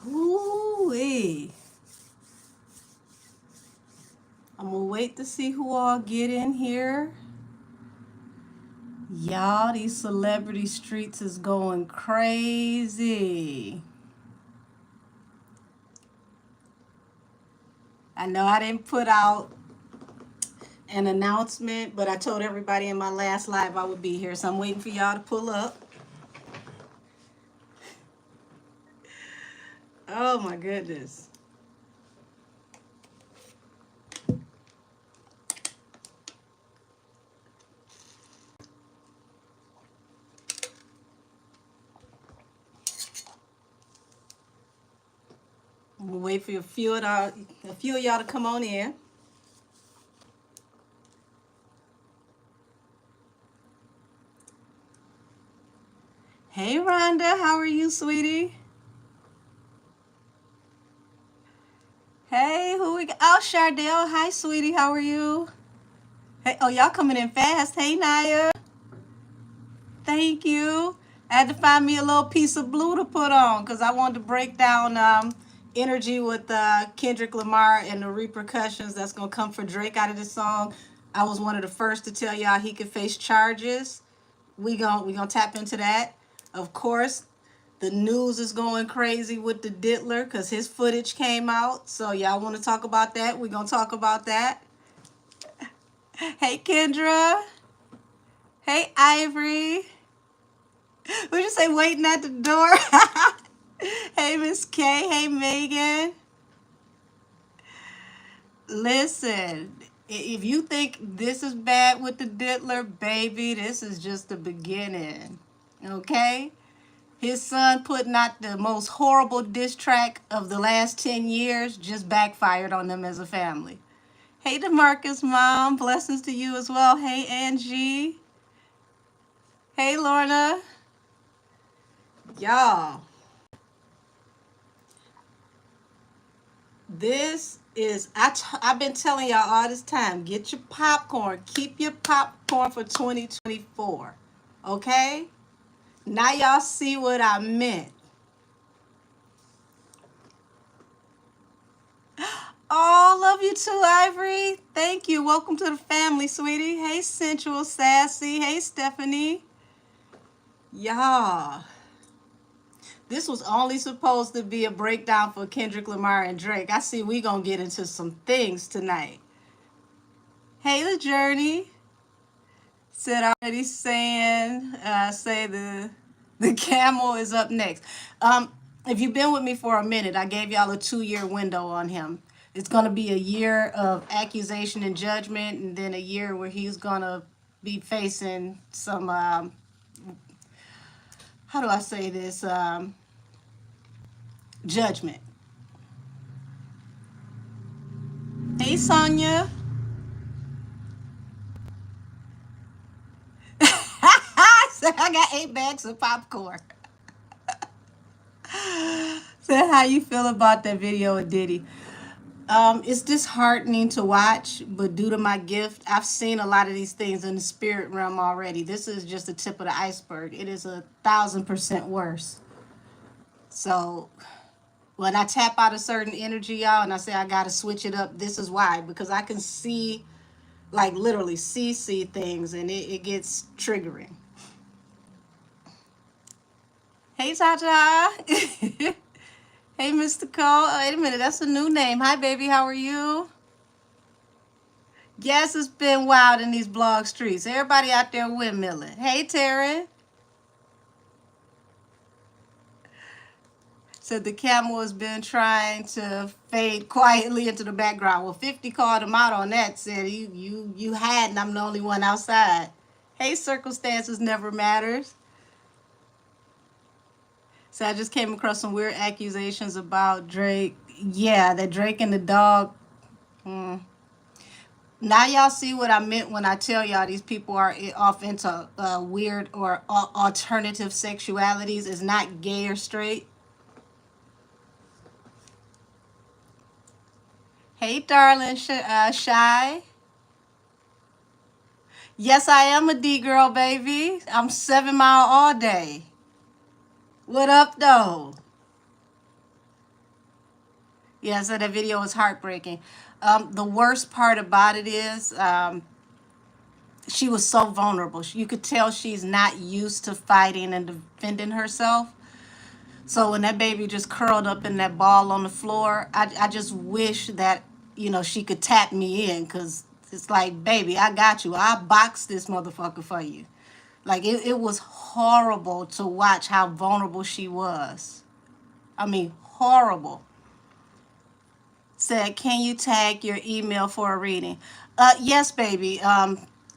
Ooh-wee. I'm gonna wait to see who all get in here. Y'all, these celebrity streets is going crazy. I know I didn't put out an announcement, but I told everybody in my last live I would be here, so I'm waiting for y'all to pull up. Oh my goodness. I'm gonna wait for a few of y'all to come on in. Hey Rhonda, how are you, sweetie? Hey, who we got? Oh, Chardell. Hi, sweetie. How are you? Hey, oh, y'all coming in fast. Hey, Naya. Thank you. I had to find me a little piece of blue to put on because I wanted to break down energy with Kendrick Lamar and the repercussions that's going to come for Drake out of this song. I was one of the first to tell y'all he could face charges. We gonna tap into that. Of course, the news is going crazy with the Diddler because his footage came out. So y'all want to talk about that? We're gonna talk about that. Hey Kendra. Hey Ivory. We just say waiting at the door. Hey Miss K. Hey Megan. Listen, if you think this is bad with the Diddler, baby, this is just the beginning. Okay? His son putting out the most horrible diss track of the last 10 years just backfired on them as a family. Hey, DeMarcus, Mom. Blessings to you as well. Hey, Angie. Hey, Lorna. Y'all, this is, I've been telling y'all all this time, get your popcorn. Keep your popcorn for 2024. Okay? Now y'all see what I meant. Oh, love you too, Ivory. Thank you. Welcome to the family, sweetie. Hey, Sensual Sassy. Hey, Stephanie. Y'all, this was only supposed to be a breakdown for Kendrick Lamar and Drake. I see we gonna get into some things tonight. Hey, The Journey. Said already saying, say the camel is up next. If you've been with me for a minute, I gave y'all a 2-year window on him. It's going to be a year of accusation and judgment, and then a year where he's going to be facing some, how do I say this, judgment. Hey, Sonia. Said I got 8 bags of popcorn. Said how you feel about that video of Diddy. It's disheartening to watch, but due to my gift, I've seen a lot of these things in the spirit realm already. This is just the tip of the iceberg. It is 1,000% worse. So when I tap out a certain energy, y'all, and I say I gotta switch it up, this is why. Because I can see, like literally see things, and it gets triggering. Hey, Tata. Hey, Mr. Cole. Oh, wait a minute, that's a new name. Hi, baby. How are you? Yes, it's been wild in these blog streets. Everybody out there windmilling. Hey, Taryn. Said the camel has been trying to fade quietly into the background. Well, 50 called him out on that. Said you had, and I'm the only one outside. Hey, circumstances never matters. So I just came across some weird accusations about Drake. Yeah, that Drake and the dog. Now y'all see what I meant when I tell y'all these people are off into weird or alternative sexualities. Is not gay or straight. Hey, darling, Shy. Yes, I am a D girl, baby. I'm 7 Mile all day. What up, though? Yeah, so that video was heartbreaking. The worst part about it is she was so vulnerable. You could tell she's not used to fighting and defending herself. So when that baby just curled up in that ball on the floor, I just wish that, she could tap me in, because it's like, baby, I got you. I'll box this motherfucker for you. Like, it was horrible to watch how vulnerable she was. I mean, horrible. Said, can you tag your email for a reading? Yes, baby.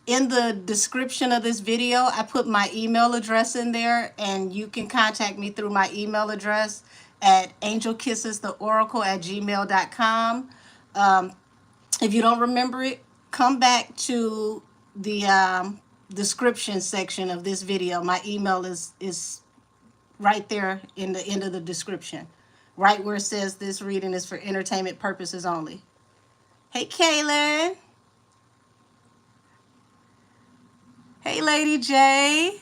In the description of this video, I put my email address in there, and you can contact me through my email address at angelkissestheoracle@gmail.com. If you don't remember it, come back to the description section of this video. My email is right there in the end of the description, right where it says this reading is for entertainment purposes only. Hey, Kaylin. Hey, Lady J.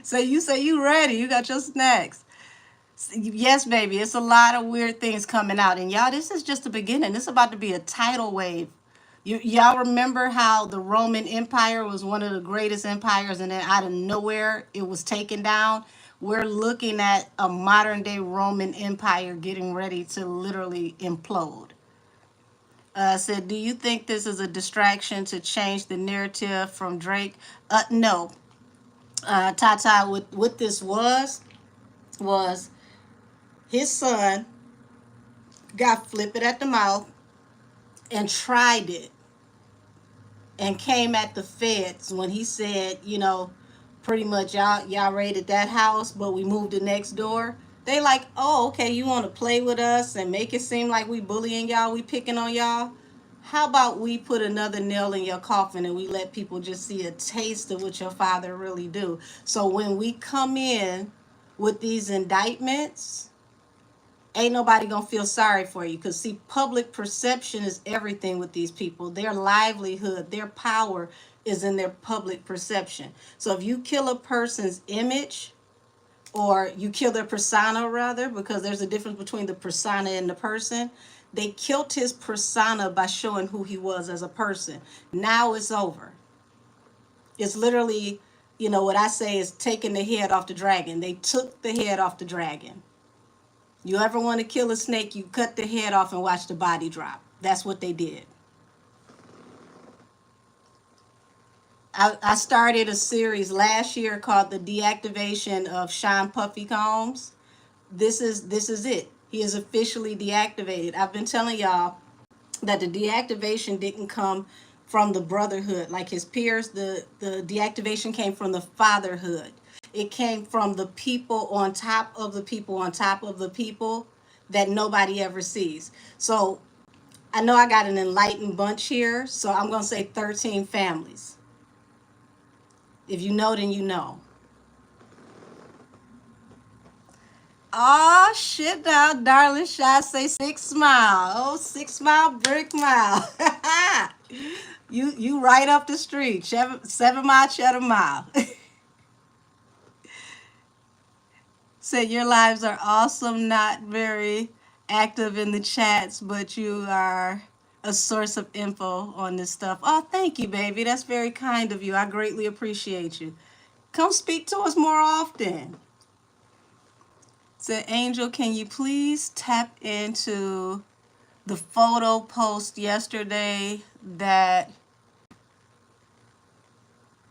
So you say you ready. You got your snacks. Yes, baby. It's a lot of weird things coming out. And y'all, this is just the beginning. This is about to be a tidal wave. Y'all remember how the Roman Empire was one of the greatest empires, and then out of nowhere it was taken down? We're looking at a modern day Roman Empire getting ready to literally implode. Said, do you think this is a distraction to change the narrative from Drake? No. Tata, what this was his son got flipped at the mouth and tried it and came at the feds when he said, pretty much y'all raided that house, but we moved it next door. They like, oh, okay, you want to play with us and make it seem like we bullying y'all, we picking on y'all? How about we put another nail in your coffin and we let people just see a taste of what your father really do? So when we come in with these indictments, ain't nobody gonna feel sorry for you, because see, public perception is everything with these people. Their livelihood, their power is in their public perception. So if you kill a person's image, or you kill their persona, rather, because there's a difference between the persona and the person. They killed his persona by showing who he was as a person. Now it's over. It's literally, what I say is taking the head off the dragon. They took the head off the dragon. You ever want to kill a snake, you cut the head off and watch the body drop. That's what they did. I started a series last year called The Deactivation of Sean Puffy Combs. This is it. He is officially deactivated. I've been telling y'all that the deactivation didn't come from the brotherhood like his peers. The deactivation came from the fatherhood. It came from the people on top of the people on top of the people that nobody ever sees. So I know I got an enlightened bunch here, so I'm going to say 13 families. If you know, then you know. Oh, shit now, darling Shy say 6 Mile. Oh, 6 Mile Brick Mile. You right up the street. 7 Mile Cheddar Mile. Said your lives are awesome, not very active in the chats, but you are a source of info on this stuff. Oh, thank you, baby. That's very kind of you. I greatly appreciate you. Come speak to us more often. Said, Angel, can you please tap into the photo post yesterday that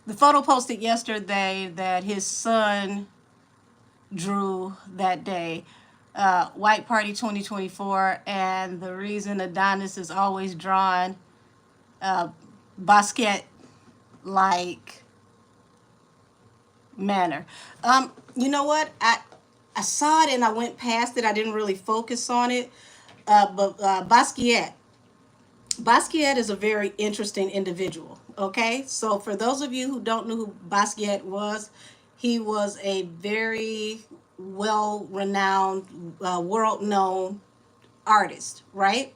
the photo posted yesterday that his son drew that day, White Party 2024, and the reason Adonis is always drawn Basquiat like manner. You know what? I saw it and I went past it. I didn't really focus on it. But Basquiat is a very interesting individual. Okay, so for those of you who don't know who Basquiat was, he was a very well-renowned, world-known artist, right?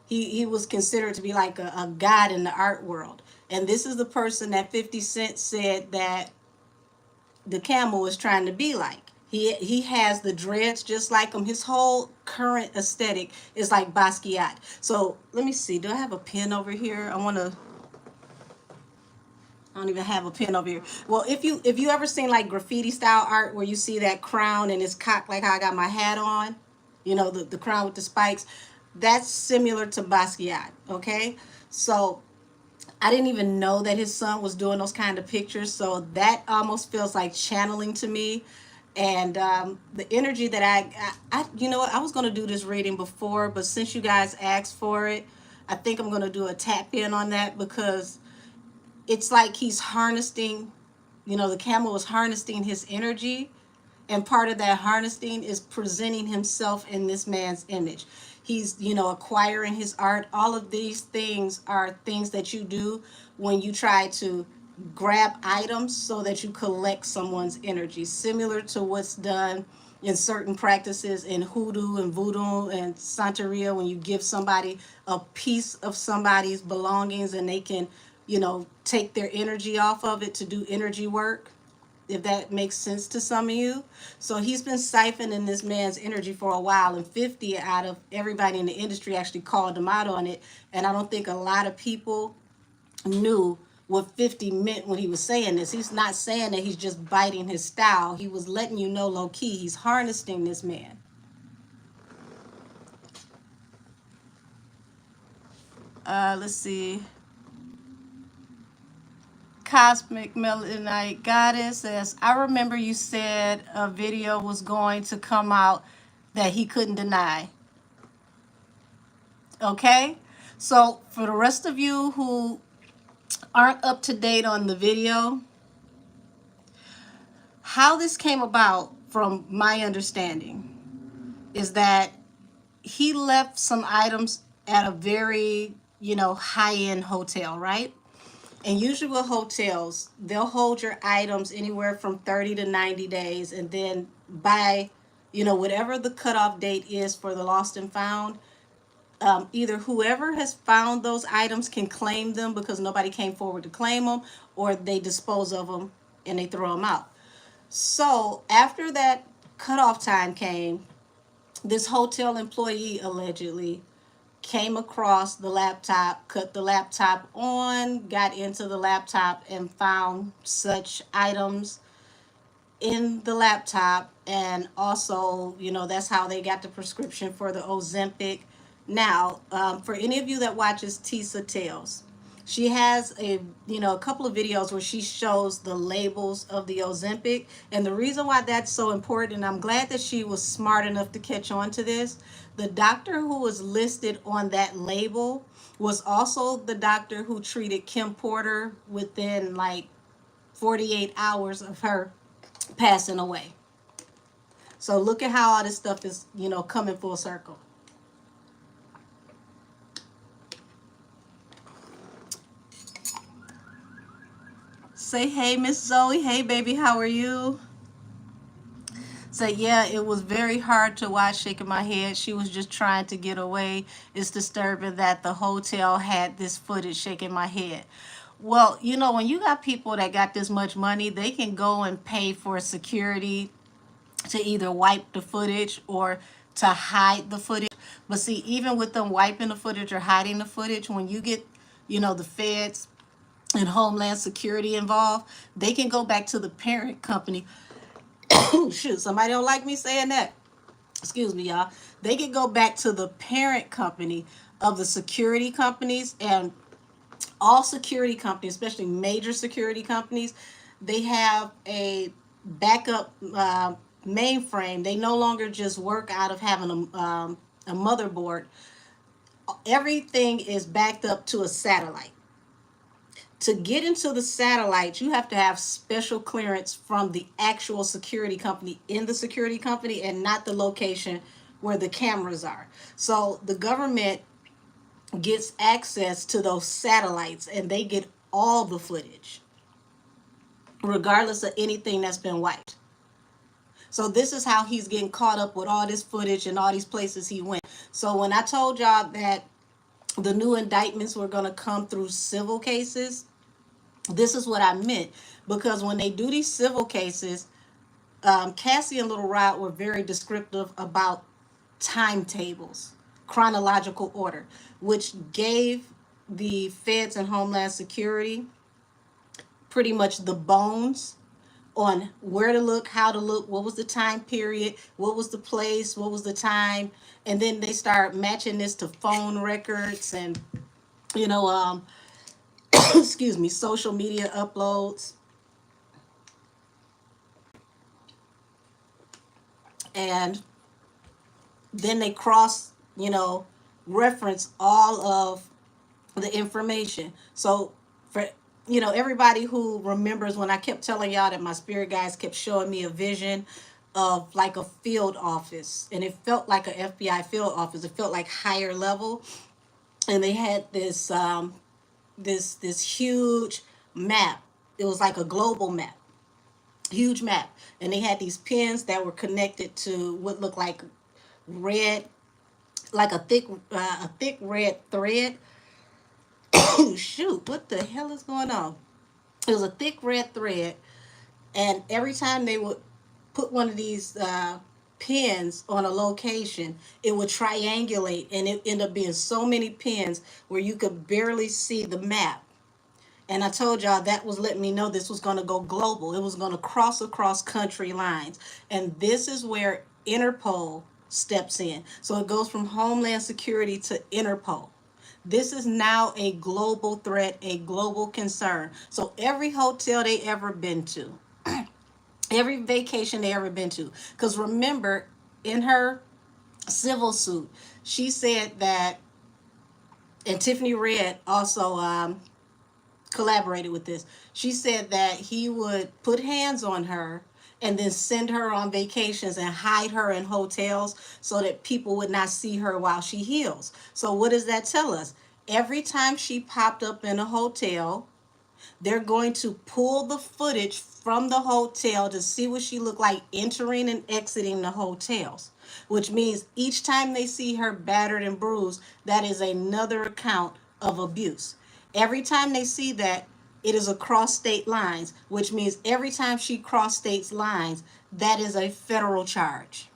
He was considered to be like a god in the art world. And this is the person that 50 Cent said that the camel was trying to be like. He has the dreads just like him. His whole current aesthetic is like Basquiat. So let me see. Do I have a pen over here? I don't even have a pen over here. Well, if you ever seen like graffiti style art where you see that crown and it's cocked like how I got my hat on, the crown with the spikes, that's similar to Basquiat. Okay, so I didn't even know that his son was doing those kind of pictures. So that almost feels like channeling to me. And the energy that you know what, I was going to do this reading before, but since you guys asked for it, I think I'm going to do a tap in on that because it's like he's harnessing, the camel is harnessing his energy, and part of that harnessing is presenting himself in this man's image. He's, acquiring his art. All of these things are things that you do when you try to grab items so that you collect someone's energy, similar to what's done in certain practices in hoodoo and voodoo and santeria, when you give somebody a piece of somebody's belongings and they can, take their energy off of it to do energy work, if that makes sense to some of you. So he's been siphoning this man's energy for a while, and 50 out of everybody in the industry actually called him out on it. And I don't think a lot of people knew what 50 meant when he was saying this. He's not saying that he's just biting his style. He was letting you know low key he's harnessing this man. Let's see. Cosmic Melanite Goddess says, I remember you said a video was going to come out that he couldn't deny. Okay? So for the rest of you who aren't up to date on the video, how this came about, from my understanding, is that he left some items at a very, high-end hotel, right? And usually with hotels, they'll hold your items anywhere from 30 to 90 days. And then by, whatever the cutoff date is for the lost and found, either whoever has found those items can claim them because nobody came forward to claim them, or they dispose of them and they throw them out. So after that cutoff time came, this hotel employee allegedly came across the laptop, cut the laptop on, got into the laptop, and found such items in the laptop. And also, that's how they got the prescription for the Ozempic. Now, for any of you that watches Tisa Tales, she has a couple of videos where she shows the labels of the Ozempic. And the reason why that's so important, and I'm glad that she was smart enough to catch on to this, the doctor who was listed on that label was also the doctor who treated Kim Porter within like 48 hours of her passing away. So look at how all this stuff is, coming full circle. Say hey, Miss Zoe. Hey, baby, how are you? Say, yeah, it was very hard to watch, shaking my head. She was just trying to get away. It's disturbing that the hotel had this footage, shaking my head. Well, when you got people that got this much money, they can go and pay for security to either wipe the footage or to hide the footage. But see, even with them wiping the footage or hiding the footage, when you get, the feds and Homeland Security involved, they can go back to the parent company. Shoot, somebody don't like me saying that. Excuse me, y'all. They can go back to the parent company of the security companies, and all security companies, especially major security companies, they have a backup mainframe. They no longer just work out of having a motherboard. Everything is backed up to a satellite. To get into the satellite, you have to have special clearance from the actual security company in the security company, and not the location where the cameras are. So the government gets access to those satellites, and they get all the footage, regardless of anything that's been wiped. So this is how he's getting caught up with all this footage and all these places he went. So when I told y'all that the new indictments were going to come through civil cases, this is what I meant. Because when they do these civil cases, Cassie and Little Rod were very descriptive about timetables, chronological order, which gave the feds and Homeland Security pretty much the bones on where to look, how to look, what was the time period, what was the place, what was the time, and then they start matching this to phone records and you know, excuse me, social media uploads, and then they cross, reference all of the information. So for everybody who remembers when I kept telling y'all that my spirit guides kept showing me a vision of like a field office, and it felt like an FBI field office. It felt like higher level, and they had this huge map. It was like a global map, huge map, and they had these pins that were connected to what looked like red, like a thick red thread. Oh shoot, what the hell is going on? It was a thick red thread, and every time they would put one of these pins on a location, it would triangulate, and it ended up being so many pins where you could barely see the map. And I told y'all that was letting me know this was going to go global. It was going to cross across country lines. And this is where Interpol steps in. So it goes from Homeland Security to Interpol. This is now a global threat, a global concern. So every hotel they ever been to, every vacation they ever been to, because remember, in her civil suit, she said that, and Tiffany Red also collaborated with this. She said that he would put hands on her and then send her on vacations and hide her in hotels so that people would not see her while she heals. So what does that tell us? Every time she popped up in a hotel, they're going to pull the footage from the hotel to see what she looked like entering and exiting the hotels, which means each time they see her battered and bruised, that is another account of abuse. Every time they see that, it is across state lines, which means every time she crossed state lines, that is a federal charge,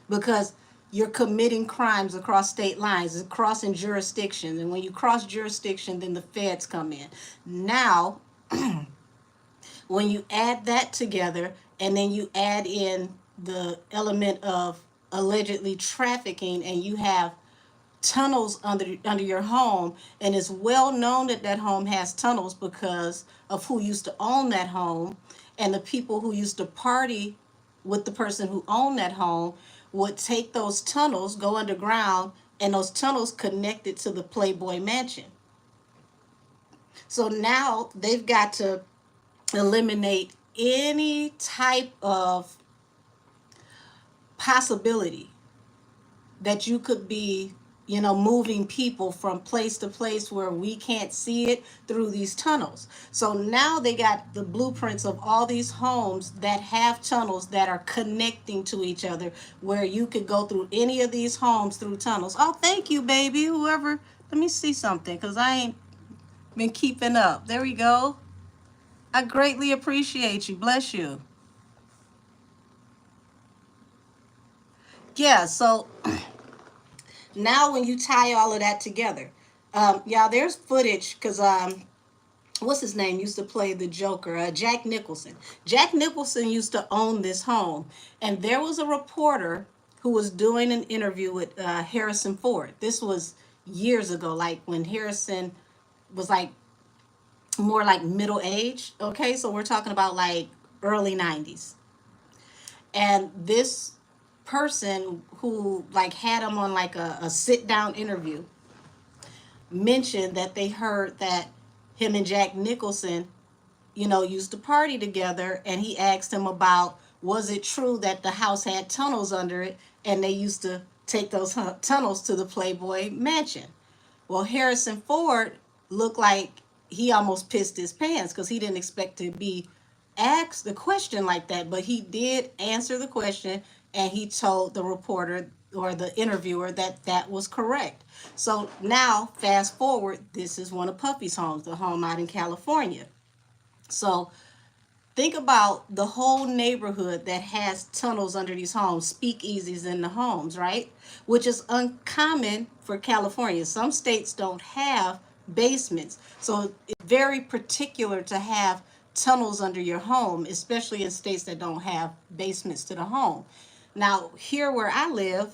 because you're committing crimes across state lines, it's crossing jurisdictions. And when you cross jurisdiction, then the feds come in. Now, when you add that together, and then you add in the element of allegedly trafficking, and you have tunnels under your home, and it's well known that that home has tunnels because of who used to own that home, and the people who used to party with the person who owned that home would take those tunnels, go underground, and those tunnels connected to the Playboy Mansion. So now they've got to eliminate any type of possibility that you could be, moving people from place to place where we can't see it through these tunnels. So now they got the blueprints of all these homes that have tunnels that are connecting to each other, where you could go through any of these homes through tunnels. Oh, thank you, baby. Whoever, let me see something, because I ain't been keeping up. There we go. I greatly appreciate you. Bless you. Yeah, so now when you tie all of that together, yeah, there's footage, because what's his name used to play the Joker, Jack Nicholson. Jack Nicholson used to own this home, and there was a reporter who was doing an interview with Harrison Ford. This was years ago, like when Harrison was like more like middle age. Okay, so we're talking about like early 90s. And this person who like had him on like a sit down interview mentioned that they heard that him and Jack Nicholson, used to party together, and he asked him about, was it true that the house had tunnels under it and they used to take those tunnels to the Playboy Mansion. Well, Harrison Ford looked like he almost pissed his pants because he didn't expect to be asked the question like that, but he did answer the question, and he told the reporter or the interviewer that that was correct. So now, fast forward, this is one of Puffy's homes, the home out in California. So Think about the whole neighborhood that has tunnels under these homes, speakeasies in the homes, right? Which is uncommon for California. Some states don't have basements. So it's very particular to have tunnels under your home, especially in states that don't have basements to the home. Now, here where I live,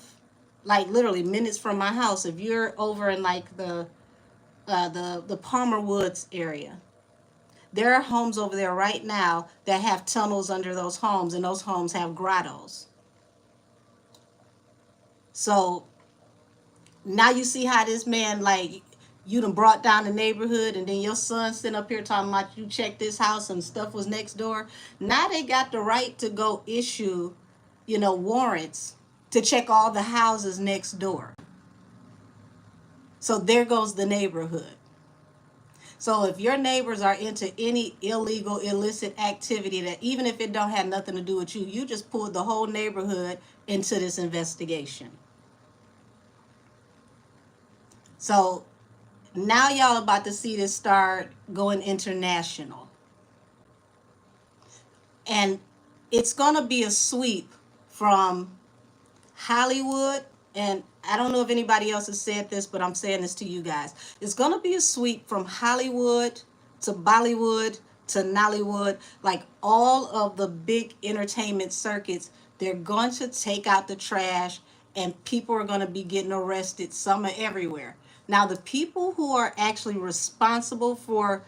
like literally minutes from my house, if you're over in like the Palmer Woods area, there are homes over there right now that have tunnels under those homes, and those homes have grottos. So now you see how this man, like, you done brought down the neighborhood, and then your son sitting up here talking about you checked this house and stuff was next door. Now they got the right to go issue, warrants to check all the houses next door. So there goes the neighborhood. So if your neighbors are into any illegal, illicit activity that even if it don't have nothing to do with you, you just pulled the whole neighborhood into this investigation. So now y'all about to see this start going international. And it's going to be a sweep from Hollywood, and I don't know if anybody else has said this, but I'm saying this to you guys. It's going to be a sweep from Hollywood to Bollywood to Nollywood, like all of the big entertainment circuits. They're going to take out the trash, and people are going to be getting arrested. Some are everywhere. Now, the people who are actually responsible for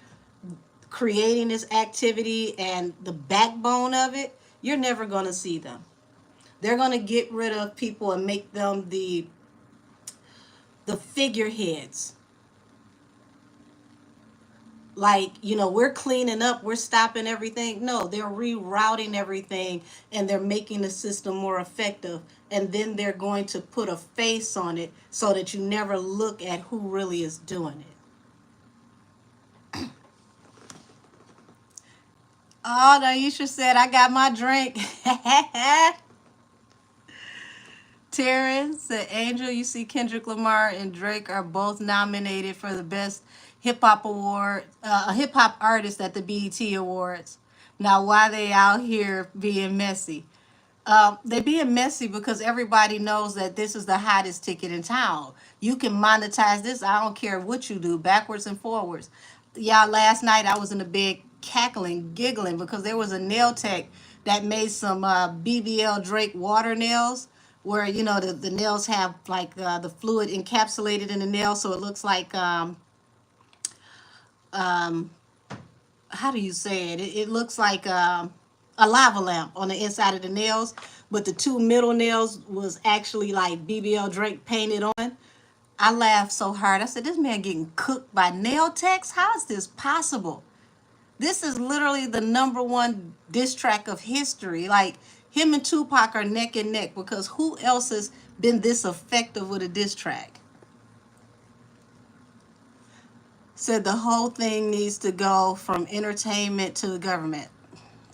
creating this activity and the backbone of it, you're never going to see them. They're going to get rid of people and make them the figureheads. Like, we're cleaning up, we're stopping everything. No, they're rerouting everything, and they're making the system more effective. And then they're going to put a face on it so that you never look at who really is doing it. Oh, Naisha said, I got my drink. Terrence said, Angel, you see Kendrick Lamar and Drake are both nominated for the best hip hop award, hip hop artist at the BET Awards. Now, why they out here being messy? They being messy because everybody knows that this is the hottest ticket in town. You can monetize this. I don't care what you do, backwards and forwards. Y'all, last night I was in the bed cackling, giggling because there was a nail tech that made some BBL Drake water nails where, the nails have like the fluid encapsulated in the nail. So it looks like, how do you say it? It looks like a lava lamp on the inside of the nails, but the two middle nails was actually like BBL Drake painted on. I laughed so hard. I said, this man getting cooked by nail techs? How is this possible? This is literally the #1 diss track of history. Like, him and Tupac are neck and neck because who else has been this effective with a diss track? Said the whole thing needs to go from entertainment to the government.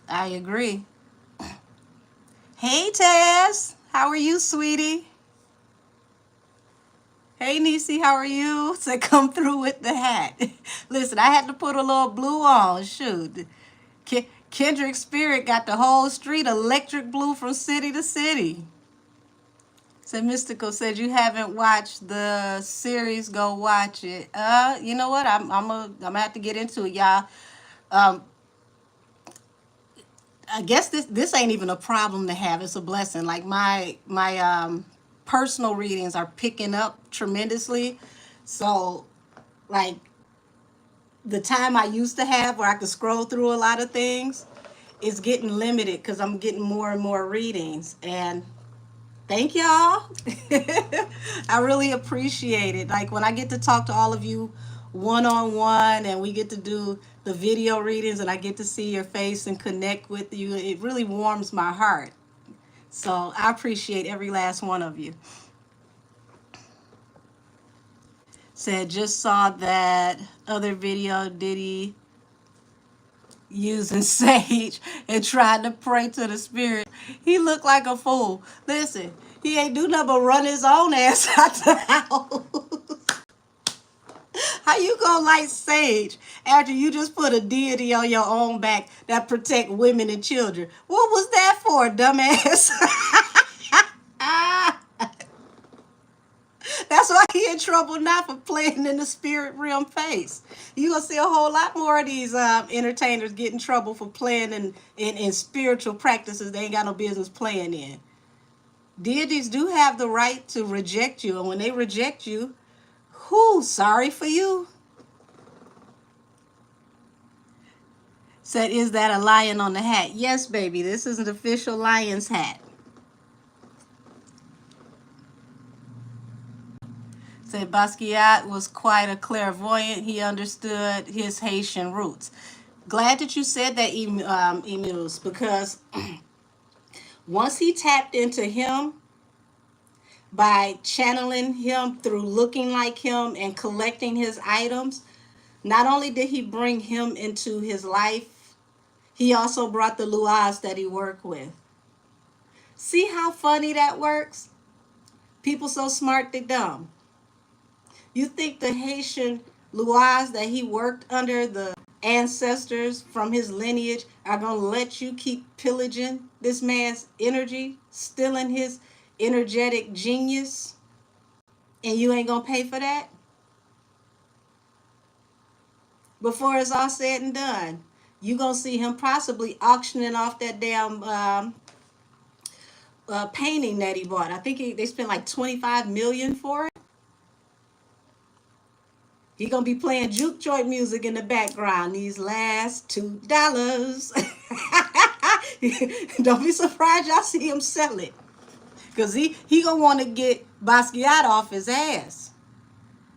I agree. Hey, Tess. How are you, sweetie? Hey, Niecy, how are you? Said come through with the hat. Listen, I had to put a little blue on. Shoot. Kendrick Spirit got the whole street electric blue from city to city. Said Mystical said you haven't watched the series. Go watch it. You know what? I'm gonna have to get into it, y'all. I guess this ain't even a problem to have. It's a blessing. Like my personal readings are picking up tremendously. So like the time I used to have where I could scroll through a lot of things is getting limited because I'm getting more and more readings. And thank y'all. I really appreciate it. Like when I get to talk to all of you one-on-one and we get to do the video readings and I get to see your face and connect with you, it really warms my heart. So I appreciate every last one of you. Said just saw that other video Diddy using sage and tried to pray to the spirit. He looked like a fool. Listen, he ain't do nothing but run his own ass out the house. How you gonna light sage after you just put a deity on your own back that protect women and children? What was that for, dumbass? That's why he in trouble now for playing in the spirit realm face. You gonna see a whole lot more of these entertainers get in trouble for playing in spiritual practices they ain't got no business playing in. Deities do have the right to reject you, and when they reject you, who sorry for you? Said, is that a lion on the hat? Yes, baby, this is an official lion's hat. Said Basquiat was quite a clairvoyant. He understood his Haitian roots. Glad that you said that, Emus, because once he tapped into him by channeling him through looking like him and collecting his items, not only did he bring him into his life, he also brought the luas that he worked with. See how funny that works? People so smart they dumb. You think the Haitian luas that he worked under, the ancestors from his lineage, are going to let you keep pillaging this man's energy, stealing his energetic genius, and you ain't going to pay for that? Before it's all said and done, you going to see him possibly auctioning off that damn painting that he bought. I think they spent like $25 million for it. He gonna be playing juke joint music in the background. These last $2. Don't be surprised y'all see him sell it, cause he gonna want to get Basquiat off his ass.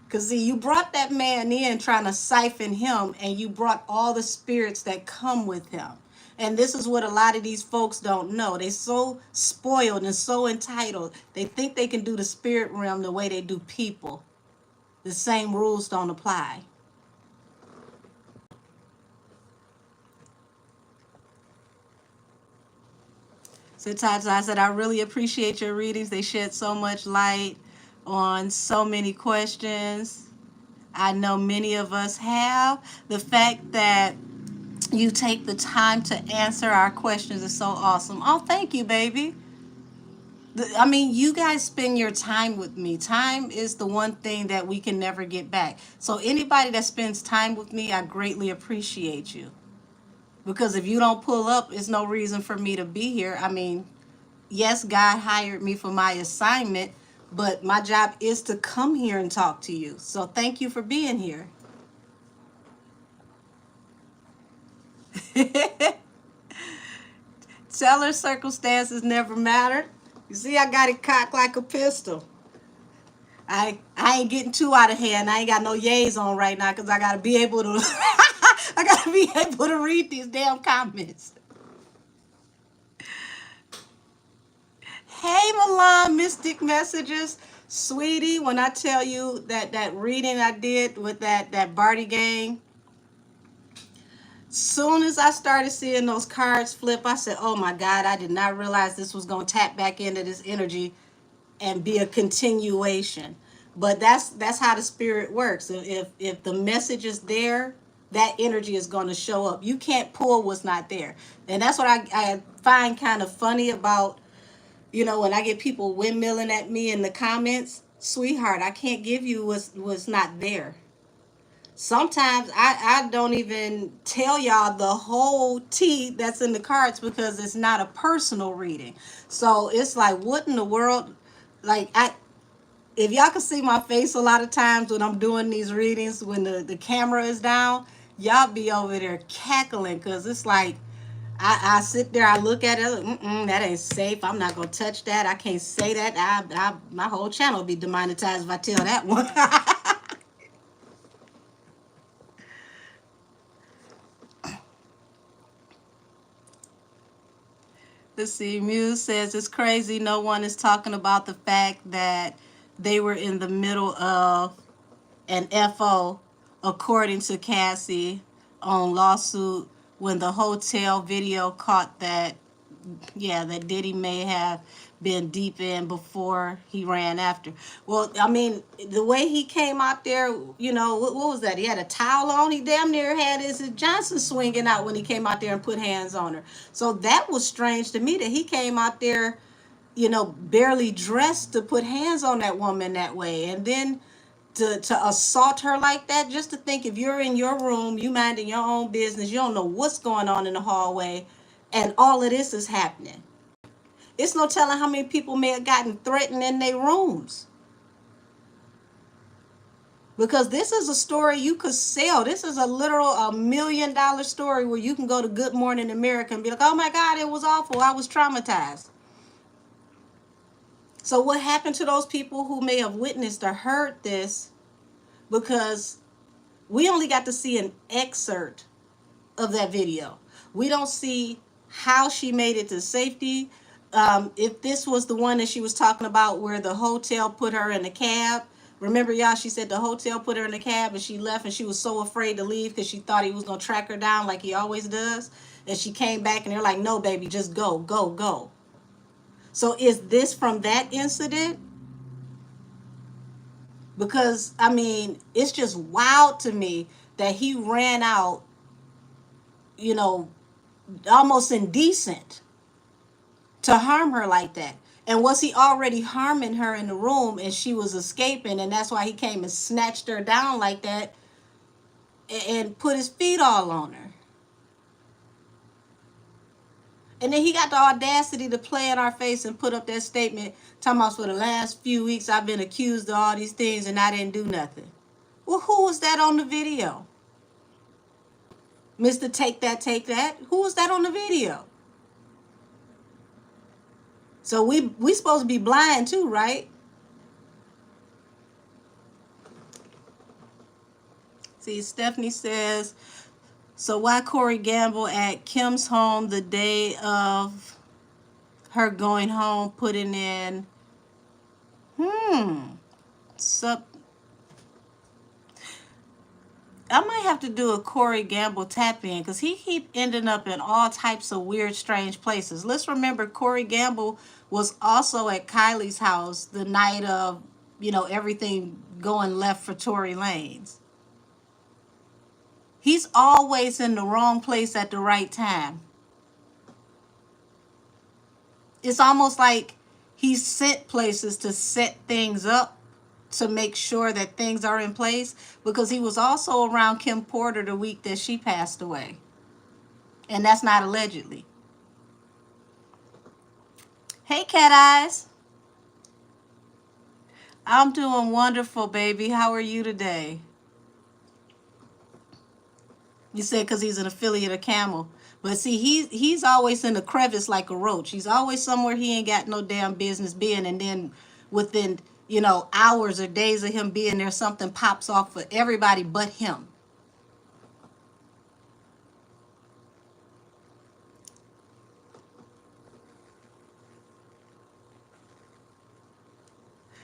Cause see, you brought that man in trying to siphon him, and you brought all the spirits that come with him. And this is what a lot of these folks don't know. They so spoiled and so entitled. They think they can do the spirit realm the way they do people. The same rules don't apply. So Tata, I said, I really appreciate your readings. They shed so much light on so many questions. I know many of us have. The fact that you take the time to answer our questions is so awesome. Oh, thank you, baby. I mean, you guys spend your time with me. Time is the one thing that we can never get back. So anybody that spends time with me, I greatly appreciate you. Because if you don't pull up, it's no reason for me to be here. I mean, yes, God hired me for my assignment, but my job is to come here and talk to you. So thank you for being here. Tell her circumstances never mattered. You see, I got it cocked like a pistol. I ain't getting too out of hand. I ain't got no yays on right now because I gotta be able to I gotta be able to read these damn comments. Hey Milan, Mystic Messages. Sweetie, when I tell you that reading I did with that Barty gang, soon as I started seeing those cards flip, I said, oh my God, I did not realize this was gonna tap back into this energy and be a continuation. But that's how the spirit works. If the message is there, that energy is going to show up. You can't pull what's not there. And that's what I find kind of funny about, when I get people windmilling at me in the comments. Sweetheart, I can't give you what's not there. Sometimes I don't even tell y'all the whole tea that's in the cards because it's not a personal reading. So it's like, what in the world? Like, if y'all can see my face a lot of times when I'm doing these readings, when the camera is down, y'all be over there cackling because it's like, I sit there, I look at it, that ain't safe. I'm not going to touch that. I can't say that. My whole channel will be demonetized if I tell that one. Let's see. Muse says it's crazy. No one is talking about the fact that they were in the middle of an FO, according to Cassie, on lawsuit when the hotel video caught that yeah, that Diddy may have been deep in before he ran after. Well, I mean, the way he came out there, you know, what was that? He had a towel on. He damn near had his Johnson swinging out when he came out there and put hands on her. So that was strange to me that he came out there, you know, barely dressed to put hands on that woman that way. And then to assault her like that, just to think if you're in your room, you minding your own business, you don't know what's going on in the hallway, and all of this is happening. It's no telling how many people may have gotten threatened in their rooms. Because this is a story you could sell. This is a literal $1 million story where you can go to Good Morning America and be like, oh my God, it was awful. I was traumatized. So what happened to those people who may have witnessed or heard this? Because we only got to see an excerpt of that video. We don't see how she made it to safety. If this was the one that she was talking about where the hotel put her in the cab. Remember, y'all, she said the hotel put her in the cab and she left and she was so afraid to leave because she thought he was going to track her down like he always does. And she came back and they're like, no, baby, just go, go, go. So is this from that incident? Because, I mean, it's just wild to me that he ran out, you know, almost indecent to harm her like that. And was he already harming her in the room and she was escaping, and that's why he came and snatched her down like that and put his feet all on her? And then he got the audacity to play in our face and put up that statement talking about for the last few weeks I've been accused of all these things and I didn't do nothing. Well, who was that on the video? Mr. Take That, Take That. Who was that on the video? So we supposed to be blind too, right? See, Stephanie says, so why Corey Gamble at Kim's home the day of her going home, putting in, sup? I might have to do a Corey Gamble tap in because he keep ending up in all types of weird, strange places. Let's remember Corey Gamble was also at Kylie's house the night of, you know, everything going left for Tory Lanez. He's always in the wrong place at the right time. It's almost like he's sent places to set things up to make sure that things are in place, because he was also around Kim Porter the week that she passed away. And that's not allegedly. Hey, Cat Eyes. I'm doing wonderful, baby. How are you today? You said because he's an affiliate of Camel. But see, he's always in a crevice like a roach. He's always somewhere he ain't got no damn business being. And then within, you know, hours or days of him being there, something pops off for everybody but him.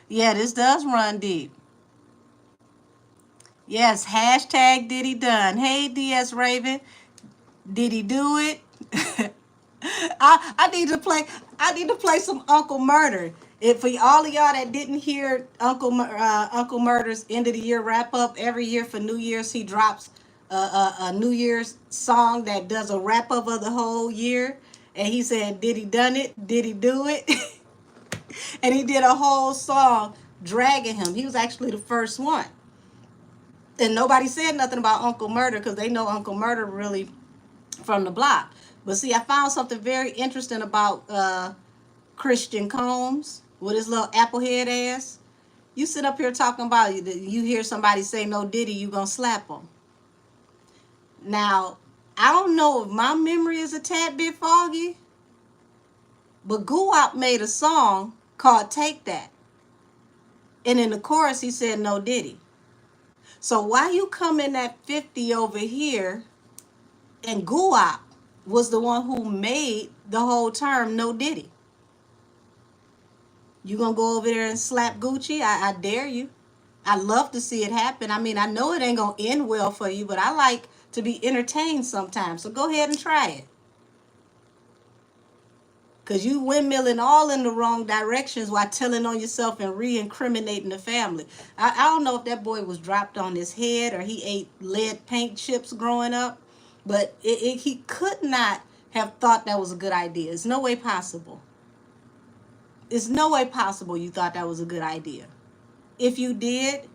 Yeah, this does run deep. Yes, hashtag Diddy done. Hey, DS Raven. Did he do it? I need to play. I need to play some Uncle Murder. If for all of y'all that didn't hear Uncle Murder's end of the year wrap up, every year for New Year's he drops a New Year's song that does a wrap up of the whole year. And he said, "Did he done it? Did he do it?" And he did a whole song dragging him. He was actually the first one. And nobody said nothing about Uncle Murder because they know Uncle Murder really from the block. But see, I found something very interesting about Christian Combs with his little applehead ass. You sit up here talking about, you hear somebody say no Diddy, you gonna slap them. Now, I don't know if my memory is a tad bit foggy, but Guwap made a song called Take That. And in the chorus, he said no Diddy. So why you come in at 50 over here, and Guwap was the one who made the whole term no Diddy? You gonna go over there and slap Gucci? I dare you. I love to see it happen. I mean, I know it ain't gonna end well for you, but I like to be entertained sometimes. So go ahead and try it. Because you windmilling all in the wrong directions while telling on yourself and re-incriminating the family. I don't know if that boy was dropped on his head or he ate lead paint chips growing up, but he could not have thought that was a good idea. It's no way possible. It's no way possible you thought that was a good idea. If you did,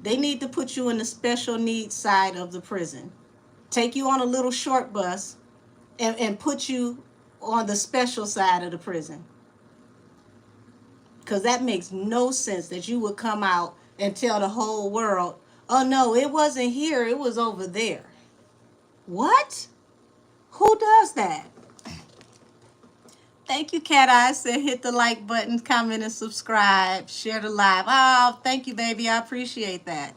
they need to put you in the special needs side of the prison. Take you on a little short bus and put you on the special side of the prison. Because that makes no sense that you would come out and tell the whole world, oh no, it wasn't here, it was over there. What? Who does that? Thank you, Cat Eye. Said hit the like button, comment, and subscribe. Share the live. Oh, thank you, baby. I appreciate that.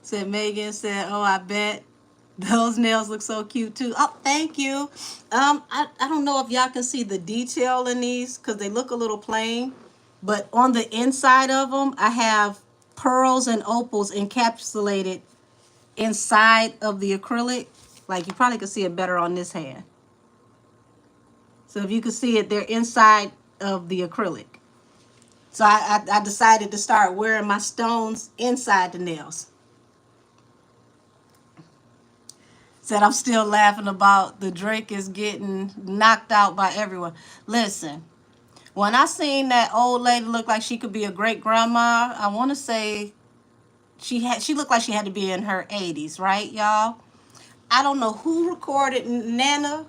Said Megan said, oh, I bet those nails look so cute too. Oh, thank you. I don't know if y'all can see the detail in these because they look a little plain. But on the inside of them, I have pearls and opals encapsulated inside of the acrylic. Like you probably could see it better on this hand. So if you can see it, they're inside of the acrylic. So I decided to start wearing my stones inside the nails. Said I'm still laughing about the Drake is getting knocked out by everyone. Listen, when I seen that old lady look like she could be a great grandma, I want to say she looked like she had to be in her 80s, right, y'all? I don't know who recorded Nana,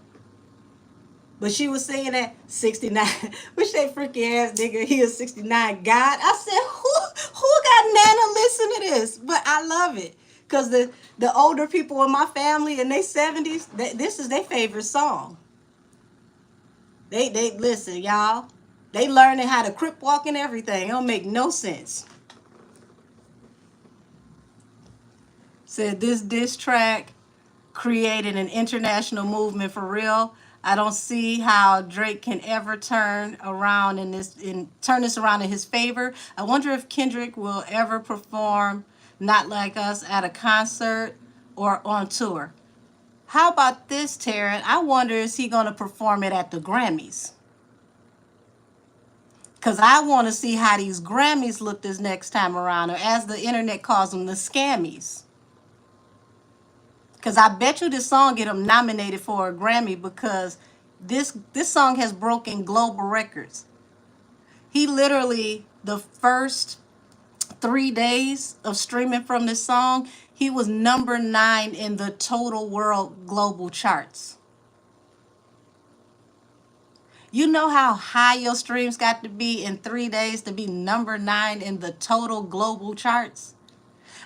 but she was singing that 69. Wish that freaky ass nigga, he is 69 God. I said, who got Nana listen to this? But I love it. Because the older people in my family in their 70s, this is their favorite song. They listen, y'all. They learning how to crip walk and everything. It don't make no sense. Said this diss track created an international movement for real. I don't see how Drake can ever turn around turn this around in his favor. I wonder if Kendrick will ever perform Not Like Us at a concert or on tour. How about this, Taryn? I wonder is he going to perform it at the Grammys? Because I want to see how these Grammys look this next time around, or as the internet calls them, the scammies. Because I bet you this song get him nominated for a Grammy because this song has broken global records. He literally, the first 3 days of streaming from this song, he was number 9 in the total world global charts. You know how high your streams got to be in 3 days to be number 9 in the total global charts?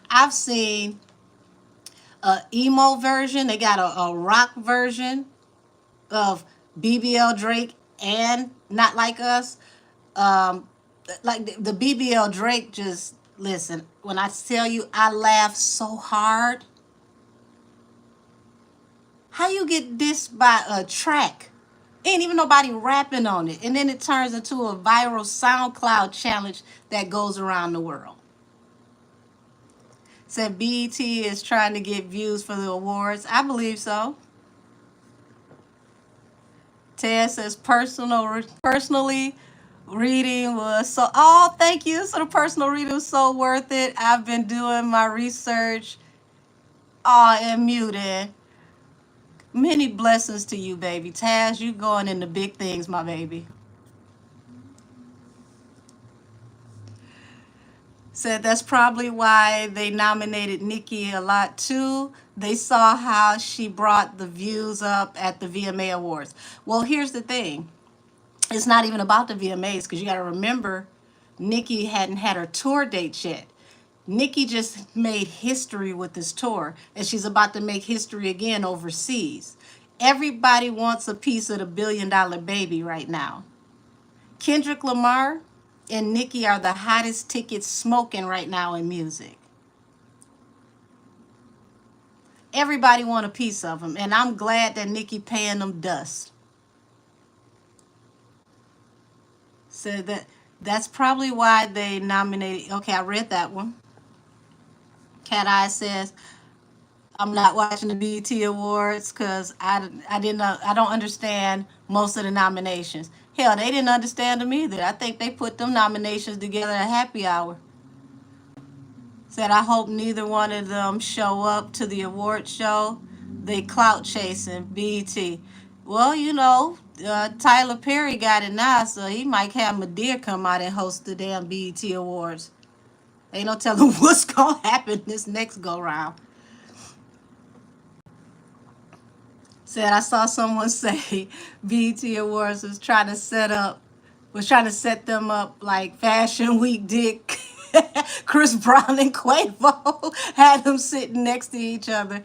I've seen a emo version. They got a rock version of BBL Drake and Not Like Us. Like the BBL Drake, just listen, when I tell you I laugh so hard. How you get dissed by a track? Ain't even nobody rapping on it. And then it turns into a viral SoundCloud challenge that goes around the world. Said BET is trying to get views for the awards. I believe so. Ted says personally reading was so, oh, thank you. So the personal reading was so worth it. I've been doing my research. Oh, and muted. Many blessings to you, baby. Taz, you going into big things, my baby. Said that's probably why they nominated Nicki a lot too. They saw how she brought the views up at the VMA Awards. Well, here's the thing. It's not even about the VMAs because you got to remember Nicki hadn't had her tour dates yet. Nicki just made history with this tour, and she's about to make history again overseas. Everybody wants a piece of the $1 billion baby right now. Kendrick Lamar and Nicki are the hottest tickets smoking right now in music. Everybody want a piece of them, and I'm glad that Nicki paying them dust. So that's probably why they nominated. Okay, I read that one. Cat Eye says, I'm not watching the BET Awards because I don't understand most of the nominations. Hell, they didn't understand them either. I think they put them nominations together at happy hour. Said I hope neither one of them show up to the award show. They clout chasing BET. Well, Tyler Perry got it now, so he might have Madea come out and host the damn BET Awards. Ain't no telling what's gonna happen this next go round. Said I saw someone say BET Awards was trying to set them up like Fashion Week Dick. Chris Brown and Quavo had them sitting next to each other.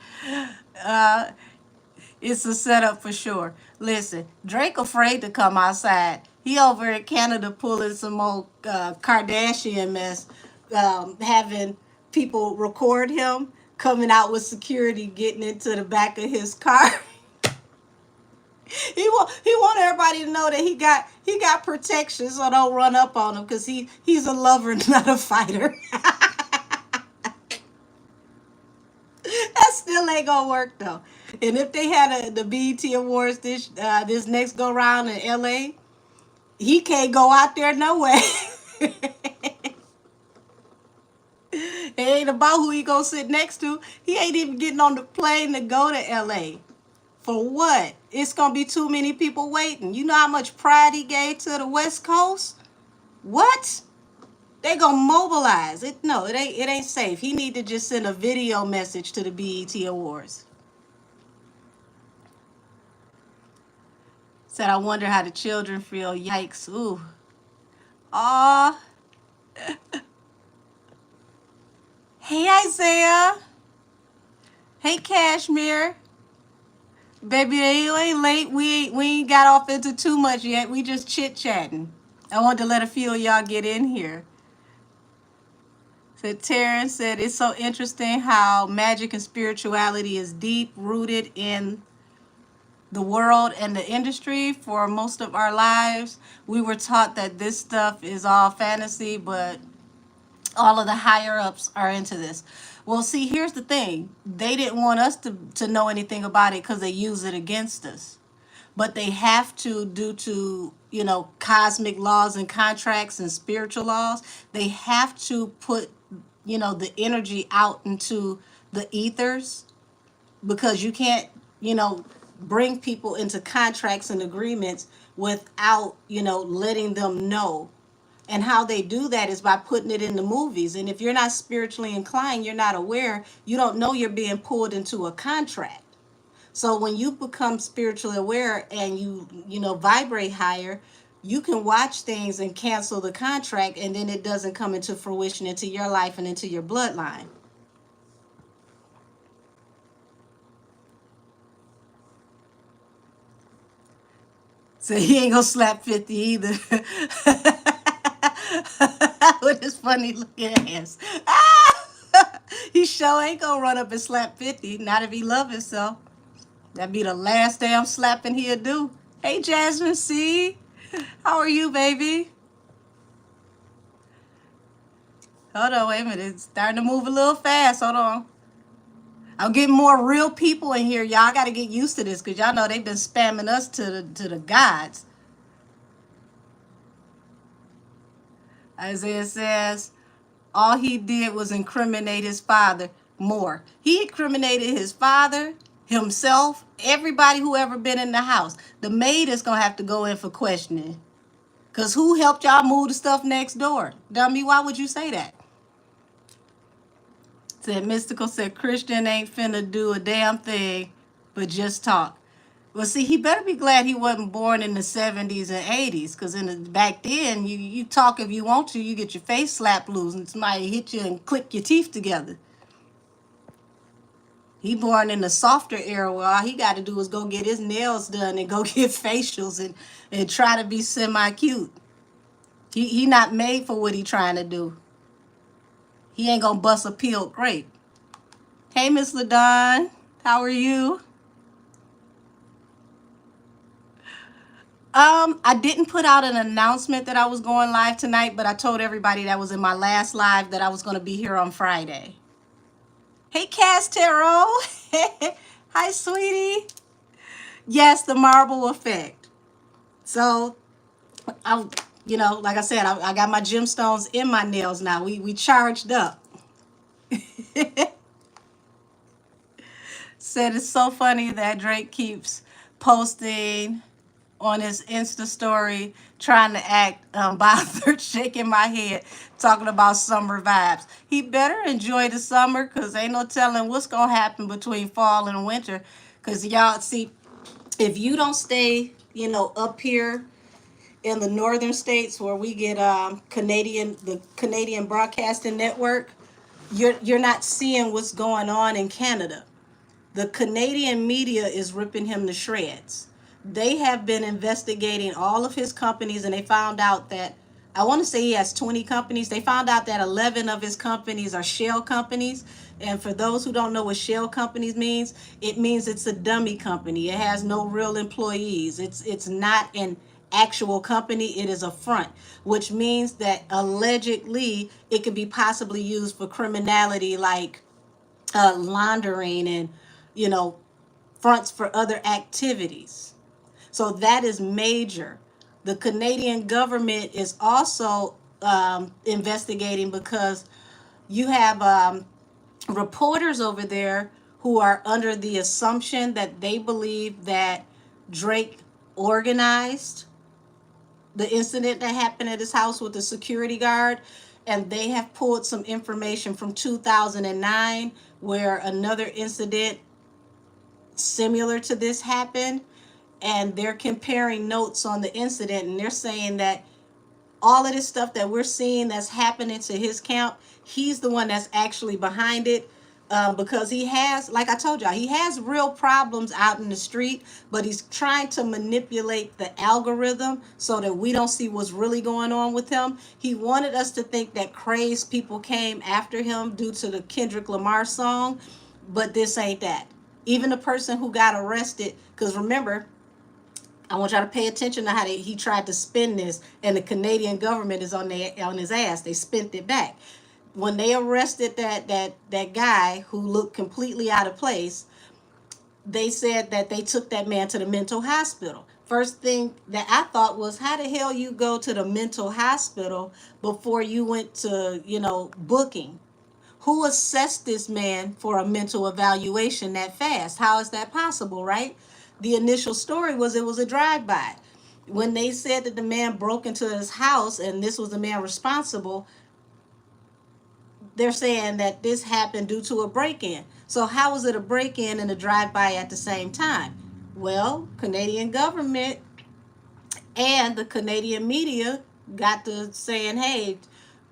Uh, it's a setup for sure. Listen, Drake afraid to come outside. He over in Canada pulling some old Kardashian mess, having people record him coming out with security, getting into the back of his car. He want everybody to know that he got protection, so don't run up on him because he's a lover, not a fighter. That still ain't gonna work though. And if they had the BET Awards this next go round in LA, he can't go out there no way. It ain't about who he gonna sit next to. He ain't even getting on the plane to go to LA. For what? It's gonna be too many people waiting. You know how much pride he gave to the West Coast? What? They gonna mobilize it. No, it ain't safe. He need to just send a video message to the BET Awards. Said I wonder how the children feel. Yikes. Ooh. Aw. Hey Isaiah. Hey Cashmere. Baby, you ain't late. We ain't got off into too much yet. We just chit chatting. I wanted to let a few of y'all get in here. So Terrence said it's so interesting how magic and spirituality is deep rooted in the world and the industry for most of our lives. We were taught that this stuff is all fantasy, but all of the higher ups are into this. Well, see, here's the thing. They didn't want us to know anything about it because they use it against us. But they have to, due to, cosmic laws and contracts and spiritual laws, they have to put, the energy out into the ethers because you can't, bring people into contracts and agreements without, letting them know. And how they do that is by putting it in the movies. And if you're not spiritually inclined, you're not aware, you don't know you're being pulled into a contract. So when you become spiritually aware and you vibrate higher, you can watch things and cancel the contract, and then it doesn't come into fruition into your life and into your bloodline. So he ain't gonna slap 50 either. With his funny looking ass. He sure ain't gonna run up and slap 50. Not if he love himself. That'd be the last damn slapping he'll do. Hey Jasmine C. How are you, baby? Hold on, wait a minute. It's starting to move a little fast. Hold on. I'm getting more real people in here. Y'all got to get used to this because y'all know they've been spamming us to the gods. Isaiah says, all he did was incriminate his father more. He incriminated his father, himself, everybody who ever been in the house. The maid is going to have to go in for questioning. Because who helped y'all move the stuff next door? Dummy, why would you say that? Said Mystical said Christian ain't finna do a damn thing but just talk. Well, see, he better be glad he wasn't born in the 70s and 80s, because back then, you talk if you want to, you get your face slapped loose and somebody hit you and click your teeth together. He born in the softer era where all he got to do is go get his nails done and go get facials and try to be semi-cute. He not made for what he trying to do. He ain't gonna bust a peeled grape. Hey, Miss LaDon, how are you? I didn't put out an announcement that I was going live tonight, but I told everybody that was in my last live that I was going to be here on Friday. Hey, Castero. Hi, sweetie. Yes, the marble effect. So, I, like I said, I got my gemstones in my nails now. We charged up. Said it's so funny that Drake keeps posting on his Insta story trying to act bothered, shaking my head, talking about summer vibes. He better enjoy the summer because ain't no telling what's going to happen between fall and winter. Because y'all see, if you don't stay, up here in the northern states where we get the Canadian Broadcasting Network, you're not seeing what's going on in Canada. The Canadian media is ripping him to shreds. They have been investigating all of his companies and they found out that, I want to say he has 20 companies. They found out that 11 of his companies are shell companies. And for those who don't know what shell companies means, it means it's a dummy company. It has no real employees. It's not an actual company. It is a front, which means that allegedly it could be possibly used for criminality like laundering and you know fronts for other activities. So that is major. The Canadian government is also investigating because you have reporters over there who are under the assumption that they believe that Drake organized the incident that happened at his house with the security guard, and they have pulled some information from 2009 where another incident similar to this happened, and they're comparing notes on the incident, and they're saying that all of this stuff that we're seeing that's happening to his camp, he's the one that's actually behind it. Because he has, like I told y'all, he has real problems out in the street, but he's trying to manipulate the algorithm so that we don't see what's really going on with him. He wanted us to think that crazed people came after him due to the Kendrick Lamar song, but this ain't that. Even the person who got arrested, because remember, I want y'all to pay attention to how he tried to spin this, and the Canadian government is on his ass. They spent it back. When they arrested that guy who looked completely out of place, they said that they took that man to the mental hospital. First thing that I thought was, how the hell you go to the mental hospital before you went to, booking? Who assessed this man for a mental evaluation that fast? How is that possible, right? The initial story was it was a drive-by. When they said that the man broke into his house and this was the man responsible, they're saying that this happened due to a break-in. So how was it a break-in and a drive-by at the same time? Well, Canadian government and the Canadian media got to saying, hey,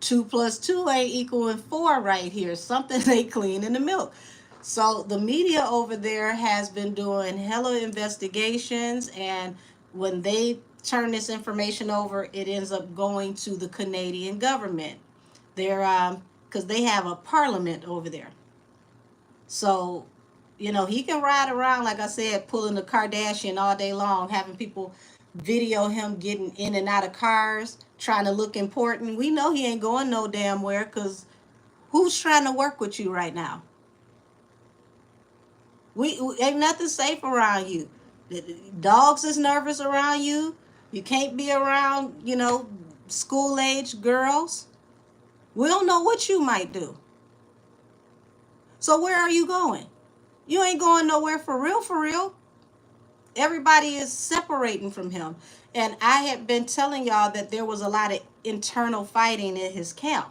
2 plus 2 ain't equaling 4 right here. Something ain't clean in the milk. So the media over there has been doing hella investigations, and when they turn this information over, it ends up going to the Canadian government. They're because they have a parliament over there. So, he can ride around, like I said, pulling the Kardashian all day long, having people video him getting in and out of cars, trying to look important. We know he ain't going no damn where, because who's trying to work with you right now? We ain't nothing safe around you. The dogs is nervous around you. You can't be around, school age girls. We don't know what you might do. So where are you going? You ain't going nowhere for real, for real. Everybody is separating from him. And I had been telling y'all that there was a lot of internal fighting in his camp.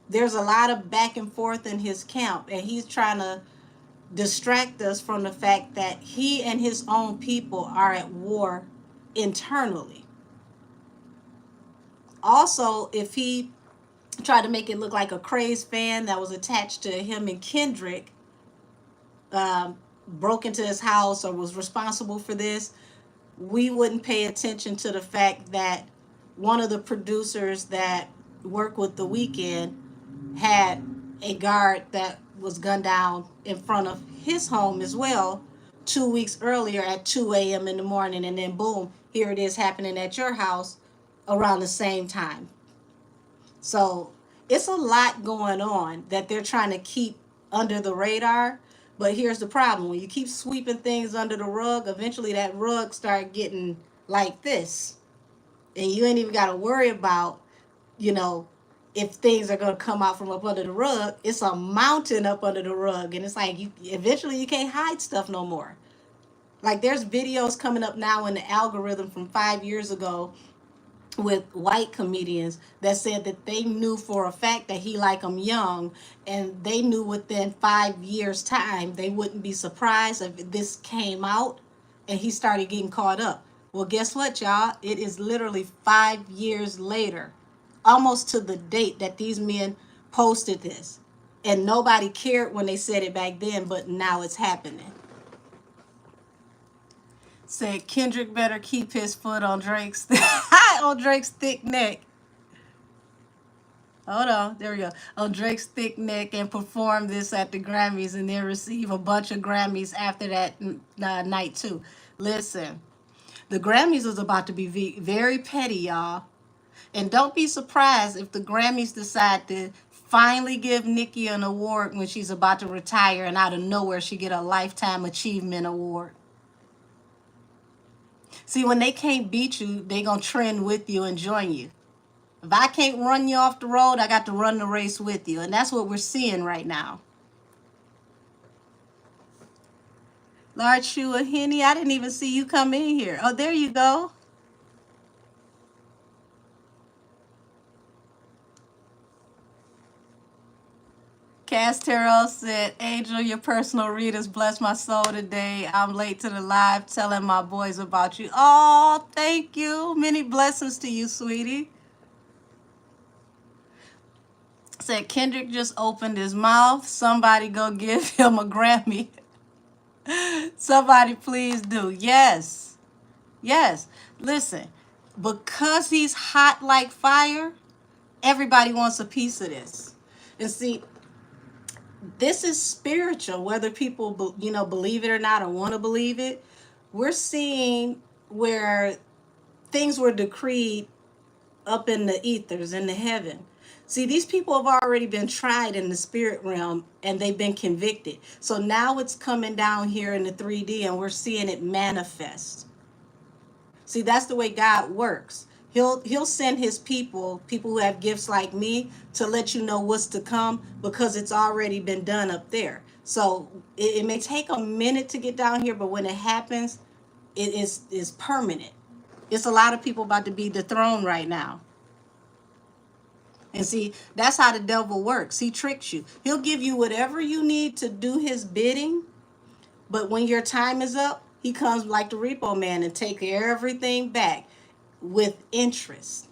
There's a lot of back and forth in his camp, and he's trying to distract us from the fact that he and his own people are at war internally. Also, if he tried to make it look like a crazed fan that was attached to him and Kendrick broke into his house or was responsible for this, we wouldn't pay attention to the fact that one of the producers that worked with The Weeknd had a guard that was gunned down in front of his home as well 2 weeks earlier at 2 a.m. in the morning. And then boom, here it is happening at your house around the same time. So it's a lot going on that they're trying to keep under the radar. But here's the problem: when you keep sweeping things under the rug, eventually that rug start getting like this, and you ain't even got to worry about, you know, if things are gonna come out from up under the rug. It's a mountain up under the rug, and it's like you eventually you can't hide stuff no more. Like there's videos coming up now in the algorithm from 5 years ago with white comedians that said that they knew for a fact that he liked them young, and they knew within 5 years time they wouldn't be surprised if this came out and he started getting caught up. Well, guess what, y'all? It is literally 5 years later, almost to the date that these men posted this, and nobody cared when they said it back then, but now it's happening. Said Kendrick better keep his foot on Drake's on Drake's thick neck. Hold on, there we go. On Drake's thick neck and perform this at the Grammys, and then receive a bunch of Grammys after that night too. Listen, the Grammys is about to be very petty, y'all. And don't be surprised if the Grammys decide to finally give Nicki an award when she's about to retire, and out of nowhere she get a Lifetime Achievement Award. See, when they can't beat you, they gonna trend with you and join you. If I can't run you off the road, I got to run the race with you. And that's what we're seeing right now. Large Shua Henny, I didn't even see you come in here. Oh, there you go. Castero said, Angel, your personal readers bless my soul today. I'm late to the live telling my boys about you. Oh, thank you. Many blessings to you, sweetie. Said Kendrick just opened his mouth. Somebody go give him a Grammy. Somebody please do. Yes. Yes. Listen, because he's hot like fire, everybody wants a piece of this. And see, this is spiritual, whether people believe it or not, or want to believe it. We're seeing where things were decreed up in the ethers, in the heaven. See, these people have already been tried in the spirit realm and they've been convicted. So now it's coming down here in the 3D and we're seeing it manifest. See, that's the way God works. He'll send his people who have gifts like me, to let you know what's to come, because it's already been done up there. So it may take a minute to get down here, but when it happens, it is permanent. It's a lot of people about to be dethroned right now. And see, that's how the devil works. He tricks you. He'll give you whatever you need to do his bidding, but when your time is up, he comes like the repo man and take everything back with interest.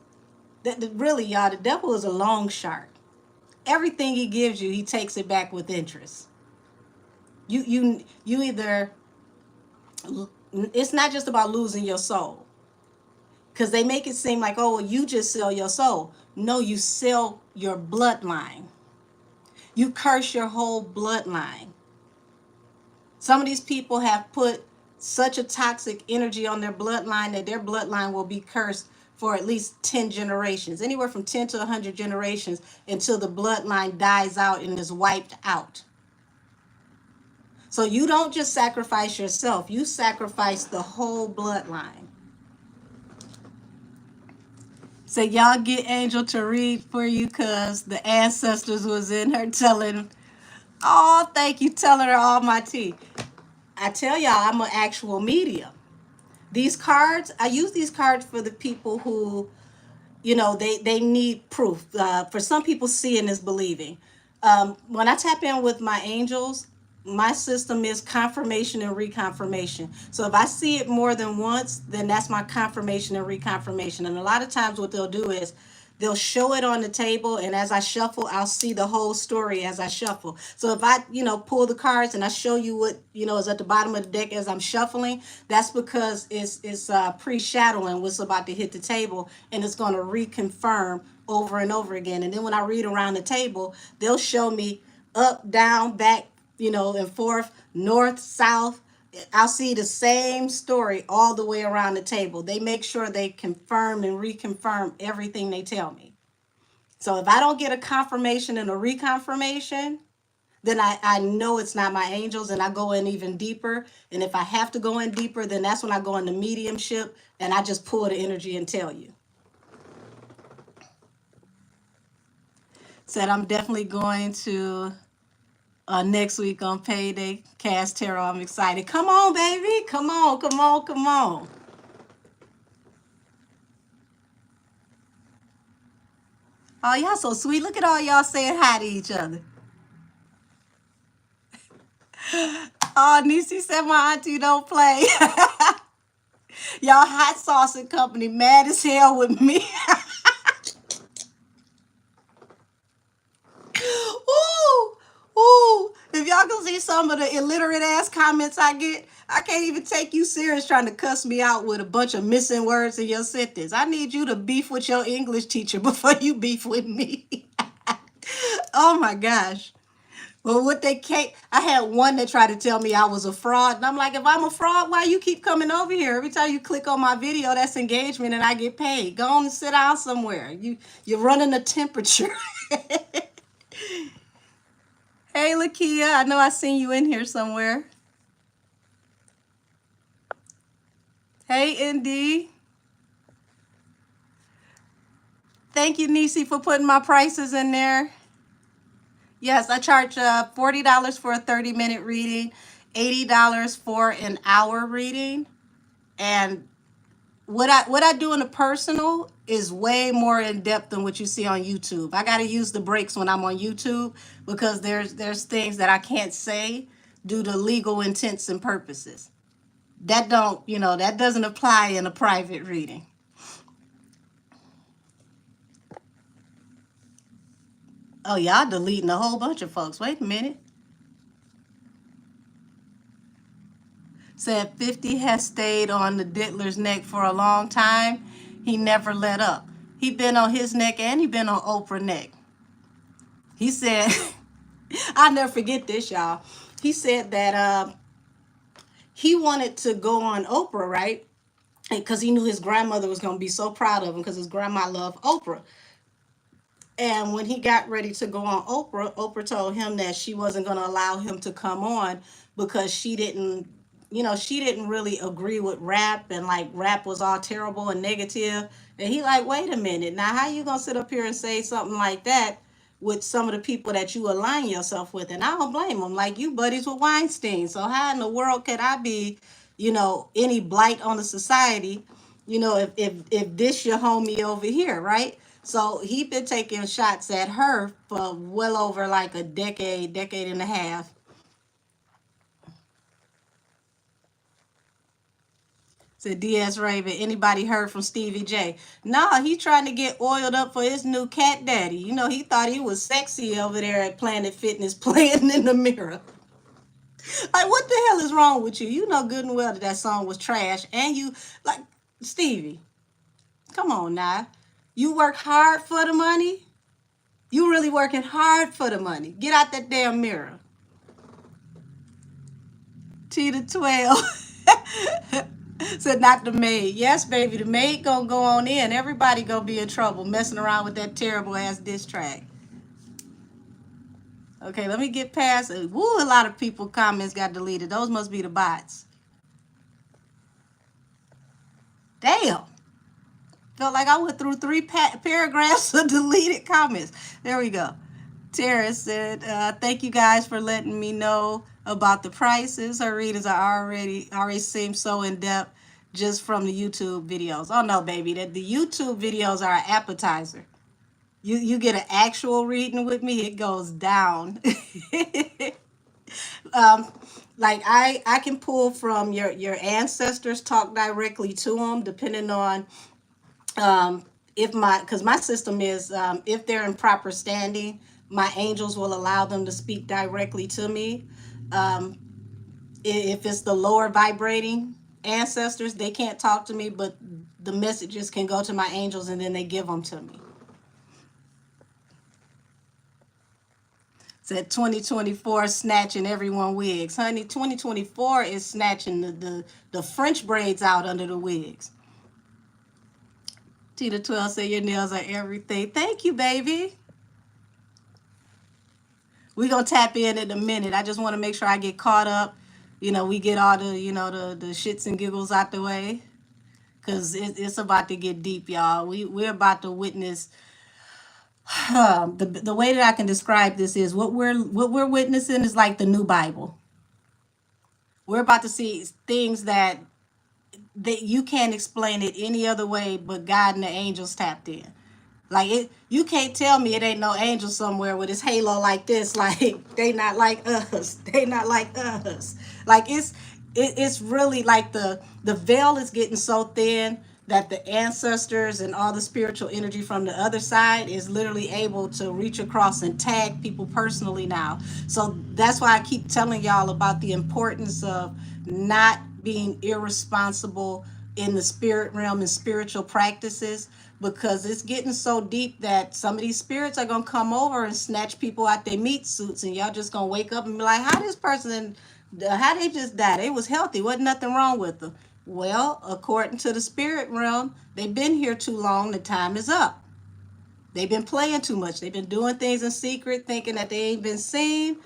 Really, y'all, the devil is a long shark. Everything he gives you, he takes it back with interest. You either, it's not just about losing your soul, because they make it seem like, oh, well, you just sell your soul. No, you sell your bloodline. You curse your whole bloodline. Some of these people have put such a toxic energy on their bloodline that their bloodline will be cursed for at least 10 generations, anywhere from 10 to 100 generations, until the bloodline dies out and is wiped out. So you don't just sacrifice yourself, you sacrifice the whole bloodline. So y'all get Angel to read for you, because the ancestors was in her telling, oh, thank you, telling her all my tea. I tell y'all, I'm an actual medium. These cards, I use these cards for the people who, they need proof. For some people, seeing is believing. When I tap in with my angels, my system is confirmation and reconfirmation. So if I see it more than once, then that's my confirmation and reconfirmation. And a lot of times what they'll do is they'll show it on the table, and as I shuffle, I'll see the whole story as I shuffle. So if I, pull the cards and I show you what, is at the bottom of the deck as I'm shuffling, that's because it's pre-shadowing what's about to hit the table, and it's going to reconfirm over and over again. And then when I read around the table, they'll show me up, down, back, and forth, north, south. I'll see the same story all the way around the table. They make sure they confirm and reconfirm everything they tell me. So if I don't get a confirmation and a reconfirmation, then I know it's not my angels, and I go in even deeper. And if I have to go in deeper, then that's when I go into mediumship and I just pull the energy and tell you. Said I'm definitely going to next week on Payday Cast Tarot. I'm excited. Come on, baby. Come on, come on, come on. Oh, y'all so sweet. Look at all y'all saying hi to each other. Oh, Nisi said my auntie don't play. Y'all hot sauce and company mad as hell with me. Ooh, ooh. If y'all can see some of the illiterate ass comments I get, I can't even take you serious trying to cuss me out with a bunch of missing words in your sentence. I need you to beef with your English teacher before you beef with me. Oh my gosh. Well, what they can't, I had one that tried to tell me I was a fraud. And I'm like, if I'm a fraud, why you keep coming over here? Every time you click on my video, that's engagement and I get paid. Go on and sit down somewhere. You're running a temperature. Hey, Lakia, I know I seen you in here somewhere. Hey, Indy. Thank you, Nisi, for putting my prices in there. Yes, I charge $40 for a 30-minute reading, $80 for an hour reading. And what I do in a personal is way more in depth than what you see on YouTube. I got to use the breaks when I'm on YouTube because there's things that I can't say due to legal intents and purposes. That don't, that doesn't apply in a private reading. Oh, y'all deleting a whole bunch of folks. Wait a minute. Said 50 has stayed on the Diddler's neck for a long time. He never let up. He been on his neck and he been on Oprah's neck. He said, I'll never forget this, y'all. He said that he wanted to go on Oprah, right? Because he knew his grandmother was going to be so proud of him because his grandma loved Oprah. And when he got ready to go on Oprah, Oprah told him that she wasn't going to allow him to come on because she didn't really agree with rap, and like rap was all terrible and negative. And he like, wait a minute, now how you going to sit up here and say something like that with some of the people that you align yourself with? And I don't blame him. Like, you buddies with Weinstein. So how in the world could I be, any blight on the society, if this your homie over here, right? So he been taking shots at her for well over like a decade and a half. Said DS Raven, anybody heard from Stevie J? Nah, he trying to get oiled up for his new cat daddy. He thought he was sexy over there at Planet Fitness playing in the mirror. Like, what the hell is wrong with you? You know good and well that song was trash. And you, like, Stevie, come on now. You work hard for the money? You really working hard for the money. Get out that damn mirror. T to 12. Said not the maid. Yes, baby, the maid gonna go on in. Everybody gonna be in trouble messing around with that terrible ass diss track. Okay, let me get past it. Woo, a lot of people comments got deleted. Those must be the bots. Damn. Felt like I went through 3 paragraphs of deleted comments. There we go. Tara said, thank you guys for letting me know about the prices. Her readings are already seem so in depth just from the YouTube videos. Oh no, baby, the YouTube videos are an appetizer. You get an actual reading with me, it goes down. Like I can pull from your ancestors, talk directly to them, depending on because my system is if they're in proper standing, my angels will allow them to speak directly to me. If it's the lower vibrating ancestors, they can't talk to me, but the messages can go to my angels and then they give them to me. Said 2024 snatching everyone wigs. Honey, 2024 is snatching the French braids out under the wigs. Tina 12 said your nails are everything. Thank you, baby. We're going to tap in a minute. I just want to make sure I get caught up. We get all the, the shits and giggles out the way. Because it's about to get deep, y'all. We're about to witness. The way that I can describe this is what we're witnessing is like the new Bible. We're about to see things that you can't explain it any other way but God and the angels tapped in. Like it, you can't tell me it ain't no angel somewhere with his halo like this. Like they not like us. They not like us. Like it's really like the veil is getting so thin that the ancestors and all the spiritual energy from the other side is literally able to reach across and tag people personally now. So that's why I keep telling y'all about the importance of not being irresponsible in the spirit realm and spiritual practices, because it's getting so deep that some of these spirits are gonna come over and snatch people out their meat suits, and y'all just gonna wake up and be like, how this person, how they just died? They was healthy, wasn't nothing wrong with them. Well, according to the spirit realm, they've been here too long. The time is up. They've been playing too much. They've been doing things in secret, thinking that they ain't been seen,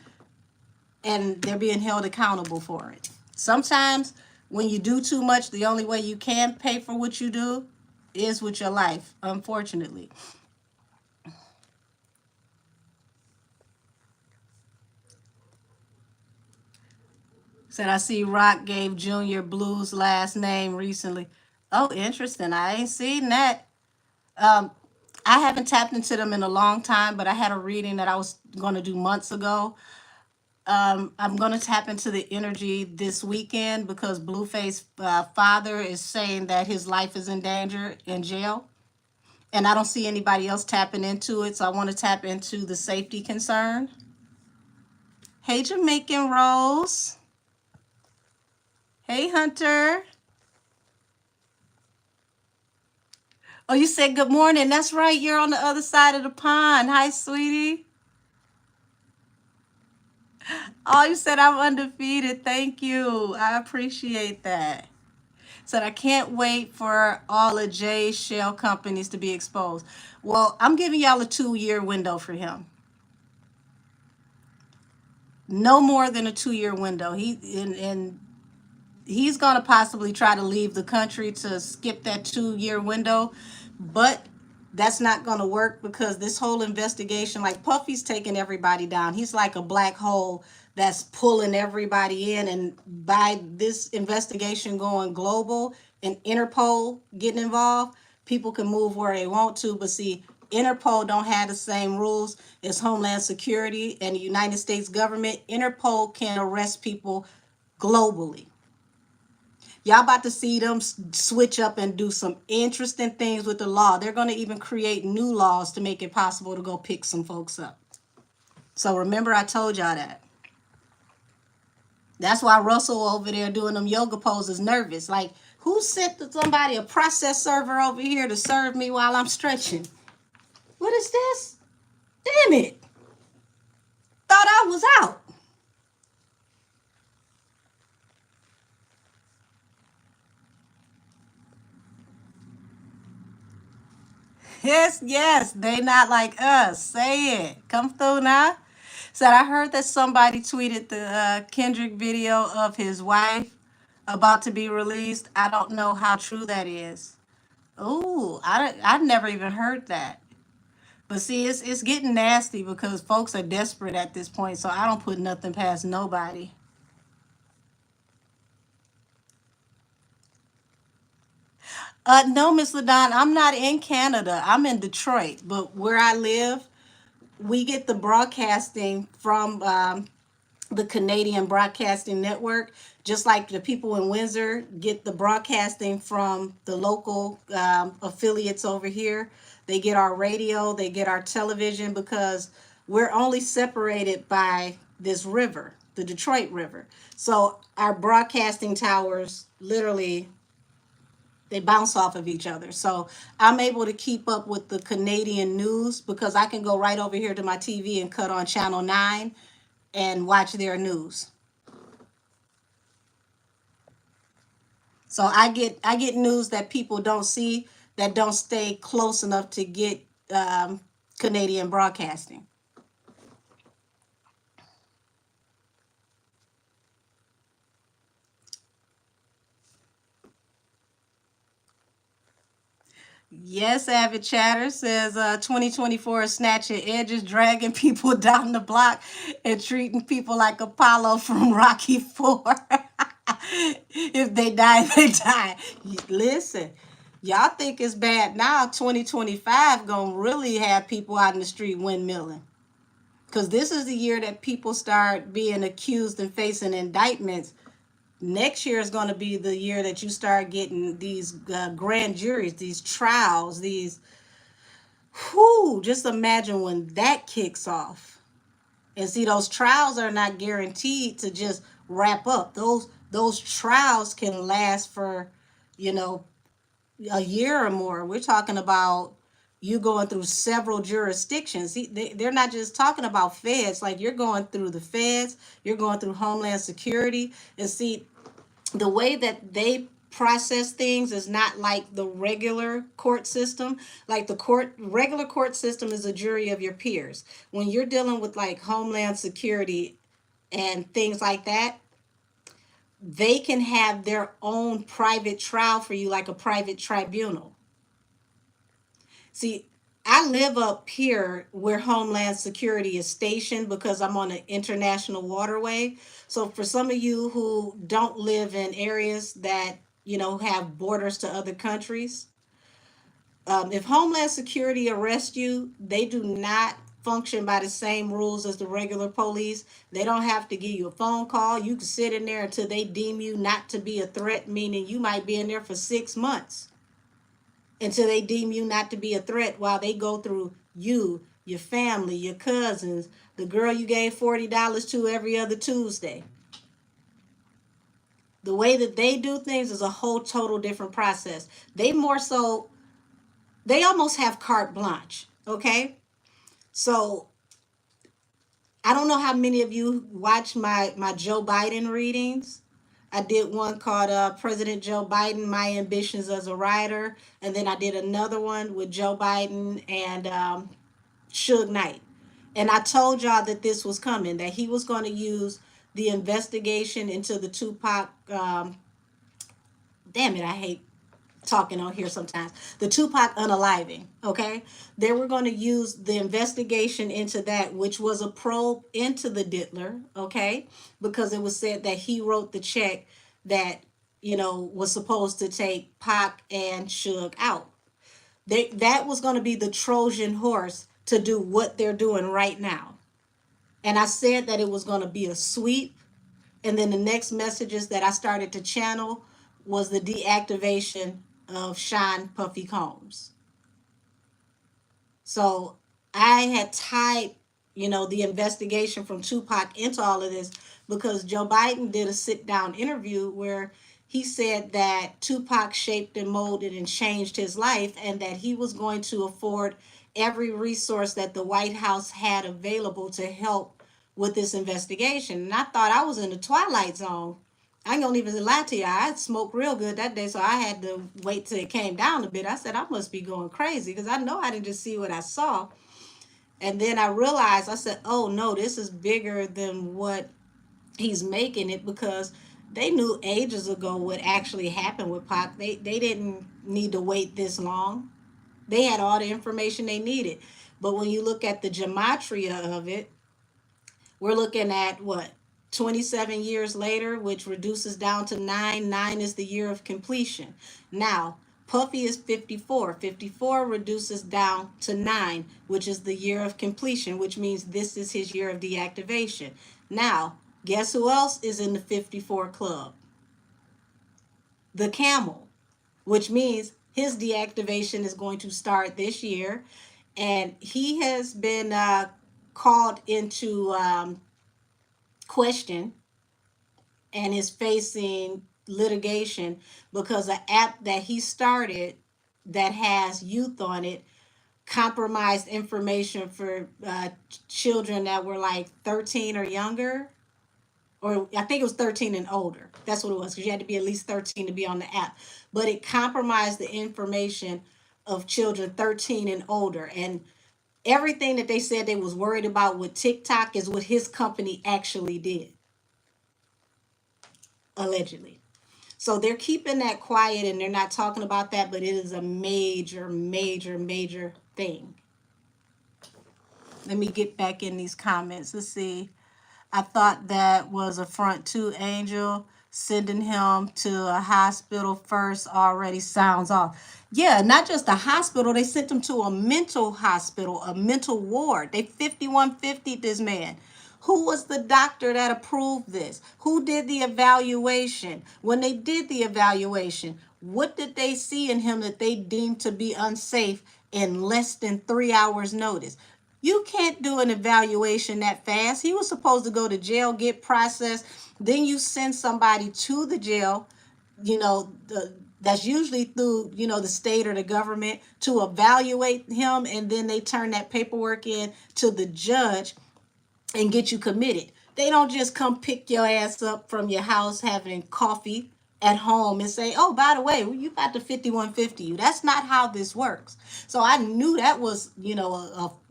and they're being held accountable for it. Sometimes when you do too much, the only way you can pay for what you do is with your life, unfortunately. Said I see Rock gave Junior Blue's last name recently. Oh, interesting. I ain't seen that. Um, I haven't tapped into them in a long time, but I had a reading that I was going to do months ago. I'm going to tap into the energy this weekend because Blueface father is saying that his life is in danger in jail. And I don't see anybody else tapping into it, so I want to tap into the safety concern. Hey, Jamaican Rose. Hey, Hunter. Oh, you said good morning. That's right. You're on the other side of the pond. Hi, sweetie. Oh, you said I'm undefeated. Thank you. I appreciate that. Said I can't wait for all of Jay's shell companies to be exposed. Well, I'm giving y'all a 2-year window for him. No more than a 2-year window. And he's going to possibly try to leave the country to skip that 2-year window, but that's not going to work because this whole investigation, like Puffy's taking everybody down. He's like a black hole that's pulling everybody in, and by this investigation going global and Interpol getting involved, people can move where they want to. But see, Interpol don't have the same rules as Homeland Security and the United States government. Interpol can arrest people globally. Y'all about to see them switch up and do some interesting things with the law. They're going to even create new laws to make it possible to go pick some folks up. So remember, I told y'all that. That's why Russell over there doing them yoga poses nervous. Like, who sent somebody a process server over here to serve me while I'm stretching? What is this? Damn it. Thought I was out. Yes, yes, they not like us. Say it. Come through now. Said I heard that somebody tweeted the Kendrick video of his wife about to be released. I don't know how true that is. Ooh, I never even heard that. But see, it's getting nasty because folks are desperate at this point. So I don't put nothing past nobody. No, Miss Ladon, I'm not in Canada. I'm in Detroit, but where I live, we get the broadcasting from the Canadian Broadcasting Network, just like the people in Windsor get the broadcasting from the local affiliates over here. They get our radio, they get our television, because we're only separated by this river, the Detroit River. So our broadcasting towers literally, they bounce off of each other. So I'm able to keep up with the Canadian news because I can go right over here to my TV and cut on channel 9 and watch their news. So I get news that people don't see, that don't stay close enough to get Canadian broadcasting. Yes, Avid Chatter says 2024 is snatching edges, dragging people down the block, and treating people like Apollo from Rocky 4. If they die, they die. Listen, y'all think it's bad now. 2025 gonna really have people out in the street windmilling. Because this is the year that people start being accused and facing indictments. Next year is going to be the year that you start getting these grand juries, these trials, these, whoo, just imagine when that kicks off. And see, those trials are not guaranteed to just wrap up. Those trials can last for, you know, a year or more. We're talking about you going through several jurisdictions. See, they're not just talking about feds. Like, you're going through the feds, you're going through Homeland Security. And see, the way that they process things is not like the regular court system. Like the regular court system is a jury of your peers. When you're dealing with like Homeland Security and things like that, they can have their own private trial for you, like a private tribunal. See, I live up here where Homeland Security is stationed because I'm on an international waterway. So for some of you who don't live in areas that, have borders to other countries, if Homeland Security arrests you, they do not function by the same rules as the regular police. They don't have to give you a phone call. You can sit in there until they deem you not to be a threat, meaning you might be in there for 6 months until they deem you not to be a threat, while they go through you, your family, your cousins, the girl you gave $40 to every other Tuesday. The way that they do things is a whole total different process. They almost have carte blanche, okay? So I don't know how many of you watch my Joe Biden readings. I did one called President Joe Biden, My Ambitions as a Writer. And then I did another one with Joe Biden and Suge Knight. And I told y'all that this was coming, that he was going to use the investigation into the Tupac, damn it, I hate talking on here sometimes, the Tupac unaliving, okay? They were going to use the investigation into that, which was a probe into the Diddler, okay? Because it was said that he wrote the check that, was supposed to take Pac and Suge out. That was going to be the Trojan horse to do what they're doing right now. And I said that it was going to be a sweep. And then the next messages that I started to channel was the deactivation of Sean Puffy Combs. So I had tied, the investigation from Tupac into all of this because Joe Biden did a sit down interview where he said that Tupac shaped and molded and changed his life, and that he was going to afford every resource that the White House had available to help with this investigation. And I thought I was in the Twilight Zone. I ain't gonna even lie to you. I smoked real good that day, so I had to wait till it came down a bit. I said, I must be going crazy because I know I didn't just see what I saw. And then I realized, I said, oh no, this is bigger than what he's making it, because they knew ages ago what actually happened with Pac. They didn't need to wait this long. They had all the information they needed. But when you look at the gematria of it, we're looking at what? 27 years later, which reduces down to 9. 9 is the year of completion. Now, Puffy is 54. 54 reduces down to 9, which is the year of completion, which means this is his year of deactivation. Now, guess who else is in the 54 club? The Camel, which means his deactivation is going to start this year. And he has been called into question and is facing litigation because an app that he started that has youth on it compromised information for children that were like 13 or younger, or I think it was 13 and older. That's what it was, because you had to be at least 13 to be on the app. But it compromised the information of children 13 and older. And everything that they said they was worried about with TikTok is what his company actually did, allegedly. So they're keeping that quiet and they're not talking about that, but it is a major, major, major thing. Let me get back in these comments. Let's see. I thought that was a front to Angel. Sending him to a hospital first already sounds off. Yeah, not just a hospital. They sent him to a mental hospital, a mental ward. They 5150 this man. Who was the doctor that approved this? Who did the evaluation? When they did the evaluation, what did they see in him that they deemed to be unsafe in less than 3 hours' notice? You can't do an evaluation that fast. He was supposed to go to jail, get processed. Then you send somebody to the jail, that's usually through, the state or the government to evaluate him. And then they turn that paperwork in to the judge and get you committed. They don't just come pick your ass up from your house having coffee at home and say, oh, by the way, you got the 5150 you. That's not how this works. So I knew that was,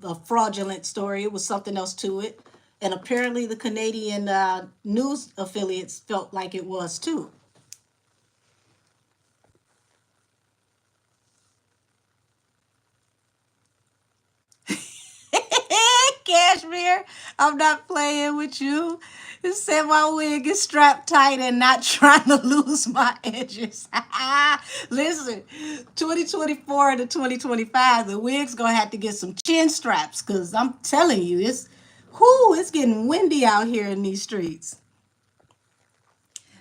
a fraudulent story. It was something else to it. And apparently the Canadian news affiliates felt like it was too. Cashmere, I'm not playing with you. It said my wig is strapped tight and not trying to lose my edges. Listen, 2024 to 2025, the wig's gonna have to get some chin straps because I'm telling you, it's getting windy out here in these streets.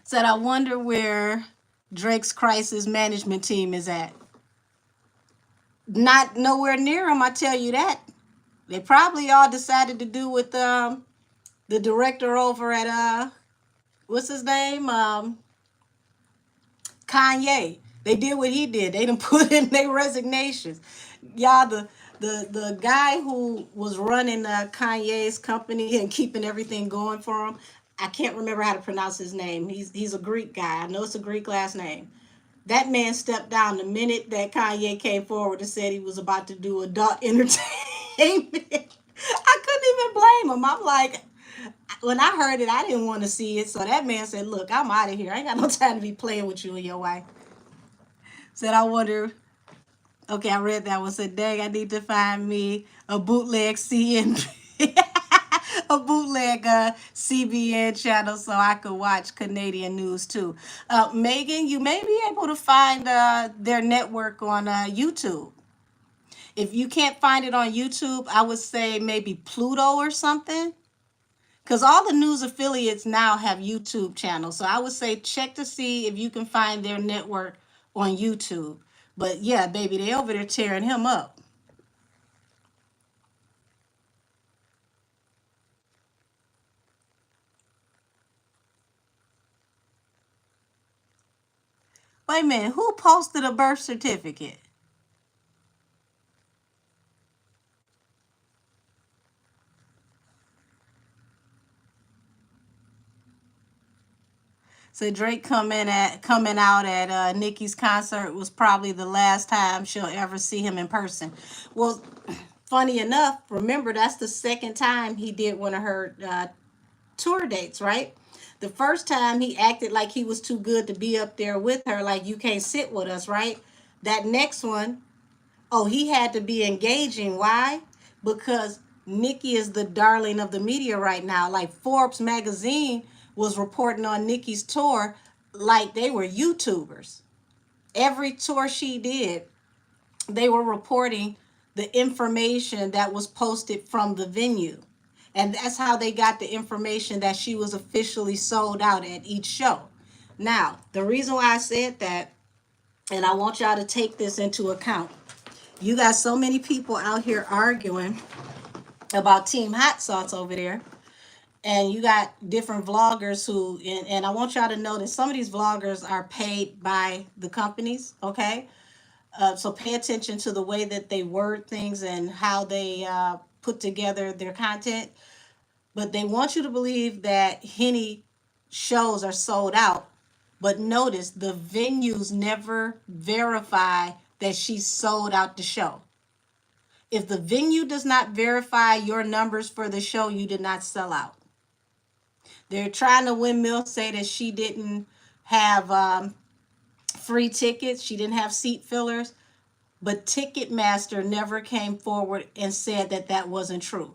Said I wonder where Drake's crisis management team is at. Not nowhere near him, I tell you that. They probably all decided to do with the director over at what's his name? Kanye. They did what he did. They done put in their resignations. Y'all, the guy who was running Kanye's company and keeping everything going for him, I can't remember how to pronounce his name. He's a Greek guy. I know it's a Greek last name. That man stepped down the minute that Kanye came forward and said he was about to do adult entertainment. I couldn't even blame him. I'm like, when I heard it, I didn't want to see it. So that man said, look, I'm out of here. I ain't got no time to be playing with you and your wife. Said, I wonder. Okay, I read that one. Said, dang, I need to find me a bootleg a bootleg CBN channel so I could watch Canadian news too. Megan, you may be able to find their network on YouTube. If you can't find it on YouTube, I would say maybe Pluto or something. Because all the news affiliates now have YouTube channels. So I would say check to see if you can find their network on YouTube. But yeah, baby, they over there tearing him up. Wait a minute, who posted a birth certificate? So Drake coming out at Nicki's concert was probably the last time she'll ever see him in person. Well, funny enough, remember that's the second time he did one of her tour dates, right? The first time he acted like he was too good to be up there with her, like you can't sit with us, right? That next one, oh, he had to be engaging. Why? Because Nicki is the darling of the media right now. Like Forbes magazine was reporting on Nicki's tour like they were YouTubers. Every tour she did, they were reporting the information that was posted from the venue. And that's how they got the information that she was officially sold out at each show. Now, the reason why I said that, and I want y'all to take this into account, you got so many people out here arguing about Team Hot Sauce over there. And you got different vloggers who, and I want y'all to know that some of these vloggers are paid by the companies, okay? So pay attention to the way that they word things and how they put together their content. But they want you to believe that Henny shows are sold out. But notice the venues never verify that she sold out the show. If the venue does not verify your numbers for the show, you did not sell out. They're trying to windmill say that she didn't have free tickets. She didn't have seat fillers. But Ticketmaster never came forward and said that that wasn't true.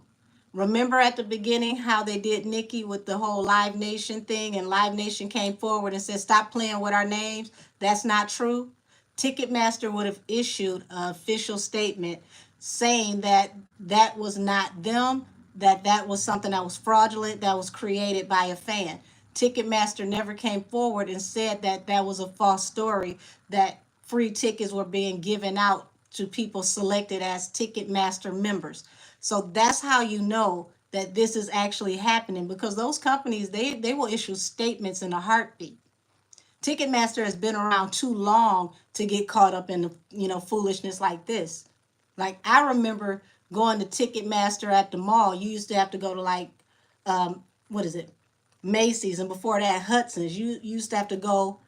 Remember at the beginning how they did Nikki with the whole Live Nation thing, and Live Nation came forward and said, stop playing with our names? That's not true. Ticketmaster would have issued an official statement saying that that was not them, that that was something that was fraudulent, that was created by a fan. Ticketmaster never came forward and said that that was a false story, that free tickets were being given out to people selected as Ticketmaster members. So that's how you know that this is actually happening, because those companies, they will issue statements in a heartbeat. Ticketmaster has been around too long to get caught up in the, foolishness like this. Like, I remember going to Ticketmaster at the mall. You used to have to go to, like, what is it, Macy's, and before that Hudson's. You used to have to go,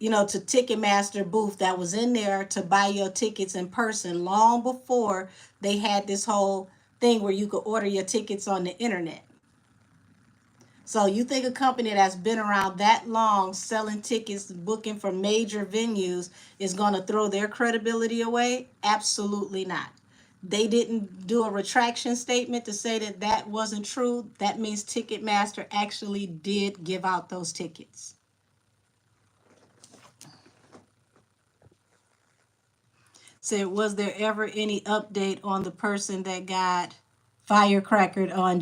to Ticketmaster booth that was in there to buy your tickets in person, long before they had this whole thing where you could order your tickets on the internet. So you think a company that's been around that long, selling tickets, booking for major venues, is going to throw their credibility away? Absolutely not. They didn't do a retraction statement to say that that wasn't true. That means Ticketmaster actually did give out those tickets. Said, was there ever any update on the person that got firecrackered on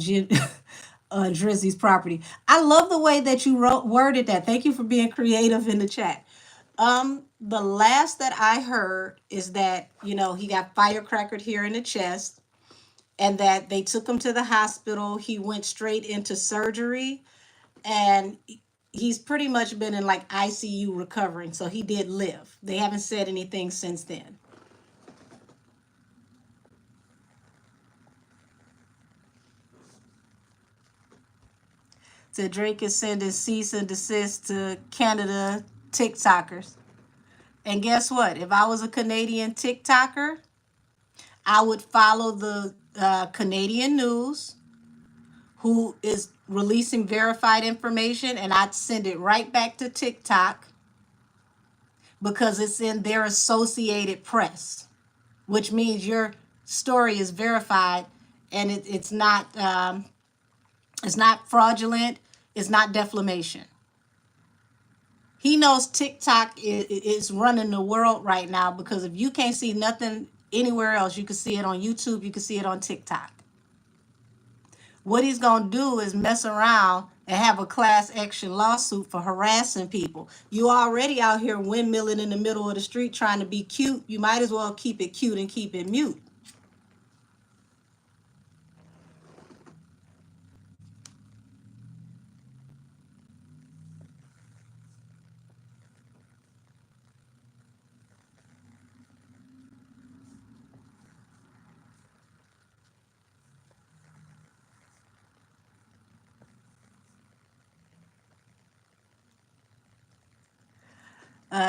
on Drizzy's property? I love the way that you worded that. Thank you for being creative in the chat. The last that I heard is that, he got firecrackered here in the chest, and that they took him to the hospital. He went straight into surgery, and he's pretty much been in like ICU recovering. So he did live. They haven't said anything since then. So Drake is sending cease and desist to Canada TikTokers. And guess what? If I was a Canadian TikToker, I would follow the Canadian news, who is releasing verified information, and I'd send it right back to TikTok, because it's in their Associated Press, which means your story is verified, and it's not fraudulent, it's not defamation. He knows TikTok is running the world right now, because if you can't see nothing anywhere else, you can see it on YouTube, you can see it on TikTok. What he's going to do is mess around and have a class action lawsuit for harassing people. You already out here windmilling in the middle of the street trying to be cute. You might as well keep it cute and keep it mute.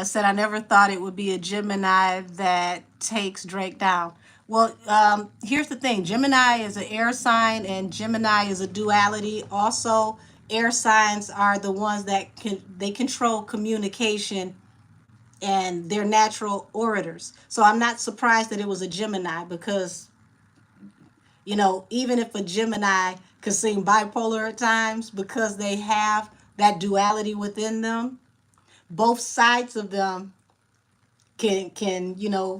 Said, I never thought it would be a Gemini that takes Drake down. Well, here's the thing. Gemini is an air sign, and Gemini is a duality. Also, air signs are the ones that they control communication, and they're natural orators. So I'm not surprised that it was a Gemini, because, even if a Gemini could seem bipolar at times, because they have that duality within them, both sides of them can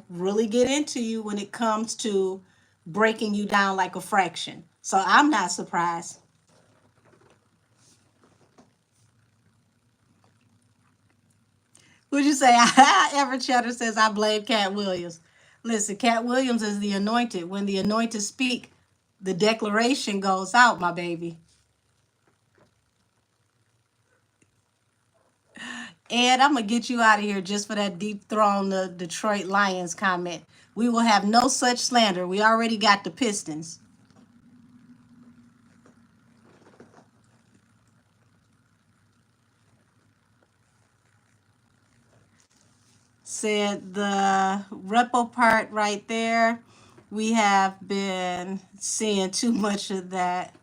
really get into you when it comes to breaking you down like a fraction. So I'm not surprised. Would you say? Ever Cheddar says, I blame Cat Williams. Listen, Cat Williams is the anointed. When the anointed speak, the declaration goes out, my baby. Ed, I'm going to get you out of here just for that deep throne the Detroit Lions comment. We will have no such slander. We already got the Pistons. Said the repo part right there, we have been seeing too much of that.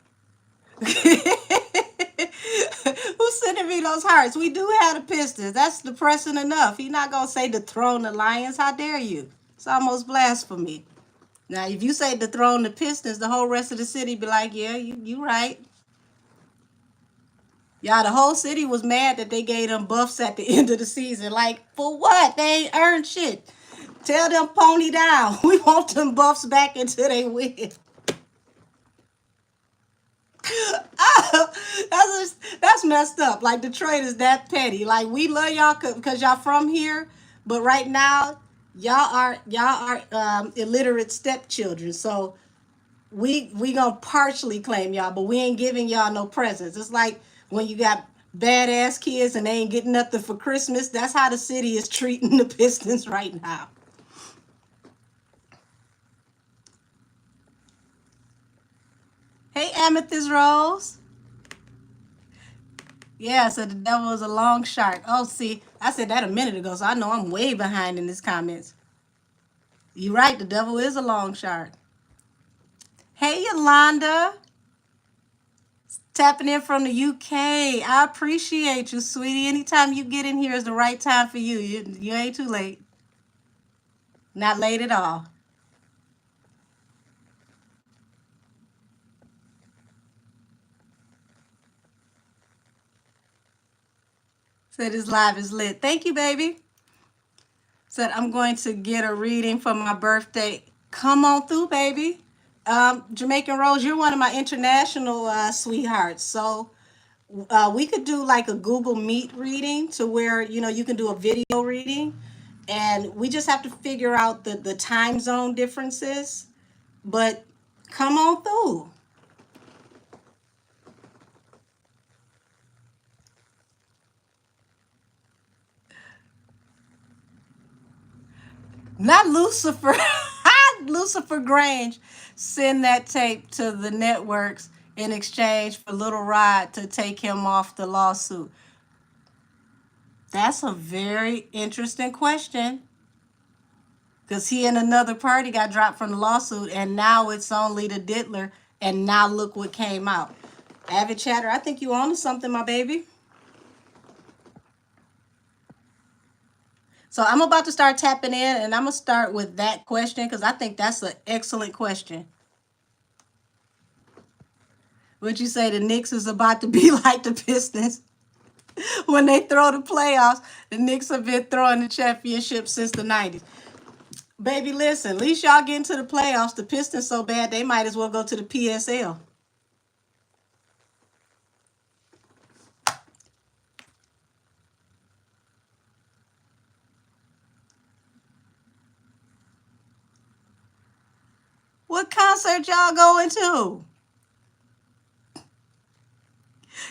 Who's sending me those hearts? We do have the Pistons. That's depressing enough. He's not gonna say dethrone the Lions. How dare you? It's almost blasphemy. Now, if you say dethrone the Pistons, the whole rest of the city be like, yeah, you right. Y'all, the whole city was mad that they gave them buffs at the end of the season. Like, for what? They ain't earned shit. Tell them pony down. We want them buffs back until they win. Oh, that's messed up. Like, Detroit is that petty. Like, we love y'all because y'all from here, but right now y'all are illiterate stepchildren. So we gonna partially claim y'all, but we ain't giving y'all no presents. It's like when you got badass kids and they ain't getting nothing for Christmas. That's how the city is treating the Pistons right now. Hey, Amethyst Rose. Yeah, so the devil is a long shark. Oh, see, I said that a minute ago, so I know I'm way behind in this comments. You're right, the devil is a long shark. Hey, Yolanda. Tapping in from the UK. I appreciate you, sweetie. Anytime you get in here is the right time for you. You ain't too late. Not late at all. Said this live is lit. Thank you, baby. Said I'm going to get a reading for my birthday. Come on through, baby. Jamaican Rose, you're one of my international sweethearts. So we could do like a Google Meet reading to where, you can do a video reading. And we just have to figure out the time zone differences. But come on through. Not Lucifer. Lucifer Grange send that tape to the networks in exchange for Little Rod to take him off the lawsuit. That's a very interesting question. Because he and another party got dropped from the lawsuit, and now it's only the Diddler, and now look what came out. Avid Chatter, I think you on to something, my baby. So I'm about to start tapping in, and I'm going to start with that question because I think that's an excellent question. Would you say the Knicks is about to be like the Pistons? When they throw the playoffs, the Knicks have been throwing the championship since the 90s. Baby, listen, at least y'all get into the playoffs. The Pistons so bad, they might as well go to the PSL. What concert y'all going to?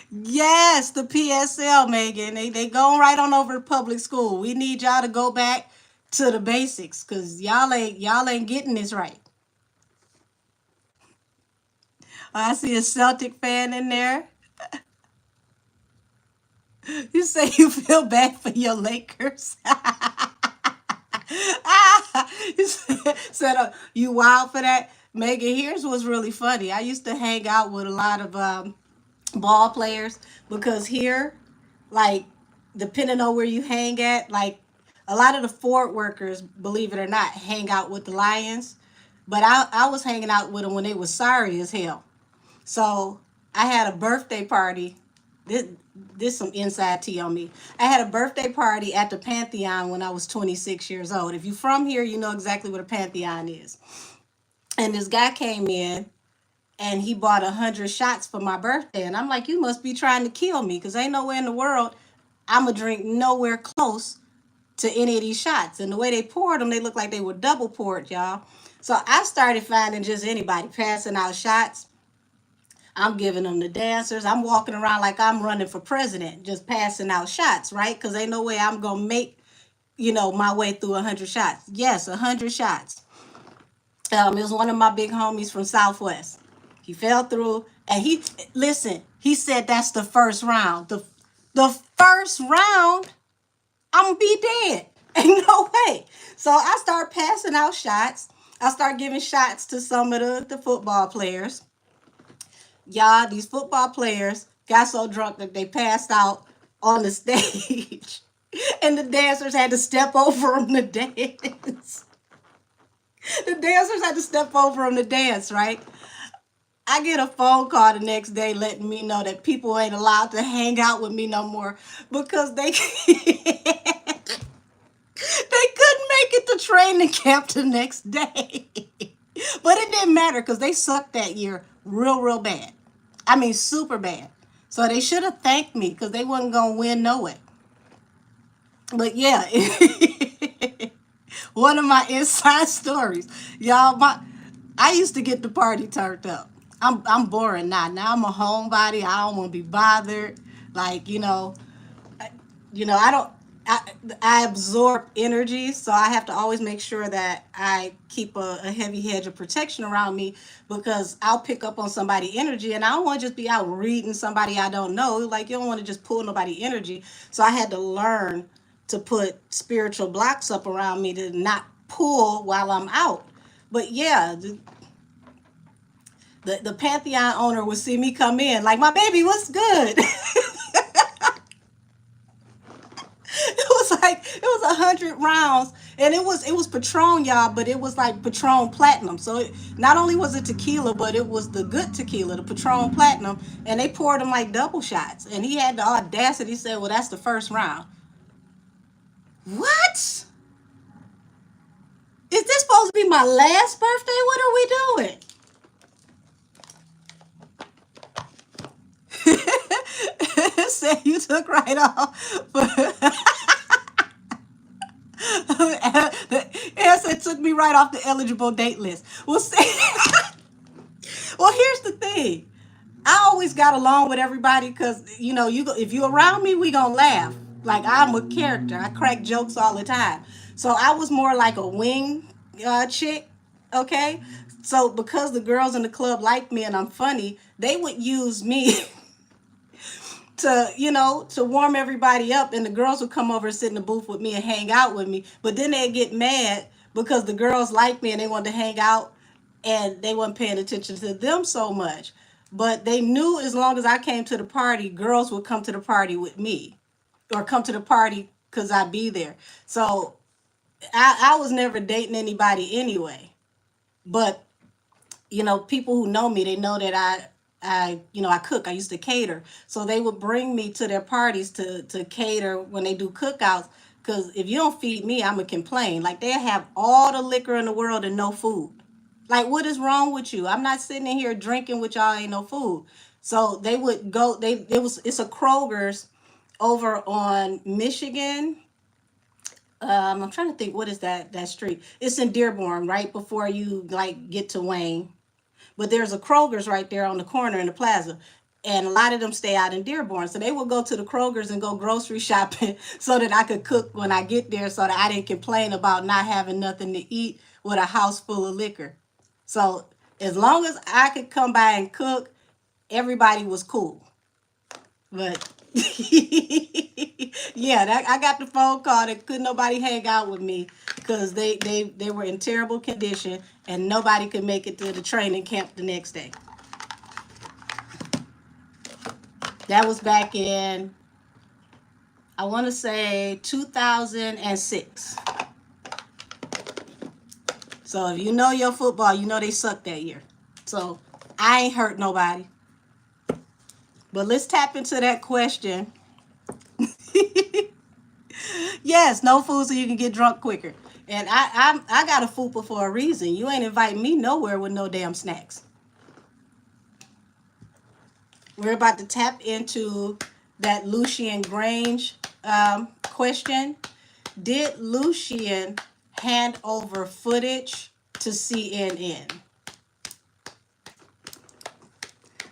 Yes, the PSL, Megan. They going right on over to public school. We need y'all to go back to the basics because y'all ain't getting this right. I see a Celtic fan in there. You say you feel bad for your Lakers. You said you wild for that. Megan, here's what's really funny. I used to hang out with a lot of ball players because here, like, depending on where you hang at, like, a lot of the Ford workers, believe it or not, hang out with the Lions. But I was hanging out with them when they was sorry as hell. So I had a birthday party. This some inside tea on me. I had a birthday party at the Pantheon when I was 26 years old. If you're from here, you know exactly what a Pantheon is. And this guy came in and he bought 100 shots for my birthday. And I'm like, you must be trying to kill me because ain't nowhere in the world I'm going to drink nowhere close to any of these shots. And the way they poured them, they looked like they were double poured, y'all. So I started finding just anybody passing out shots. I'm giving them the dancers. I'm walking around like I'm running for president, just passing out shots, right? Because ain't no way I'm going to make, my way through 100 shots. Yes, 100 shots. It was one of my big homies from Southwest. He fell through, and he said that's the first round. The first round, I'm going to be dead. Ain't no way. So I start passing out shots. I start giving shots to some of the football players. Y'all, these football players got so drunk that they passed out on the stage. And the dancers had to step over them to dance. The dancers had to step over them to dance, right? I get a phone call the next day letting me know that people ain't allowed to hang out with me no more because they couldn't make it to training camp the next day. But it didn't matter because they sucked that year real bad. I mean, super bad. So they should have thanked me because they wasn't going to win no way. But yeah, one of my inside stories. Y'all, I used to get the party turned up. I'm boring now. Now I'm a homebody. I don't want to be bothered. Like, I don't. I absorb energy, so I have to always make sure that I keep a heavy hedge of protection around me because I'll pick up on somebody energy, and I don't want to just be out reading somebody I don't know. Like, you don't want to just pull nobody energy. So I had to learn to put spiritual blocks up around me to not pull while I'm out. But yeah, the Pantheon owner would see me come in like, my baby, what's good? It was 100 rounds, and it was Patron, y'all, but it was like Patron Platinum. So not only was it tequila, but it was the good tequila, the Patron Platinum, and they poured them like double shots. And he had the audacity to say, "Well, that's the first round." What? Is this supposed to be my last birthday? What are we doing? Said you took right off. Yes, it took me right off the eligible date list. Well, see, well, here's the thing. I always got along with everybody because if you around me, we gonna laugh. Like, I'm a character. I crack jokes all the time. So I was more like a wing chick. Okay, so because the girls in the club like me and I'm funny, they would use me to warm everybody up, and the girls would come over and sit in the booth with me and hang out with me. But then they'd get mad because the girls liked me and they wanted to hang out, and they wasn't paying attention to them so much. But they knew as long as I came to the party, girls would come to the party with me, or come to the party because I'd be there. So I was never dating anybody anyway. But people who know me, they know that I cook. I used to cater. So they would bring me to their parties to cater when they do cookouts. Because if you don't feed me, I'm going to complain. Like, they have all the liquor in the world and no food. Like, what is wrong with you? I'm not sitting in here drinking with y'all, ain't no food. So they would go, it's a Kroger's over on Michigan. I'm trying to think, what is that street? It's in Dearborn, right before you like get to Wayne. But there's a Kroger's right there on the corner in the plaza. And a lot of them stay out in Dearborn. So they would go to the Kroger's and go grocery shopping so that I could cook when I get there, so that I didn't complain about not having nothing to eat with a house full of liquor. So as long as I could come by and cook, everybody was cool. But yeah, I got the phone call that couldn't nobody hang out with me because they were in terrible condition and nobody could make it to the training camp the next day. That was back in, I want to say, 2006. So if you know your football, you know they sucked that year. So I ain't hurt nobody. But let's tap into that question. Yes, no food so you can get drunk quicker. And I got a fupa for a reason. You ain't inviting me nowhere with no damn snacks. We're about to tap into that Lucian Grange question. Did Lucian hand over footage to CNN?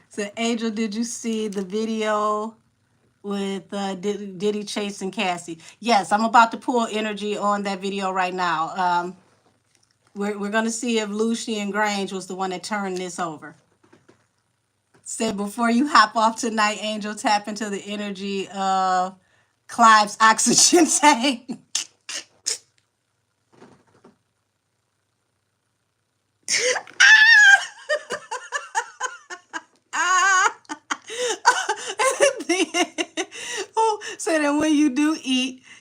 So, Angel, did you see the video with Diddy chasing Cassie? Yes, I'm about to pull energy on that video right now. We're going to see if Lucian Grange was the one that turned this over. Said before you hop off tonight, Angel, tap into the energy of Clive's oxygen tank. Ah!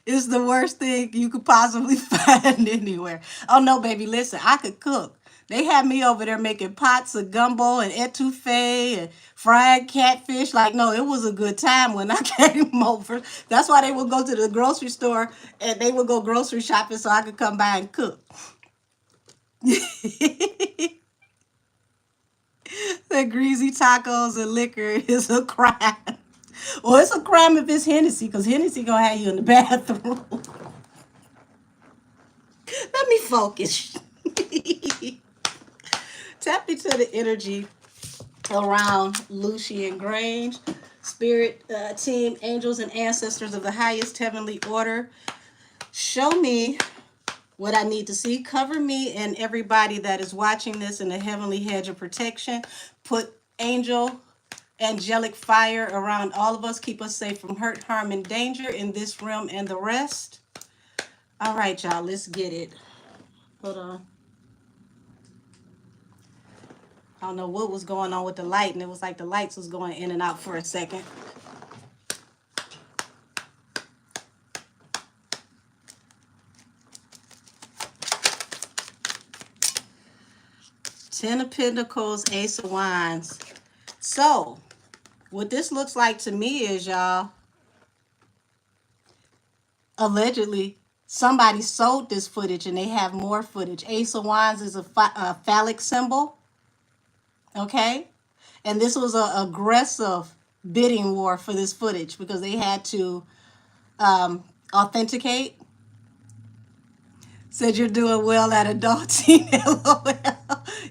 It's the worst thing you could possibly find anywhere. Oh no, baby, listen, I could cook. They had me over there making pots of gumbo and etouffee and fried catfish. Like, no, it was a good time when I came over. That's why they would go to the grocery store and they would go grocery shopping so I could come by and cook. The greasy tacos and liquor is a crime. Well, it's a crime if it's Hennessy, because Hennessy gonna have you in the bathroom. Let me focus. Tap into the energy around Lucian Grange. Spirit team, angels, and ancestors of the highest heavenly order. Show me what I need to see. Cover me and everybody that is watching this in a heavenly hedge of protection. Put angelic fire around all of us. Keep us safe from hurt, harm, and danger in this realm and the rest. All right, y'all, let's get it. Hold on. I don't know what was going on with the light, and it was like the lights was going in and out for a second. Ten of Pentacles, Ace of Wands. So, what this looks like to me is, y'all, allegedly, somebody sold this footage and they have more footage. Ace of Wands is a phallic symbol, okay? And this was an aggressive bidding war for this footage because they had to authenticate. Said you're doing well at adulting. LOL.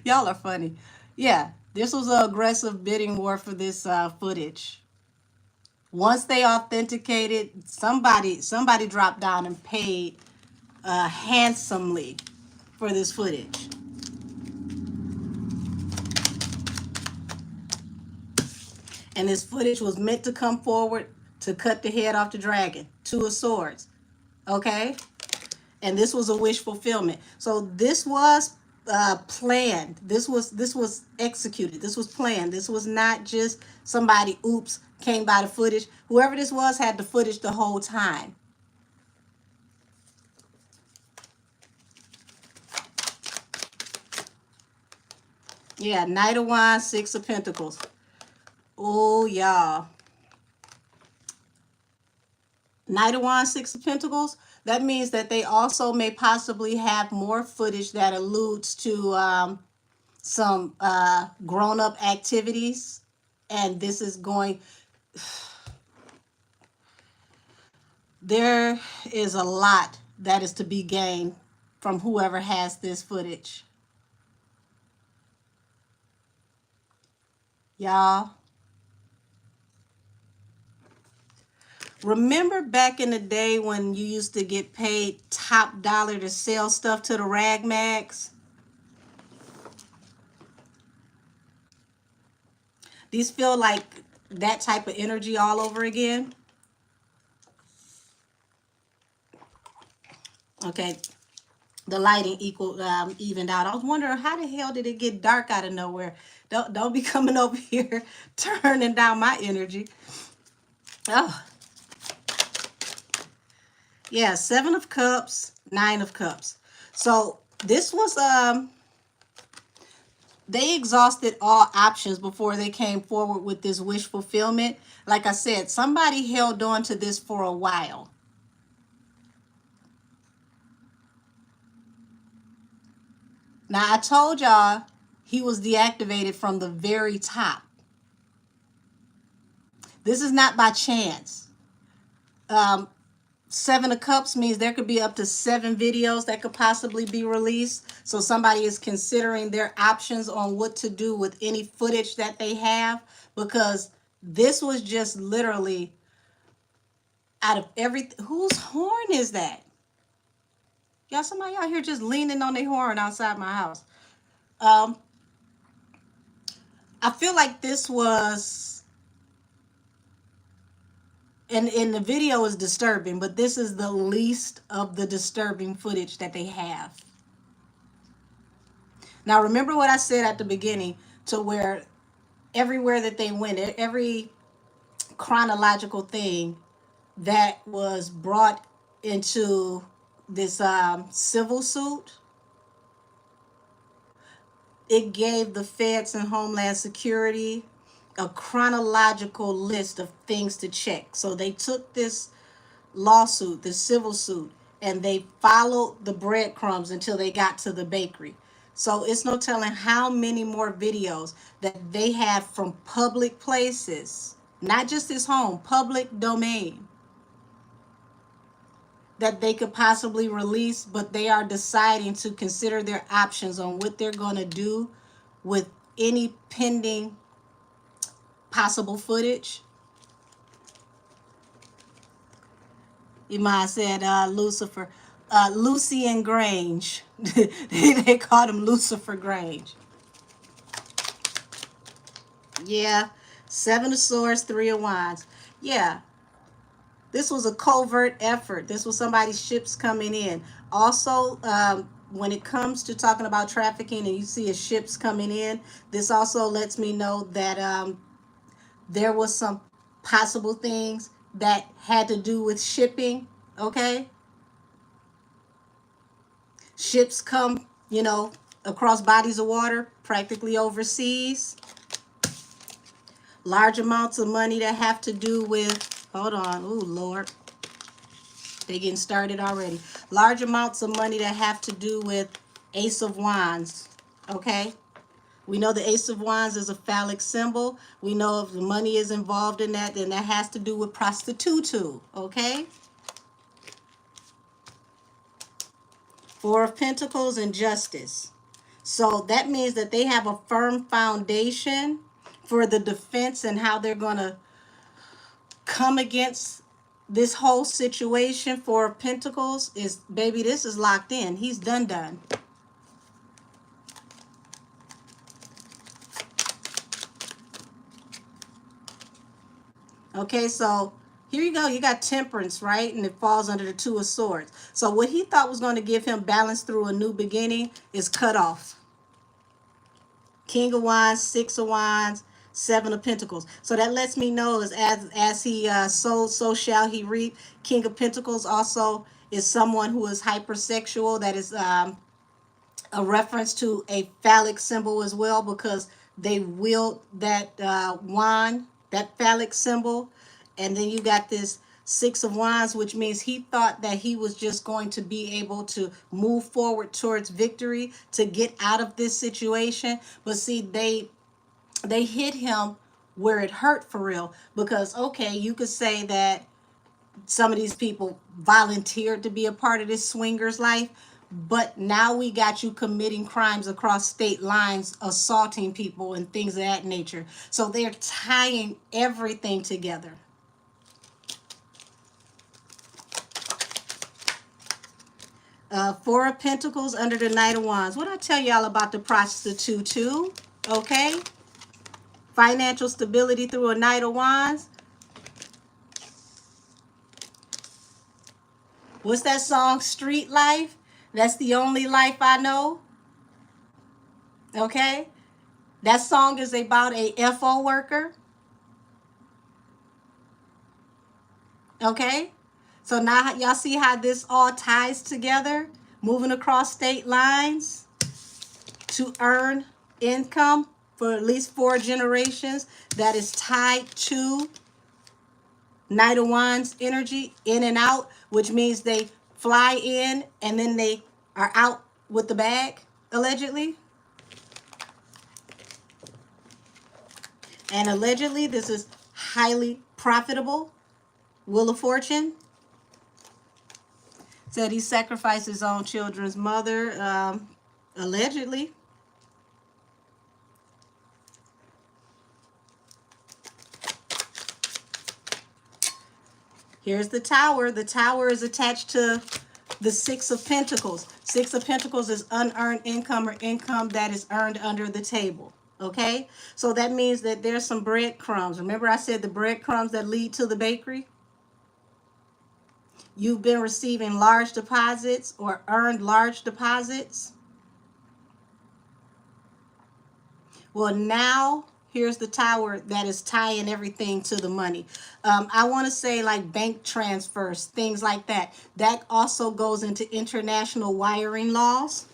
Y'all are funny. Yeah, this was an aggressive bidding war for this footage. Once they authenticated, somebody dropped down and paid handsomely for this footage. And this footage was meant to come forward to cut the head off the dragon. Two of Swords. Okay? And this was a wish fulfillment. So this was planned. This was executed. This was planned. This was not just somebody, oops, came by the footage. Whoever this was had the footage the whole time. Yeah, Knight of Wands, Six of Pentacles. Oh, y'all. Knight of Wands, Six of Pentacles. That means that they also may possibly have more footage that alludes to some grown-up activities. And this is going... There is a lot that is to be gained from whoever has this footage. Y'all. Remember back in the day when you used to get paid top dollar to sell stuff to the rag mags? These feel like that type of energy all over again. Okay, the lighting evened out. I was wondering how the hell did it get dark out of nowhere? Don't be coming over here turning down my energy. Oh. Yeah, Seven of Cups, Nine of Cups. So this was they exhausted all options before they came forward with this wish fulfillment. Like I said, somebody held on to this for a while. Now, I told y'all he was deactivated from the very top. This is not by chance. Seven of Cups means there could be up to 7 videos that could possibly be released. So somebody is considering their options on what to do with any footage that they have, because this was just literally out of everything. Whose horn is that? Y'all, somebody out here just leaning on their horn outside my house. I feel like this was, and the video is disturbing, but this is the least of the disturbing footage that they have. Now, remember what I said at the beginning, to where everywhere that they went, every chronological thing that was brought into this civil suit. It gave the feds and Homeland Security a chronological list of things to check. So they took this lawsuit, this civil suit, and they followed the breadcrumbs until they got to the bakery. So it's no telling how many more videos that they have from public places, not just his home, public domain, that they could possibly release, but they are deciding to consider their options on what they're going to do with any pending possible footage. Iman said Lucifer. Lucy and Grange. They called him Lucifer Grange. Yeah. 7 of Swords, 3 of Wands. Yeah. This was a covert effort. This was somebody's ships coming in. Also, when it comes to talking about trafficking and you see a ships coming in, this also lets me know that there was some possible things that had to do with shipping, okay? Ships come, across bodies of water, practically overseas. Large amounts of money that have to do with, hold on, ooh, Lord. They getting started already. Large amounts of money that have to do with Ace of Wands, okay? We know the Ace of Wands is a phallic symbol. We know if the money is involved in that, then that has to do with prostitutu, okay? 4 of Pentacles and Justice. So that means that they have a firm foundation for the defense and how they're going to come against this whole situation. 4 of Pentacles is, baby, this is locked in. He's done. Okay, so here you go. You got Temperance, right? And it falls under the 2 of Swords. So what he thought was going to give him balance through a new beginning is cut off. King of Wands, 6 of Wands, 7 of Pentacles. So that lets me know is as he sowed, so shall he reap. King of Pentacles also is someone who is hypersexual. That is a reference to a phallic symbol as well, because they wield that wand, that phallic symbol. And then you got this 6 of Wands, which means he thought that he was just going to be able to move forward towards victory to get out of this situation. But see, they hit him where it hurt for real, because okay, you could say that some of these people volunteered to be a part of this swingers life, but now we got you committing crimes across state lines, assaulting people and things of that nature. So they're tying everything together. Four of Pentacles under the Knight of Wands. What I tell y'all about the prostitute too? Okay. Financial stability through a Knight of Wands. What's that song? Street Life. That's the only life I know. Okay. That song is about a FO worker. Okay. So now y'all see how this all ties together, moving across state lines to earn income for at least 4 generations. That is tied to Knight of Wands energy, in and out, which means they fly in and then they are out with the bag, allegedly. And allegedly, this is highly profitable. Wheel of Fortune. Said he sacrificed his own children's mother, allegedly. Here's the Tower. The Tower is attached to the 6 of Pentacles. 6 of Pentacles is unearned income or income that is earned under the table. Okay? So that means that there's some breadcrumbs. Remember I said the breadcrumbs that lead to the bakery? You've been receiving large deposits or earned large deposits. Well, now, Here's the tower that is tying everything to the money. I want to say like bank transfers, things like that. That also goes into international wiring laws,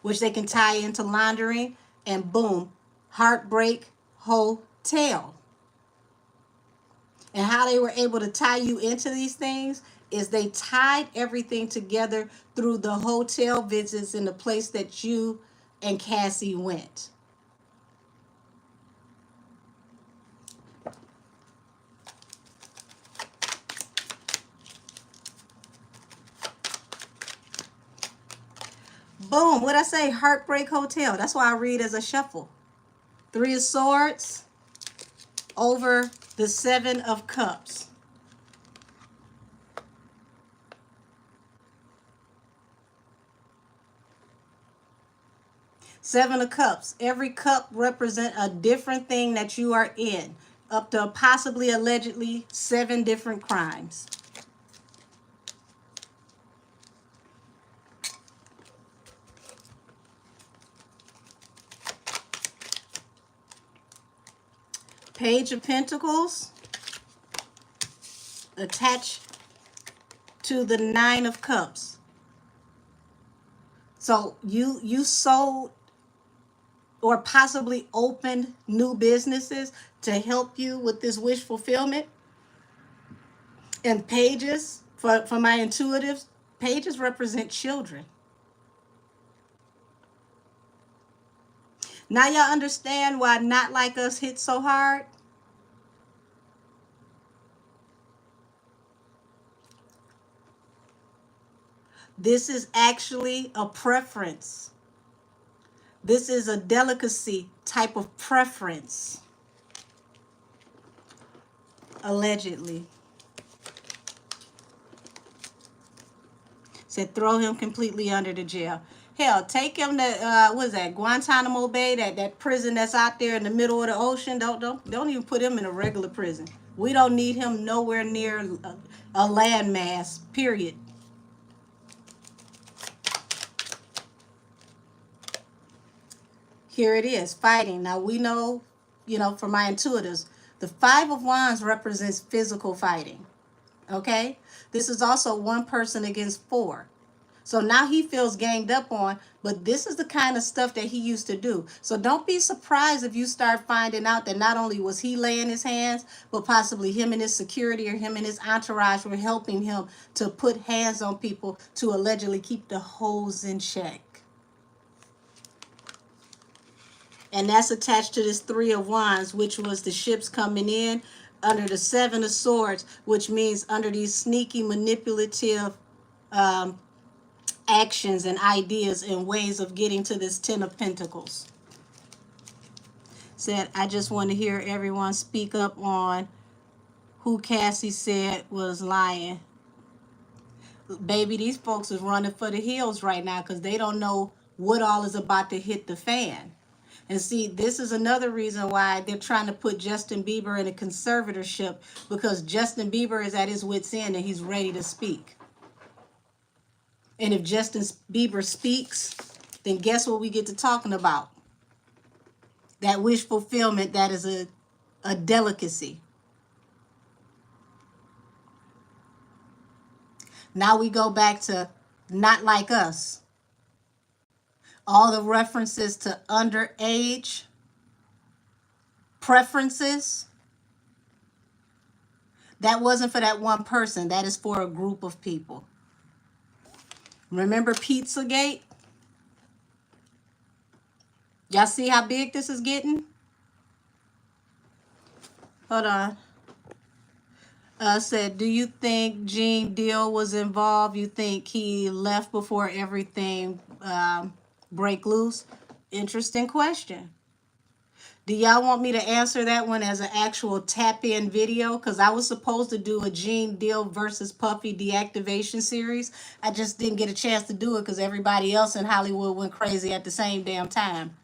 which they can tie into laundering, and boom, Heartbreak Hotel. And how they were able to tie you into these things is they tied everything together through the hotel visits in the place that you and Cassie went. Boom, what'd I say? Heartbreak Hotel. That's why I read as a shuffle. Three of Swords over the Seven of Cups. Seven of Cups. Every cup represents a different thing that you are in. Up to possibly, allegedly, 7 different crimes. Page of Pentacles attached to the Nine of Cups. So you sold or possibly opened new businesses to help you with this wish fulfillment. And pages, for my intuitives, pages represent children. Now y'all understand why Not Like Us hit so hard? This is actually a preference. This is a delicacy type of preference. Allegedly. Said throw him completely under the jail. Hell, take him to what is that, Guantanamo Bay, that prison that's out there in the middle of the ocean. Don't even put him in a regular prison. We don't need him nowhere near a landmass. Period. Here it is, fighting. Now we know, for my intuitives, the Five of Wands represents physical fighting. Okay? This is also one person against 4. So now he feels ganged up on, but this is the kind of stuff that he used to do. So don't be surprised if you start finding out that not only was he laying his hands, but possibly him and his security or him and his entourage were helping him to put hands on people to allegedly keep the hoes in check. And that's attached to this Three of Wands, which was the ships coming in under the Seven of Swords, which means under these sneaky, manipulative actions and ideas and ways of getting to this Ten of Pentacles. Said, I just want to hear everyone speak up on who Cassie said was lying. Baby, these folks is running for the hills right now because they don't know what all is about to hit the fan. And see, this is another reason why they're trying to put Justin Bieber in a conservatorship, because Justin Bieber is at his wit's end and he's ready to speak. And if Justin Bieber speaks, then guess what we get to talking about? That wish fulfillment that is a delicacy. Now we go back to Not Like Us. All the references to underage preferences, that wasn't for that one person. That is for a group of people. Remember Pizzagate? Y'all see how big this is getting? Hold on. Said, do you think Gene Deal was involved? You think he left before everything break loose? Interesting question. Do y'all want me to answer that one as an actual tap-in video? Because I was supposed to do a Gene Deal versus Puffy deactivation series. I just didn't get a chance to do it because everybody else in Hollywood went crazy at the same damn time.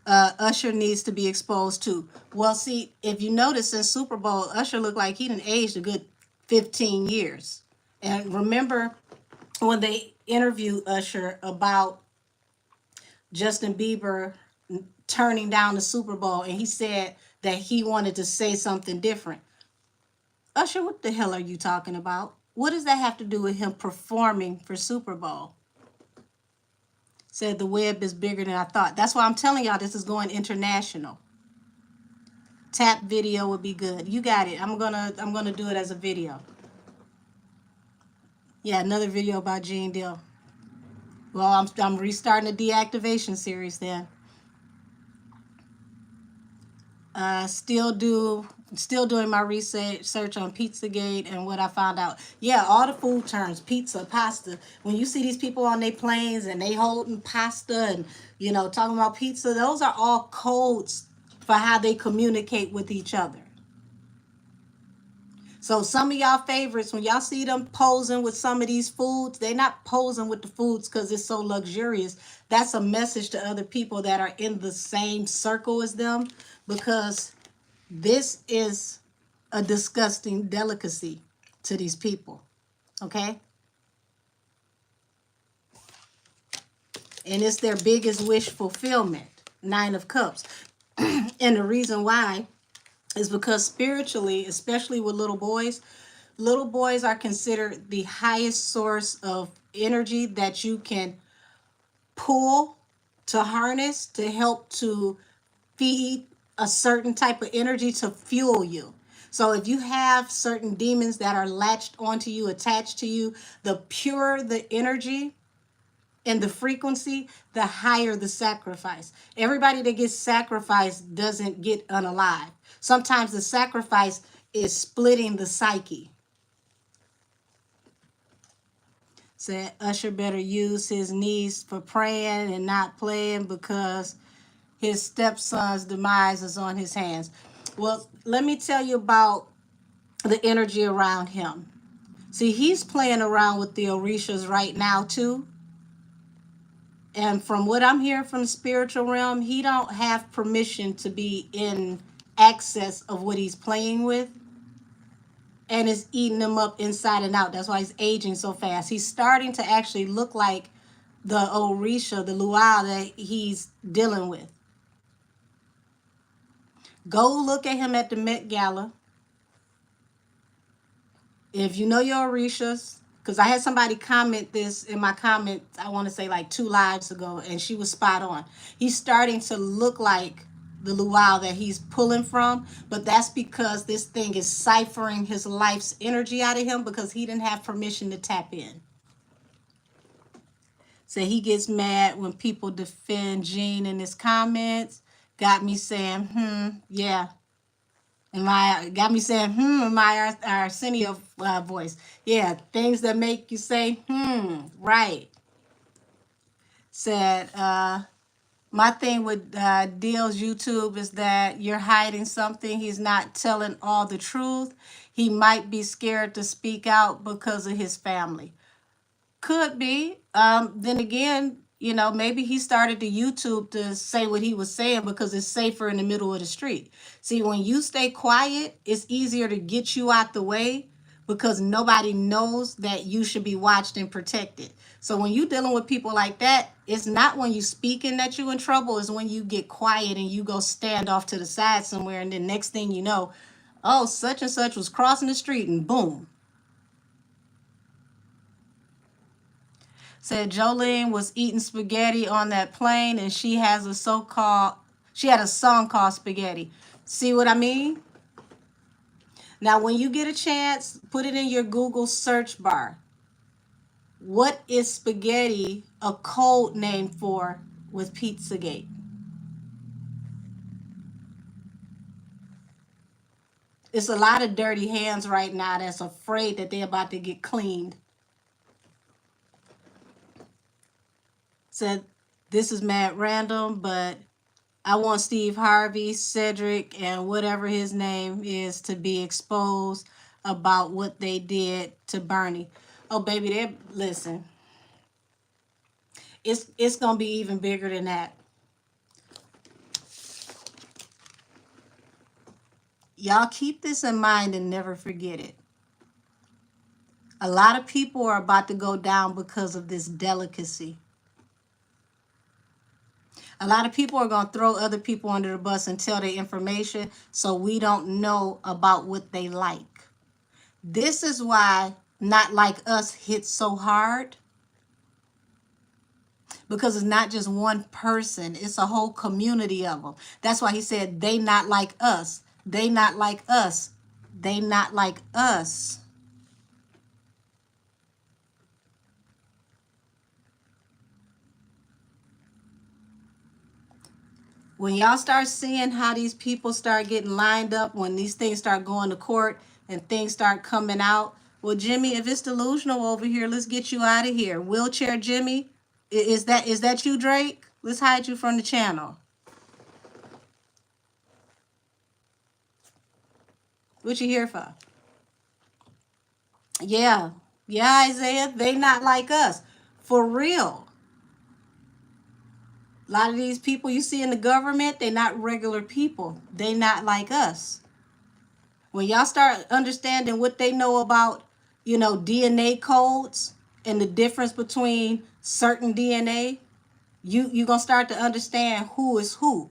Usher needs to be exposed too. Well, see, if you notice in Super Bowl, Usher looked like he done aged a good 15 years. And remember when they interviewed Usher about Justin Bieber turning down the Super Bowl, and he said that he wanted to say something different. Usher, what the hell are you talking about? What does that have to do with him performing for Super Bowl? Said the web is bigger than I thought. That's why I'm telling y'all this is going international. Tap video would be good. You got it. I'm gonna do it as a video. Yeah, another video about Gene Deal. Well, I'm restarting the deactivation series then. Still doing my research on Pizzagate and what I found out. Yeah, all the food terms, pizza, pasta. When you see these people on their planes and they holding pasta and talking about pizza, those are all codes for how they communicate with each other. So some of y'all favorites, when y'all see them posing with some of these foods, they're not posing with the foods because it's so luxurious. That's a message to other people that are in the same circle as them, because this is a disgusting delicacy to these people. Okay? And it's their biggest wish fulfillment. 9 of Cups. And the reason why is because spiritually, especially with little boys are considered the highest source of energy that you can pull, to harness, to help to feed a certain type of energy to fuel you. So if you have certain demons that are latched onto you, attached to you, the purer the energy and the frequency, the higher the sacrifice. Everybody that gets sacrificed doesn't get unalive. Sometimes the sacrifice is splitting the psyche. Said Usher better use his knees for praying and not playing, because his stepson's demise is on his hands. Well, let me tell you about the energy around him. See, he's playing around with the Orishas right now too. And from what I'm hearing from the spiritual realm, he don't have permission to be in access of what he's playing with. And it's eating him up inside and out. That's why he's aging so fast. He's starting to actually look like the Orisha, the Luau that he's dealing with. Go look at him at the Met Gala. If you know your Orishas, because I had somebody comment this in my comments, I want to say like 2 lives ago, and she was spot on. He's starting to look like the luau that he's pulling from, but that's because this thing is ciphering his life's energy out of him, because he didn't have permission to tap in. So he gets mad when people defend Gene in his comments. Got me saying, yeah. Got me saying, in my Arsenio voice. Yeah, things that make you say, right. Said, my thing with Deal's YouTube is that you're hiding something. He's not telling all the truth. He might be scared to speak out because of his family. Could be. Then again, maybe he started the YouTube to say what he was saying because it's safer in the middle of the street. See, when you stay quiet, it's easier to get you out the way, because nobody knows that you should be watched and protected. So when you're dealing with people like that, it's not when you speaking that you're in trouble. It's when you get quiet and you go stand off to the side somewhere, and then next thing you know, oh, such and such was crossing the street, and boom. Said Jolene was eating spaghetti on that plane, and she had a song called Spaghetti. See what I mean? Now, when you get a chance, put it in your Google search bar. What is spaghetti a code name for with Pizzagate? It's a lot of dirty hands right now that's afraid that they're about to get cleaned. Said, this is mad random, but I want Steve Harvey, Cedric, and whatever his name is to be exposed about what they did to Bernie. Oh, baby, listen. It's going to be even bigger than that. Y'all keep this in mind and never forget it. A lot of people are about to go down because of this delicacy. A lot of people are going to throw other people under the bus and tell their information so we don't know about what they like. This is why Not Like Us hits so hard, because it's not just one person, it's a whole community of them. That's why he said they not like us. They not like us. They not like us. When y'all start seeing how these people start getting lined up, when these things start going to court and things start coming out, well, Jimmy, if it's delusional over here, let's get you out of here. Wheelchair Jimmy, is that you, Drake? Let's hide you from the channel. What you here for? Yeah. Yeah, Isaiah, they not like us. For real. A lot of these people you see in the government, they not regular people. They not like us. When y'all start understanding what they know about, DNA codes and the difference between certain DNA, you going to start to understand who is who.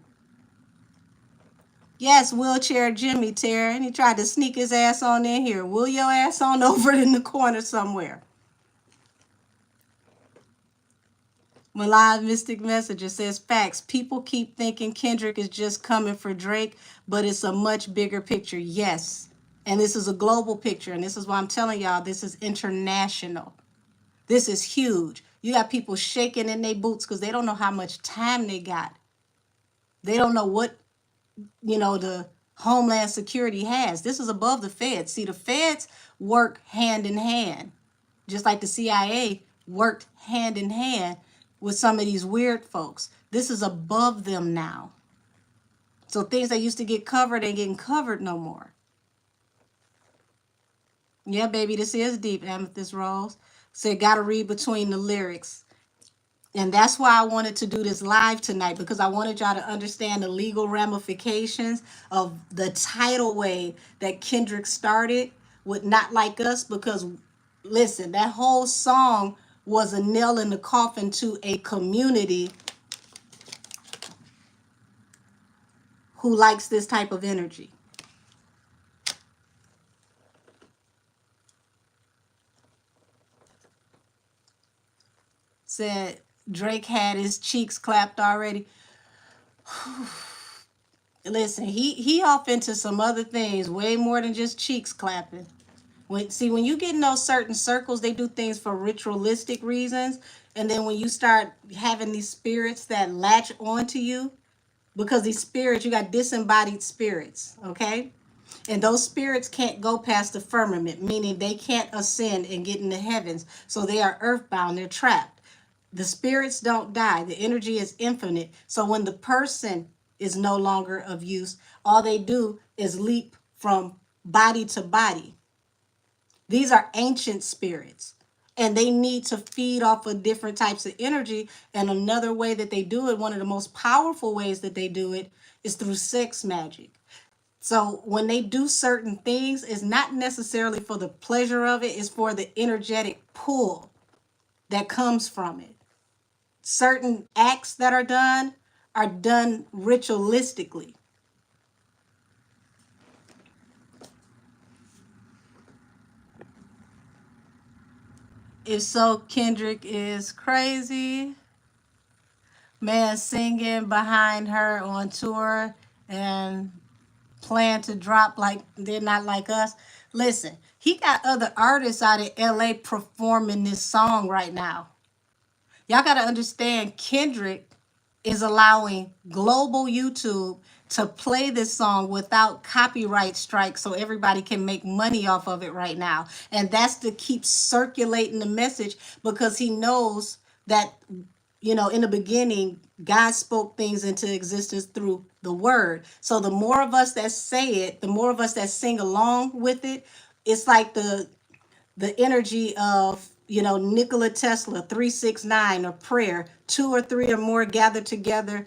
Yes, wheelchair Jimmy, Tara, and he tried to sneak his ass on in here. Wheel your ass on over in the corner somewhere. Milan Mystic Messenger says, facts. People keep thinking Kendrick is just coming for Drake, but it's a much bigger picture. Yes. And this is a global picture. And this is why I'm telling y'all, this is international. This is huge. You got people shaking in their boots because they don't know how much time they got. They don't know what, the Homeland Security has. This is above the feds. See, the feds work hand in hand, just like the CIA worked hand in hand with some of these weird folks. This is above them now. So things that used to get covered ain't getting covered no more. Yeah, baby, this is deep, Amethyst Rose. So gotta read between the lyrics. And that's why I wanted to do this live tonight, because I wanted y'all to understand the legal ramifications of the tidal wave that Kendrick started with Not Like Us. Because listen, that whole song was a nail in the coffin to a community who likes this type of energy. Said Drake had his cheeks clapped already. Listen, he off into some other things, way more than just cheeks clapping. When you get in those certain circles, they do things for ritualistic reasons. And then when you start having these spirits that latch onto you, because these spirits, you got disembodied spirits, okay? And those spirits can't go past the firmament, meaning they can't ascend and get in the heavens. So they are earthbound, they're trapped. The spirits don't die. The energy is infinite. So when the person is no longer of use, all they do is leap from body to body. These are ancient spirits, and they need to feed off of different types of energy. And another way that they do it, one of the most powerful ways that they do it, is through sex magic. So when they do certain things, it's not necessarily for the pleasure of it, it's for the energetic pull that comes from it. Certain acts that are done ritualistically. If so, Kendrick is crazy. Man singing behind her on tour and plan to drop like they're not like us. Listen, he got other artists out of LA performing this song right now. Y'all got to understand, Kendrick is allowing global YouTube to play this song without copyright strikes so everybody can make money off of it right now. And that's to keep circulating the message, because he knows that, in the beginning, God spoke things into existence through the word. So the more of us that say it, the more of us that sing along with it, it's like the energy of, Nikola Tesla 369, or prayer, two or three or more gathered together.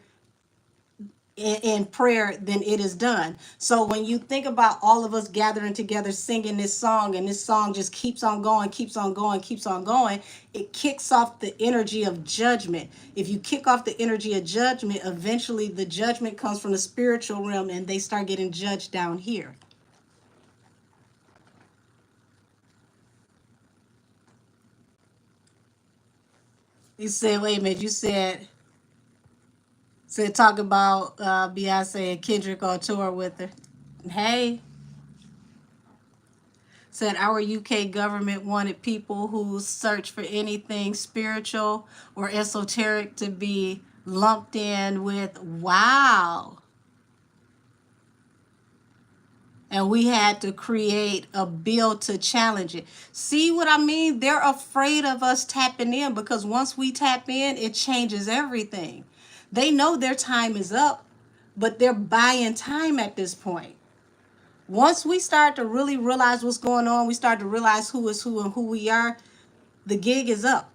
in prayer, then it is done. So when you think about all of us gathering together singing this song, and this song just keeps on going, keeps on going, keeps on going, it kicks off the energy of judgment. If you kick off the energy of judgment, eventually the judgment comes from the spiritual realm and they start getting judged down here. You said, wait a minute, you said talk about Beyonce and Kendrick on tour with her. Hey, said our UK government wanted people who search for anything spiritual or esoteric to be lumped in with wow. And we had to create a bill to challenge it. See what I mean? They're afraid of us tapping in, because once we tap in, it changes everything. They know their time is up, but they're buying time at this point. Once we start to really realize what's going on, we start to realize who is who and who we are, the gig is up.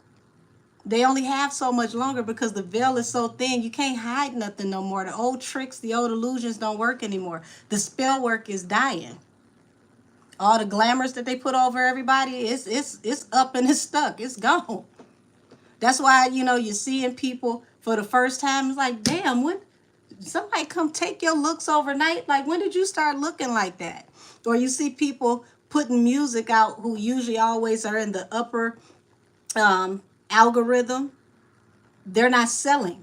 They only have so much longer because the veil is so thin. You can't hide nothing no more. The old tricks, the old illusions don't work anymore. The spell work is dying. All the glamours that they put over everybody, it's up and it's stuck. It's gone. That's why, you're seeing people for the first time. It's like, damn, when somebody come take your looks overnight? Like, when did you start looking like that? Or you see people putting music out who usually always are in the upper algorithm. They're not selling.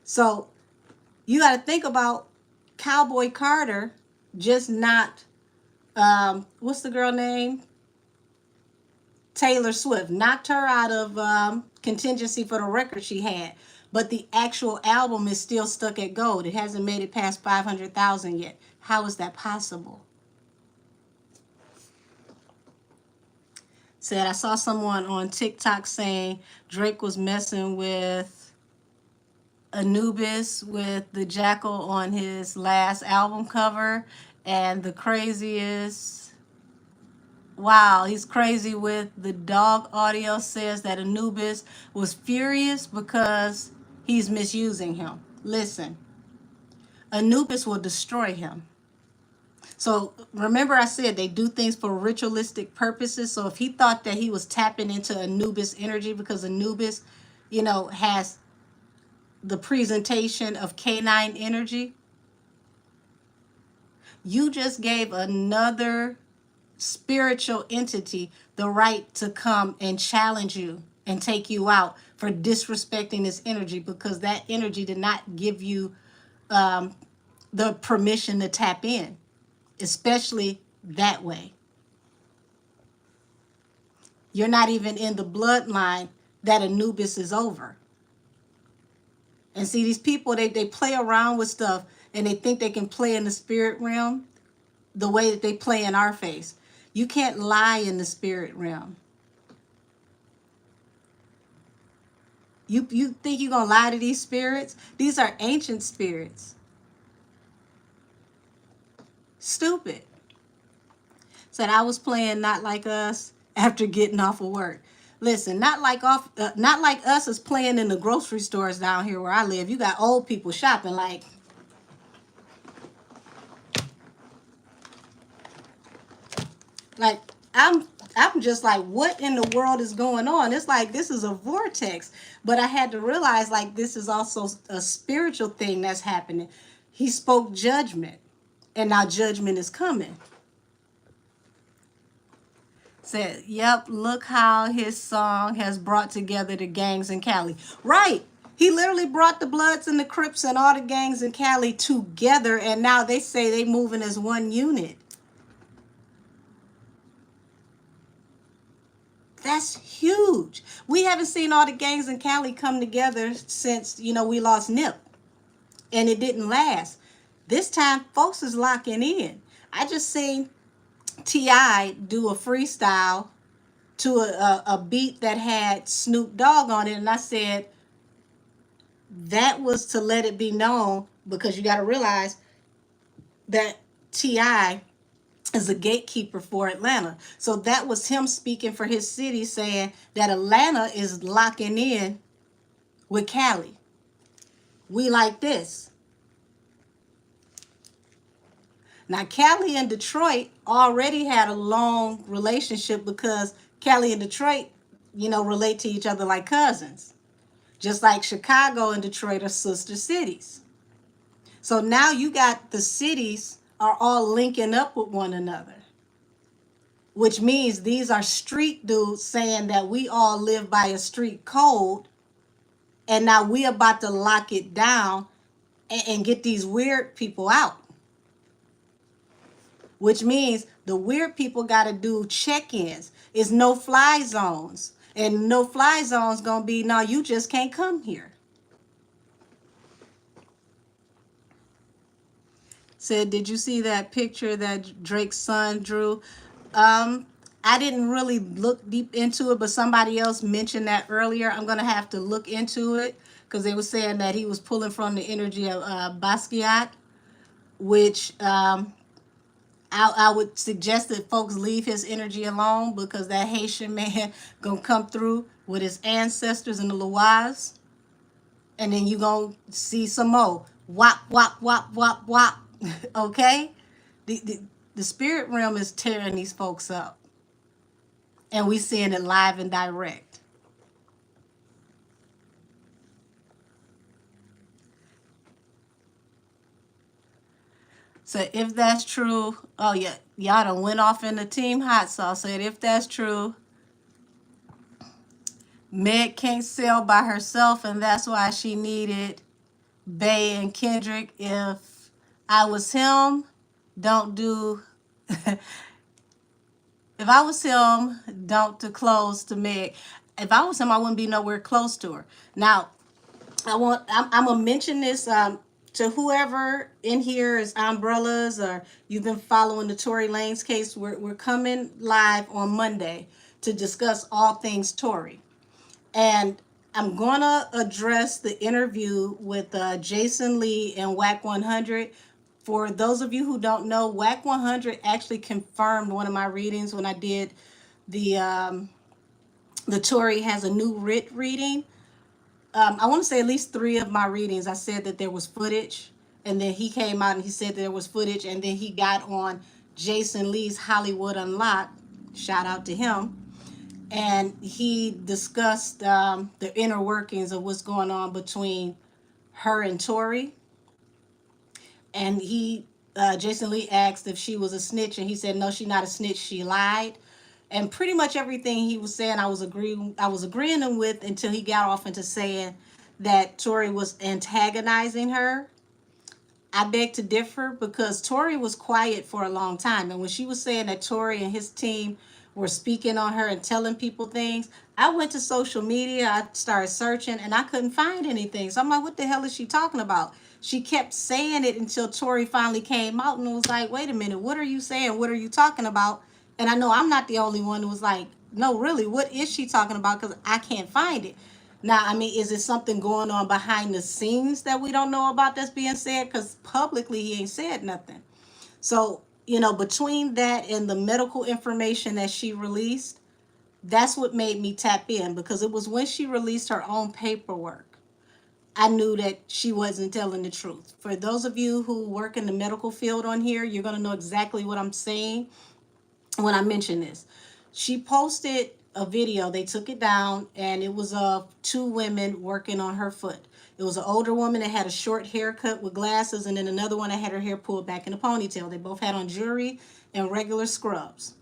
So you got to think about Cowboy Carter just not, what's the girl name? Taylor Swift. Knocked her out of contingency for the record she had. But the actual album is still stuck at gold. It hasn't made it past 500,000 yet. How is that possible? Said, I saw someone on TikTok saying Drake was messing with Anubis with the jackal on his last album cover. And the craziest, wow, he's crazy with the dog audio says that Anubis was furious because he's misusing him. Listen, Anubis will destroy him. So remember I said they do things for ritualistic purposes. So if he thought that he was tapping into Anubis energy because Anubis, has the presentation of canine energy, you just gave another spiritual entity the right to come and challenge you and take you out for disrespecting this energy, because that energy did not give you the permission to tap in, especially that way. You're not even in the bloodline that Anubis is over. And see, these people, they play around with stuff and they think they can play in the spirit realm the way that they play in our face. You can't lie in the spirit realm. You think you're going to lie to these spirits? These are ancient spirits. Stupid. Said I was playing Not Like Us after getting off of work. Listen, not like us is playing in the grocery stores down here where I live. You got old people shopping like I'm just like, what in the world is going on? It's like this is a vortex. But I had to realize like this is also a spiritual thing that's happening. He spoke judgment, and now judgment is coming. Said, yep, look how his song has brought together the gangs in Cali. Right. He literally brought the Bloods and the Crips and all the gangs in Cali together, and now they say they moving as one unit. That's huge. We haven't seen all the gangs in Cali come together since, we lost Nip. And it didn't last. This time, folks is locking in. I just seen T.I. do a freestyle to a beat that had Snoop Dogg on it. And I said, that was to let it be known, because you got to realize that T.I. is a gatekeeper for Atlanta. So that was him speaking for his city, saying that Atlanta is locking in with Cali. We like this. Now, Cali and Detroit already had a long relationship because Cali and Detroit, relate to each other like cousins. Just like Chicago and Detroit are sister cities. So now you got the cities are all linking up with one another, which means these are street dudes saying that we all live by a street code, and now we about to lock it down and get these weird people out. Which means the weird people got to do check-ins. It's no-fly zones. And no-fly zones going to be, no, you just can't come here. Said, did you see that picture that Drake's son drew? I didn't really look deep into it, but somebody else mentioned that earlier. I'm going to have to look into it because they were saying that he was pulling from the energy of Basquiat, which I would suggest that folks leave his energy alone because that Haitian man going to come through with his ancestors in the Loise, and then you going to see some more. Wop, wop, wop, wop, wop. Okay? The spirit realm is tearing these folks up. And we seeing it live and direct. So if that's true, oh yeah, y'all done went off in the team hot sauce. Said if that's true, Meg can't sell by herself, and that's why she needed Bay and Kendrick. If I was him, don't do. If I was him, don't too close to Meg. If I was him, I wouldn't be nowhere close to her. Now, I'm gonna mention this to whoever in here is umbrellas or you've been following the Tory Lanez case. We're coming live on Monday to discuss all things Tory, and I'm gonna address the interview with Jason Lee and WAC 100. For those of you who don't know, WAC 100 actually confirmed one of my readings when I did the Tory has a new writ reading. I want to say at least 3 of my readings, I said that there was footage, and then he came out and he said there was footage, and then he got on Jason Lee's Hollywood Unlocked, shout out to him, and he discussed the inner workings of what's going on between her and Tory. And Jason Lee asked if she was a snitch, and he said no, she's not a snitch, she lied. And pretty much everything he was saying I was agreeing with until he got off into saying that Tory was antagonizing her. I beg to differ because Tory was quiet for a long time, and when she was saying that Tory and his team were speaking on her and telling people things, I went to social media, I started searching, and I couldn't find anything. So I'm like, what the hell is she talking about? She kept saying it until Tory finally came out and was like, wait a minute, what are you saying? What are you talking about? And I know I'm not the only one who was like, no, really, what is she talking about? Because I can't find it. Now, I mean, is it something going on behind the scenes that we don't know about that's being said? Because publicly he ain't said nothing. So, between that and the medical information that she released, that's what made me tap in, because it was when she released her own paperwork, I knew that she wasn't telling the truth. For those of you who work in the medical field on here, you're going to know exactly what I'm saying when I mention this. She posted a video, they took it down, and it was of 2 women working on her foot. It was an older woman that had a short haircut with glasses, and then another one that had her hair pulled back in a ponytail. They both had on jewelry and regular scrubs.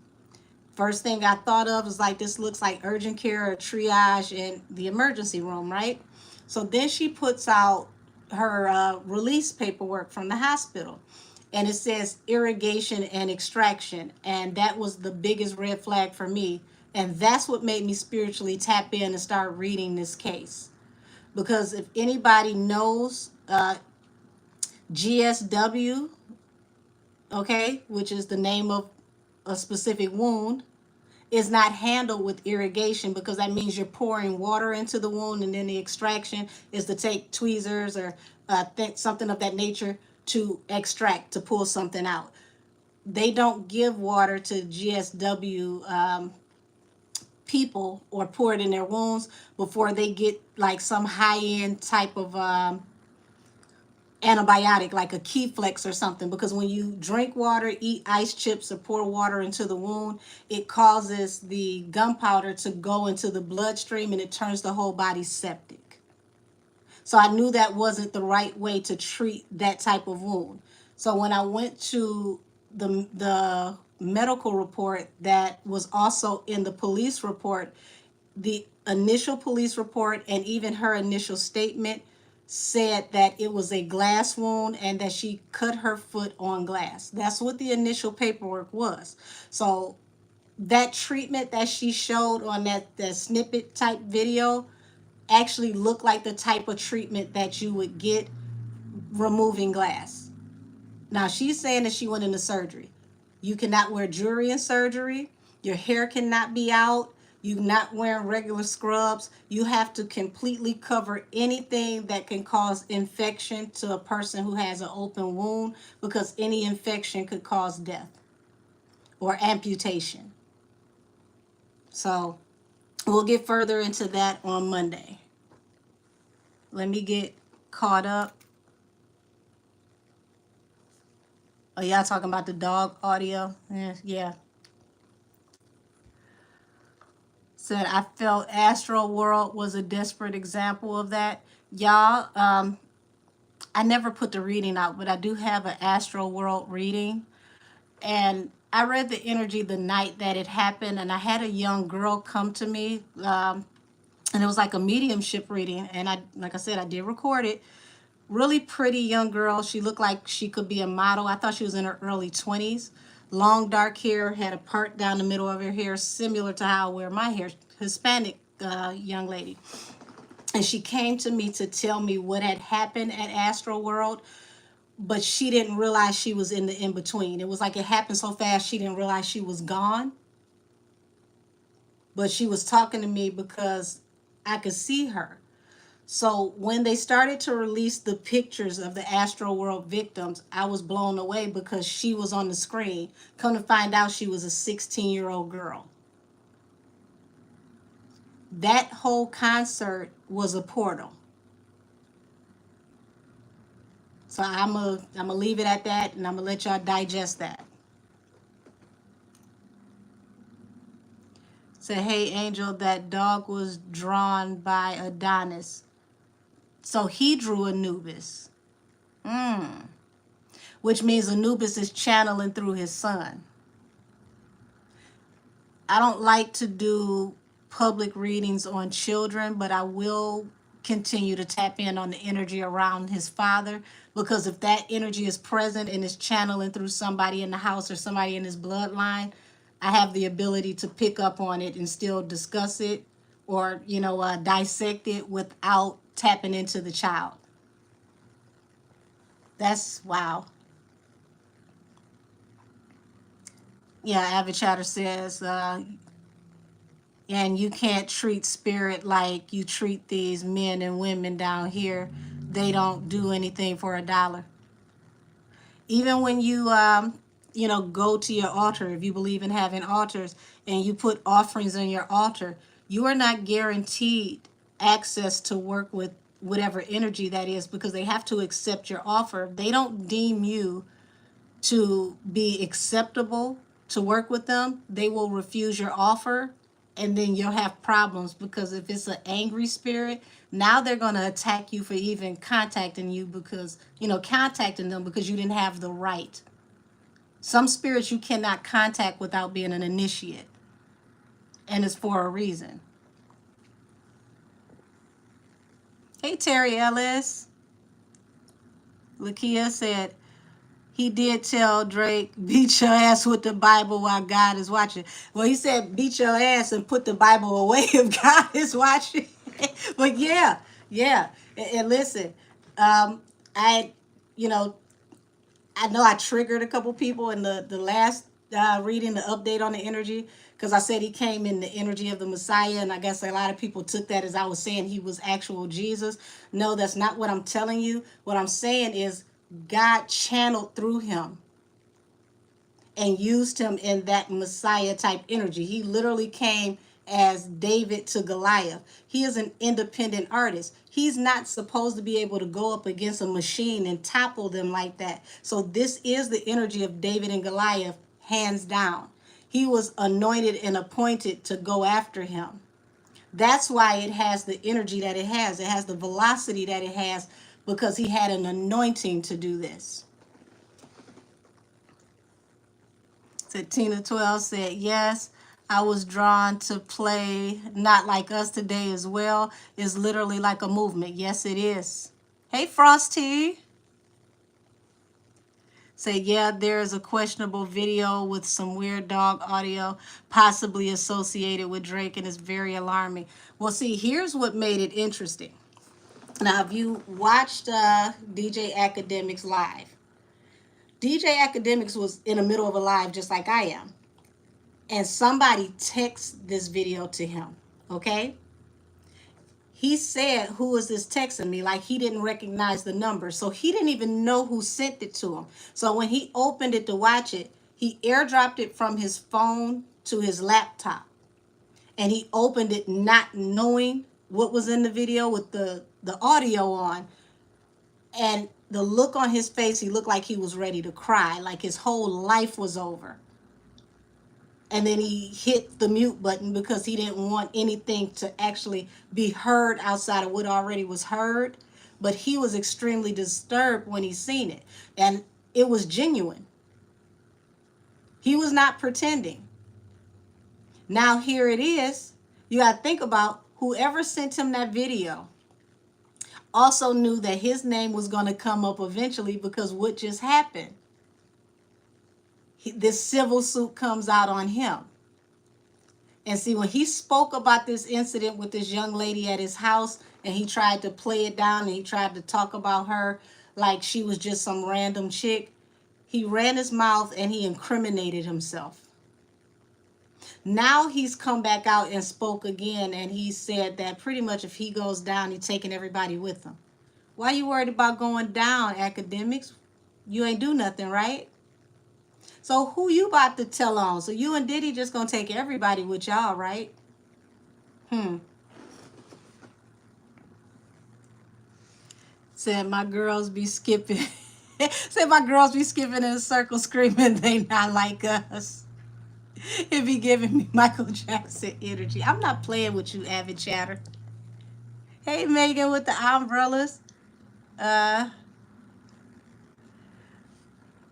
First thing I thought of was like, this looks like urgent care or triage in the emergency room, right? So then she puts out her release paperwork from the hospital, and it says irrigation and extraction, and that was the biggest red flag for me, and that's what made me spiritually tap in and start reading this case. Because if anybody knows GSW, okay, which is the name of a specific wound, is not handled with irrigation, because that means you're pouring water into the wound, and then the extraction is to take tweezers or something of that nature to extract, to pull something out. They don't give water to GSW people or pour it in their wounds before they get like some high-end type of antibiotic like a Keflex or something, because when you drink water, eat ice chips, or pour water into the wound, it causes the gunpowder to go into the bloodstream and it turns the whole body septic. So I knew that wasn't the right way to treat that type of wound. So when I went to the medical report that was also in the police report, the initial police report and even her initial statement said that it was a glass wound and that she cut her foot on glass. That's what the initial paperwork was. So that treatment that she showed on that snippet type video actually looked like the type of treatment that you would get removing glass. Now she's saying that she went into surgery. You cannot wear jewelry in surgery. Your hair cannot be out. You're not wearing regular scrubs. You have to completely cover anything that can cause infection to a person who has an open wound, because any infection could cause death or amputation. So we'll get further into that on Monday. Let me get caught up. Oh, y'all talking about the dog audio? Yeah. Said, I felt Astro World was a desperate example of that. Y'all, I never put the reading out, but I do have an Astro World reading. And I read the energy the night that it happened, and I had a young girl come to me, and it was like a mediumship reading. And like I said, I did record it. Really pretty young girl. She looked like she could be a model. I thought she was in her early 20s. Long dark hair, had a part down the middle of her hair, similar to how I wear my hair. Hispanic young lady. And she came to me to tell me what had happened at Astro World, but she didn't realize she was in the in-between. It was like it happened so fast she didn't realize she was gone. But she was talking to me because I could see her. So when they started to release the pictures of the Astro World victims, I was blown away because she was on the screen. Come to find out, she was a 16-year-old girl. That whole concert was a portal. So I'm gonna leave it at that, and I'm gonna let y'all digest that. Say, hey Angel, that dog was drawn by Adonis. So he drew Anubis. Which means Anubis is channeling through his son. I don't like to do public readings on children, but I will continue to tap in on the energy around his father, because if that energy is present and is channeling through somebody in the house or somebody in his bloodline, I have the ability to pick up on it and still discuss it, or dissect it without tapping into the child. That's wow. Yeah, Avid Chatter says, and you can't treat spirit like you treat these men and women down here. They don't do anything for $1. Even when you go to your altar, if you believe in having altars, and you put offerings on your altar, you are not guaranteed access to work with whatever energy that is, because they have to accept your offer. They don't deem you to be acceptable to work with them. They will refuse your offer, and then you'll have problems, because if it's an angry spirit, now they're going to attack you for even contacting you, because contacting them because you didn't have the right. Some spirits you cannot contact without being an initiate, and it's for a reason. Hey Terry Ellis. Lakia said, he did tell Drake, beat your ass with the Bible while God is watching. Well, he said, beat your ass and put the Bible away if God is watching. But yeah. And listen, I know I triggered a couple people in the last reading, the update on the energy, because I said he came in the energy of the Messiah, and I guess a lot of people took that as I was saying he was actual Jesus. No, that's not what I'm telling you. What I'm saying is God channeled through him and used him in that Messiah type energy. He literally came as David to Goliath. He is an independent artist. He's not supposed to be able to go up against a machine and topple them like that. So this is the energy of David and Goliath, hands down. He was anointed and appointed to go after him. That's why it has the energy that it has. It has the velocity that it has because he had an anointing to do this. So Tina 12 said, yes, I was drawn to play Not Like Us today as well. It's literally like a movement. Yes, it is. Hey, Frosty. Say, yeah, there is a questionable video with some weird dog audio possibly associated with Drake, and it's very alarming. Well, see, here's what made it interesting. Now, if you watched DJ Academics live, DJ Academics was in the middle of a live just like I am. And somebody texted this video to him, okay? He said, who is this texting me? Like he didn't recognize the number. So he didn't even know who sent it to him. So when he opened it to watch it, he airdropped it from his phone to his laptop. And he opened it not knowing what was in the video with the audio on. And the look on his face, he looked like he was ready to cry, like his whole life was over. And then he hit the mute button because he didn't want anything to actually be heard outside of what already was heard. But he was extremely disturbed when he seen it. And it was genuine. He was not pretending. Now here it is. You got to think about whoever sent him that video also knew that his name was going to come up eventually because what just happened? This civil suit comes out on him. And see, when he spoke about this incident with this young lady at his house and he tried to play it down and he tried to talk about her like she was just some random chick, he ran his mouth and he incriminated himself. Now he's come back out and spoke again, and he said that pretty much if he goes down, he's taking everybody with him. Why are you worried about going down, Academics? You ain't do nothing, right? So who you about to tell on? So you and Diddy just gonna take everybody with y'all, right? Said my girls be skipping. Said my girls be skipping in a circle screaming they not like us. It be giving me Michael Jackson energy. I'm not playing with you, avid chatter. Hey, Megan with the umbrellas.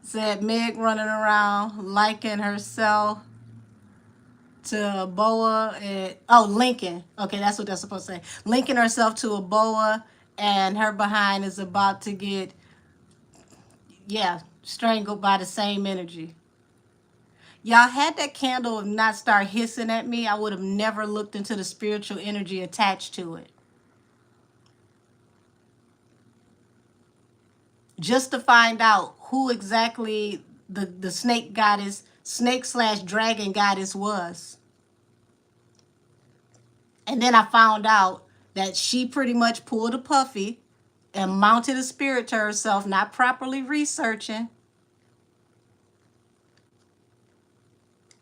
Said Meg running around liking herself to a boa. Lincoln. Okay, that's what they're supposed to say. Linking herself to a boa, and her behind is about to get, strangled by the same energy. Y'all, had that candle not start hissing at me, I would have never looked into the spiritual energy attached to it. Just to find out who exactly the snake goddess, snake/dragon goddess was. And then I found out that she pretty much pulled a Puffy and mounted a spirit to herself, not properly researching.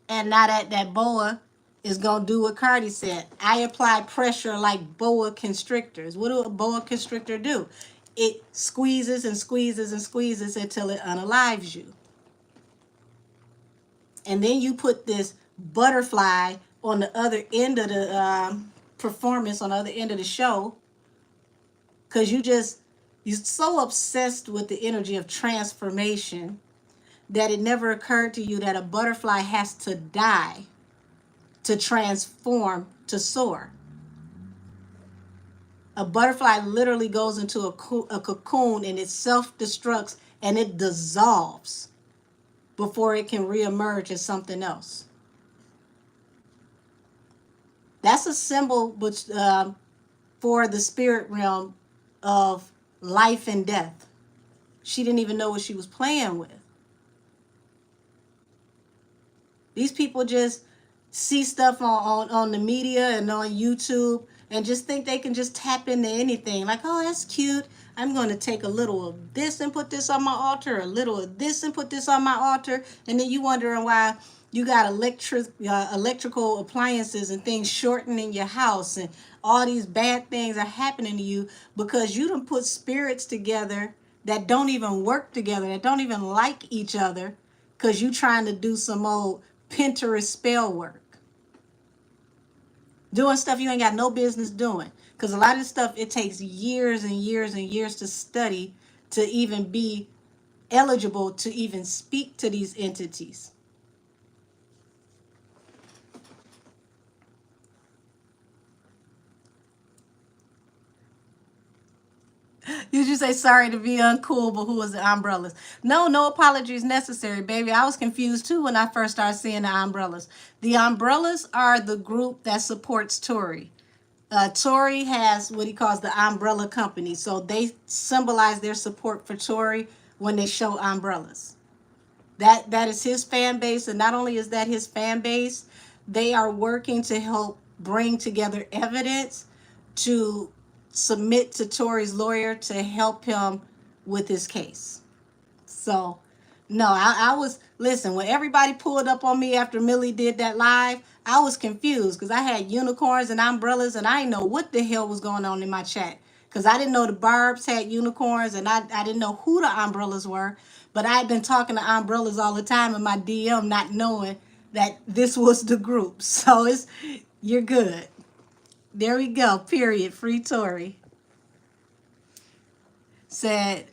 And now that boa is going to do what Cardi said. I apply pressure like boa constrictors. What do a boa constrictor do? It squeezes and squeezes and squeezes until it unalives you. And then you put this butterfly on the other end of the performance, on the other end of the show, because you're so obsessed with the energy of transformation that it never occurred to you that a butterfly has to die to transform to soar. A butterfly literally goes into a cocoon and it self-destructs and it dissolves before it can reemerge as something else. That's a symbol for the spirit realm of life and death. She didn't even know what she was playing with. These people just see stuff on the media and on YouTube, and just think they can just tap into anything. Like, oh, that's cute. I'm going to take a little of this and put this on my altar, a little of this and put this on my altar. And then you wondering why you got electrical appliances and things shorting in your house, and all these bad things are happening to you because you done put spirits together that don't even work together, that don't even like each other, because you trying to do some old Pinterest spell work. Doing stuff you ain't got no business doing. Because a lot of this stuff, it takes years and years and years to study to even be eligible to even speak to these entities. You just say sorry to be uncool, but who was the umbrellas? No, no apologies necessary, baby. I was confused too when I first started seeing the umbrellas. The umbrellas are the group that supports Tory. Tory has what he calls the umbrella company. So they symbolize their support for Tory when they show umbrellas. That is his fan base, and not only is that his fan base, they are working to help bring together evidence to submit to Tory's lawyer to help him with his case. So, no, I was, listen, when everybody pulled up on me after Millie did that live, I was confused because I had unicorns and umbrellas and I didn't know what the hell was going on in my chat. Because I didn't know the Barbs had unicorns and I didn't know who the umbrellas were. But I had been talking to umbrellas all the time in my DM, not knowing that this was the group. So you're good. There we go. Period. Free Tory. Said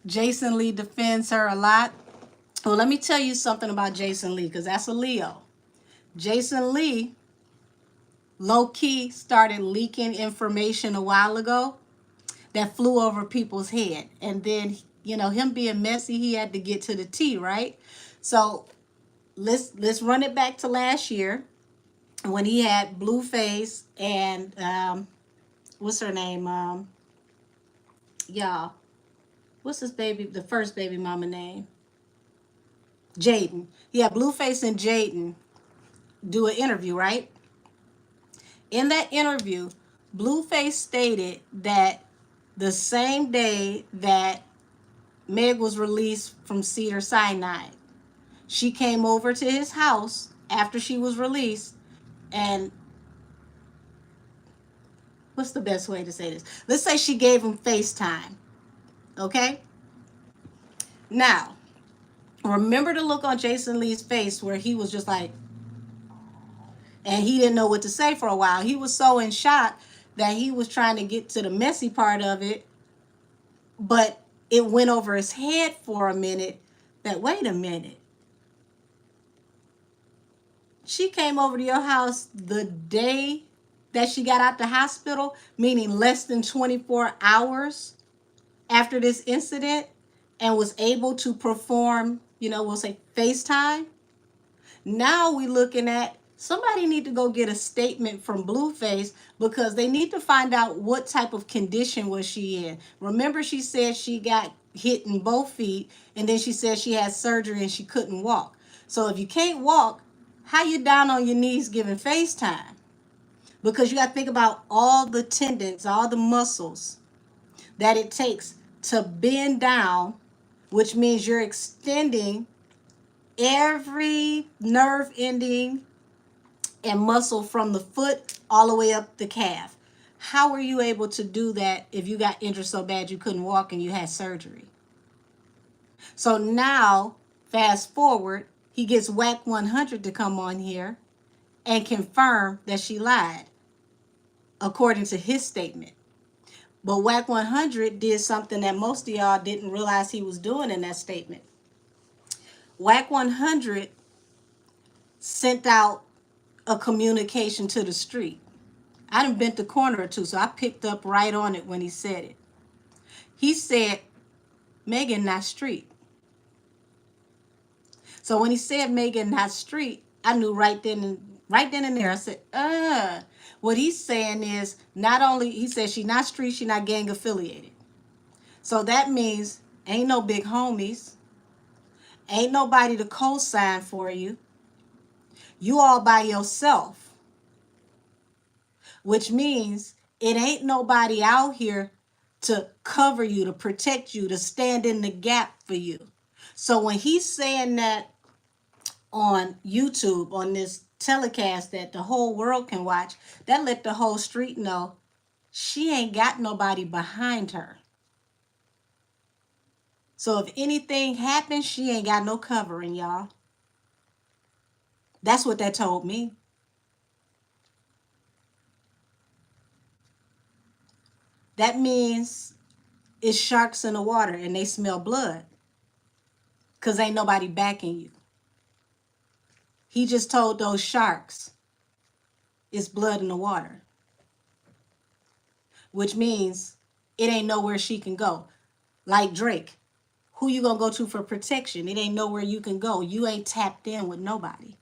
Jason Lee defends her a lot. Well, let me tell you something about Jason Lee, because that's a Leo. Jason Lee, low-key, started leaking information a while ago that flew over people's head. And then, him being messy, he had to get to the T, right? So let's run it back to last year when he had Blueface and what's her name? Y'all, what's the first baby mama name? Jaden. Yeah, Blueface and Jaden do an interview, right? In that interview, Blueface stated that the same day that Meg was released from Cedar Sinai, she came over to his house after she was released, and what's the best way to say this? Let's say she gave him FaceTime, okay? Now, remember the look on Jason Lee's face where he was just like, and he didn't know what to say for a while. He was so in shock that he was trying to get to the messy part of it, but it went over his head for a minute that, wait a minute. She came over to your house the day that she got out the hospital, meaning less than 24 hours after this incident, and was able to perform, we'll say FaceTime. Now we're looking at somebody need to go get a statement from Blueface because they need to find out what type of condition was she in. Remember, she said she got hit in both feet, and then she said she had surgery and she couldn't walk. So if you can't walk, how you down on your knees giving FaceTime? Because you got to think about all the tendons, all the muscles that it takes to bend down, which means you're extending every nerve ending and muscle from the foot all the way up the calf. How were you able to do that if you got injured so bad you couldn't walk and you had surgery? So now, fast forward, he gets Whack 100 to come on here and confirm that she lied, according to his statement. But Whack 100 did something that most of y'all didn't realize he was doing in that statement. Whack 100 sent out a communication to the street. I done bent the corner or two, so I picked up right on it when he said it. He said, Megan, not street. So when he said Megan, not street, I knew right then and there. I said, What he's saying is, not only, he said she not street, she not gang affiliated. So that means ain't no big homies. Ain't nobody to co-sign for you. You all by yourself. Which means It ain't nobody out here to cover you, to protect you, to stand in the gap for you. So when he's saying that on YouTube, on this telecast that the whole world can watch, that let the whole street know she ain't got nobody behind her. So if anything happens, she ain't got no covering, y'all. That's what that told me. That means it's sharks in the water and they smell blood because ain't nobody backing you. He just told those sharks it's blood in the water, which means it ain't nowhere she can go. Like Drake, who you gonna go to for protection? It ain't nowhere you can go. You ain't tapped in with nobody.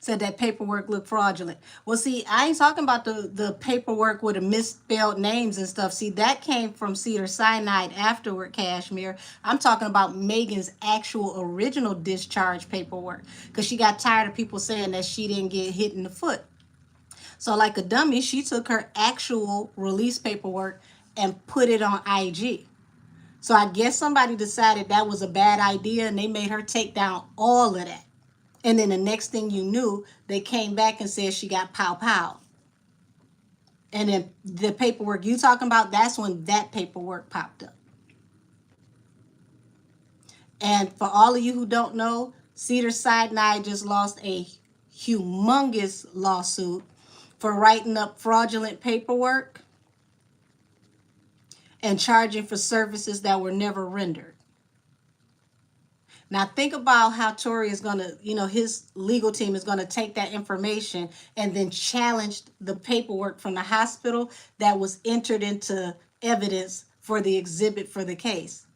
Said that paperwork looked fraudulent. Well, see, I ain't talking about the paperwork with the misspelled names and stuff. See, that came from Cedar Sinai afterward, Cashmere. I'm talking about Megan's actual original discharge paperwork because she got tired of people saying that she didn't get hit in the foot. So like a dummy, she took her actual release paperwork and put it on IG. So I guess somebody decided that was a bad idea and they made her take down all of that. And then the next thing you knew, they came back and said she got pow pow. And then the paperwork you talking about, that's when that paperwork popped up. And for all of you who don't know, Cedar Sinai just lost a humongous lawsuit for writing up fraudulent paperwork and charging for services that were never rendered. Now think about how Tory is going to, his legal team is going to take that information and then challenge the paperwork from the hospital that was entered into evidence for the exhibit for the case.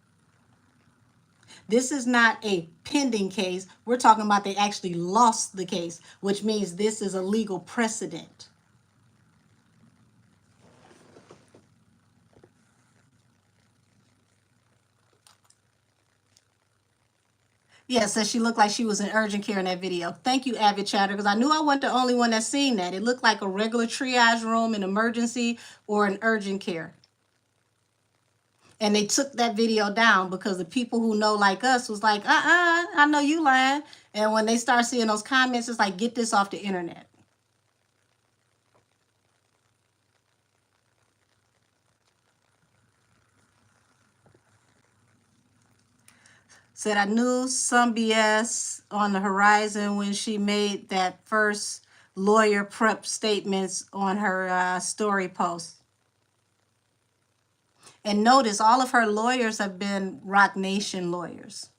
This is not a pending case. We're talking about they actually lost the case, which means this is a legal precedent. Yeah, says she looked like she was in urgent care in that video. Thank you, Avid Chatter, because I knew I wasn't the only one that seen that. It looked like a regular triage room in emergency or an urgent care. And they took that video down because the people who know like us was like, I know you lying. And when they start seeing those comments, it's like, get this off the internet. Said I knew some BS on the horizon when she made that first lawyer prep statements on her story post. And notice all of her lawyers have been Roc Nation lawyers.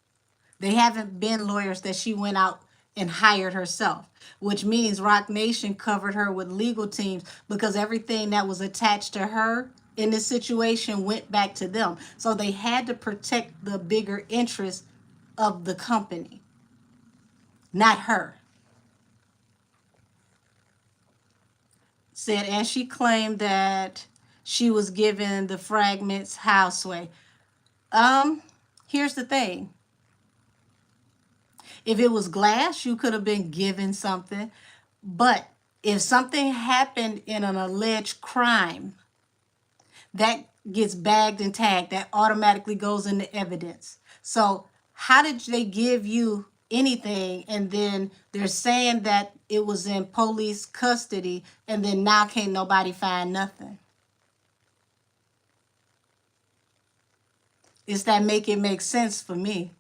They haven't been lawyers that she went out and hired herself, which means Roc Nation covered her with legal teams because everything that was attached to her in this situation went back to them. So they had to protect the bigger interest of the company, not her. Said, and she claimed that she was given the fragments houseway. Here's the thing. If it was glass, you could have been given something. But if something happened in an alleged crime, that gets bagged and tagged. That automatically goes into evidence. So how did they give you anything and then they're saying that it was in police custody and then now can't nobody find nothing? It's that make it make sense for me.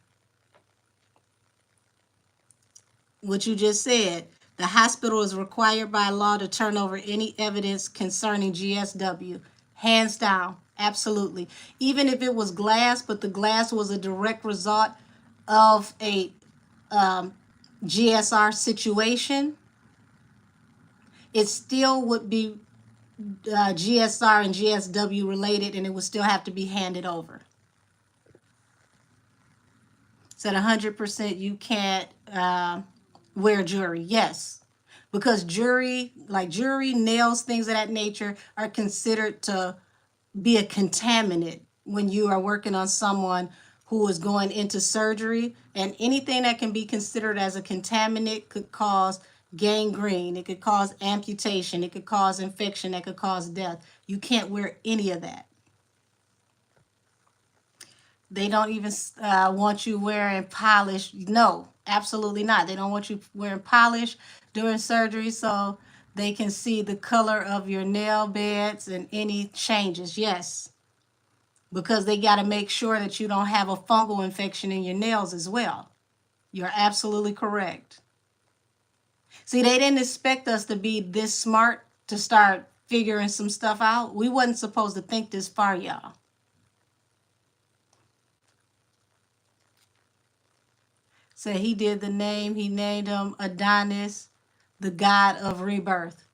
What you just said, the hospital is required by law to turn over any evidence concerning GSW. Hands down, absolutely. Even if it was glass, but the glass was a direct result of a GSR situation, it still would be GSR and GSW related, and it would still have to be handed over. Said 100% you can't wear jewelry. Yes, because jewelry, nails, things of that nature, are considered to be a contaminant when you are working on someone who is going into surgery, and anything that can be considered as a contaminant could cause gangrene, it could cause amputation, it could cause infection, it could cause death. You can't wear any of that. They don't even want you wearing polish. No, absolutely not. They don't want you wearing polish during surgery so they can see the color of your nail beds and any changes. Yes, because they got to make sure that you don't have a fungal infection in your nails as well. You're absolutely correct. See, they didn't expect us to be this smart to start figuring some stuff out. We wasn't supposed to think this far, y'all. So he did the name, he named him Adonis, the god of rebirth.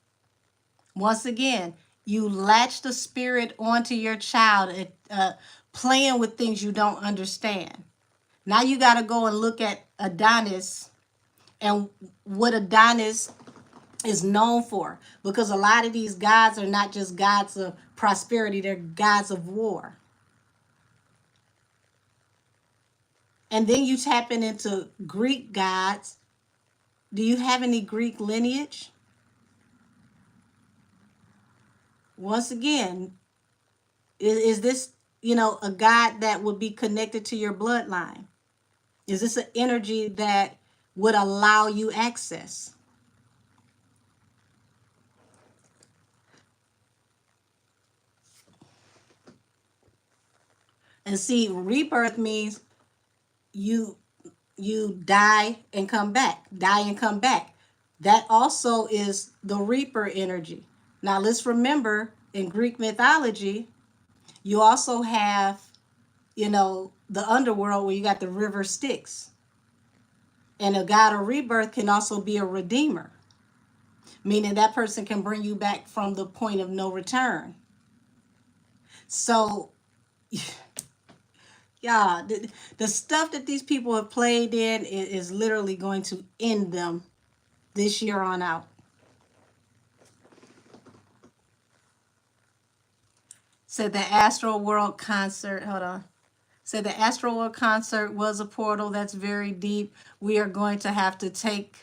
Once again, you latch the spirit onto your child, playing with things you don't understand. Now you got to go and look at Adonis and what Adonis is known for, because a lot of these gods are not just gods of prosperity, they're gods of war. And then you tapping into Greek gods. Do you have any Greek lineage? Once again, is this, a god that would be connected to your bloodline? Is this an energy that would allow you access? And see, rebirth means you die and come back, die and come back. That also is the reaper energy. Now let's remember, in Greek mythology, you also have, the underworld where you got the river Styx. And a god of rebirth can also be a redeemer, meaning that person can bring you back from the point of no return. So, yeah, the stuff that these people have played in is literally going to end them this year on out. Said the Astral World concert, hold on. Said the Astral World concert was a portal. That's very deep. We are going to have to take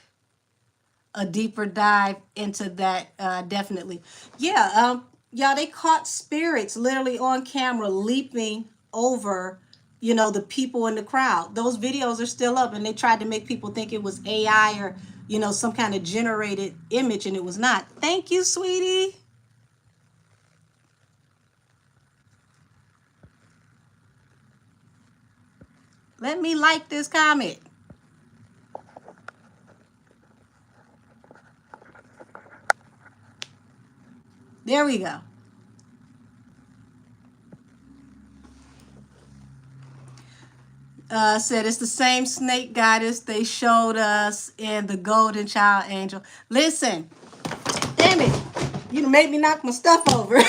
a deeper dive into that, definitely. Yeah, y'all, they caught spirits literally on camera leaping over, the people in the crowd. Those videos are still up, and they tried to make people think it was AI or, some kind of generated image, and it was not. Thank you, sweetie. Let me like this comment. There we go. Said it's the same snake goddess they showed us in the Golden Child Angel. Listen, damn it, you made me knock my stuff over.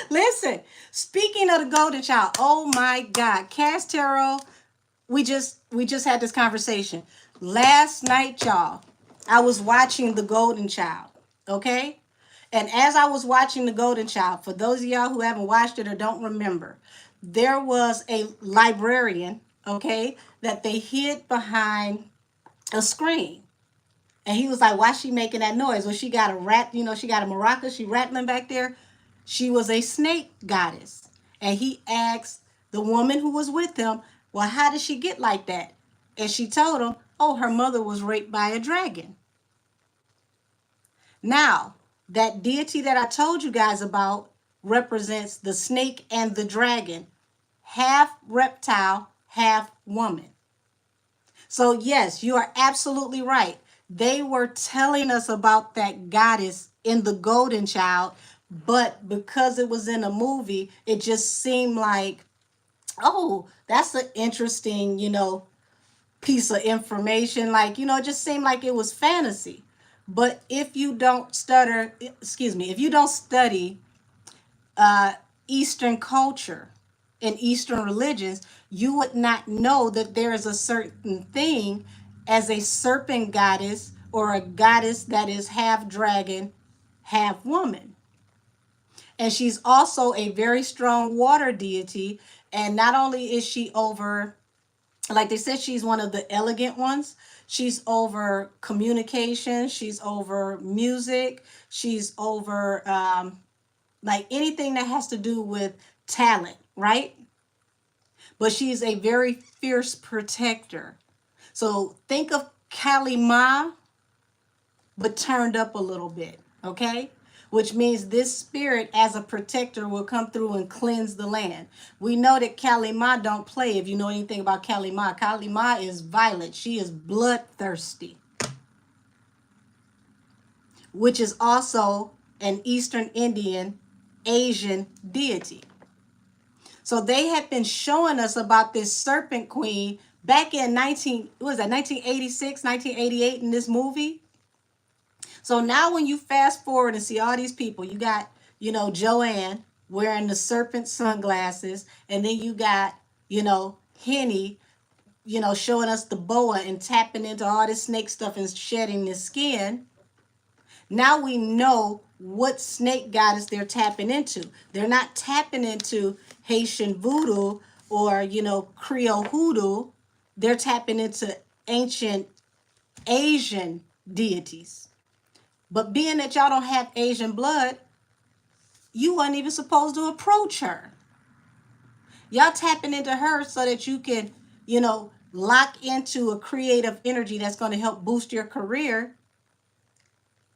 Listen, speaking of the Golden Child, oh my God, Cass Tarot, we just had this conversation last night, y'all. I was watching the Golden Child, okay? And as I was watching the Golden Child, for those of y'all who haven't watched it or don't remember, there was a librarian, okay, that they hid behind a screen. And he was like, why is she making that noise? Well, she got a rat, she got a maraca, she rattling back there. She was a snake goddess. And he asked the woman who was with him, well, how did she get like that? And she told him, oh, her mother was raped by a dragon. Now, that deity that I told you guys about represents the snake and the dragon, half reptile, half woman. So yes, you are absolutely right. They were telling us about that goddess in the Golden Child, but because it was in a movie, it just seemed like, oh, that's an interesting, piece of information. Like, it just seemed like it was fantasy. But if you don't if you don't study Eastern culture and Eastern religions, you would not know that there is a certain thing as a serpent goddess or a goddess that is half dragon, half woman. And she's also a very strong water deity. And not only is she over like they said, she's one of the elegant ones. She's over communication. She's over music. She's over like anything that has to do with talent, right? But she's a very fierce protector. So think of Kali Ma, but turned up a little bit, okay? Which means this spirit as a protector will come through and cleanse the land. We know that Kali Ma don't play. If you know anything about Kali Ma is violent. She is bloodthirsty, which is also an Eastern Indian Asian deity. So they had been showing us about this serpent queen back in 1986, 1988 in this movie. So now when you fast forward and see all these people, you got, Joanne wearing the serpent sunglasses, and then you got, Henny, showing us the boa and tapping into all this snake stuff and shedding the skin. Now we know what snake goddess they're tapping into. They're not tapping into Haitian voodoo or, Creole hoodoo. They're tapping into ancient Asian deities. But being that y'all don't have Asian blood, you weren't even supposed to approach her. Y'all tapping into her so that you can, lock into a creative energy that's going to help boost your career.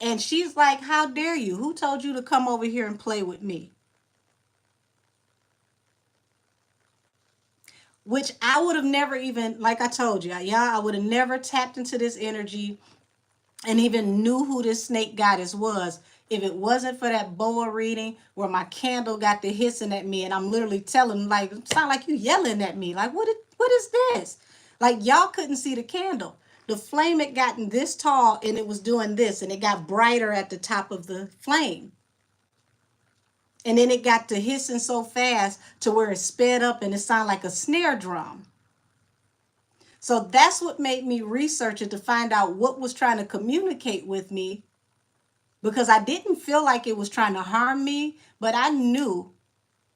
And she's like, how dare you? Who told you to come over here and play with me? Which I would have never even, like I told you, I would have never tapped into this energy and even knew who this snake goddess was if it wasn't for that boa reading where my candle got the hissing at me and I'm literally telling, like, it sound like you yelling at me. Like, what is this? Like, y'all couldn't see the candle. The flame had gotten this tall and it was doing this, and it got brighter at the top of the flame. And then it got to hissing so fast to where it sped up and it sounded like a snare drum. So that's what made me research it, to find out what was trying to communicate with me, because I didn't feel like it was trying to harm me, but I knew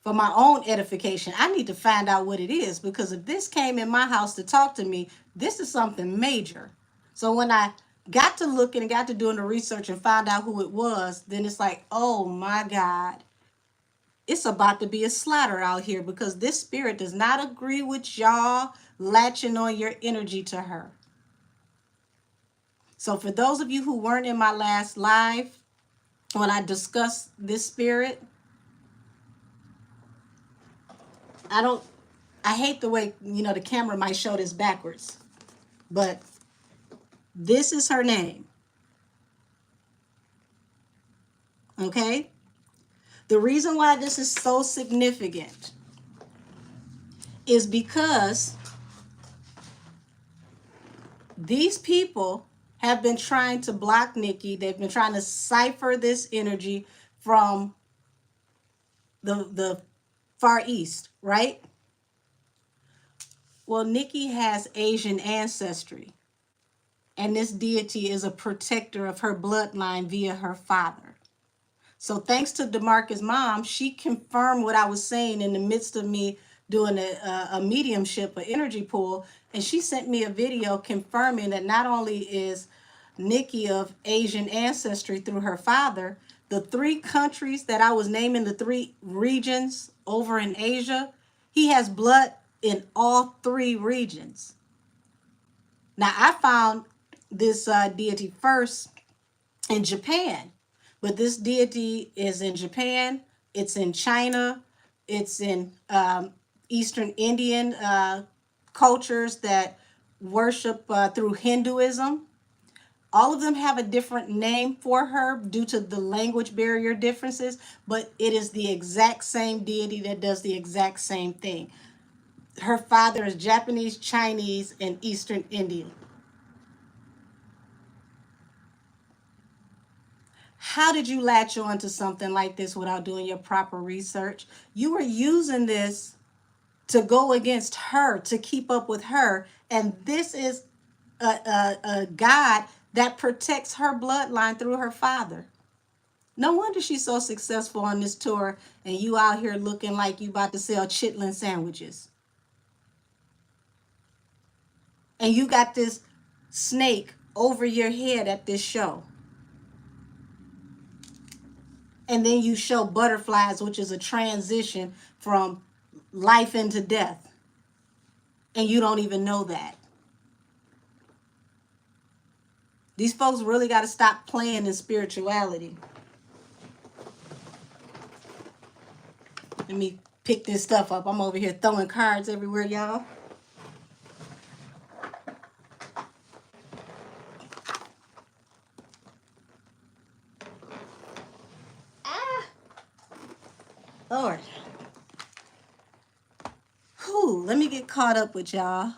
for my own edification, I need to find out what it is, because if this came in my house to talk to me, this is something major. So when I got to looking and got to doing the research and found out who it was, then it's like, oh my God, it's about to be a slaughter out here, because this spirit does not agree with y'all latching on your energy to her. So for those of you who weren't in my last live, when I discussed this spirit, I hate the way, the camera might show this backwards, but this is her name. Okay? The reason why this is so significant is because these people have been trying to block Nikki. They've been trying to cipher this energy from the Far East, right? Well, Nikki has Asian ancestry, and this deity is a protector of her bloodline via her father. So thanks to DeMarcus' mom, she confirmed what I was saying in the midst of me doing a mediumship, an energy pool, and she sent me a video confirming that not only is Nikki of Asian ancestry through her father, the 3 countries that I was naming, the 3 regions over in Asia, he has blood in all 3 regions. Now, I found this deity first in Japan, but this deity is in Japan, it's in China, it's in Eastern Indian cultures that worship through Hinduism. All of them have a different name for her due to the language barrier differences, but it is the exact same deity that does the exact same thing. Her father is Japanese, Chinese, and Eastern Indian. How did you latch on to something like this without doing your proper research? You were using this to go against her, to keep up with her. And this is a God that protects her bloodline through her father. No wonder she's so successful on this tour and you out here looking like you about to sell chitlin sandwiches. And you got this snake over your head at this show. And then you show butterflies, which is a transition from life into death. And you don't even know that. These folks really got to stop playing in spirituality. Let me pick this stuff up. I'm over here throwing cards everywhere, y'all. Ah, Lord. Whew, let me get caught up with y'all.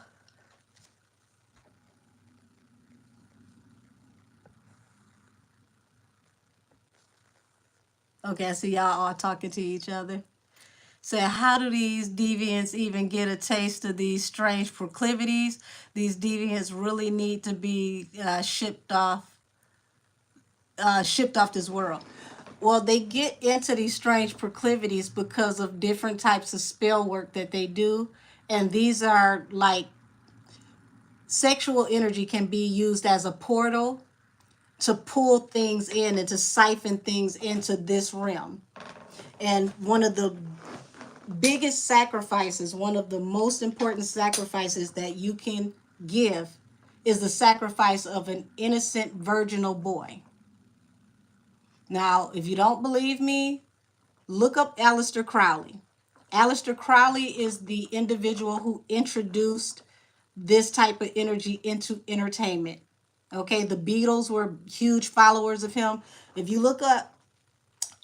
Okay, I see y'all all talking to each other. So how do these deviants even get a taste of these strange proclivities? These deviants really need to be shipped off this world. Well, they get into these strange proclivities because of different types of spell work that they do. And these are like sexual energy can be used as a portal to pull things in and to siphon things into this realm. And one of the biggest sacrifices, one of the most important sacrifices that you can give is the sacrifice of an innocent virginal boy. Now, if you don't believe me, look up Aleister Crowley. Aleister Crowley is the individual who introduced this type of energy into entertainment. Okay, the Beatles were huge followers of him. If you look up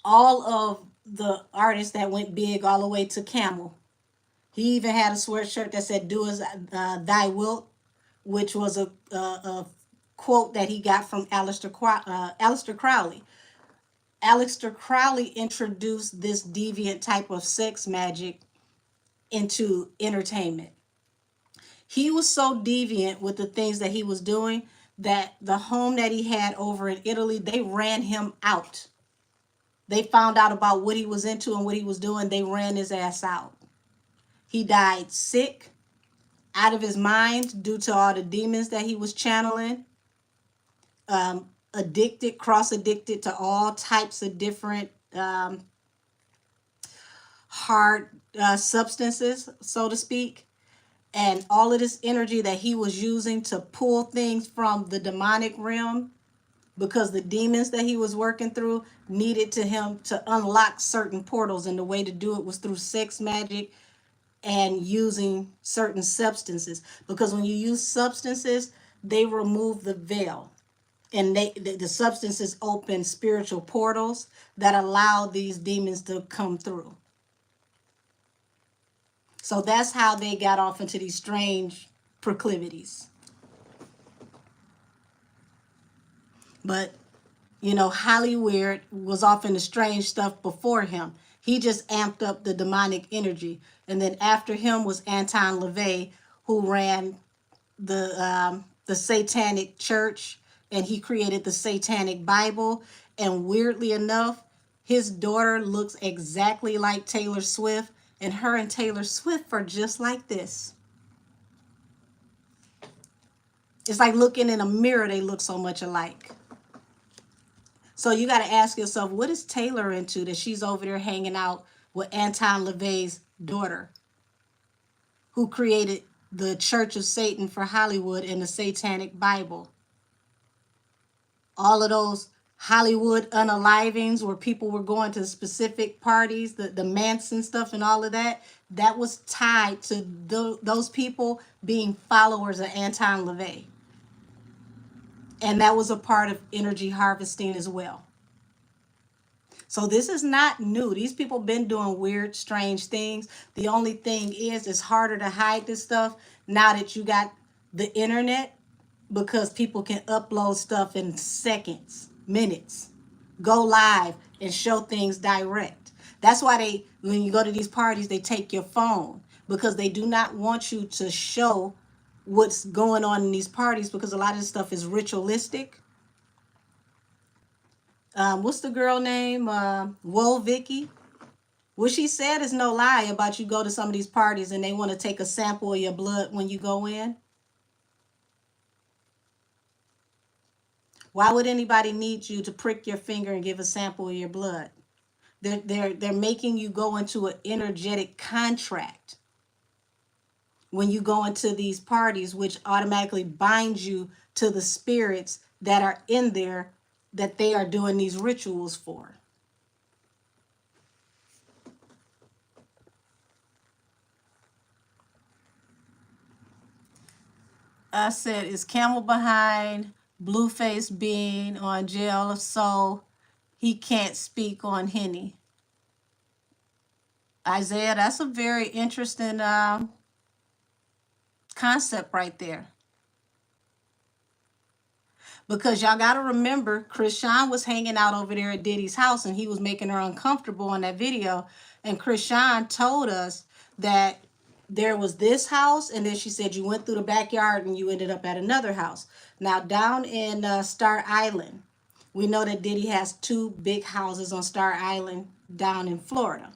all of the artists that went big all the way to Camel, he even had a sweatshirt that said "Do as thy wilt," which was a quote that he got from Aleister Crowley. Aleister Crowley introduced this deviant type of sex magic into entertainment. He was so deviant with the things that he was doing that the home that he had over in Italy, they ran him out. They found out about what he was into and what he was doing. They ran his ass out. He died sick, out of his mind due to all the demons that he was channeling, addicted, cross-addicted to all types of different hard substances, so to speak. And all of this energy that he was using to pull things from the demonic realm, because the demons that he was working through needed to him to unlock certain portals, and the way to do it was through sex magic and using certain substances. Because when you use substances, they remove the veil, and the substances open spiritual portals that allow these demons to come through. So that's how they got off into these strange proclivities. But, you know, Hollywood was off into strange stuff before him. He just amped up the demonic energy. And then after him was Anton LaVey, who ran the Satanic Church, and he created the Satanic Bible. And weirdly enough, his daughter looks exactly like Taylor Swift, and her and Taylor Swift are just like this. It's like looking in a mirror, they look so much alike. So you got to ask yourself, what is Taylor into that she's over there hanging out with Anton LaVey's daughter, who created the Church of Satan for Hollywood and the Satanic Bible? All of those Hollywood unalivings where people were going to specific parties, the Manson stuff and all of that, that was tied to those people being followers of Anton LaVey. And that was a part of energy harvesting as well. So this is not new. These people been doing weird, strange things. The only thing is it's harder to hide this stuff now that you got the internet, because people can upload stuff in seconds, minutes, go live and show things direct. That's why when you go to these parties, they take your phone, because they do not want you to show what's going on in these parties, because a lot of this stuff is ritualistic. What's the girl name? Whoa, Vicky. What she said is no lie about you go to some of these parties and they want to take a sample of your blood when you go in. Why would anybody need you to prick your finger and give a sample of your blood? They're making you go into an energetic contract when you go into these parties, which automatically binds you to the spirits that are in there that they are doing these rituals for. I said, is Camel behind Blueface being on jail so he can't speak on Henny? Isaiah, that's a very interesting concept right there. Because y'all got to remember, Krishan was hanging out over there at Diddy's house and he was making her uncomfortable on that video. And Krishan told us that there was this house, and then she said you went through the backyard and you ended up at another house. Now, down in Star Island, we know that Diddy has 2 big houses on Star Island down in Florida.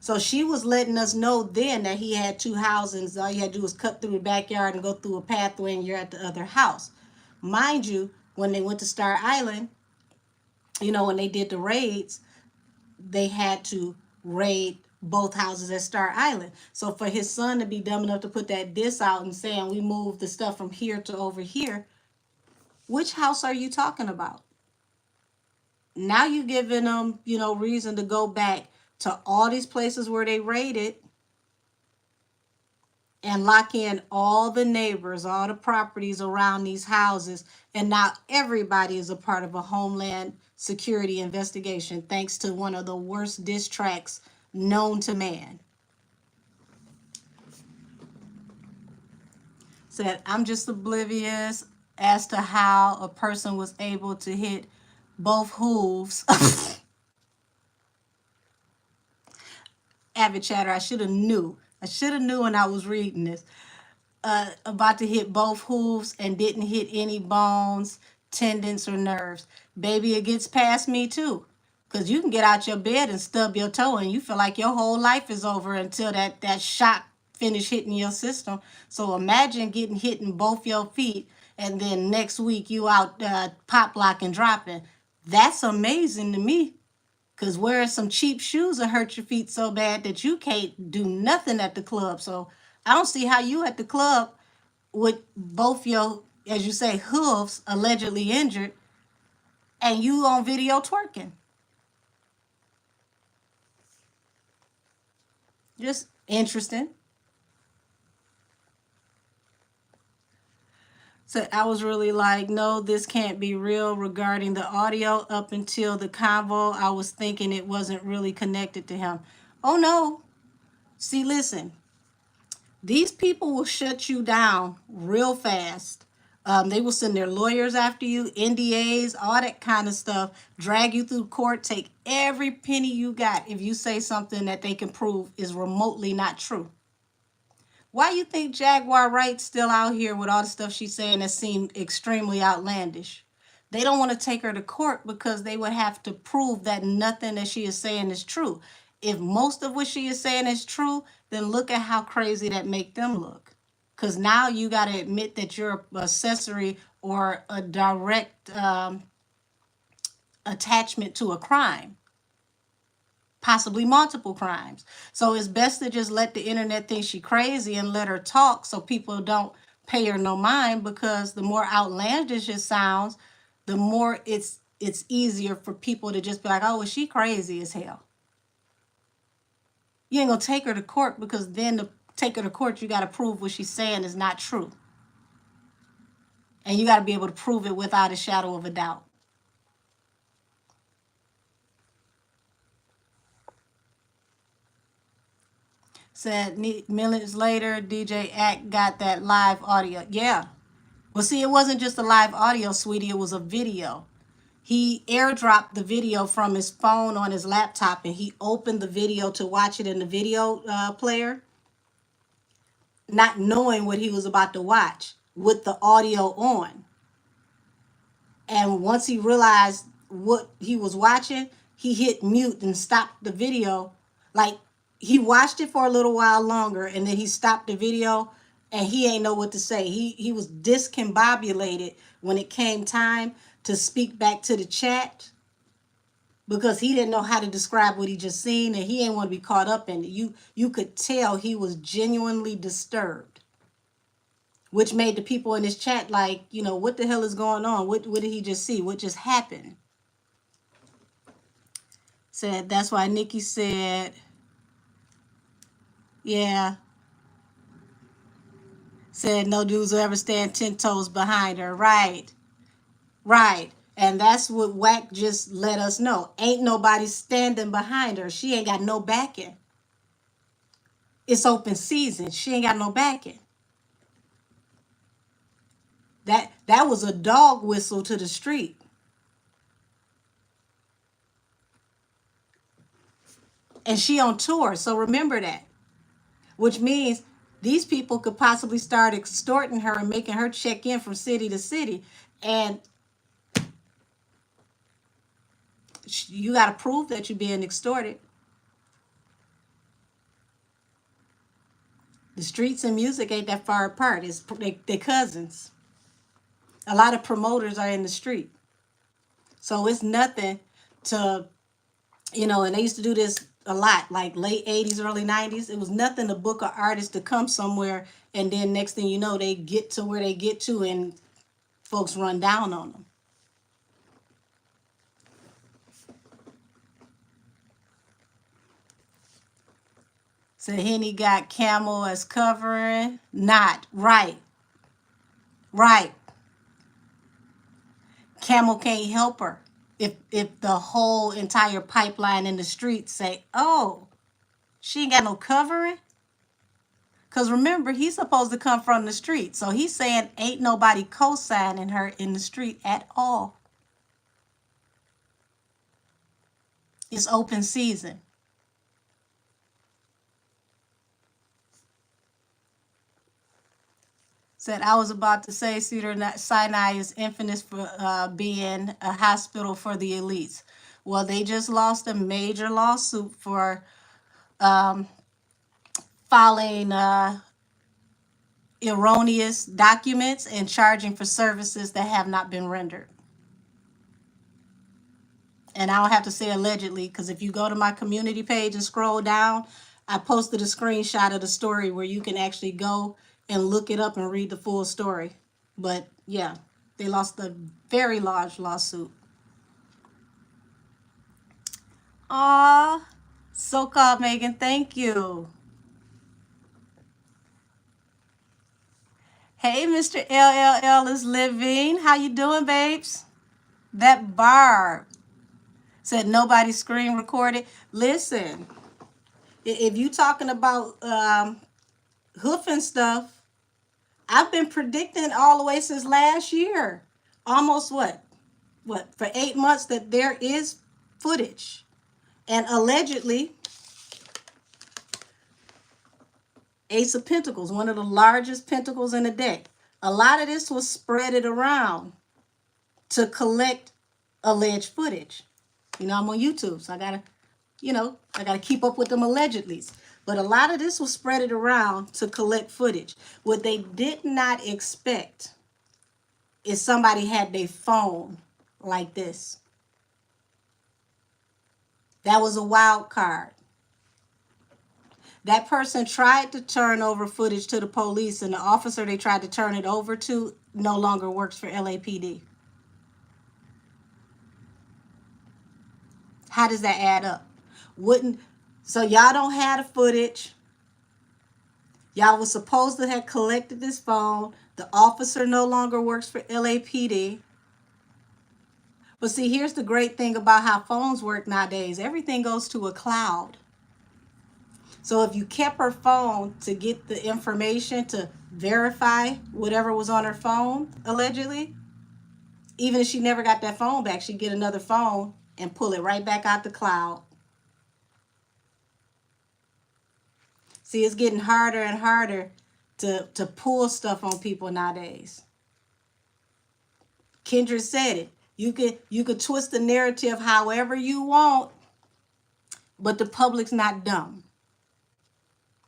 So she was letting us know then that he had 2 houses. All you had to do was cut through the backyard and go through a pathway and you're at the other house. Mind you, when they went to Star Island, you know, when they did the raids, they had to raid both houses at Star Island. So for his son to be dumb enough to put that diss out and saying we moved the stuff from here to over here, which house are you talking about? Now you're giving them, you know, reason to go back to all these places where they raided and lock in all the neighbors, all the properties around these houses. And now everybody is a part of a Homeland Security investigation, thanks to one of the worst diss tracks known to man. Said, I'm just oblivious as to how a person was able to hit both hooves. Avid chatter, I should have knew. I should have knew when I was reading this. About to hit both hooves and didn't hit any bones, tendons, or nerves. Baby, it gets past me too. Because you can get out your bed and stub your toe and you feel like your whole life is over until that shock finish hitting your system. So imagine getting hit in both your feet and then next week you out pop locking, dropping. That's amazing to me. Because wearing some cheap shoes will hurt your feet so bad that you can't do nothing at the club. So I don't see how you at the club with both your, as you say, hooves allegedly injured and you on video twerking. Just interesting. So I was really like, no, this can't be real regarding the audio. Up until the convo, I was thinking it wasn't really connected to him. Oh, no. See, listen. These people will shut you down real fast. They will send their lawyers after you, NDAs, all that kind of stuff, drag you through court, take every penny you got if you say something that they can prove is remotely not true. Why you think Jaguar Wright's still out here with all the stuff she's saying that seemed extremely outlandish? They don't want to take her to court because they would have to prove that nothing that she is saying is true. If most of what she is saying is true, then look at how crazy that make them look. Because now you got to admit that you're an accessory or a direct attachment to a crime. Possibly multiple crimes. So it's best to just let the internet think she crazy and let her talk so people don't pay her no mind, because the more outlandish it sounds, the more it's easier for people to just be like, oh, well, she crazy as hell. You ain't gonna take her to court, because then to take her to court, you gotta prove what she's saying is not true. And you gotta be able to prove it without a shadow of a doubt. Said minutes later, DJ Act got that live audio. Yeah. Well, see, it wasn't just a live audio, sweetie. It was a video. He airdropped the video from his phone on his laptop, and he opened the video to watch it in the video player, not knowing what he was about to watch with the audio on. And once he realized what he was watching, he hit mute and stopped the video. Like, he watched it for a little while longer, and then he stopped the video and he ain't know what to say. He was discombobulated when it came time to speak back to the chat because he didn't know how to describe what he just seen, and he didn't want to be caught up in it. You could tell he was genuinely disturbed, which made the people in his chat like, you know, what the hell is going on? What did he just see? What just happened? Said that's why Nikki said, yeah, said no dudes will ever stand 10 toes behind her. Right, right. And that's what Wack just let us know. Ain't nobody standing behind her. She ain't got no backing. It's open season. She ain't got no backing. That was a dog whistle to the street. And she on tour, so remember that. Which means these people could possibly start extorting her and making her check in from city to city. And you got to prove that you're being extorted. The streets and music ain't that far apart. They cousins. A lot of promoters are in the street. So it's nothing to, you know, and they used to do this a lot, like late 80s, early 90s. It was nothing to book an artist to come somewhere, and then next thing you know, they get to where they get to and folks run down on them. So Henny got Camel as covering. Not right. Right. Camel can't help her. If the whole entire pipeline in the street say, oh, she ain't got no covering. Because remember, he's supposed to come from the street. So he's saying ain't nobody co-signing her in the street at all. It's open season. Said, I was about to say Cedar-Sinai is infamous for being a hospital for the elites. Well, they just lost a major lawsuit for filing erroneous documents and charging for services that have not been rendered. And I don't have to say allegedly, because if you go to my community page and scroll down, I posted a screenshot of the story where you can actually go and look it up and read the full story. But yeah, they lost a very large lawsuit. Aw, so-called Megan, thank you. Hey, Mr. LLL is living. How you doing, babes? That Barb said nobody screen recorded. Listen, if you talking about hoofing stuff, I've been predicting all the way since last year. Almost for 8 months that there is footage. And allegedly, Ace of Pentacles, one of the largest pentacles in the deck. A lot of this was spreaded around to collect alleged footage. You know, I'm on YouTube, so I gotta keep up with them allegedlys. But a lot of this was spreaded around to collect footage. What they did not expect is somebody had their phone like this. That was a wild card. That person tried to turn over footage to the police, and the officer they tried to turn it over to no longer works for LAPD. How does that add up? So y'all don't have the footage. Y'all was supposed to have collected this phone. The officer no longer works for LAPD. But see, here's the great thing about how phones work nowadays. Everything goes to a cloud. So if you kept her phone to get the information to verify whatever was on her phone, allegedly, even if she never got that phone back, she'd get another phone and pull it right back out the cloud. See, it's getting harder and harder to pull stuff on people nowadays. Kendra said it. You could twist the narrative however you want, but the public's not dumb.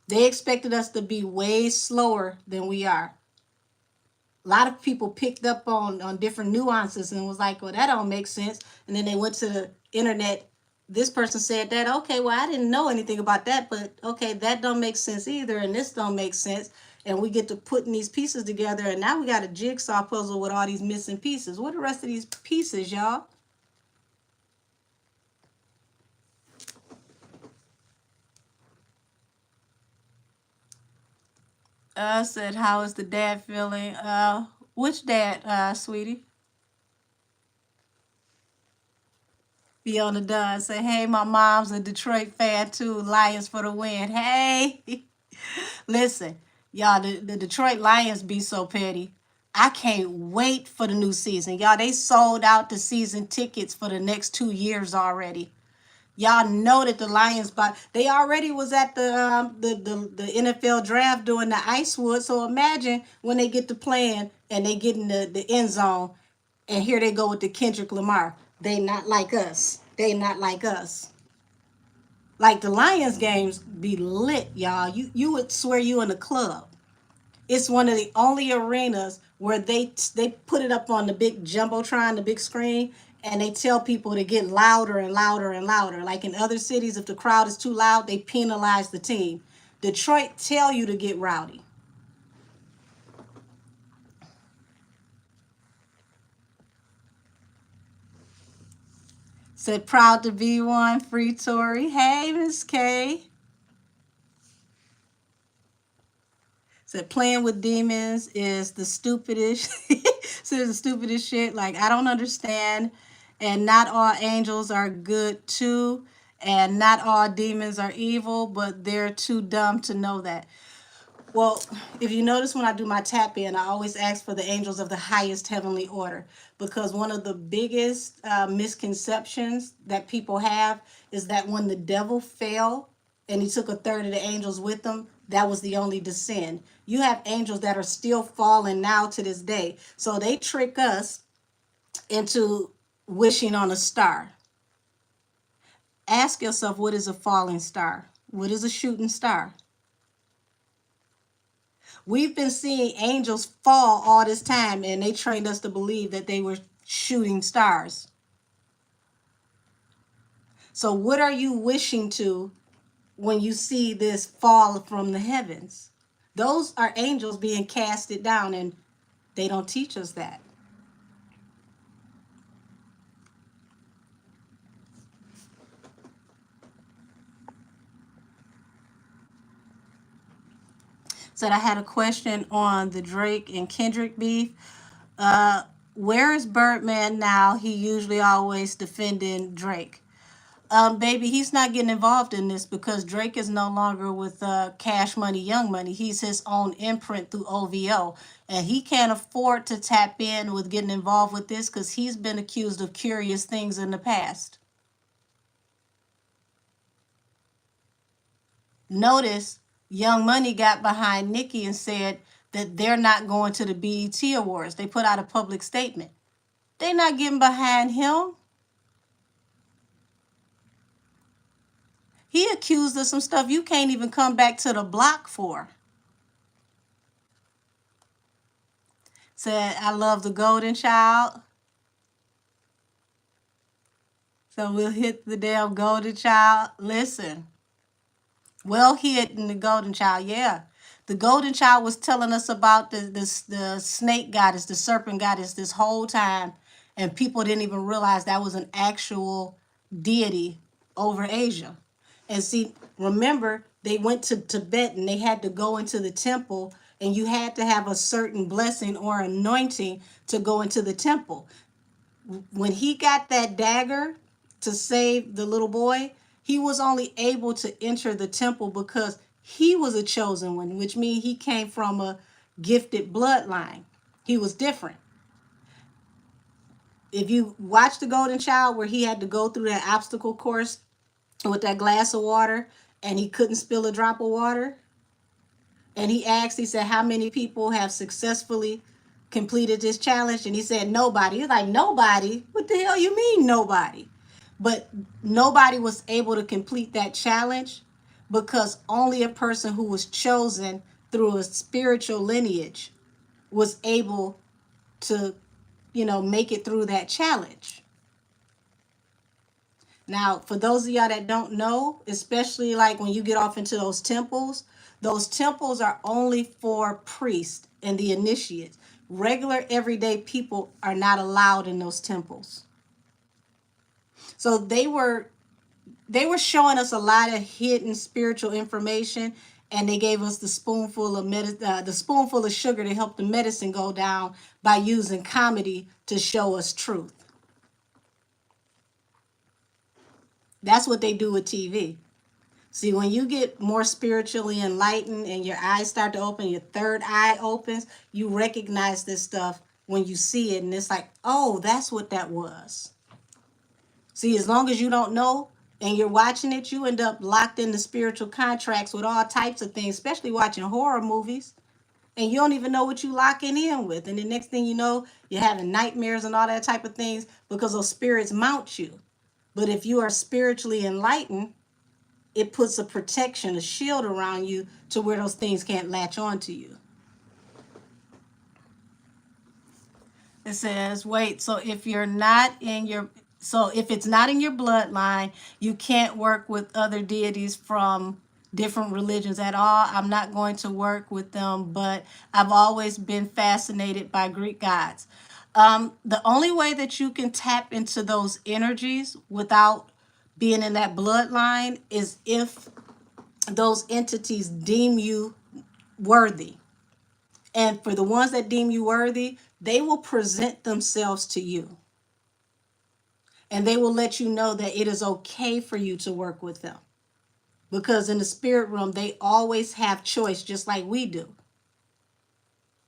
They expected us to be way slower than we are. A lot of people picked up on different nuances and was like, well, that don't make sense. And then they went to the internet. This person said that, okay, well, I didn't know anything about that, but okay, that don't make sense either, and this don't make sense. And we get to putting these pieces together, and now we got a jigsaw puzzle with all these missing pieces. What are the rest of these pieces, y'all? Said, how is the dad feeling? Which dad, sweetie? Fiona Dunn say, hey, my mom's a Detroit fan too. Lions for the win. Hey. Listen, y'all, the Detroit Lions be so petty. I can't wait for the new season. Y'all, they sold out the season tickets for the next 2 years already. Y'all know that the Lions, but they already was at the NFL draft doing the Icewood. So imagine when they get to playing and they get in the end zone, and here they go with the Kendrick Lamar. They not like us. They not like us. Like the Lions games be lit, y'all. You would swear you in a club. It's one of the only arenas where they put it up on the big jumbotron, the big screen, and they tell people to get louder and louder and louder. Like in other cities, if the crowd is too loud, they penalize the team. Detroit tell you to get rowdy. Said proud to be one, free Tory. Hey, Miss K. Said playing with demons is the stupidest. Says the stupidest shit. Like I don't understand. And not all angels are good too. And not all demons are evil, but they're too dumb to know that. Well, if you notice when I do my tap in, I always ask for the angels of the highest heavenly order, because one of the biggest misconceptions that people have is that when the devil fell and he took a third of the angels with him, that was the only descent. You have angels that are still falling now to this day. So they trick us into wishing on a star. Ask yourself, what is a falling star? What is a shooting star? We've been seeing angels fall all this time, and they trained us to believe that they were shooting stars. So what are you wishing to when you see this fall from the heavens? Those are angels being casted down, and they don't teach us that. Said I had a question on the Drake and Kendrick beef. Where is Birdman now? He usually always defending Drake. Baby, he's not getting involved in this because Drake is no longer with Cash Money, Young Money. He's his own imprint through OVO. And he can't afford to tap in with getting involved with this because he's been accused of curious things in the past. Notice Young Money got behind Nicki and said that they're not going to the BET Awards. They put out a public statement. They're not getting behind him. He accused of some stuff you can't even come back to the block for. Said, I love the Golden Child. So we'll hit the damn Golden Child. Listen, well hit in the Golden Child, yeah. The Golden Child was telling us about the snake goddess, the serpent goddess this whole time, and people didn't even realize that was an actual deity over Asia. And see, remember, they went to Tibet and they had to go into the temple, and you had to have a certain blessing or anointing to go into the temple. When he got that dagger to save the little boy, he was only able to enter the temple because he was a chosen one, which means he came from a gifted bloodline. He was different. If you watch the Golden Child where he had to go through that obstacle course with that glass of water and he couldn't spill a drop of water, and he asked, he said, how many people have successfully completed this challenge? And he said, nobody. He's like, nobody? What the hell you mean nobody? But nobody was able to complete that challenge because only a person who was chosen through a spiritual lineage was able to, make it through that challenge. Now, for those of y'all that don't know, especially like when you get off into those temples are only for priests and the initiates. Regular everyday people are not allowed in those temples. So they were showing us a lot of hidden spiritual information, and they gave us the spoonful of the spoonful of sugar to help the medicine go down by using comedy to show us truth. That's what they do with TV. See, when you get more spiritually enlightened and your eyes start to open, your third eye opens, you recognize this stuff when you see it, and it's like, oh, that's what that was. See, as long as you don't know and you're watching it, you end up locked into spiritual contracts with all types of things, especially watching horror movies. And you don't even know what you locking in with. And the next thing you know, you're having nightmares and all that type of things because those spirits mount you. But if you are spiritually enlightened, it puts a protection, a shield around you to where those things can't latch on to you. It says, wait, so if it's not in your bloodline, you can't work with other deities from different religions at all. I'm not going to work with them, but I've always been fascinated by Greek gods. The only way that you can tap into those energies without being in that bloodline is if those entities deem you worthy. And for the ones that deem you worthy, they will present themselves to you. And they will let you know that it is okay for you to work with them. Because in the spirit realm, they always have choice, just like we do.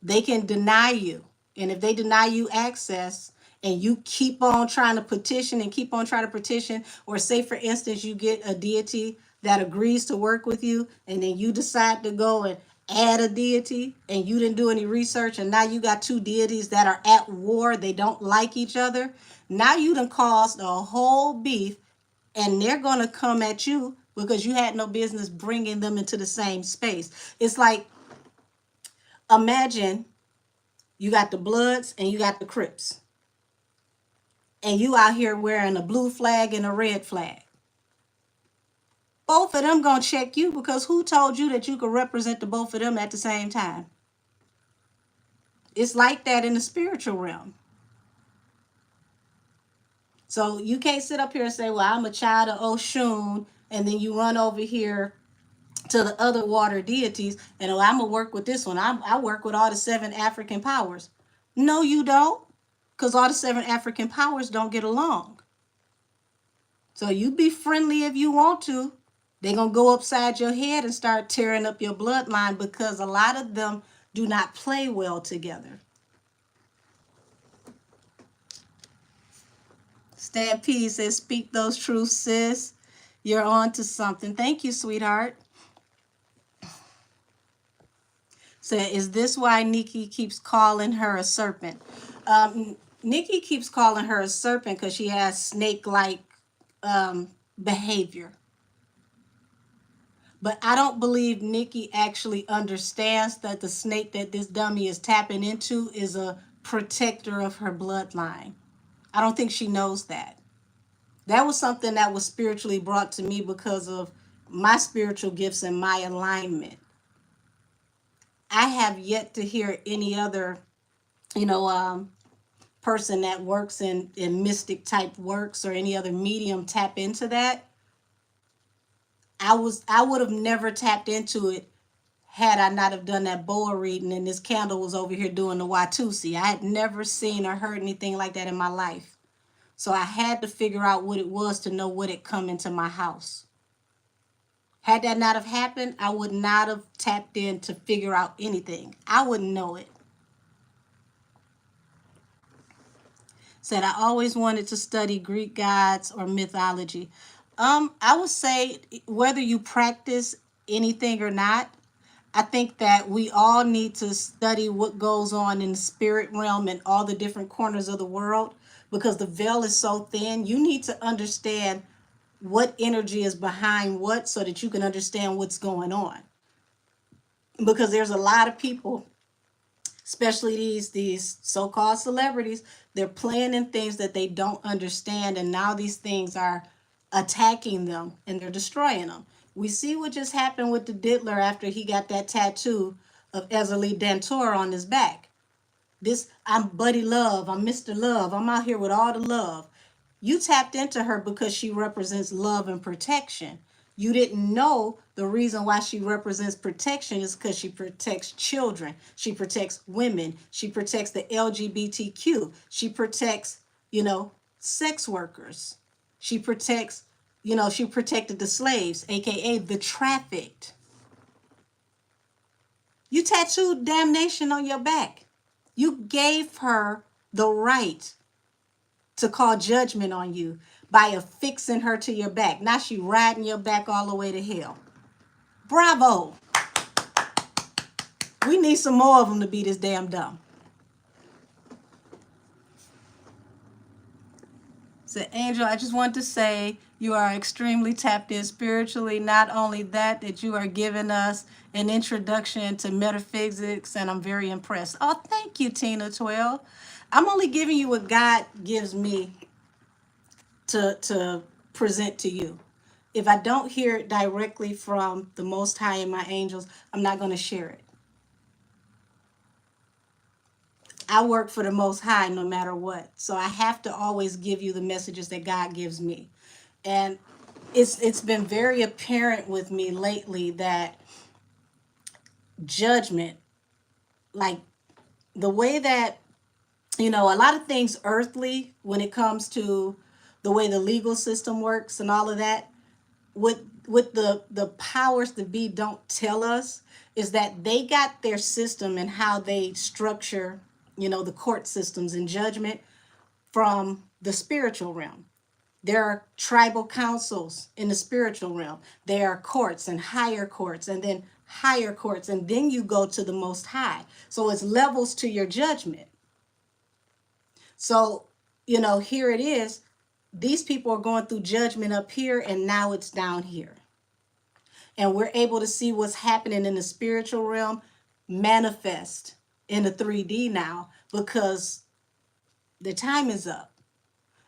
They can deny you. And if they deny you access and you keep on trying to petition and keep on trying to petition, or say, for instance, you get a deity that agrees to work with you, and then you decide to go and add a deity and you didn't do any research, and now you got two deities that are at war, they don't like each other. Now you done caused a whole beef, and they're going to come at you because you had no business bringing them into the same space. It's like, imagine you got the Bloods and you got the Crips, and you out here wearing a blue flag and a red flag. Both of them gonna check you, because who told you that you could represent the both of them at the same time? It's like that in the spiritual realm. So you can't sit up here and say, well, I'm a child of Oshun, and then you run over here to the other water deities and, oh, I'm gonna work with this one. I work with all the 7 African powers. No, you don't, because all the 7 African powers don't get along. So you be friendly if you want to. They're going to go upside your head and start tearing up your bloodline, because a lot of them do not play well together. Stampede says, speak those truths, sis. You're on to something. Thank you, sweetheart. Said, is this why Nikki keeps calling her a serpent? Nikki keeps calling her a serpent because she has snake-like behavior. But I don't believe Nikki actually understands that the snake that this dummy is tapping into is a protector of her bloodline. I don't think she knows that. That was something that was spiritually brought to me because of my spiritual gifts and my alignment. I have yet to hear any other, person that works in mystic type works or any other medium tap into that. I would have never tapped into it had I not have done that boa reading and this candle was over here doing the Watusi. I had never seen or heard anything like that in my life. So I had to figure out what it was to know what had come into my house. Had that not have happened, I would not have tapped in to figure out anything. I wouldn't know it. Said, I always wanted to study Greek gods or mythology. I would say whether you practice anything or not, I think that we all need to study what goes on in the spirit realm and all the different corners of the world, because the veil is so thin. You need to understand what energy is behind what, so that you can understand what's going on. Because there's a lot of people, especially these so-called celebrities, they're playing in things that they don't understand, and now these things are attacking them and they're destroying them. We see what just happened with the Diddler after he got that tattoo of Ezeli Dantor on his back. This, I'm Buddy Love, I'm Mr. Love, I'm out here with all the love. You tapped into her because she represents love and protection. You didn't know the reason why she represents protection is because she protects children. She protects women. She protects the LGBTQ. She protects, sex workers. She protects, she protected the slaves, AKA the trafficked. You tattooed damnation on your back. You gave her the right to call judgment on you by affixing her to your back. Now she riding your back all the way to hell. Bravo. We need some more of them to be this damn dumb. So, Angel, I just want to say you are extremely tapped in spiritually. Not only that you are giving us an introduction to metaphysics, and I'm very impressed. Oh, thank you, Tina 12. I'm only giving you what God gives me to present to you. If I don't hear it directly from the Most High and my angels, I'm not going to share it. I work for the Most High no matter what. So I have to always give you the messages that God gives me. And it's been very apparent with me lately that judgment, like the way that, a lot of things earthly when it comes to the way the legal system works and all of that, what the powers that be don't tell us is that they got their system and how they structure, the court systems and judgment from the spiritual realm. There are tribal councils in the spiritual realm. There are courts and then higher courts, and then you go to the Most High. So it's levels to your judgment. So, here it is. These people are going through judgment up here, and now it's down here. And we're able to see what's happening in the spiritual realm manifest in the 3D now, because the time is up.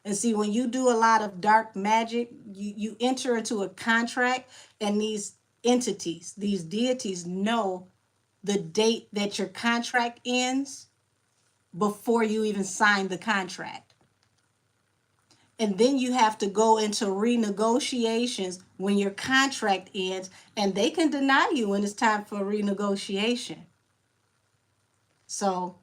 And see, when you do a lot of dark magic, you enter into a contract, and these entities, these deities know the date that your contract ends before you even sign the contract. And then you have to go into renegotiations when your contract ends, and they can deny you when it's time for renegotiation. So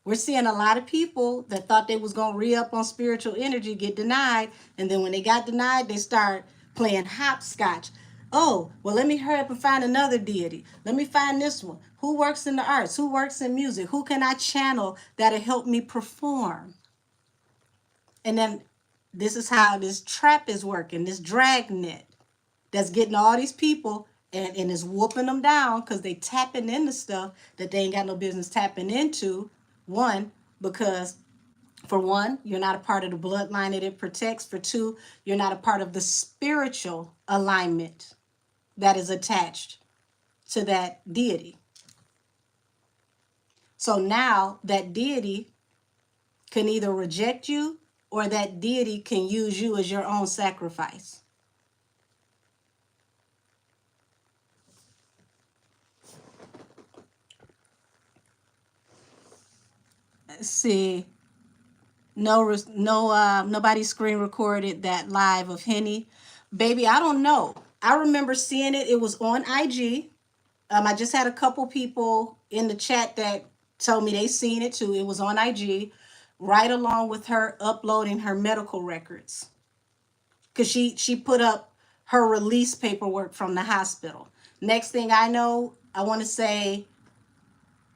we're seeing a lot of people that thought they was going to re-up on spiritual energy get denied. And then when they got denied, they start playing hopscotch. Oh, well, let me hurry up and find another deity. Let me find this one. Who works in the arts? Who works in music? Who can I channel that'll help me perform? And then this is how this trap is working, this dragnet that's getting all these people and is whooping them down because they tapping into stuff that they ain't got no business tapping into. One, because for one, you're not a part of the bloodline that it protects. For two, you're not a part of the spiritual alignment that is attached to that deity. So now that deity can either reject you, or that deity can use you as your own sacrifice. Let's see. Nobody screen recorded that live of Henny. Baby, I don't know. I remember seeing it. It was on IG. I just had a couple people in the chat that told me they seen it too. It was on IG, right along with her uploading her medical records. Because she put up her release paperwork from the hospital. Next thing I know, I want to say,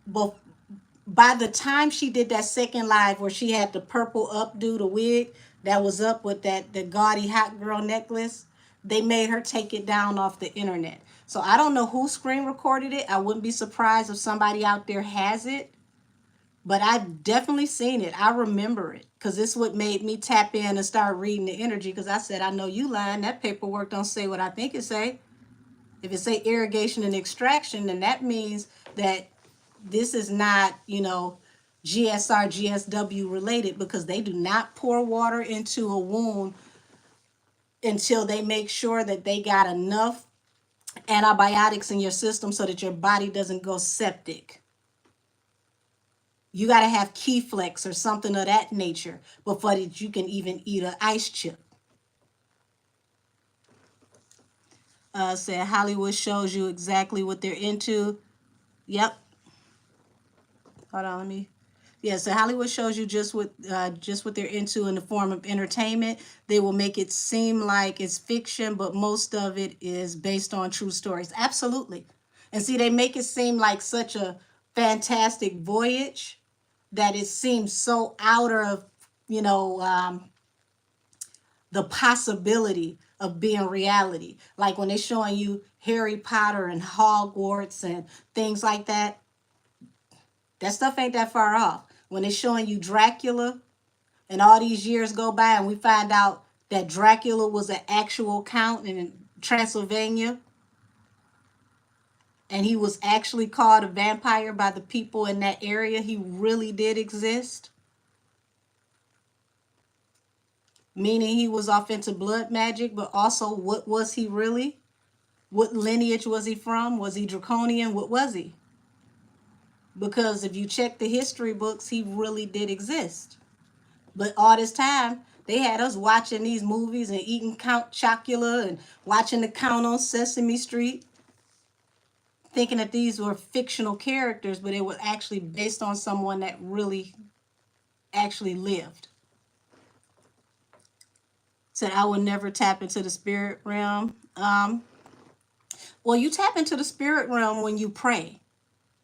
by the time she did that second live where she had the purple updo, the wig that was up with the gaudy hot girl necklace, they made her take it down off the internet. So I don't know who screen recorded it. I wouldn't be surprised if somebody out there has it. But I've definitely seen it. I remember it because this what made me tap in and start reading the energy, because I said, I know you lying. That paperwork don't say what I think it say. If it say irrigation and extraction, then that means that this is not, GSR, GSW related, because they do not pour water into a wound until they make sure that they got enough antibiotics in your system so that your body doesn't go septic. You got to have Keyflex or something of that nature before that you can even eat an ice chip. Said Hollywood shows you exactly what they're into. Yep. Hold on, let me. Yeah, so Hollywood shows you just what they're into in the form of entertainment. They will make it seem like it's fiction, but most of it is based on true stories. Absolutely. And see, they make it seem like such a fantastic voyage that it seems so out of, you know, the possibility of being reality. Like when they're showing you Harry Potter and Hogwarts and things like that, that stuff ain't that far off. When they're showing you Dracula and all these years go by and we find out that Dracula was an actual count in Transylvania and he was actually called a vampire by the people in that area, he really did exist. Meaning he was off into blood magic, but also what was he really? What lineage was he from? Was he draconian? What was he? Because if you check the history books, he really did exist. But all this time, they had us watching these movies and eating Count Chocula and watching The Count on Sesame Street, thinking that these were fictional characters, but it was actually based on someone that really actually lived. Said, I will never tap into the spirit realm. Well, you tap into the spirit realm when you pray.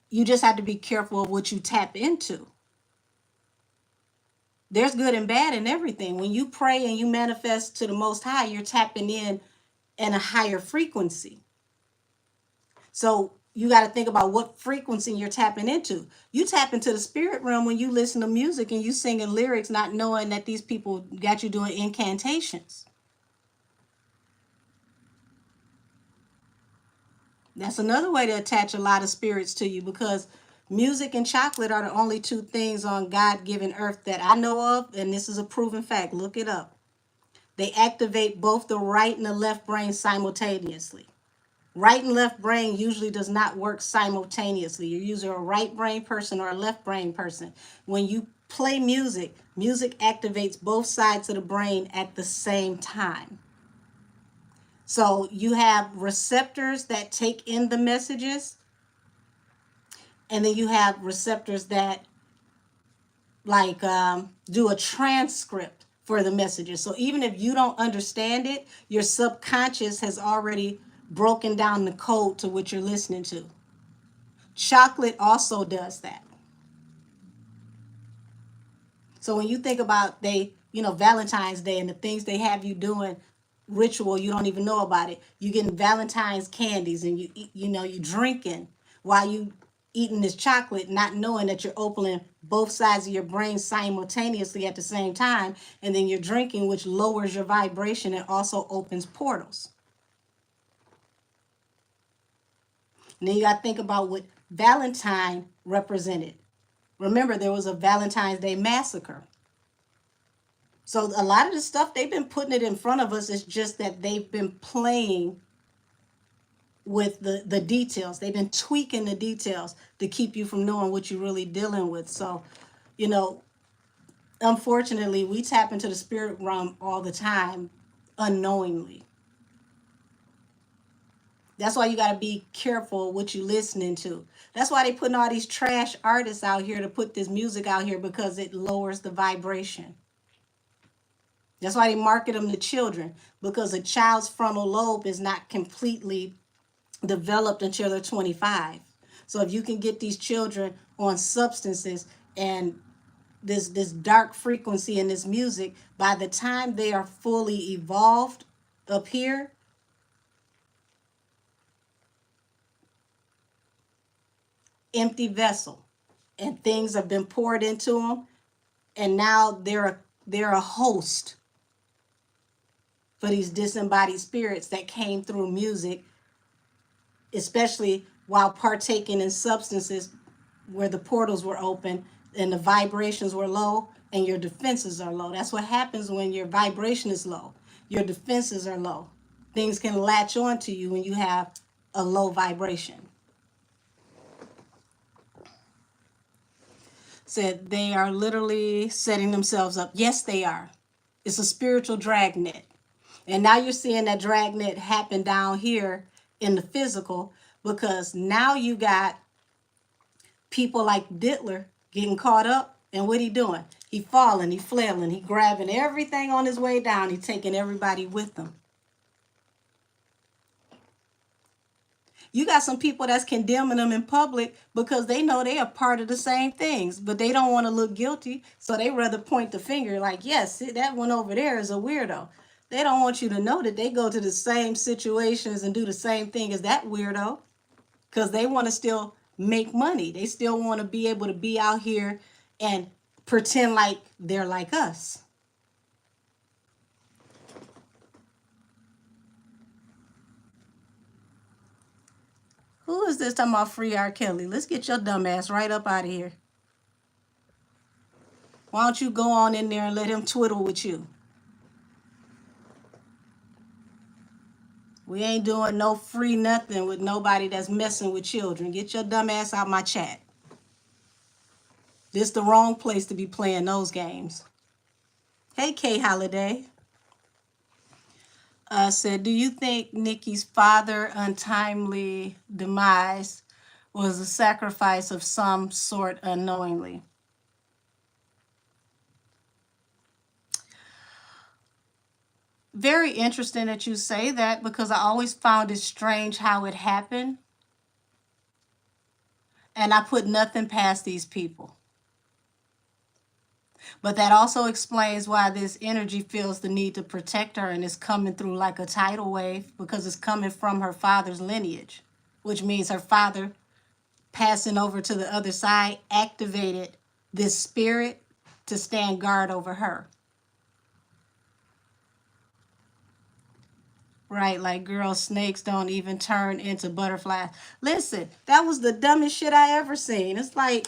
You just have to be careful of what you tap into. There's good and bad in everything. When you pray and you manifest to the Most High, you're tapping in a higher frequency. So you got to think about what frequency you're tapping into. You tap into the spirit realm when you listen to music and you singing lyrics, not knowing that these people got you doing incantations. That's another way to attach a lot of spirits to you, because music and chocolate are the only two things on God-given earth that I know of, and this is a proven fact. Look it up. They activate both the right and the left brain simultaneously. Right and left brain usually does not work simultaneously. You're either a right brain person or a left brain person. When you play music, music activates both sides of the brain at the same time. So you have receptors that take in the messages, and then you have receptors that do a transcript for the messages. So even if you don't understand it, your subconscious has already broken down the code to what you're listening to. Chocolate also does that. So when you think about Valentine's Day and the things they have you doing, ritual, you don't even know about it. You getting Valentine's candies and you drinking while you eating this chocolate, not knowing that you're opening both sides of your brain simultaneously at the same time, and then you're drinking, which lowers your vibration and also opens portals. And then you got to think about what Valentine represented. Remember, there was a Valentine's Day massacre. So a lot of the stuff, they've been putting it in front of us. It's just that they've been playing with the details. They've been tweaking the details to keep you from knowing what you're really dealing with. So, unfortunately, we tap into the spirit realm all the time unknowingly. That's why you got to be careful what you're listening to. That's why they putting all these trash artists out here to put this music out here, because it lowers the vibration. That's why they market them to children, because a child's frontal lobe is not completely developed until they're 25. So if you can get these children on substances and this dark frequency in this music, by the time they are fully evolved up here, empty vessel. and things have been poured into them, and now they're a host for these disembodied spirits that came through music, especially while partaking in substances where the portals were open and the vibrations were low and your defenses are low. That's what happens when your vibration is low. Your defenses are low. Things can latch on to you when you have a low vibration. Said they are literally setting themselves up. Yes, they are. It's a spiritual dragnet. And now you're seeing that dragnet happen down here in the physical, because now you got people like Diddler getting caught up. And what he doing? He falling, he flailing, he grabbing everything on his way down. He taking everybody with him. You got some people that's condemning them in public because they know they are part of the same things, but they don't want to look guilty. So they rather point the finger like, yes, that one over there is a weirdo. They don't want you to know that they go to the same situations and do the same thing as that weirdo, because they want to still make money. They still want to be able to be out here and pretend like they're like us. Who is this talking about free R. Kelly? Let's get your dumb ass right up out of here. Why don't you go on in there and let him twiddle with you? We ain't doing no free nothing with nobody that's messing with children. Get your dumb ass out my chat. This the wrong place to be playing those games. Hey, Kay Holiday. Said, do you think Nikki's father untimely demise was a sacrifice of some sort unknowingly? Very interesting that you say that, because I always found it strange how it happened. And I put nothing past these people. But that also explains why this energy feels the need to protect her and is coming through like a tidal wave, because it's coming from her father's lineage, which means her father passing over to the other side activated this spirit to stand guard over her. Right, like, girl, snakes don't even turn into butterflies. Listen, that was the dumbest shit I ever seen. It's like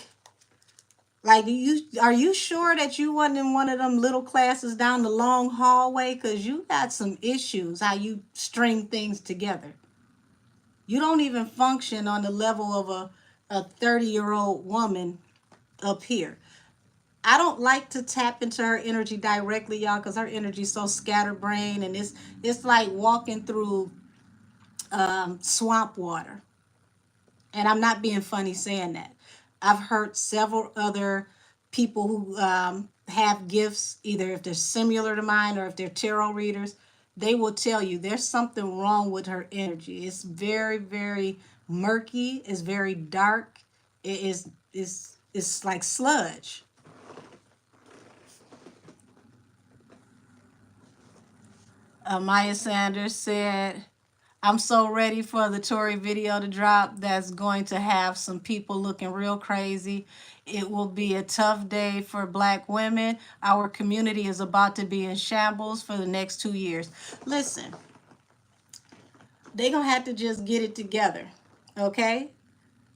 are you sure that you wasn't in one of them little classes down the long hallway? Because you got some issues how you string things together. You don't even function on the level of a 30-year-old woman up here. I don't like to tap into her energy directly, y'all, because her energy is so scatterbrained, and it's like walking through swamp water. And I'm not being funny saying that. I've heard several other people who have gifts, either if they're similar to mine or if they're tarot readers, they will tell you there's something wrong with her energy. It's very, very murky. It's very dark. It's like sludge. Maya Sanders said, I'm so ready for the Tory video to drop that's going to have some people looking real crazy. It will be a tough day for Black women. Our community is about to be in shambles for the next 2 years. Listen, they're going to have to just get it together, okay?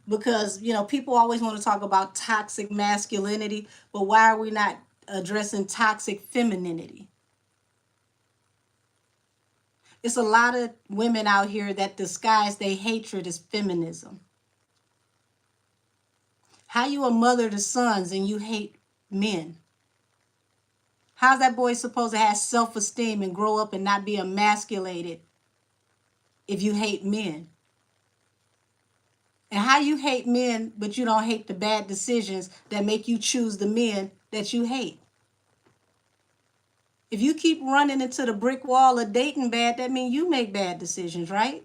Because, people always want to talk about toxic masculinity, but why are we not addressing toxic femininity? It's a lot of women out here that disguise their hatred as feminism. How you a mother to sons and you hate men? How's that boy supposed to have self-esteem and grow up and not be emasculated if you hate men? And how you hate men, but you don't hate the bad decisions that make you choose the men that you hate? If you keep running into the brick wall of dating bad, that means you make bad decisions, right?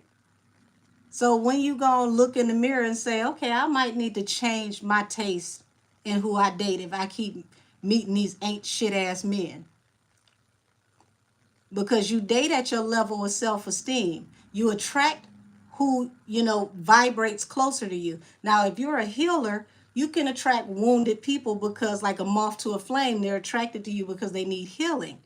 So when you gonna look in the mirror and say, okay, I might need to change my taste in who I date if I keep meeting these ain't shit ass men? Because you date at your level of self-esteem. You attract who, vibrates closer to you. Now, if you're a healer, You can attract wounded people because, like a moth to a flame, they're attracted to you because they need healing.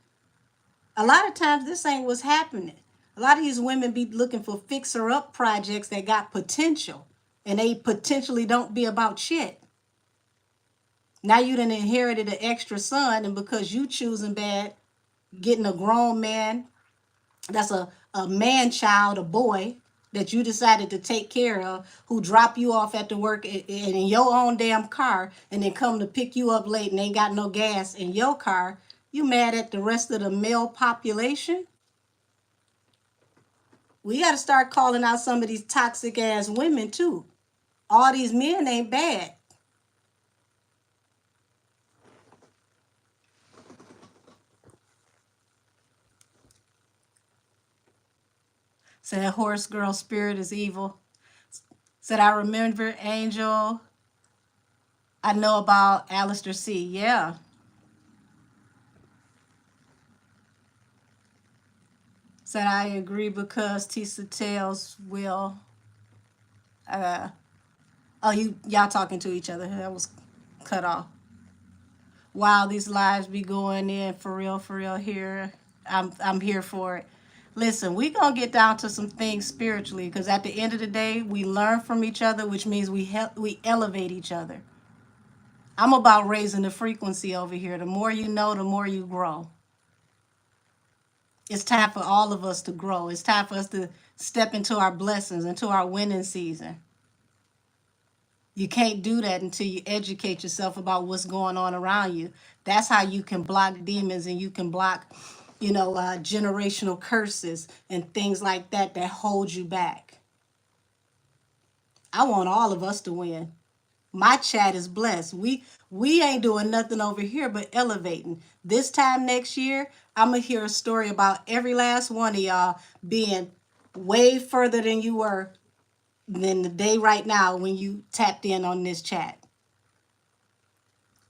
A lot of times, this ain't what's happening. A lot of these women be looking for fixer-up projects that got potential, and they potentially don't be about shit. Now you done inherited an extra son, and because you choosing bad, getting a grown man that's a man child, a boy that you decided to take care of, who drop you off at the work in your own damn car and then come to pick you up late and ain't got no gas in your car, you mad at the rest of the male population? We got to start calling out some of these toxic ass women too. All these men ain't bad. Said that horse girl spirit is evil. Said I remember Angel. I know about Alistair C. Yeah. Said I agree because Tisa Tales will. Oh, y'all talking to each other. That was cut off. Wow, these lives be going in for real here. I'm here for it. Listen, we gonna get down to some things spiritually, because at the end of the day, we learn from each other, which means we elevate each other. I'm about raising the frequency over here. The more you know, the more you grow. It's time for all of us to grow. It's time for us to step into our blessings, into our winning season. You can't do that until you educate yourself about what's going on around you. That's how you can block demons, and you can block, generational curses and things like that that hold you back. I want all of us to win. My chat is blessed. We ain't doing nothing over here but elevating. This time next year, I'm gonna hear a story about every last one of y'all being way further than you were than the day right now when you tapped in on this chat.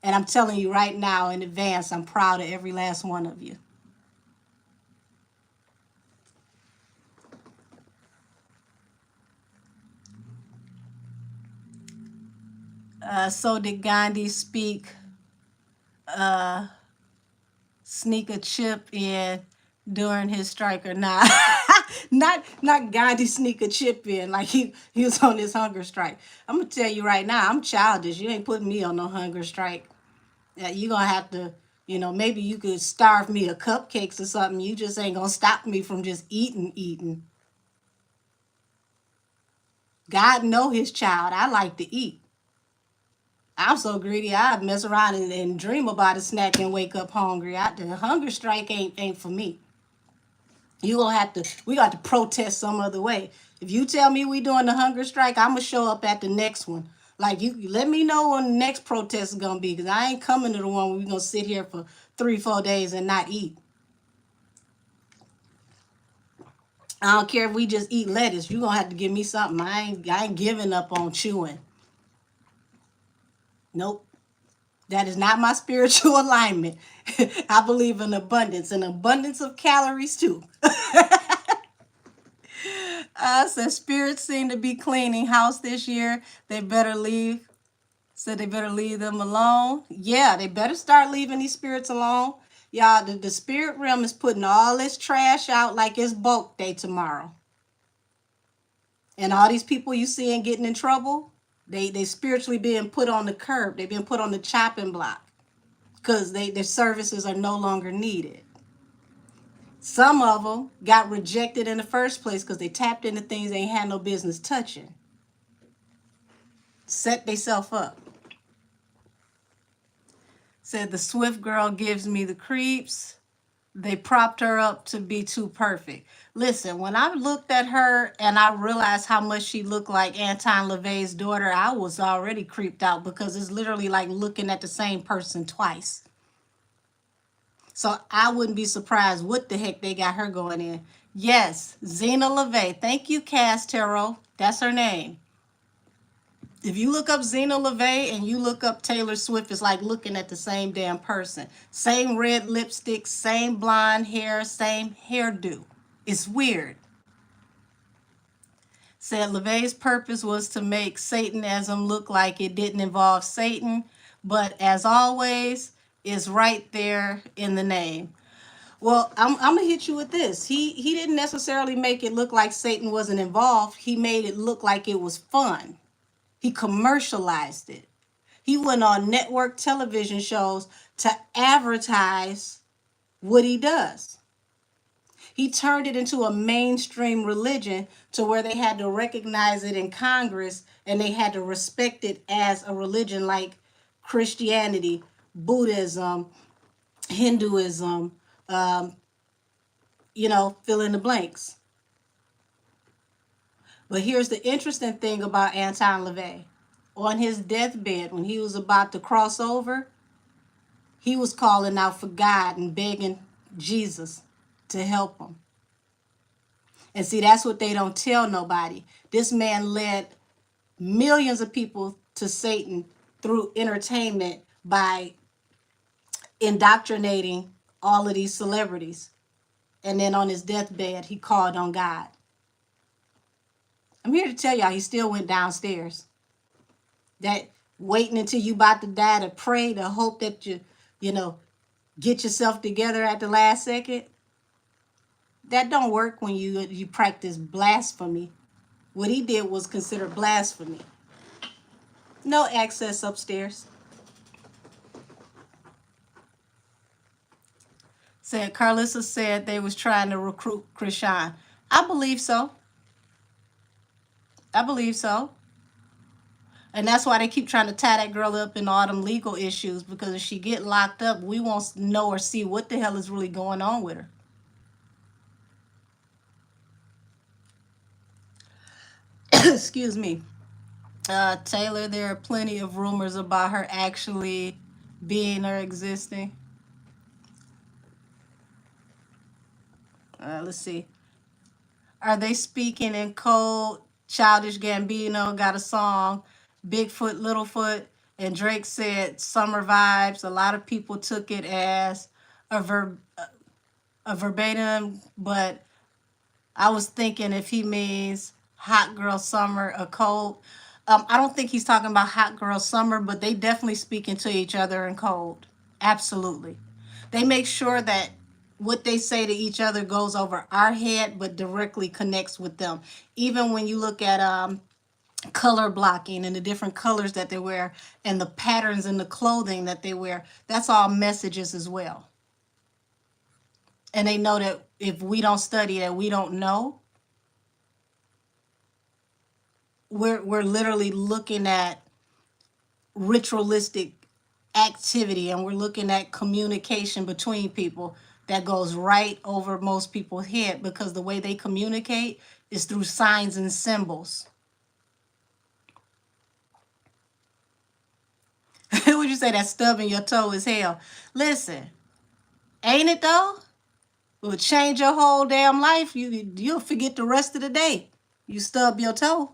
And I'm telling you right now in advance, I'm proud of every last one of you. So did Gandhi sneak a chip in during his strike or not? Not Gandhi sneak a chip in like he was on his hunger strike. I'm gonna tell you right now, I'm childish. You ain't putting me on no hunger strike. You're gonna have to, maybe you could starve me of cupcakes or something. You just ain't gonna stop me from just eating. God know his child. I like to eat. I'm so greedy. I mess around and dream about a snack and wake up hungry. The hunger strike ain't for me. We got to protest some other way. If you tell me we doing the hunger strike, I'm gonna show up at the next one. Like, you let me know when the next protest is gonna be, because I ain't coming to the one where we gonna sit here for 3-4 days and not eat. I don't care if we just eat lettuce. You gonna have to give me something. I ain't giving up on chewing. Nope. That is not my spiritual alignment. I believe in abundance, and abundance of calories too. Said spirits seem to be cleaning house this year. They better leave. Said they better leave them alone. Yeah, they better start leaving these spirits alone. Y'all, the spirit realm is putting all this trash out like it's bulk day tomorrow. And all these people you seeing getting in trouble, they spiritually being put on the curb. They've been put on the chopping block because their services are no longer needed. Some of them got rejected in the first place because they tapped into things they ain't had no business touching. Set themselves up. Said the Swift girl gives me the creeps. They propped her up to be too perfect. Listen, when I looked at her and I realized how much she looked like Anton LaVey's daughter, I was already creeped out, because it's literally like looking at the same person twice. So I wouldn't be surprised what the heck they got her going in. Yes, Zena LaVey. Thank you, Cass Tarot. That's her name. If you look up Zena LaVey and you look up Taylor Swift, it's like looking at the same damn person. Same red lipstick, same blonde hair, same hairdo. It's weird. Said LaVey's purpose was to make Satanism look like it didn't involve Satan, but as always, is right there in the name. Well, I'm gonna hit you with this. He didn't necessarily make it look like Satan wasn't involved. He made it look like it was fun. He commercialized it. He went on network television shows to advertise what he does. He turned it into a mainstream religion to where they had to recognize it in Congress and they had to respect it as a religion like Christianity, Buddhism, Hinduism, fill in the blanks. But here's the interesting thing about Anton LaVey. On his deathbed, when he was about to cross over, he was calling out for God and begging Jesus to help him. And see, that's what they don't tell nobody. This man led millions of people to Satan through entertainment by indoctrinating all of these celebrities. And then on his deathbed, he called on God. I'm here to tell y'all he still went downstairs. That waiting until you about to die to pray, to hope that you get yourself together at the last second. That don't work when you practice blasphemy. What he did was considered blasphemy. No access upstairs. Said Carlissa said they was trying to recruit Krishan. I believe so. I believe so. And that's why they keep trying to tie that girl up in all them legal issues, because if she get locked up, we won't know or see what the hell is really going on with her. Excuse me. Taylor, there are plenty of rumors about her actually being or existing. Let's see. Are they speaking in code? Childish Gambino got a song, Bigfoot, Littlefoot, and Drake said summer vibes. A lot of people took it as a verbatim, but I was thinking if he means hot girl summer or cold. I don't think he's talking about hot girl summer, but they definitely speaking to each other in code. Absolutely. They make sure that what they say to each other goes over our head, but directly connects with them. Even when you look at color blocking and the different colors that they wear and the patterns in the clothing that they wear, that's all messages as well. And they know that if we don't study, that we don't know, we're literally looking at ritualistic activity, and we're looking at communication between people that goes right over most people's head, because the way they communicate is through signs and symbols. Would you say that stubbing your toe is hell? Listen, ain't it though? It would change your whole damn life. You'll forget the rest of the day. You stub your toe.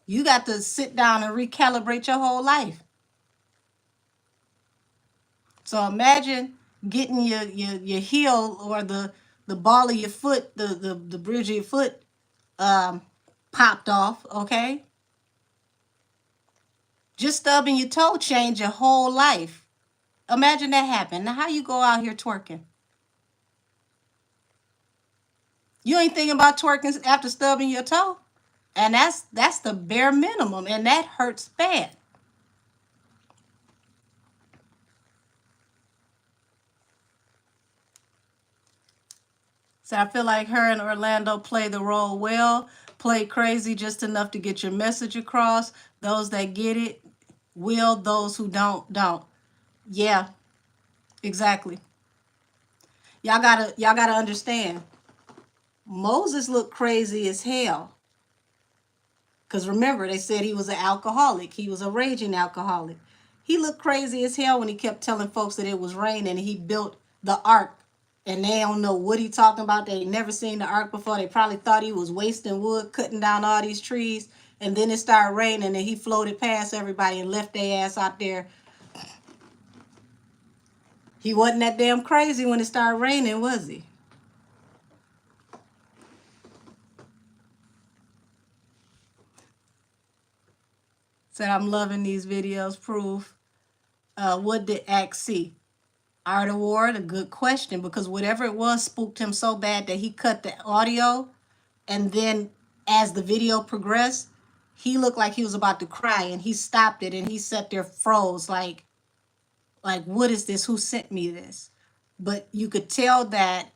You got to sit down and recalibrate your whole life. So imagine getting your heel or the ball of your foot, the bridge of your foot popped off, okay? Just stubbing your toe changed your whole life. Imagine that happened. Now how you go out here twerking? You ain't thinking about twerking after stubbing your toe? And that's the bare minimum, and that hurts bad. So I feel like her and Orlando play the role well, play crazy just enough to get your message across. Those that get it will, those who don't. Yeah, exactly. Y'all gotta understand. Moses looked crazy as hell. Because remember, they said he was an alcoholic. He was a raging alcoholic. He looked crazy as hell when he kept telling folks that it was raining and he built the ark. And they don't know what he talking about. They ain't never seen the ark before. They probably thought he was wasting wood, cutting down all these trees. And then it started raining and he floated past everybody and left their ass out there. He wasn't that damn crazy when it started raining, was he? Said, I'm loving these videos. Proof. What did Act see? Art Award, a good question, because whatever it was spooked him so bad that he cut the audio, and then as the video progressed, he looked like he was about to cry, and he stopped it, and he sat there froze, like what is this? Who sent me this? But you could tell that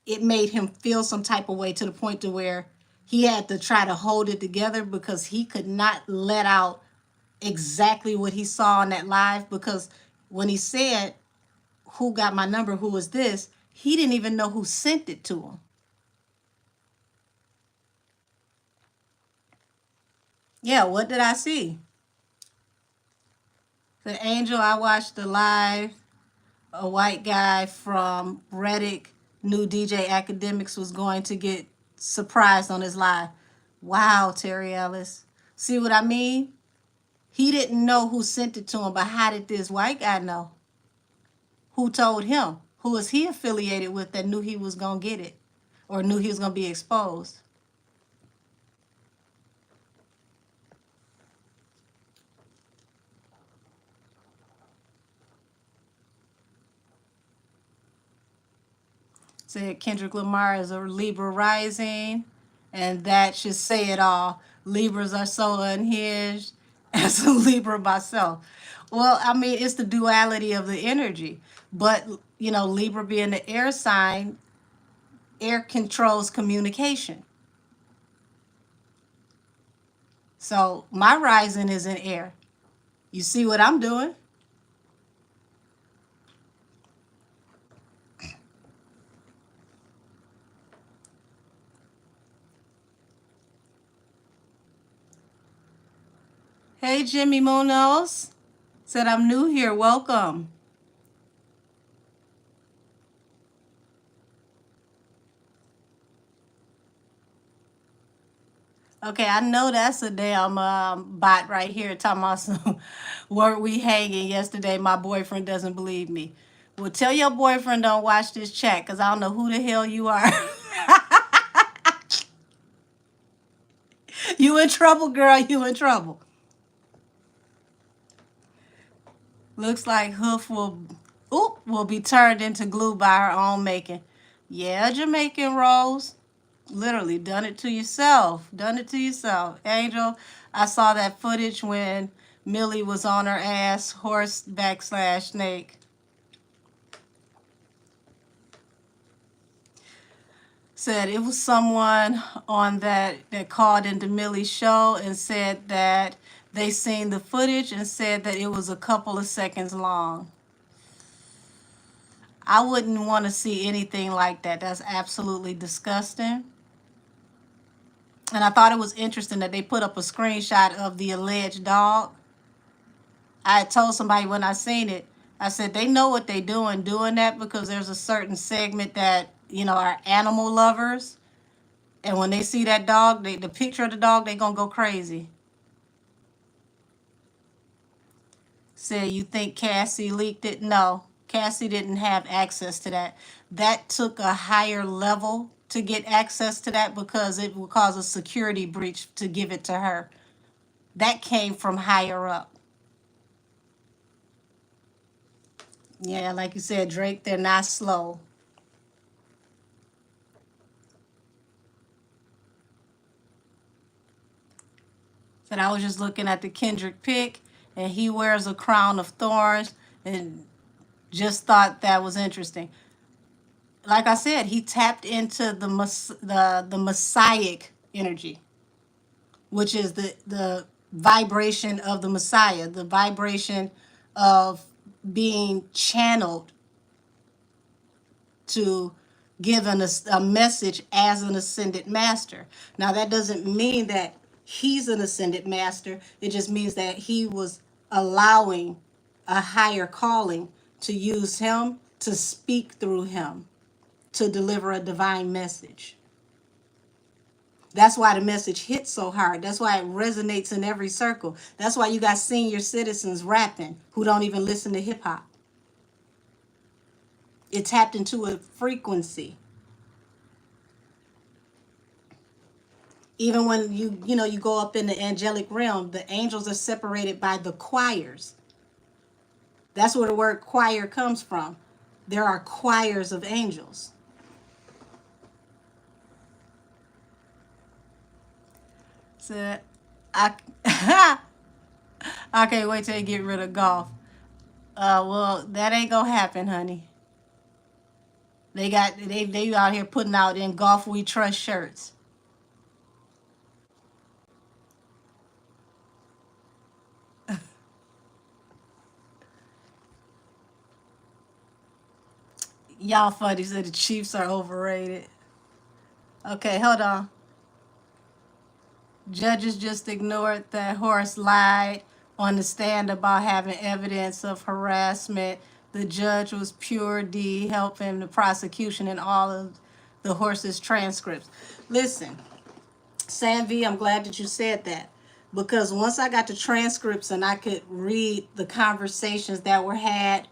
it made him feel some type of way to the point to where he had to try to hold it together because he could not let out exactly what he saw on that live, because when he said, who got my number, who was this, he didn't even know who sent it to him. Yeah, what did I see? The Angel, I watched the live. A white guy from Reddick knew DJ Academics was going to get surprised on his live. Wow, Terry Ellis. See what I mean? He didn't know who sent it to him, but how did this white guy know? Who told him? Who was he affiliated with that knew he was going to get it or knew he was going to be exposed? Said Kendrick Lamar is a Libra rising, and that should say it all. Libras are so unhinged. As a Libra myself. Well, I mean, it's the duality of the energy. But, you know, Libra being the air sign, air controls communication. So my rising is in air. You see what I'm doing? Hey, Jimmy Munoz. Said, I'm new here. Welcome. Okay, I know that's a damn bot right here talking about some weren't we hanging yesterday? My boyfriend doesn't believe me. Well, tell your boyfriend don't watch this chat because I don't know who the hell you are. You in trouble, girl. You in trouble. Looks like Hoof will be turned into glue by her own making. Yeah, Jamaican Rose. Literally done it to yourself. Done it to yourself. Angel, I saw that footage when Millie was on her ass, horse / snake. Said it was someone on that called into Millie's show and said that they seen the footage and said that it was a couple of seconds long. I wouldn't want to see anything like that. That's absolutely disgusting. And I thought it was interesting that they put up a screenshot of the alleged dog. I had told somebody when I seen it, I said they know what they doing that because there's a certain segment that, you know, are animal lovers. And when they see that dog, the picture of the dog, they gonna go crazy. Said, you think Cassie leaked it? No, Cassie didn't have access to that. That took a higher level to get access to that because it would cause a security breach to give it to her. That came from higher up. Yeah, like you said, Drake, they're not slow. Said, I was just looking at the Kendrick pic and he wears a crown of thorns and just thought that was interesting. Like I said, he tapped into the messiah energy, which is the vibration of the Messiah, the vibration of being channeled to give a message as an ascended master. Now, that doesn't mean that he's an ascended master. It just means that he was allowing a higher calling to use him to speak through him to deliver a divine message. That's why the message hits so hard. That's why it resonates in every circle. That's why you got senior citizens rapping who don't even listen to hip hop. It tapped into a frequency. Even when you go up in the angelic realm, the angels are separated by the choirs. That's where the word choir comes from. There are choirs of angels. So I I can't wait till they get rid of golf. Well, that ain't gonna happen, honey. They out here putting out in golf we trust shirts. Y'all funny said the Chiefs are overrated. Okay, hold on. Judges just ignored that Horace lied on the stand about having evidence of harassment. The judge was pure D, helping the prosecution in all of the Horse's transcripts. Listen, Sam V, I'm glad that you said that. Because once I got the transcripts and I could read the conversations that were had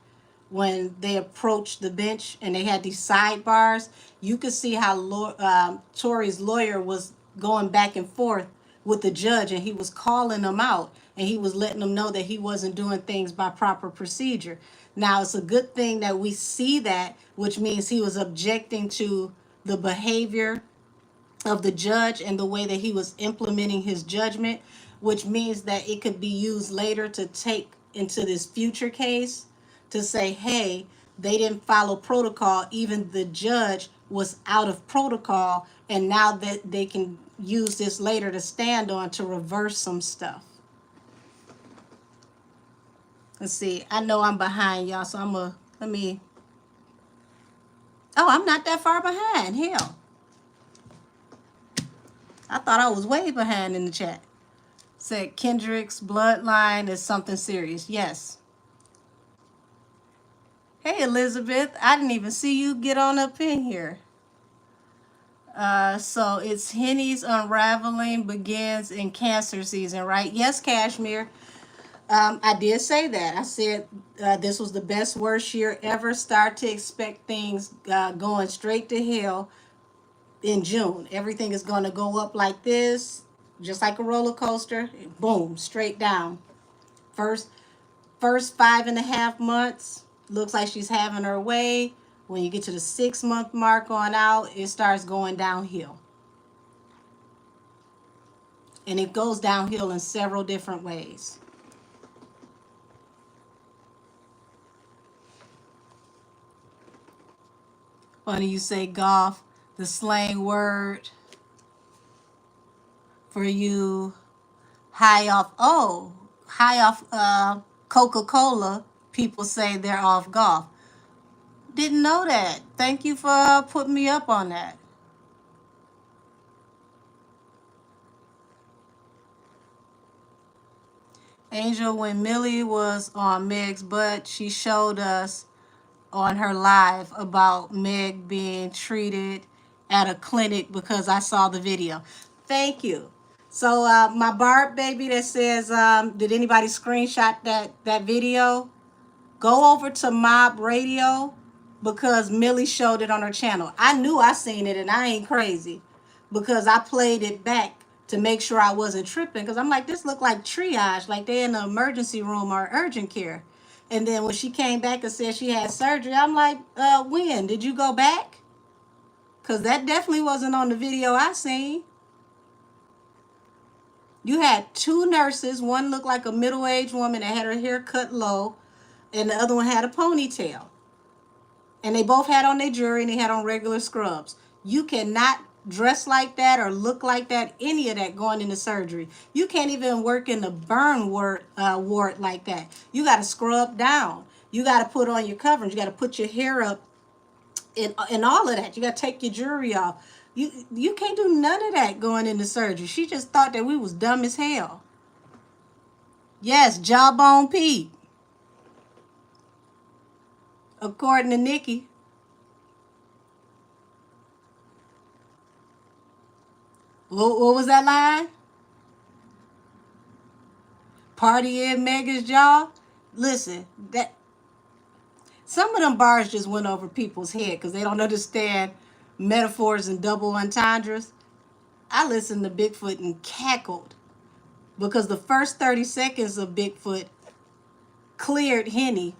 when they approached the bench and they had these sidebars, you could see how Tory's lawyer was going back and forth with the judge, and he was calling them out and he was letting them know that he wasn't doing things by proper procedure. Now, it's a good thing that we see that, which means he was objecting to the behavior of the judge and the way that he was implementing his judgment, which means that it could be used later to take into this future case to say, hey, they didn't follow protocol. Even the judge was out of protocol. And now that they can use this later to stand on to reverse some stuff. Let's see. I know I'm behind y'all, so let me. Oh, I'm not that far behind. Hell, I thought I was way behind in the chat. Said Kendrick's bloodline is something serious. Yes. Hey, Elizabeth. I didn't even see you get on up in here. So it's Henny's unraveling begins in cancer season, right? Yes, Kashmir. I did say that. I said this was the best, worst year ever. Start to expect things going straight to hell in June. Everything is going to go up like this, just like a roller coaster. Boom, straight down. First 5.5 months, looks like she's having her way. When you get to the 6 month mark on out, it starts going downhill. And it goes downhill in several different ways. Funny you say golf, the slang word for you high off Coca-Cola, people say they're off golf. Didn't know that. Thank you for putting me up on that. Angel, when Millie was on Meg's butt, she showed us on her live about Meg being treated at a clinic because I saw the video. Thank you. So my Barb baby that says, did anybody screenshot that video? Go over to Mob Radio because Millie showed it on her channel. I knew I seen it and I ain't crazy because I played it back to make sure I wasn't tripping because I'm like, this looked like triage, like they're in the emergency room or urgent care. And then when she came back and said she had surgery, I'm like, when? Did you go back? Because that definitely wasn't on the video I seen. You had two nurses. One looked like a middle-aged woman that had her hair cut low, and the other one had a ponytail. And they both had on their jewelry and they had on regular scrubs. You cannot dress like that or look like that, any of that going into surgery. You can't even work in the burn ward like that. You got to scrub down. You got to put on your coverings. You got to put your hair up and all of that. You got to take your jewelry off. You can't do none of that going into surgery. She just thought that we was dumb as hell. Yes, Jawbone Pete. According to Nikki. What was that line? Party in Megan's jaw. Listen, that some of them bars just went over people's head because they don't understand metaphors and double entendres. I listened to Bigfoot and cackled because the first 30 seconds of Bigfoot cleared Henny.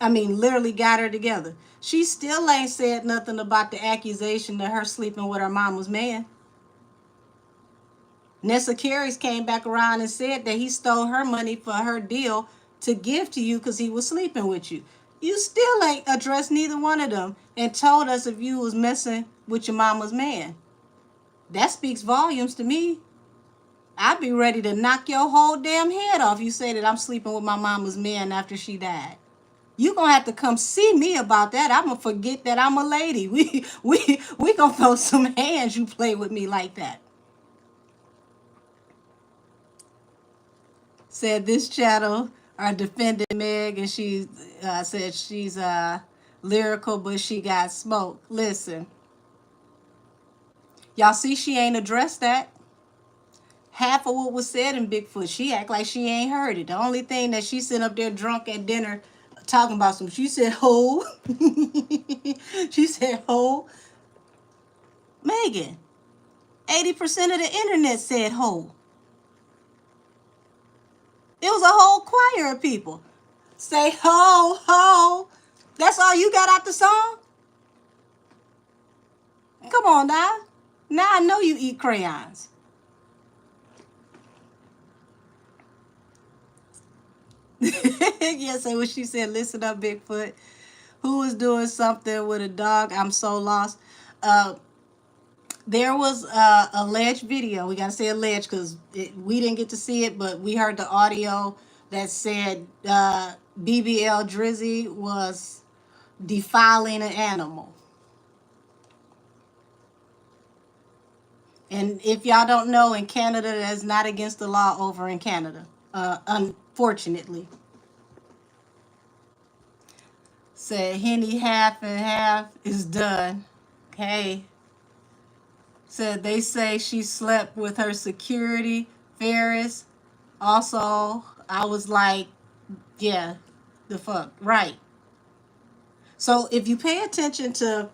I mean, literally got her together. She still ain't said nothing about the accusation that her sleeping with her mama's man. Nessa Carries came back around and said that he stole her money for her deal to give to you because he was sleeping with you. You still ain't addressed neither one of them and told us if you was messing with your mama's man. That speaks volumes to me. I'd be ready to knock your whole damn head off. You say that I'm sleeping with my mama's man after she died. You gonna have to come see me about that. I'm gonna forget that I'm a lady. We gonna throw some hands. You play with me like that. Said this channel are defending Meg, and she said she's lyrical, but she got smoke. Listen, y'all see she ain't addressed that. Half of what was said in Bigfoot, she act like she ain't heard it. The only thing that she sitting up there drunk at dinner talking about some, she said, ho. She said, ho. Megan, 80% of the internet said ho. It was a whole choir of people. Say ho, ho. That's all you got out the song? Come on now. Now I know you eat crayons. Yeah, so when she said, listen up, Bigfoot. Who was doing something with a dog? I'm so lost. There was a alleged video. We got to say alleged because we didn't get to see it, but we heard the audio that said BBL Drizzy was defiling an animal. And if y'all don't know, in Canada, that's not against the law over in Canada, unfortunately. Said Henny half and half is done. Okay. Said they say she slept with her security, Ferris. Also, I was like, yeah, the fuck, right. So if you pay attention to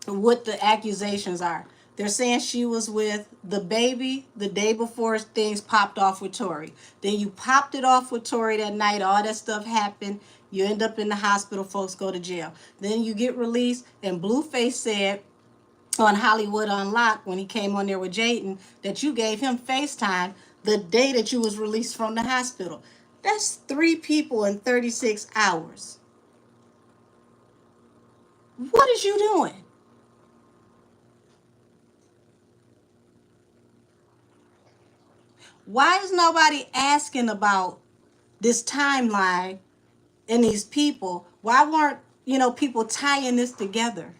what the accusations are, they're saying she was with the baby the day before things popped off with Tori. Then you popped it off with Tori that night. All that stuff happened. You end up in the hospital. Folks go to jail. Then you get released. And Blueface said on Hollywood Unlocked when he came on there with Jaden that you gave him FaceTime the day that you was released from the hospital. That's 3 people in 36 hours. What is you doing? Why is nobody asking about this timeline and these people? Why weren't, people tying this together?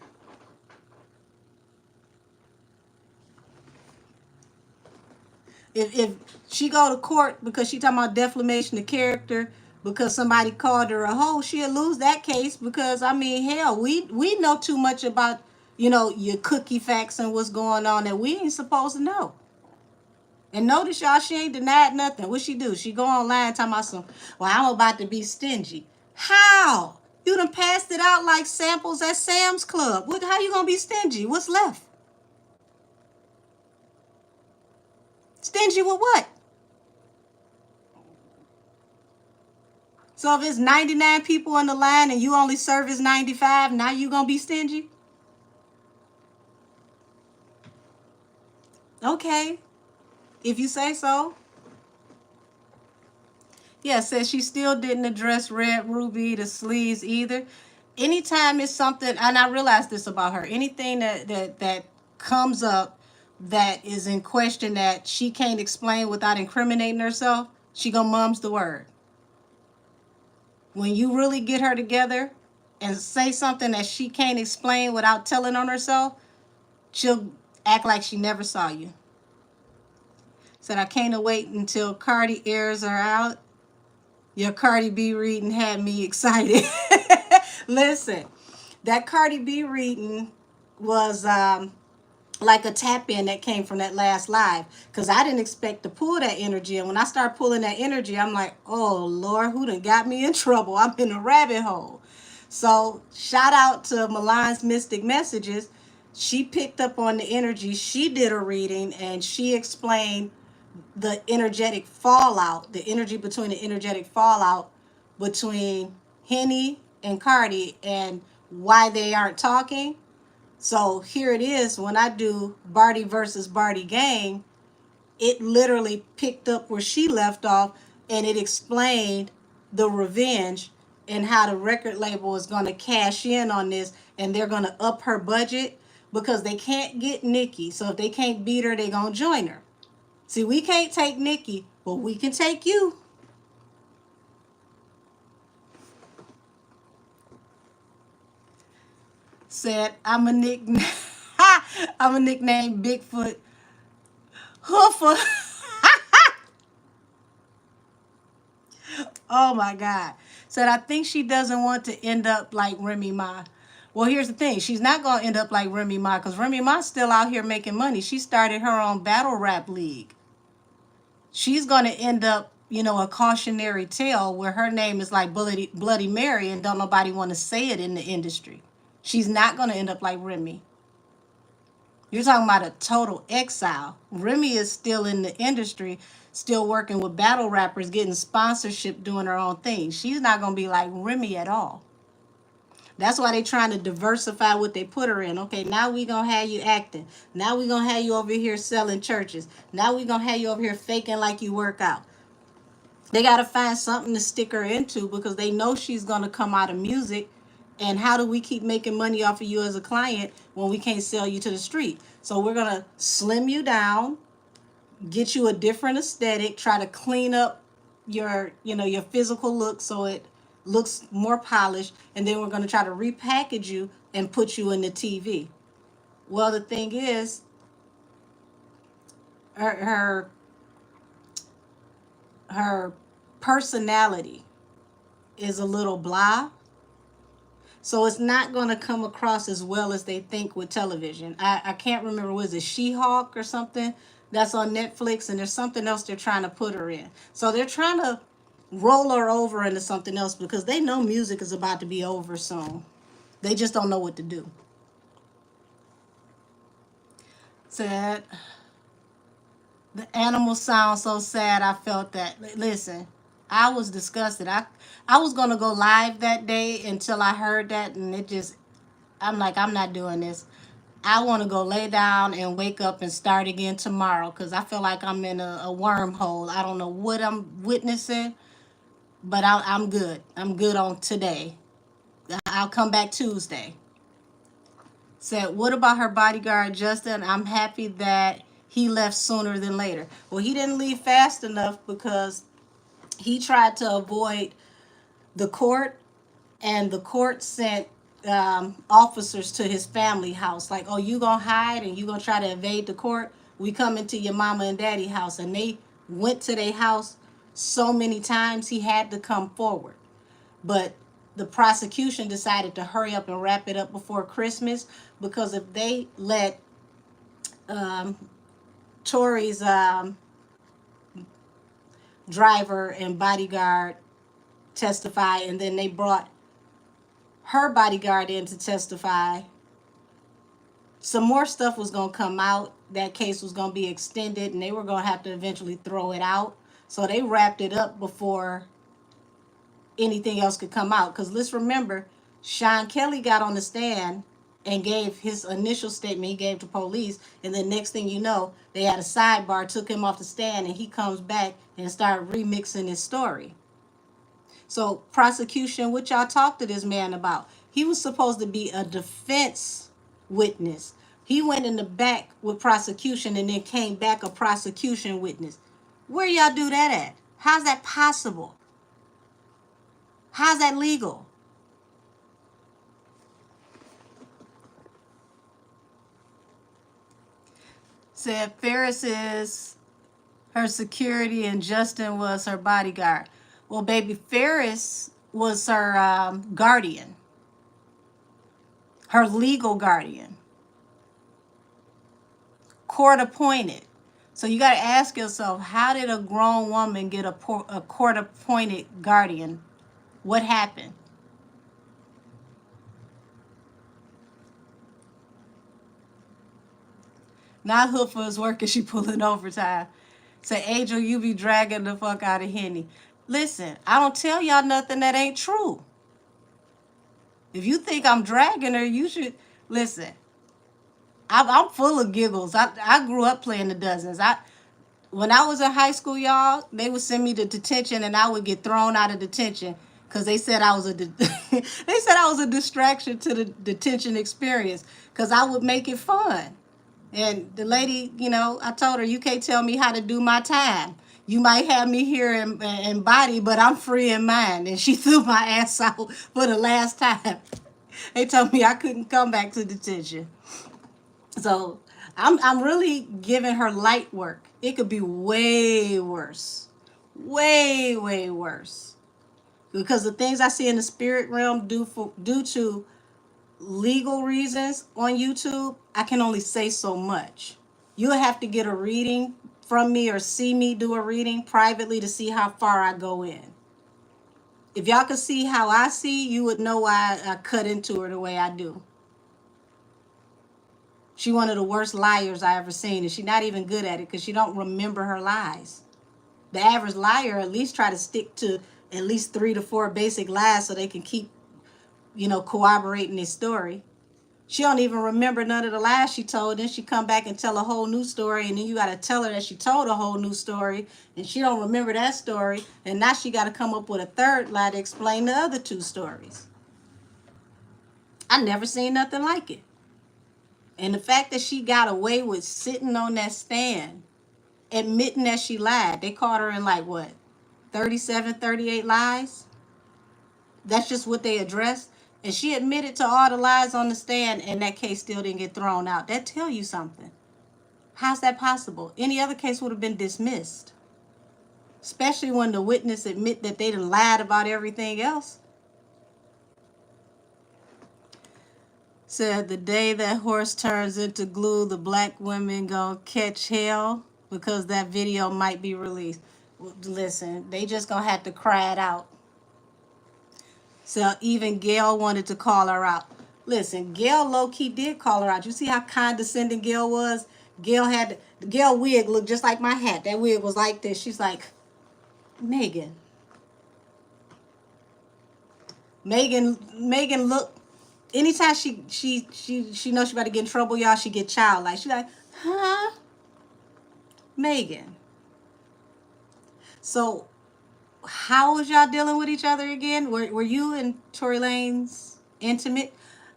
If she go to court because she talking about defamation of character because somebody called her a hoe, she'll lose that case because, I mean, hell, we know too much about, your cookie facts and what's going on that we ain't supposed to know. And notice, y'all, she ain't denied nothing. What she do? She go online talking about some, well, I'm about to be stingy. How? You done passed it out like samples at Sam's Club. How you gonna be stingy? What's left? Stingy with what? So if it's 99 people on the line and you only service 95, now you gonna be stingy? Okay, if you say so. Yeah, says she still didn't address Red Ruby, the sleeves either. Anytime it's something, and I realize this about her, anything that comes up that is in question that she can't explain without incriminating herself, she gonna mum's the word. When you really get her together and say something that she can't explain without telling on herself, she'll act like she never saw you. Said, I can't wait until Cardi airs her out. Your Cardi B reading had me excited. Listen, that Cardi B reading was like a tap in that came from that last live because I didn't expect to pull that energy. And when I start pulling that energy, I'm like, oh, Lord, who done got me in trouble? I'm in a rabbit hole. So shout out to Milan's Mystic Messages. She picked up on the energy. She did a reading and she explained the energetic fallout, the energy between the energetic fallout between Henny and Cardi and why they aren't talking. So here it is. When I do Barty versus Barty Gang, it literally picked up where she left off and it explained the revenge and how the record label is going to cash in on this and they're going to up her budget because they can't get Nicki. So if they can't beat her, they're going to join her. See, we can't take Nicki, but we can take you. Said, I'm a nickname. I'm a nickname Bigfoot Hoofer. Oh my God. Said, I think she doesn't want to end up like Remy Ma. Well, here's the thing. She's not going to end up like Remy Ma because Remy Ma's still out here making money. She started her own battle rap league. She's going to end up, you know, a cautionary tale where her name is like Bloody Mary and don't nobody want to say it in the industry. She's not going to end up like Remy. You're talking about a total exile. Remy is still in the industry, still working with battle rappers, getting sponsorship, doing her own thing. She's not going to be like Remy at all. That's why they're trying to diversify what they put her in. Okay, now we're going to have you acting. Now we're going to have you over here selling churches. Now we're going to have you over here faking like you work out. They got to find something to stick her into because they know she's going to come out of music. And how do we keep making money off of you as a client when we can't sell you to the street? So we're going to slim you down, get you a different aesthetic, try to clean up your, you know, your physical look so it looks more polished. And then we're going to try to repackage you and put you in the TV. Well, the thing is, her personality is a little blah. So it's not going to come across as well as they think with television. I can't remember, was it She-Hulk or something that's on Netflix? And there's something else they're trying to put her in. So they're trying to roll her over into something else because they know music is about to be over soon. They just don't know what to do. Said, the animals sound so sad. I felt that. Listen, I was disgusted. I was going to go live that day until I heard that. And it just, I'm like, I'm not doing this. I want to go lay down and wake up and start again tomorrow because I feel like I'm in a wormhole. I don't know what I'm witnessing, but I'm good. I'm good on today. I'll come back Tuesday. Said, what about her bodyguard, Justin? I'm happy that he left sooner than later. Well, he didn't leave fast enough because he tried to avoid the court, and the court sent officers to his family house. Like, oh, you gonna hide and you gonna try to evade the court? We come into your mama and daddy house. And they went to their house so many times he had to come forward. But the prosecution decided to hurry up and wrap it up before Christmas because if they let Tori's driver and bodyguard testify and then they brought her bodyguard in to testify, some more stuff was going to come out. That case was going to be extended and they were going to have to eventually throw it out. So they wrapped it up before anything else could come out. Because let's remember, Sean Kelly got on the stand and gave his initial statement he gave to police. And then next thing you know, they had a sidebar, took him off the stand, and he comes back and started remixing his story. So prosecution, what y'all talked to this man about? He was supposed to be a defense witness. He went in the back with prosecution and then came back a prosecution witness. Where y'all do that at? How's that possible? How's that legal? Said Ferris is her security and Justin was her bodyguard. Well, baby, Ferris was her guardian, her legal guardian, court appointed. So you got to ask yourself, how did a grown woman get a court appointed guardian? What happened? Not Hoofer is working, she pulling overtime. Say, Angel, you be dragging the fuck out of Henny. Listen, I don't tell y'all nothing that ain't true. If you think I'm dragging her, you should listen. I'm full of giggles. I grew up playing the dozens. When I was in high school, y'all, they would send me to detention, and I would get thrown out of detention because they said I was they said I was a distraction to the detention experience because I would make it fun. And the lady, I told her, you can't tell me how to do my time. You might have me here in body, but I'm free in mind. And she threw my ass out for the last time. They told me I couldn't come back to detention. So I'm really giving her light work. It could be way worse. Way, way worse. Because the things I see in the spirit realm due to legal reasons on YouTube, I can only say so much. You'll have to get a reading from me or see me do a reading privately to see how far I go in. If y'all could see how I see, you would know why I cut into her the way I do. She one of the worst liars I ever seen, and she's not even good at it because she don't remember her lies. The average liar at least try to stick to at least 3 to 4 basic lies so they can keep, corroborating their story. She don't even remember none of the lies she told. Then she come back and tell a whole new story, and then you got to tell her that she told a whole new story, and she don't remember that story, and now she got to come up with a third lie to explain the other 2 stories. I never seen nothing like it. And the fact that she got away with sitting on that stand, admitting that she lied. They caught her in 37, 38 lies? That's just what they addressed. And she admitted to all the lies on the stand, and that case still didn't get thrown out. That tell you something. How's that possible? Any other case would have been dismissed. Especially when the witness admit that they done lied about everything else. Said the day that horse turns into glue, the black women gonna catch hell because that video might be released. Listen, they just gonna have to cry it out. So even Gail wanted to call her out. Listen, Gail low-key did call her out. You see how condescending Gail was? Gail wig looked just like my hat. That wig was like this. She's like, Megan look. Anytime she knows she about to get in trouble, y'all, she get childlike. She like, huh? Megan. So how was y'all dealing with each other again? Were you and Tory Lanez intimate?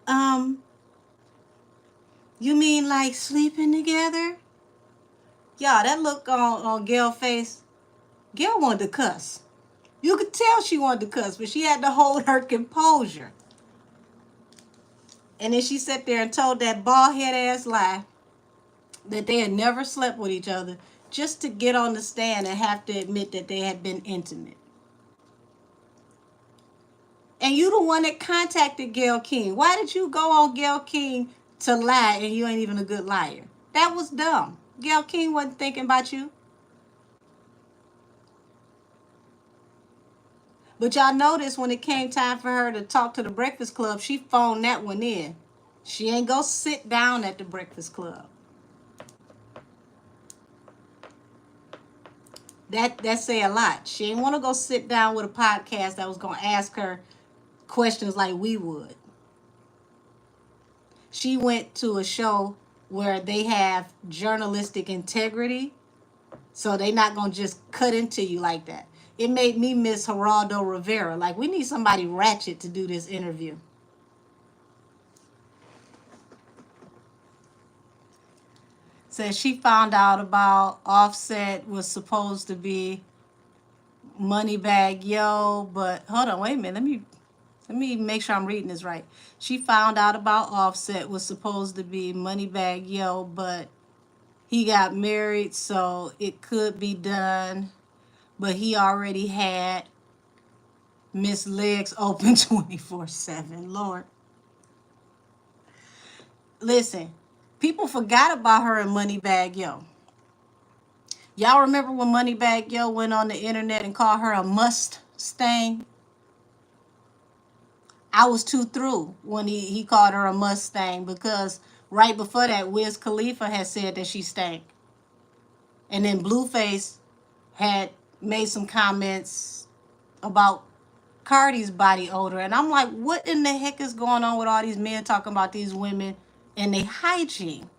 You mean like sleeping together? Y'all, that look on Gail's face. Gail wanted to cuss. You could tell she wanted to cuss, but she had to hold her composure. And then she sat there and told that bald head ass lie that they had never slept with each other just to get on the stand and have to admit that they had been intimate. And you the one that contacted Gayle King. Why did you go on Gayle King to lie and you ain't even a good liar? That was dumb. Gayle King wasn't thinking about you. But y'all notice when it came time for her to talk to the Breakfast Club, she phoned that one in. She ain't go sit down at the Breakfast Club. That say a lot. She ain't want to go sit down with a podcast that was going to ask her questions like we would. She went to a show where they have journalistic integrity, so they not going to just cut into you like that. It made me miss Geraldo Rivera. Like, we need somebody ratchet to do this interview. Says she found out about Offset was supposed to be Moneybag Yo, but hold on, wait a minute. Let me make sure I'm reading this right. She found out about Offset was supposed to be Moneybag Yo, but he got married, so it could be done. But he already had Miss Legs open 24/7. Lord. Listen, people forgot about her in Moneybag Yo. Y'all remember when Moneybag Yo went on the internet and called her a Mustang? I was too through when he called her a Mustang because Right before that, Wiz Khalifa had said that she stank. And then Blueface had made some comments about Cardi's body odor. And I'm like, what in the heck is going on with all these men talking about these women and their hygiene?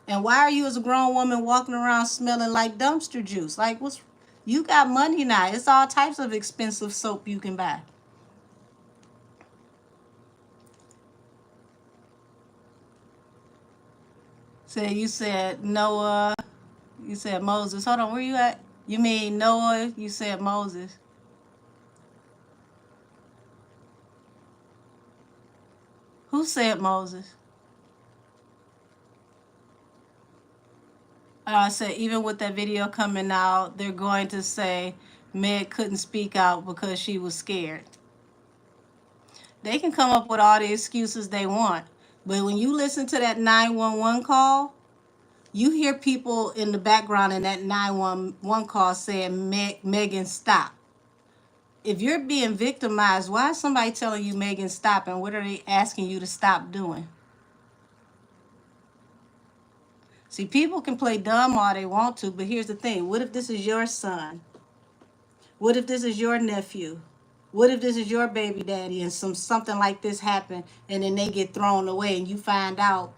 And why are you as a grown woman walking around smelling like dumpster juice? Like, what's, you got money now. It's all types of expensive soap you can buy. So you said Noah, you said Moses. Hold on, where you at? You mean Noah, you said Moses. Who said Moses? I said, even with that video coming out, they're going to say Meg couldn't speak out because she was scared. They can come up with all the excuses they want. But when you listen to that 911 call, you hear people in the background in that 911 call saying, Megan, stop. If you're being victimized, why is somebody telling you, Megan, stop? And what are they asking you to stop doing? See, people can play dumb all they want to, but here's the thing. What if this is your son? What if this is your nephew? What if this is your baby daddy and something like this happened and then they get thrown away and you find out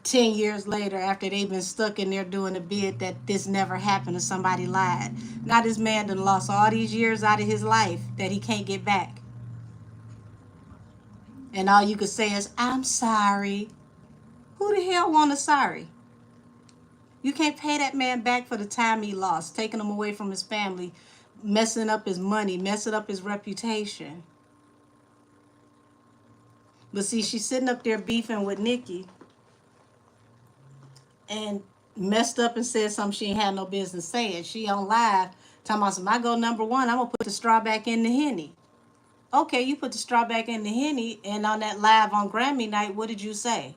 10 years later after they've been stuck in there doing a bid that this never happened and somebody lied? Now this man done lost all these years out of his life that he can't get back. And all you could say is, I'm sorry. Who the hell want a sorry? You can't pay that man back for the time he lost, taking him away from his family, messing up his money, messing up his reputation. But see, she's sitting up there beefing with Nikki and messed up and said something she ain't had no business saying. She on live talking about, I go number one, I'm going to put the straw back in the Henny. Okay, you put the straw back in the Henny, and on that live on Grammy night, what did you say?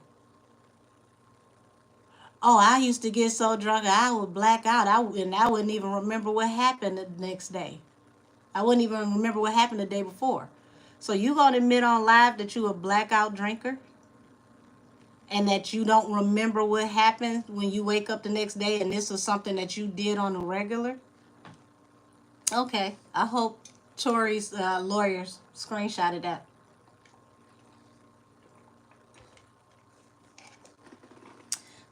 Oh, I used to get so drunk I would black out. And I wouldn't even remember what happened the next day. I wouldn't even remember what happened the day before. So you gonna admit on live that you a blackout drinker? And that you don't remember what happened when you wake up the next day and this was something that you did on a regular? Okay, I hope Tori's lawyers screenshotted that.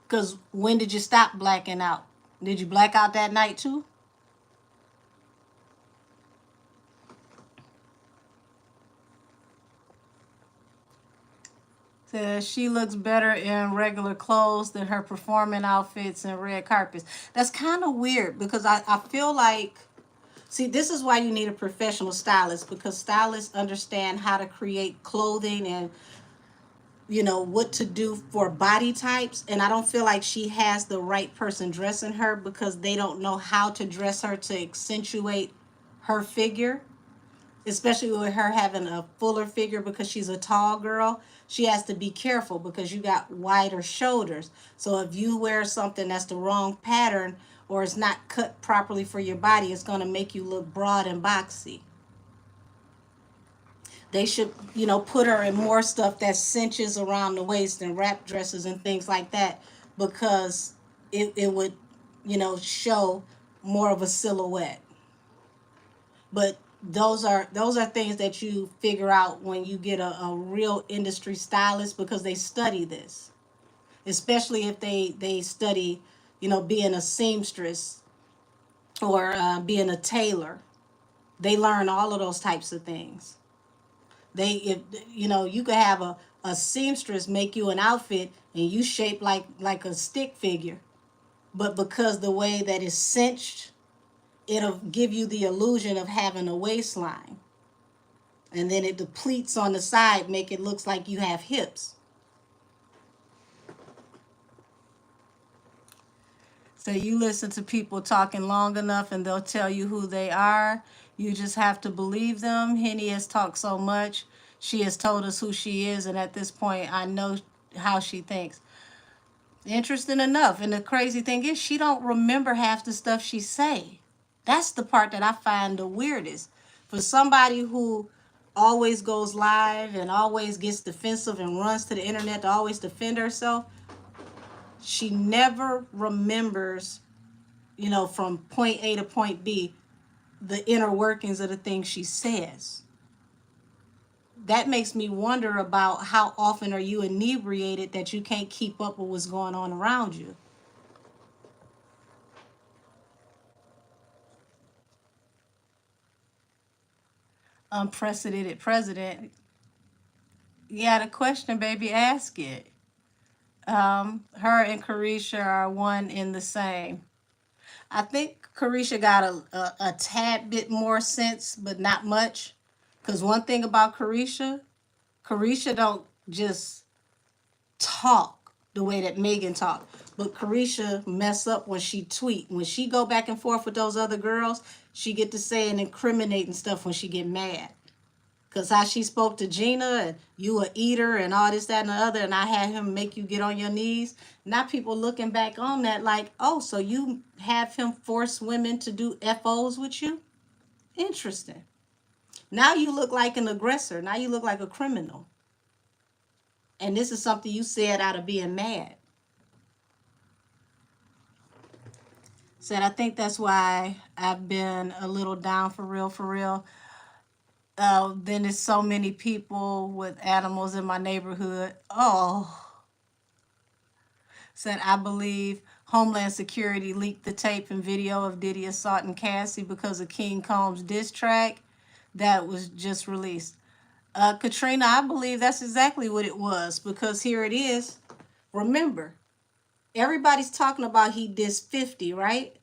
Because when did you stop blacking out? Did you black out that night too? Says she looks better in regular clothes than her performing outfits and red carpets. That's kind of weird because I feel like, see, this is why you need a professional stylist, because stylists understand how to create clothing and, you know, what to do for body types. And I don't feel like she has the right person dressing her because they don't know how to dress her to accentuate her figure, especially with her having a fuller figure because she's a tall girl. She has to be careful because you got wider shoulders. So if you wear something that's the wrong pattern or it's not cut properly for your body, it's going to make you look broad and boxy. They should, you know, put her in more stuff that cinches around the waist and wrap dresses and things like that, because it would, you know, show more of a silhouette. But those are things that you figure out when you get a real industry stylist, because they study this, especially if they study, you know, being a seamstress or being a tailor. They learn all of those types of things. If you know, you could have a seamstress make you an outfit and you shape like a stick figure, but because the way that it's cinched, it'll give you the illusion of having a waistline, and then it depletes on the side, make it looks like you have hips. So you listen to people talking long enough and they'll tell you who they are. You just have to believe them. Henny has talked so much. She has told us who she is, and at this point I know how she thinks. Interesting enough. And the crazy thing is, she don't remember half the stuff she say. That's the part that I find the weirdest. For somebody who always goes live and always gets defensive and runs to the internet to always defend herself, she never remembers, you know, from point A to point B, the inner workings of the things she says. That makes me wonder about how often are you inebriated that you can't keep up with what's going on around you. Unprecedented president. You got a question, baby, ask it. Her and Carisha are one in the same. I think Carisha got a tad bit more sense, but not much. Because one thing about Carisha don't just talk the way that Megan talk. But Carisha mess up when she tweet. When she go back and forth with those other girls, she get to saying incriminating stuff when she get mad. Because how she spoke to Gina and you a eater and all this, that, and the other, and I had him make you get on your knees. Now people looking back on that like, oh, so you have him force women to do FOs with you? Interesting. Now you look like an aggressor. Now you look like a criminal. And this is something you said out of being mad. Said, I think that's why I've been a little down for real, for real. Then there's so many people with animals in my neighborhood. Oh. Said, I believe Homeland Security leaked the tape and video of Diddy assaulting Cassie because of King Combs' diss track that was just released. Katrina, I believe that's exactly what it was, because here it is. Remember, everybody's talking about he dissed 50, right?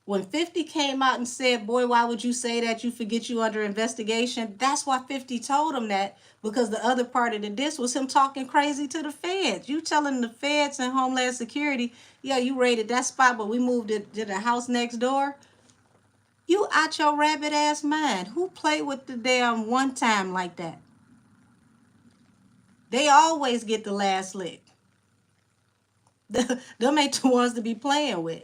When 50 came out and said, boy, why would you say that? You forget you under investigation. That's why 50 told him that, because the other part of the diss was him talking crazy to the feds. You telling the feds and Homeland Security, yeah, you raided that spot, but we moved it to the house next door. You out your rabbit ass mind. Who played with the damn one time like that? They always get the last lick. Them ain't the ones to be playing with.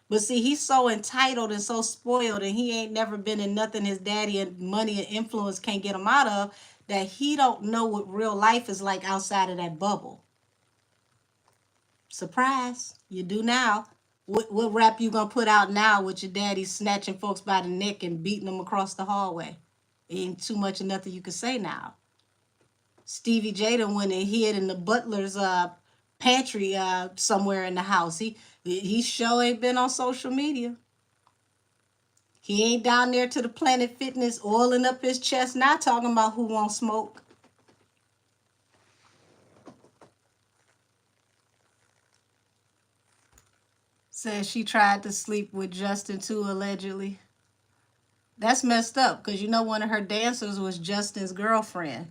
But see, he's so entitled and so spoiled, and he ain't never been in nothing his daddy and money and influence can't get him out of, that he don't know what real life is like outside of that bubble. Surprise, you do now. What rap you gonna put out now with your daddy snatching folks by the neck and beating them across the hallway? Ain't too much of nothing you can say now. Stevie J done went and hid in the butler's pantry somewhere in the house. He sure ain't been on social media. He ain't down there to the Planet Fitness oiling up his chest now talking about who won't smoke. Says she tried to sleep with Justin too, allegedly. That's messed up, because you know one of her dancers was Justin's girlfriend.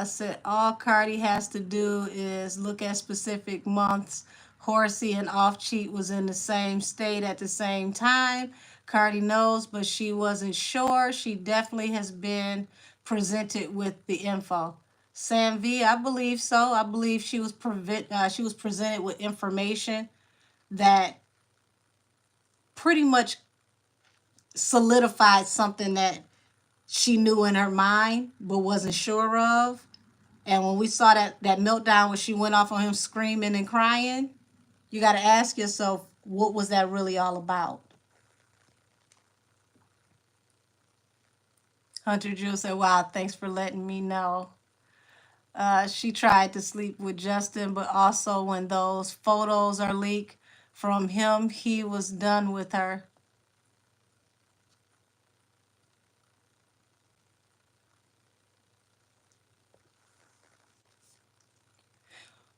Said all Cardi has to do is look at specific months. Horsey and Off Cheat was in the same state at the same time. Cardi knows, but she wasn't sure. She definitely has been presented with the info. Sam V, I believe so. I believe she was presented with information that pretty much solidified something that she knew in her mind but wasn't sure of. And when we saw that meltdown where she went off on him screaming and crying, you got to ask yourself, what was that really all about? Hunter Jewel said, wow, thanks for letting me know. She tried to sleep with Justin, but also when those photos are leaked from him, he was done with her.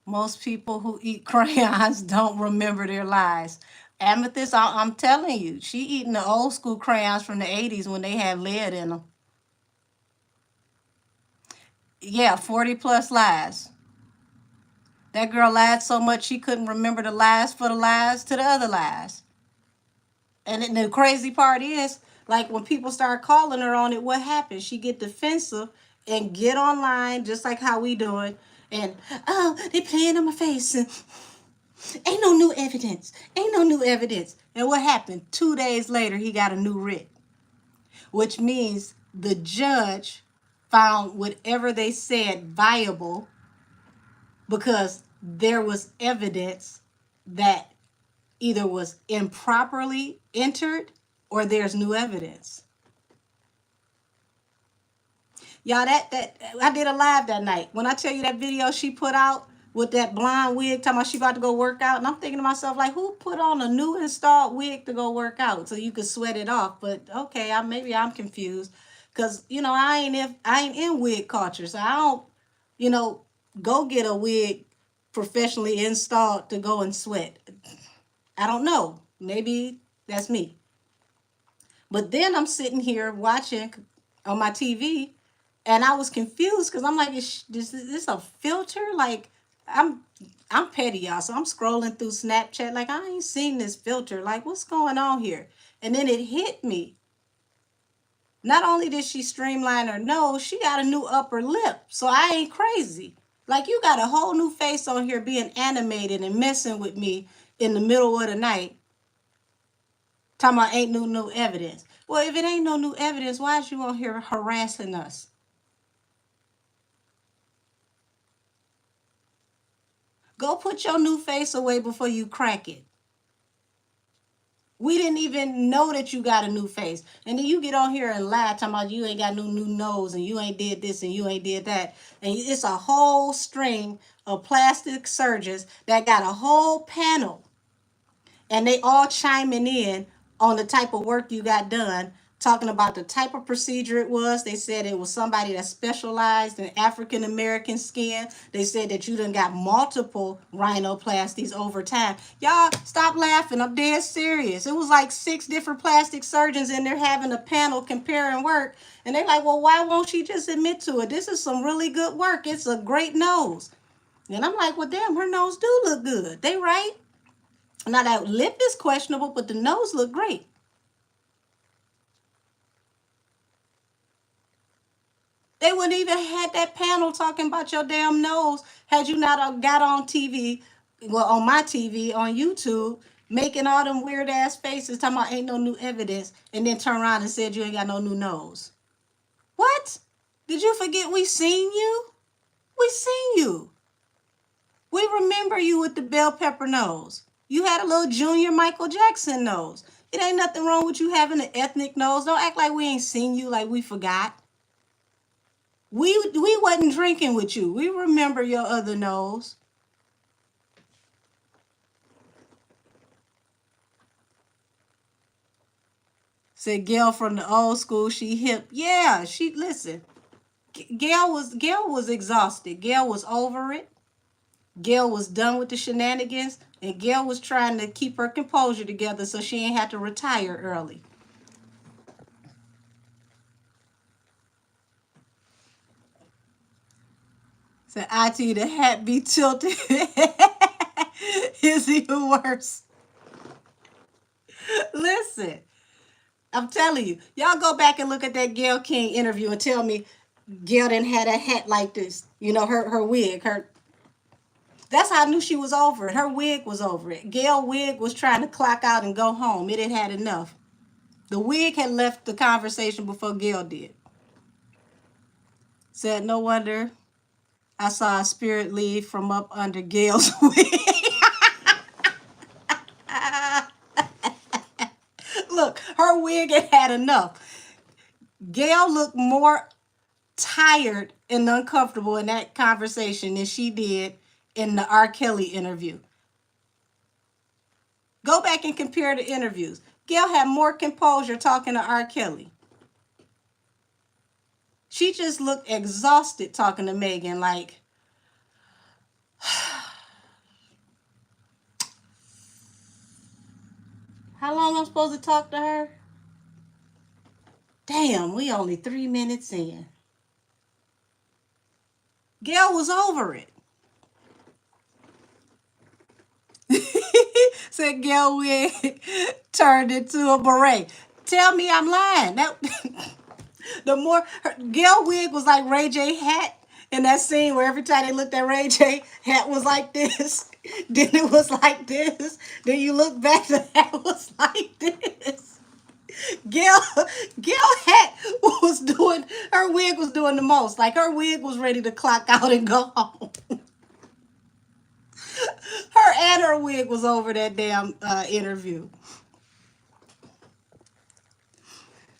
Most people who eat crayons don't remember their lies. Amethyst, I'm telling you, she eating the old school crayons from the 80s when they had lead in them. Yeah, 40 plus lies. That girl lied so much she couldn't remember the lies for the lies to the other lies. And then the crazy part is, like when people start calling her on it, what happens? She get defensive and get online, just like how we doing. And, oh, they playing in my face. And, ain't no new evidence. Ain't no new evidence. And what happened? 2 days later, he got a new writ. which means the judge found whatever they said viable because there was evidence that either was improperly entered or there's new evidence. Y'all, that I did a live that night. When I tell you that video she put out with that blonde wig, talking about she about to go work out, and I'm thinking to myself, like, who put on a new installed wig to go work out so you could sweat it off? But okay, maybe I'm confused, cause I ain't in wig culture, so I don't go get a wig professionally installed to go and sweat. I don't know. Maybe that's me. But then I'm sitting here watching on my TV, and I was confused because I'm like, is this a filter? Like, I'm petty, y'all. So I'm scrolling through Snapchat like, I ain't seen this filter. Like, what's going on here? And then it hit me. Not only did she streamline her nose, she got a new upper lip. So I ain't crazy. Like, you got a whole new face on here being animated and messing with me in the middle of the night. Talking about ain't no new evidence. Well, if it ain't no new evidence, why is you on here harassing us? Go put your new face away before you crack it. We didn't even know that you got a new face. And then you get on here and lie, talking about you ain't got no new nose and you ain't did this and you ain't did that. And it's a whole string of plastic surgeons that got a whole panel. And they all chiming in on the type of work you got done, talking about the type of procedure it was. They said it was somebody that specialized in African American skin. They said that you done got multiple rhinoplasties over time. Y'all, stop laughing. I'm dead serious. It was like 6 different plastic surgeons in there having a panel comparing work. And they're like, well, why won't she just admit to it? This is some really good work. It's a great nose. And I'm like, well, damn, her nose do look good. They right. Now that lip is questionable, but the nose look great. They wouldn't even had that panel talking about your damn nose had you not got on TV, well, on my TV, on YouTube, making all them weird ass faces talking about ain't no new evidence, and then turn around and said you ain't got no new nose. What? Did you forget we seen you? We seen you. We remember you with the bell pepper nose. You had a little junior Michael Jackson nose. It ain't nothing wrong with you having an ethnic nose. Don't act like we ain't seen you, like we forgot. We wasn't drinking with you. We remember your other nose. Said Gail from the old school, she hip. Yeah, she listen. Gail was exhausted. Gail was over it. Gail was done with the shenanigans, and Gail was trying to keep her composure together so she ain't have to retire early. So IT, the hat be tilted is even worse. Listen, I'm telling you, y'all go back and look at that Gail King interview and tell me Gail didn't have a hat like this. Her wig, that's how I knew she was over it. Her wig was over it. Gail wig was trying to clock out and go home. It had enough. The wig had left the conversation before Gail did. Said, no wonder I saw a spirit leave from up under Gail's wig. Look, her wig had enough. Gail looked more tired and uncomfortable in that conversation than she did in the R. Kelly interview. Go back and compare the interviews. Gail had more composure talking to R. Kelly. She just looked exhausted talking to Megan, like, how long I'm supposed to talk to her? Damn, we only 3 minutes in. Gail was over it. Said Gail wig turned into a beret. Tell me I'm lying. Gail wig was like Ray J hat in that scene where every time they looked at Ray J, hat was like this. Then it was like this. Then you look back, the hat was like this. Gail, Gail hat was doing, her wig was doing the most. Like her wig was ready to clock out and go home. Her and her wig was over that damn interview.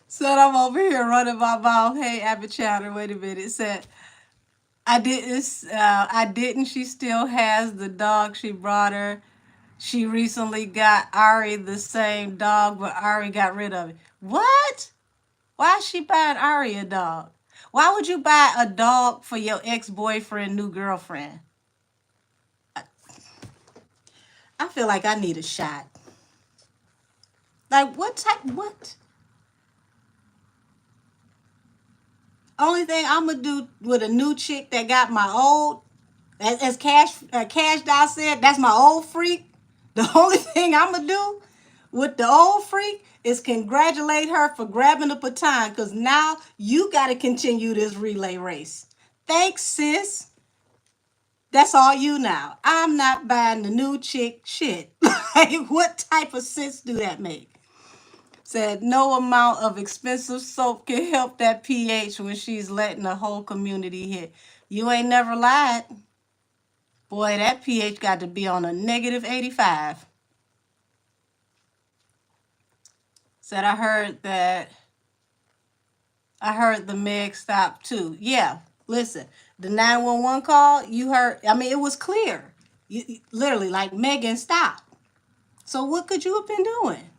Said I'm over here running my mouth. Hey, Abbott Chatter, wait a minute. Said I didn't. She still has the dog she brought her. She recently got Ari the same dog, but Ari got rid of it. What? Why is she buying Ari a dog? Why would you buy a dog for your ex-boyfriend, new girlfriend? I feel like I need a shot. Like what type? What? Only thing I'm gonna do with a new chick that got my old, as Cash Doll said, that's my old freak. The only thing I'm gonna do with the old freak is congratulate her for grabbing the baton, because now you got to continue this relay race. Thanks, sis. That's all you now. I'm not buying the new chick shit. Like, what type of sense do that make? Said no amount of expensive soap can help that pH when she's letting the whole community hit. You ain't never lied. Boy, that pH got to be on a negative 85. Said I heard the Meg stop too. Yeah, listen, the 911 call, you heard, I mean, it was clear. Literally, like, Megan, stop. So what could you have been doing?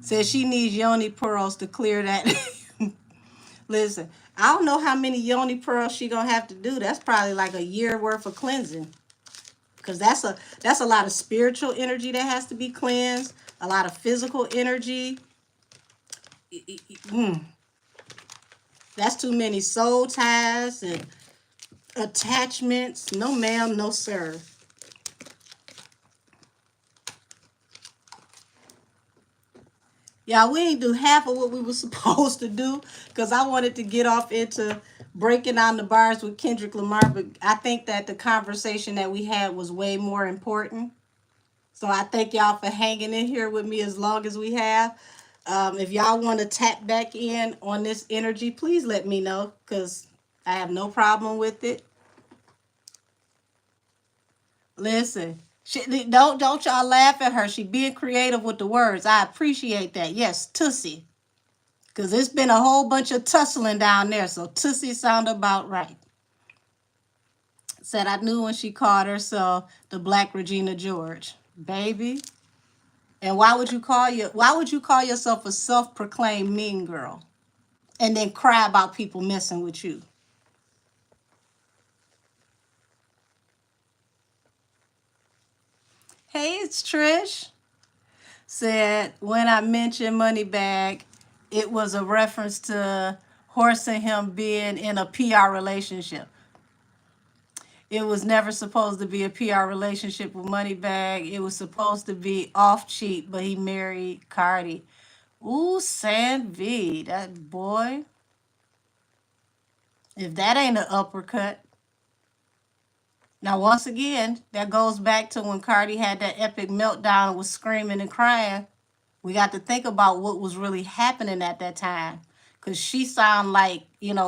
Said she needs yoni pearls to clear that. Listen, I don't know how many yoni pearls she gonna have to do. That's probably like a year worth of cleansing. Because that's a lot of spiritual energy that has to be cleansed, a lot of physical energy. That's too many soul ties and attachments. No ma'am, no sir. Yeah, we ain't do half of what we were supposed to do, because I wanted to get off into breaking down the bars with Kendrick Lamar, but I think that the conversation that we had was way more important. So I thank y'all for hanging in here with me as long as we have. If y'all want to tap back in on this energy, please let me know, because I have no problem with it. Listen, don't y'all laugh at her. She being creative with the words. I appreciate that. Yes, Tussie. Because it's been a whole bunch of tussling down there. So Tussie sound about right. Said I knew when she called herself the Black Regina George. Baby. And why would you call yourself a self-proclaimed mean girl? And then cry about people messing with you? Hey, it's Trish. Said when I mentioned Moneybag, it was a reference to Horse and him being in a PR relationship. It was never supposed to be a PR relationship with Moneybag. It was supposed to be off cheap, but he married Cardi. Ooh, San V, that boy. If that ain't an uppercut. Now, once again, that goes back to when Cardi had that epic meltdown and was screaming and crying. We got to think about what was really happening at that time. Because she sounded like,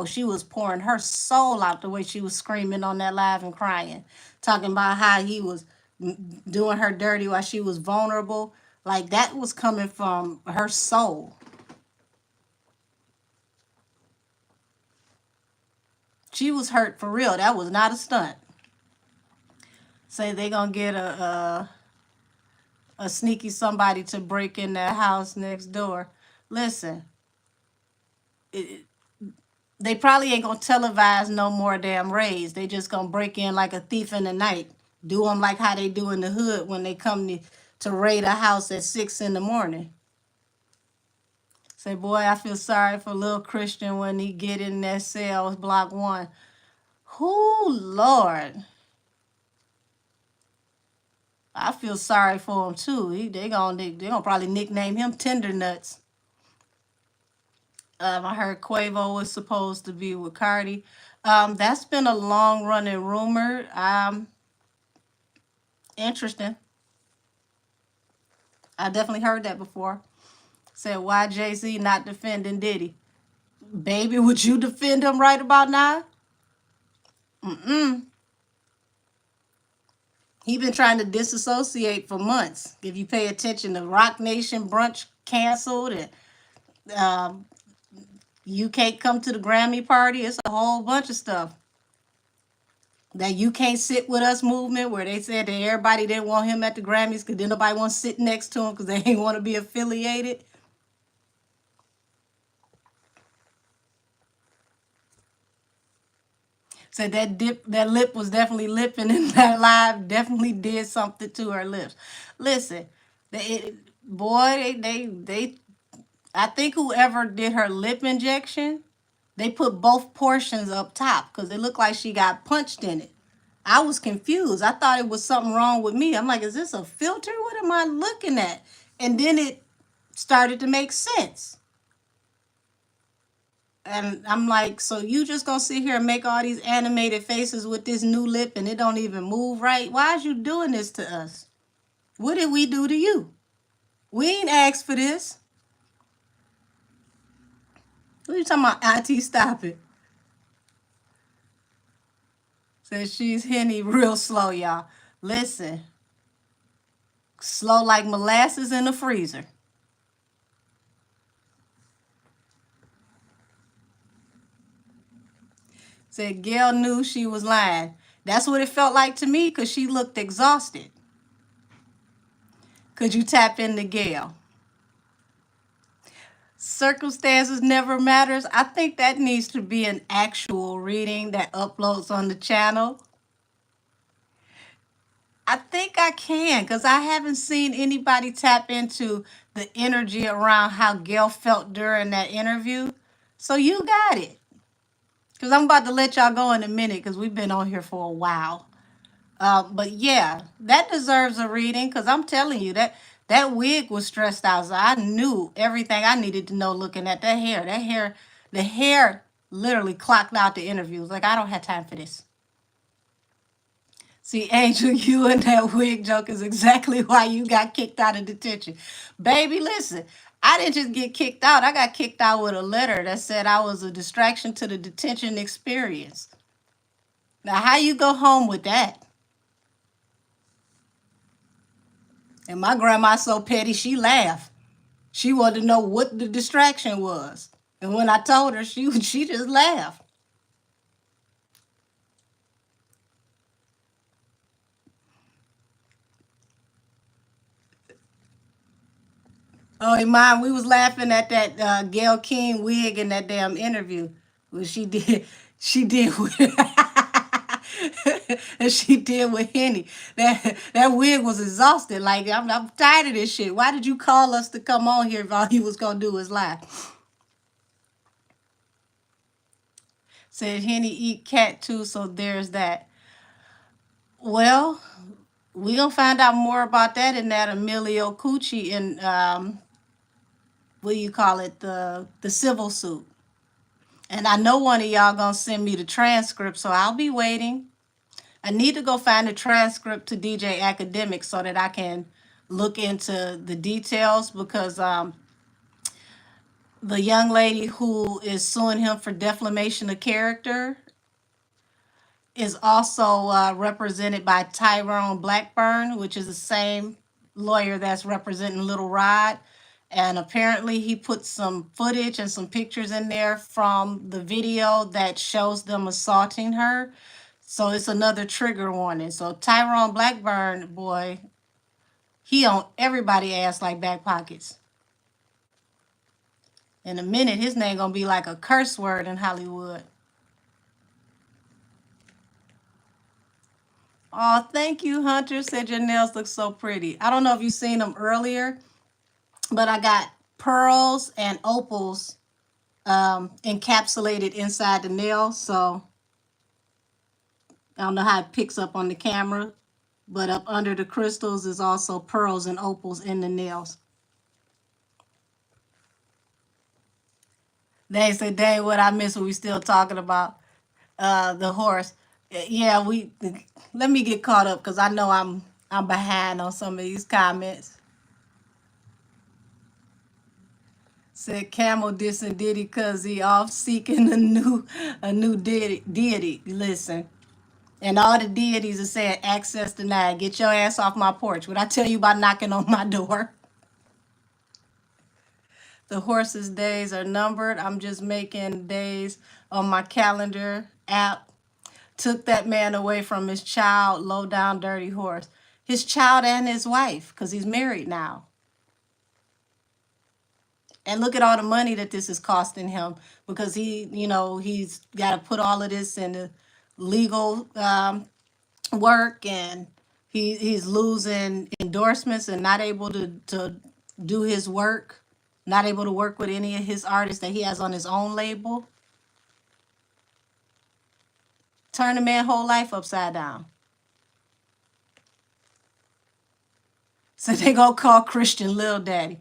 she was pouring her soul out the way she was screaming on that live and crying. Talking about how he was doing her dirty while she was vulnerable. Like, that was coming from her soul. She was hurt for real. That was not a stunt. Say they gonna get a sneaky somebody to break in their house next door. Listen, they probably ain't gonna televise no more damn raids. They just gonna break in like a thief in the night. Do them like how they do in the hood when they come to raid a house at 6 in the morning. Say, boy, I feel sorry for little Christian when he get in that cell, block 1. Whoo, Lord. I feel sorry for him too. They gonna probably nickname him Tender Nuts. I heard Quavo was supposed to be with Cardi. That's been a long running rumor. Interesting. I definitely heard that before. Said, why Jay-Z not defending Diddy? Baby, would you defend him right about now? Mm-mm. He been trying to disassociate for months. If you pay attention, the Rock Nation brunch canceled, and um, you can't come to the Grammy party. It's a whole bunch of stuff. That you can't sit with us movement, where they said that everybody didn't want him at the Grammys because then nobody want to sit next to him because they ain't want to be affiliated. Said that lip was definitely lipping, and that live definitely did something to her lips. Listen, boy, they I think whoever did her lip injection, they put both portions up top because it looked like she got punched in it. I was confused. I thought it was something wrong with me. I'm like, is this a filter? What am I looking at? And then it started to make sense. And I'm like, so you just gonna sit here and make all these animated faces with this new lip and it don't even move right? Why is you doing this to us? What did we do to you? We ain't asked for this. What are you talking about, Auntie? Stop it. Says she's Henny real slow, y'all. Listen, slow like molasses in the freezer. Said Gail knew she was lying. That's what it felt like to me because she looked exhausted. Could you tap into Gail? Circumstances never matters. I think that needs to be an actual reading that uploads on the channel. I think I can because I haven't seen anybody tap into the energy around how Gail felt during that interview. So you got it. Because I'm about to let y'all go in a minute because we've been on here for a while. But yeah, that deserves a reading because I'm telling you that wig was stressed out. So I knew everything I needed to know looking at that hair. The hair literally clocked out the interview. It was like, I don't have time for this. See, Angel, you and that wig joke is exactly why you got kicked out of detention. Baby, listen, I didn't just get kicked out. I got kicked out with a letter that said I was a distraction to the detention experience. Now, how you go home with that? And my grandma's so petty, she laughed. She wanted to know what the distraction was. And when I told her, she just laughed. Oh, and mine, we was laughing at that Gail King wig in that damn interview. Well, she did with, and she did with Henny. That wig was exhausted. Like, I'm tired of this shit. Why did you call us to come on here if all you was gonna do was lie? Said Henny eat cat too, so there's that. Well, we gonna find out more about that in that Emilio Cucci in what do you call it, the civil suit. And I know one of y'all gonna send me the transcript, so I'll be waiting. I need to go find the transcript to DJ Academic so that I can look into the details because the young lady who is suing him for defamation of character is also represented by Tyrone Blackburn, which is the same lawyer that's representing Little Rod. And apparently he put some footage and some pictures in there from the video that shows them assaulting her. So it's another trigger warning. So Tyrone Blackburn, boy, he on everybody ass like back pockets. In a minute, his name gonna be like a curse word in Hollywood. Oh, thank you, Hunter. Said your nails look so pretty. I don't know if you seen them earlier, but I got pearls and opals encapsulated inside the nail. So I don't know how it picks up on the camera, but up under the crystals is also pearls and opals in the nails. They said, dang, what I missed when we still talking about the horse. Yeah, let me get caught up because I know I'm behind on some of these comments. Said Camel dissing Diddy cause he off seeking a new deity. Listen. And all the deities are saying access denied. Get your ass off my porch. What I tell you about knocking on my door? The horse's days are numbered. I'm just making days on my calendar app. Took that man away from his child, low down, dirty horse. His child and his wife, because he's married now. And look at all the money that this is costing him because he's got to put all of this into legal work, and he's losing endorsements and not able to do his work, not able to work with any of his artists that he has on his own label. Turn the man's whole life upside down. So they gonna call Christian Lil Daddy.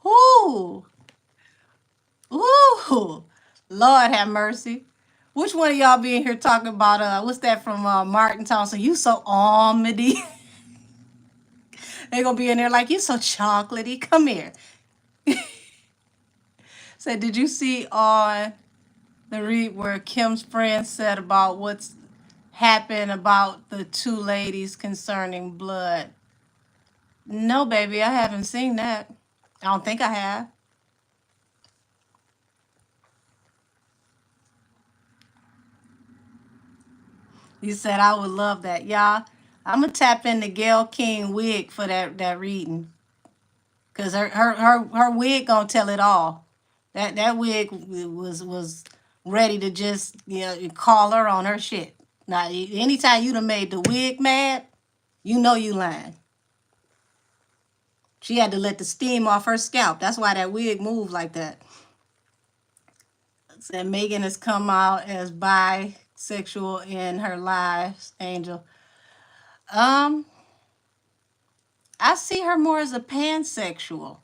Ooh, ooh, Lord have mercy. Which one of y'all be in here talking about what's that from Martin Thompson? You so almondy. They gonna be in there like you so chocolatey. Come here. So did you see on the read where Kim's friend said about what's happened about the two ladies concerning blood? No, baby, I haven't seen that. I don't think I have. You said I would love that. Y'all, I'm gonna tap into Gail King wig for that reading. Cause her wig gonna tell it all. That wig was ready to just call her on her shit. Now anytime you done made the wig mad, you know you lying. She had to let the steam off her scalp. That's why that wig moved like that. Said Megan has come out as bisexual in her lives, Angel. Um, I see her more as a pansexual.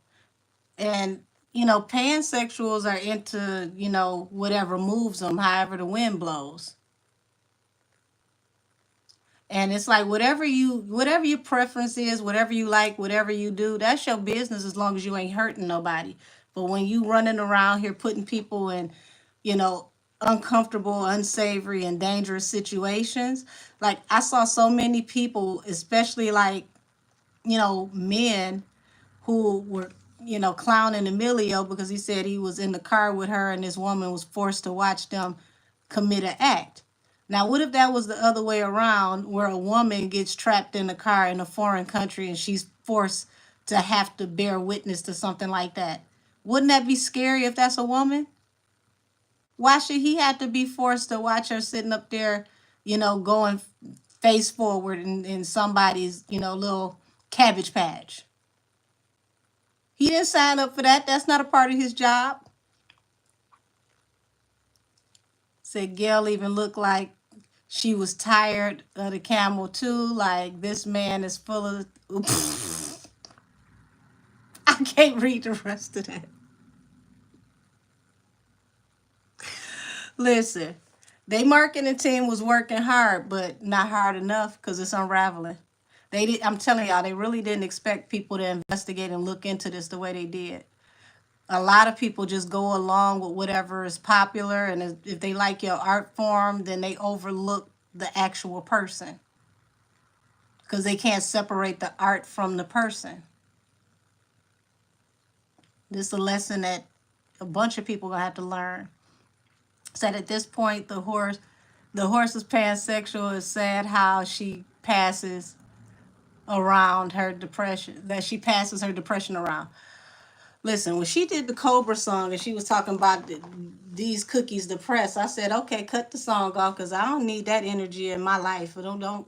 And, pansexuals are into, whatever moves them, however the wind blows. And it's like whatever your preference is, whatever you like, whatever you do, that's your business as long as you ain't hurting nobody. But when you running around here putting people in, you know, uncomfortable, unsavory, and dangerous situations, like I saw so many people, especially like, men who were, clowning Emilio because he said he was in the car with her and this woman was forced to watch them commit an act. Now, what if that was the other way around, where a woman gets trapped in a car in a foreign country and she's forced to have to bear witness to something like that? Wouldn't that be scary if that's a woman? Why should he have to be forced to watch her sitting up there, going face forward in somebody's, little cabbage patch? He didn't sign up for that. That's not a part of his job. Said Gail even looked like she was tired of the camel too. Like, this man is full of. I can't read the rest of that. Listen, they marketing team was working hard, but not hard enough because it's unraveling. I'm telling y'all, they really didn't expect people to investigate and look into this the way they did. A lot of people just go along with whatever is popular, and if they like your art form, then they overlook the actual person because they can't separate the art from the person. This is a lesson that a bunch of people gonna have to learn. Said at this point, the horse is pansexual. Is sad how she passes around her depression, that she passes her depression around. Listen, when she did the Cobra song and she was talking about these cookies depressed, I said, okay, cut the song off because I don't need that energy in my life. Don't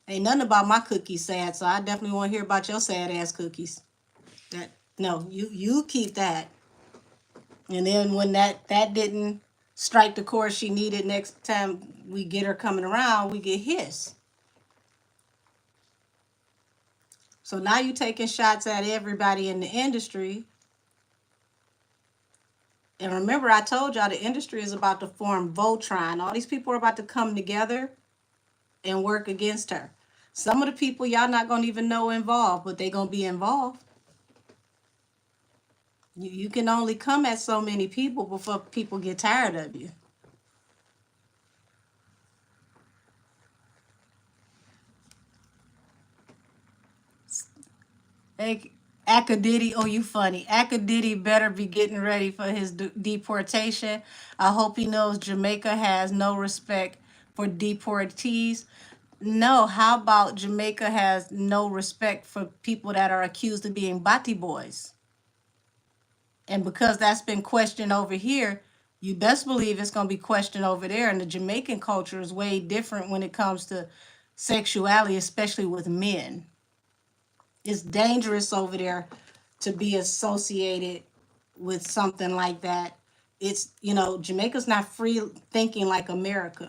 ain't nothing about my cookies sad, so I definitely want to hear about your sad ass cookies. That no, you keep that. And then when that didn't strike the chord she needed, next time we get her coming around, we get his. So now you taking shots at everybody in the industry. And remember, I told y'all the industry is about to form Voltron. All these people are about to come together and work against her. Some of the people y'all not going to even know involved, but they going to be involved. You can only come at so many people before people get tired of you. Hey, Diddy, oh, you funny. Diddy better be getting ready for his deportation. I hope he knows Jamaica has no respect for deportees. No, how about Jamaica has no respect for people that are accused of being bati boys? And because that's been questioned over here, you best believe it's going to be questioned over there. And the Jamaican culture is way different when it comes to sexuality, especially with men. It's dangerous over there to be associated with something like that. It's, Jamaica's not free thinking like America.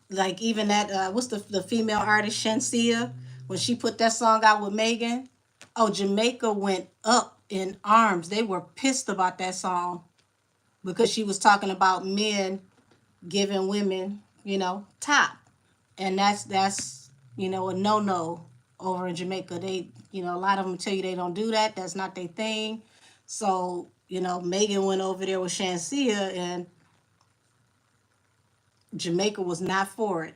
Like even that, what's the female artist Shensia, when she put that song out with Megan? Oh, Jamaica went up in arms. They were pissed about that song because she was talking about men giving women, top. And that's a no-no over in Jamaica. They, a lot of them tell you they don't do that. That's not their thing. So, Megan went over there with Shensia and Jamaica was not for it.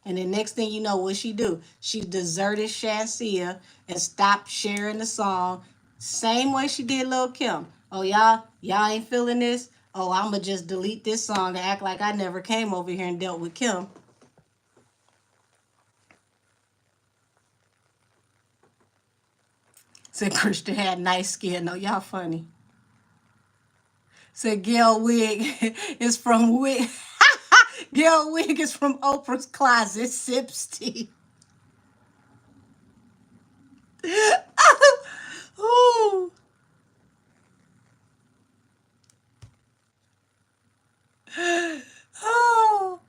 And the next thing you know, what she do? She deserted Shansia and stopped sharing the song. Same way she did Lil' Kim. Oh, y'all ain't feeling this? Oh, I'ma just delete this song and act like I never came over here and dealt with Kim. Said Christian had nice skin. No, y'all funny. Said Gail Wig is from Wig. Gail Wig is from Oprah's closet. Sips tea. Ooh. Oh,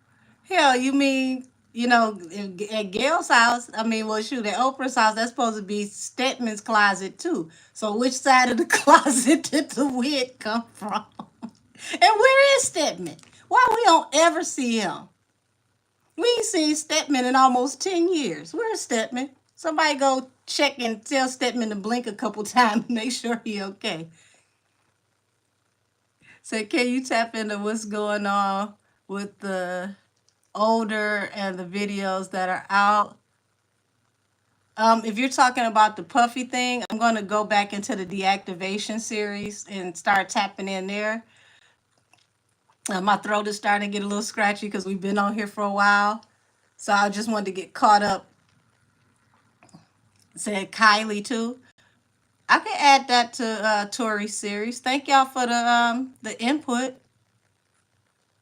hell, you mean, at Gail's house, I mean, well, shoot, at Oprah's house, that's supposed to be Stedman's closet, too. So which side of the closet did the wig come from? And where is Stedman? Why we don't ever see him? We ain't seen Stedman in almost 10 years. Where's Stedman? Somebody go check and tell Stedman to blink a couple times, make sure he okay. So can you tap into what's going on with the older and the videos that are out? If you're talking about the puffy thing, I'm going to go back into the deactivation series and start tapping in there. My throat is starting to get a little scratchy because we've been on here for a while. So I just wanted to get caught up. Said Kylie too. I can add that to Tori's series. Thank y'all for the input,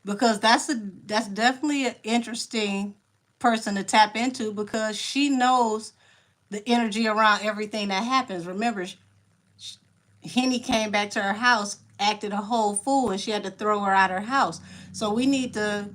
because that's definitely an interesting person to tap into because she knows the energy around everything that happens. Remember, Henny came back to her house, acted a whole fool, and she had to throw her out her house. So we need to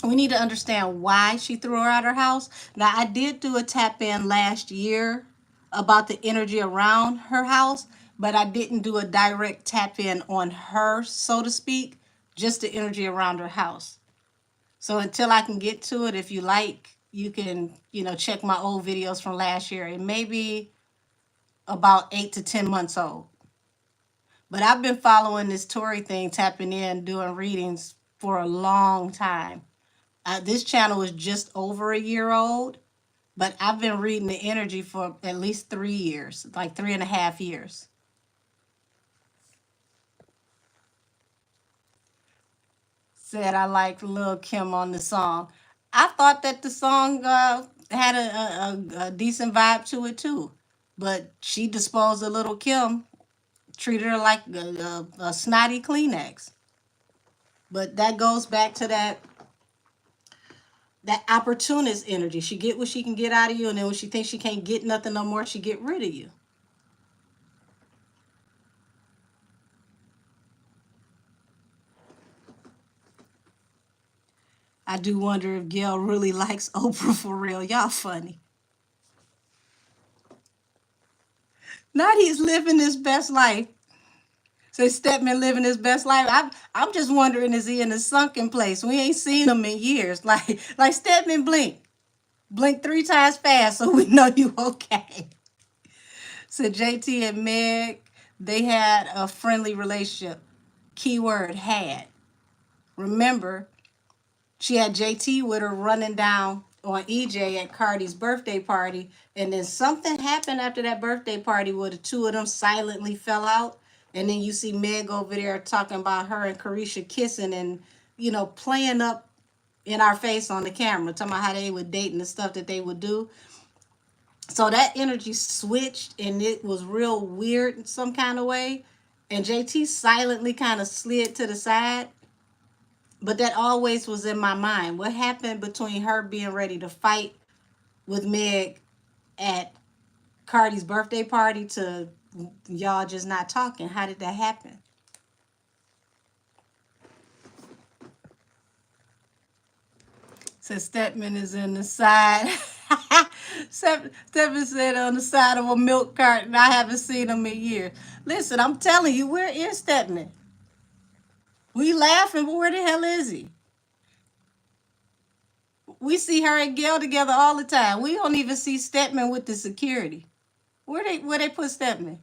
understand why she threw her out her house. Now, I did do a tap in last year about the energy around her house, but I didn't do a direct tap in on her, so to speak, just the energy around her house. So until I can get to it, if you like, you can, check my old videos from last year. It may be about 8 to 10 months old. But I've been following this Tory thing, tapping in, doing readings for a long time. This channel is just over a year old, but I've been reading the energy for at least 3 years, like 3.5 years. Said I like Lil' Kim on the song. I thought that the song had a decent vibe to it too, but she disposed of Little Kim, treated her like a snotty Kleenex. But that goes back to that opportunist energy. She get what she can get out of you, and then when she thinks she can't get nothing no more, she get rid of you. I do wonder if Gail really likes Oprah for real. Y'all funny. Not he's living his best life. So Stedman living his best life. I'm just wondering, is he in a sunken place? We ain't seen him in years. Like Stedman, blink 3 times fast so we know you okay. So JT and Meg, they had a friendly relationship. Keyword had. Remember, she had JT with her running down on EJ at Cardi's birthday party, and then something happened after that birthday party where the two of them silently fell out. And then you see Meg over there talking about her and Carisha kissing and, playing up in our face on the camera, talking about how they would date and the stuff that they would do. So that energy switched and it was real weird in some kind of way. And JT silently kind of slid to the side. But that always was in my mind. What happened between her being ready to fight with Meg at Cardi's birthday party to y'all just not talking? How did that happen? So Stedman is in the side. Stedman said on the side of a milk carton. I haven't seen him in years. Listen, I'm telling you, where is Stedman? We laughing, but where the hell is he? We see her and Gail together all the time. We don't even see Stedman with the security. Where they put Stedman?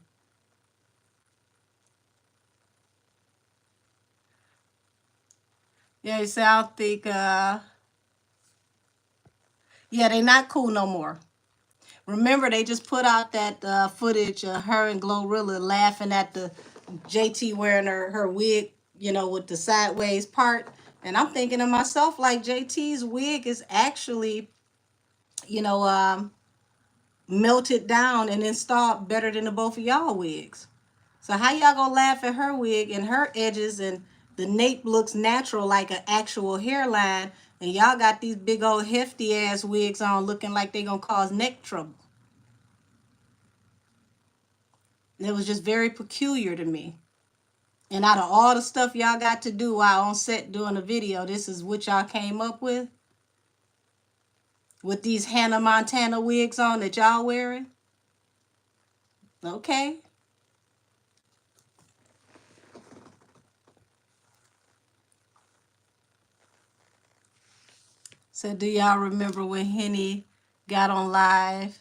Yeah, so I don't think yeah, they not cool no more. Remember, they just put out that footage of her and Glorilla laughing at the JT wearing her wig, with the sideways part. And I'm thinking to myself, like, JT's wig is actually, you know, um, melted down and installed better than the both of y'all wigs. So how y'all gonna laugh at her wig and her edges and the nape looks natural like an actual hairline, and y'all got these big old hefty ass wigs on looking like they gonna cause neck trouble? It was just very peculiar to me. And out of all the stuff y'all got to do while on set doing a video, this is what y'all came up with these Hannah Montana wigs on that y'all wearing? Okay. So do y'all remember when Henny got on live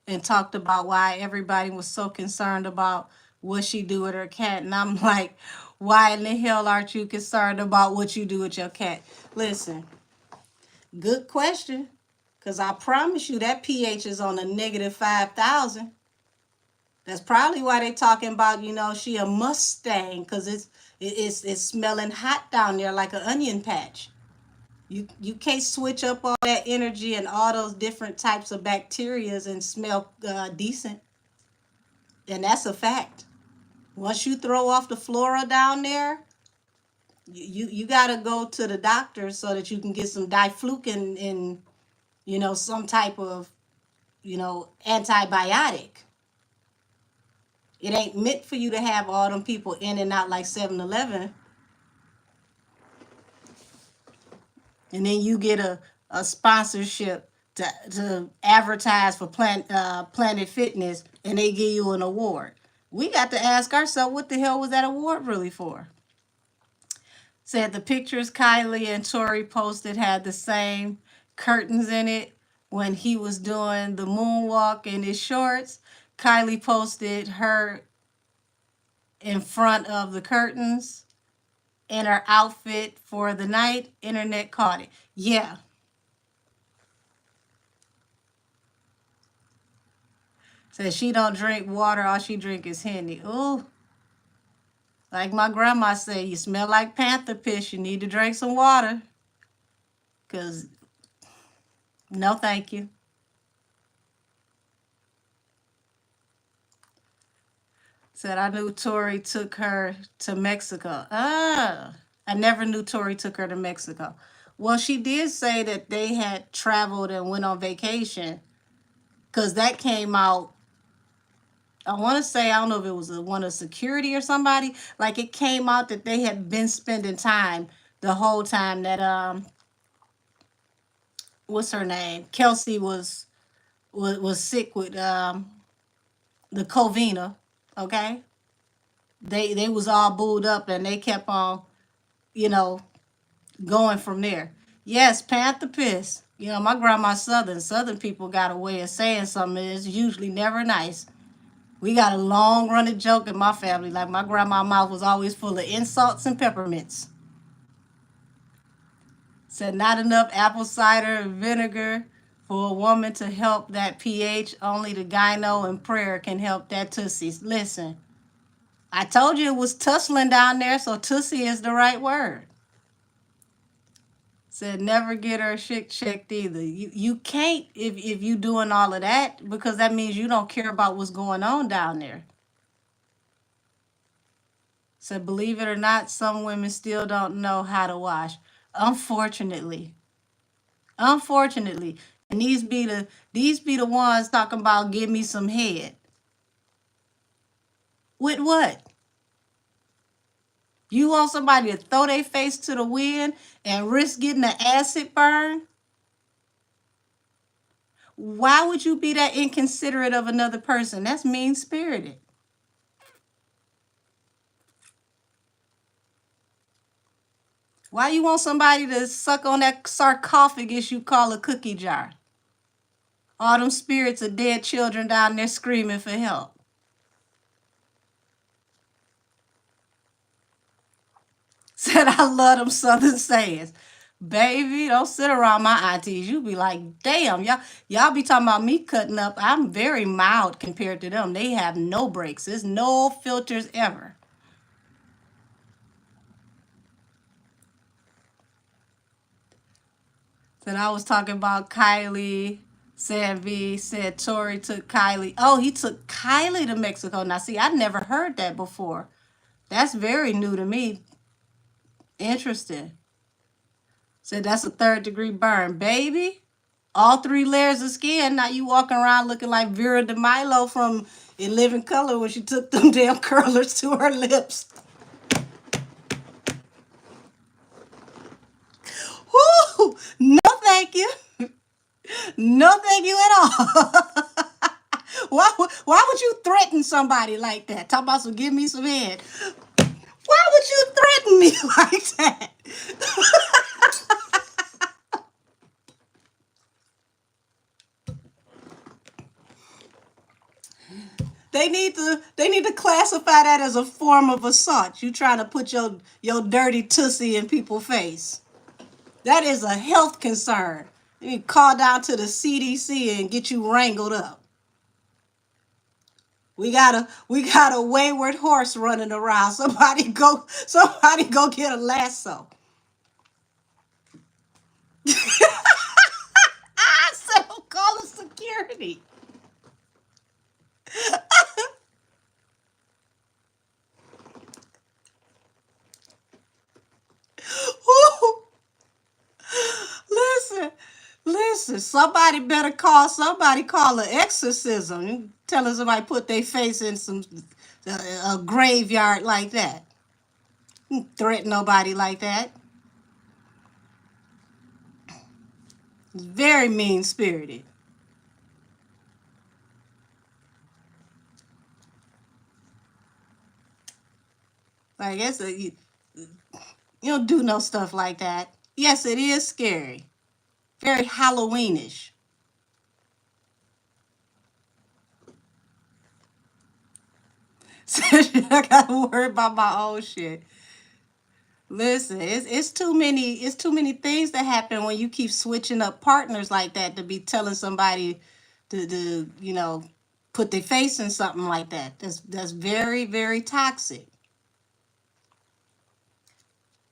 and talked about why everybody was so concerned about what she do with her cat? And I'm like, why in the hell aren't you concerned about what you do with your cat? Listen, good question. Because I promise you that pH is on a negative 5,000. That's probably why they talking about, she a Mustang, because it's smelling hot down there like an onion patch. You can't switch up all that energy and all those different types of bacterias and smell decent. And that's a fact. Once you throw off the flora down there, you got to go to the doctor so that you can get some diflucan and, some type of, antibiotic. It ain't meant for you to have all them people in and out like 7-Eleven. And then you get a sponsorship to advertise for Planet Fitness, and they give you an award. We got to ask ourselves, what the hell was that award really for? Said the pictures Kylie and Tori posted had the same curtains in it when he was doing the moonwalk in his shorts. Kylie posted her in front of the curtains in her outfit for the night. Internet caught it. Yeah. Says she don't drink water, all she drink is Henny. Ooh. Like my grandma said, you smell like panther piss, you need to drink some water. Because, no thank you. Said I knew Tori took her to Mexico. I never knew Tori took her to Mexico. Well, she did say that they had traveled and went on vacation. Because that came out, I want to say, I don't know if it was one of security or somebody. Like, it came out that they had been spending time the whole time that, what's her name? Kelsey was sick with the Covina, okay? They was all booed up and they kept on, you know, going from there. Yes, Panther piss. My grandma's Southern. Southern people got a way of saying something. It's usually never nice. We got a long running joke in my family. Like my grandma's mouth was always full of insults and peppermints. Said not enough apple cider vinegar for a woman to help that pH. Only the gyno and prayer can help that tussie. Listen, I told you it was tussling down there, so tussie is the right word. Said never get her shit checked either. You can't if you doing all of that, because that means you don't care about what's going on down there. Said believe it or not, some women still don't know how to wash. Unfortunately. Unfortunately. And these be the ones talking about give me some head. With what? You want somebody to throw their face to the wind and risk getting an acid burn? Why would you be that inconsiderate of another person? That's mean-spirited. Why you want somebody to suck on that sarcophagus you call a cookie jar? All them spirits of dead children down there screaming for help. Said I love them southern sayings. Baby, don't sit around my aunties. You be like, damn, y'all be talking about me cutting up. I'm very mild compared to them. They have no breaks. There's no filters ever. Said I was talking about Kylie. Sanvi said Tori took Kylie. Oh, he took Kylie to Mexico. Now, see, I never heard that before. That's very new to me. Interesting. Said that's a 3rd-degree burn. Baby, all 3 layers of skin. Now you walking around looking like Vera DeMilo from In Living Color when she took them damn curlers to her lips. Woo! No, thank you. No, thank you at all. Why would you threaten somebody like that? Talk about some give me some head. Why would you threaten me like that? They need to classify that as a form of assault. You trying to put your dirty tussie in people's face. That is a health concern. You need to call down to the CDC and get you wrangled up. We got a wayward horse running around. Somebody go get a lasso. I said, I'm calling security. Listen, somebody better call an exorcism. You telling somebody put their face in a graveyard like that. You threaten nobody like that. It's very mean-spirited. Like, you don't do no stuff like that. Yes, it is scary. Very Halloweenish. I gotta worry about my own shit. Listen, it's too many things that happen when you keep switching up partners like that to be telling somebody to put their face in something like that. That's very, very toxic.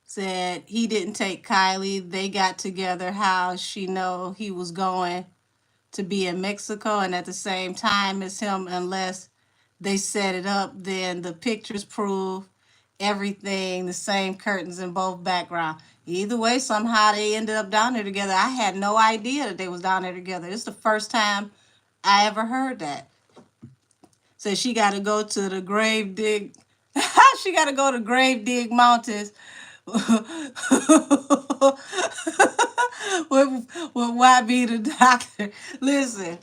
Said he didn't take Kylie. They got together. How she know he was going to be in Mexico and at the same time as him, unless they set it up, then the pictures prove everything, the same curtains in both background. Either way, somehow they ended up down there together. I had no idea that they was down there together. It's the first time I ever heard that. So she got to go to the grave dig. She got to go to grave dig mountains with YB the doctor. Listen.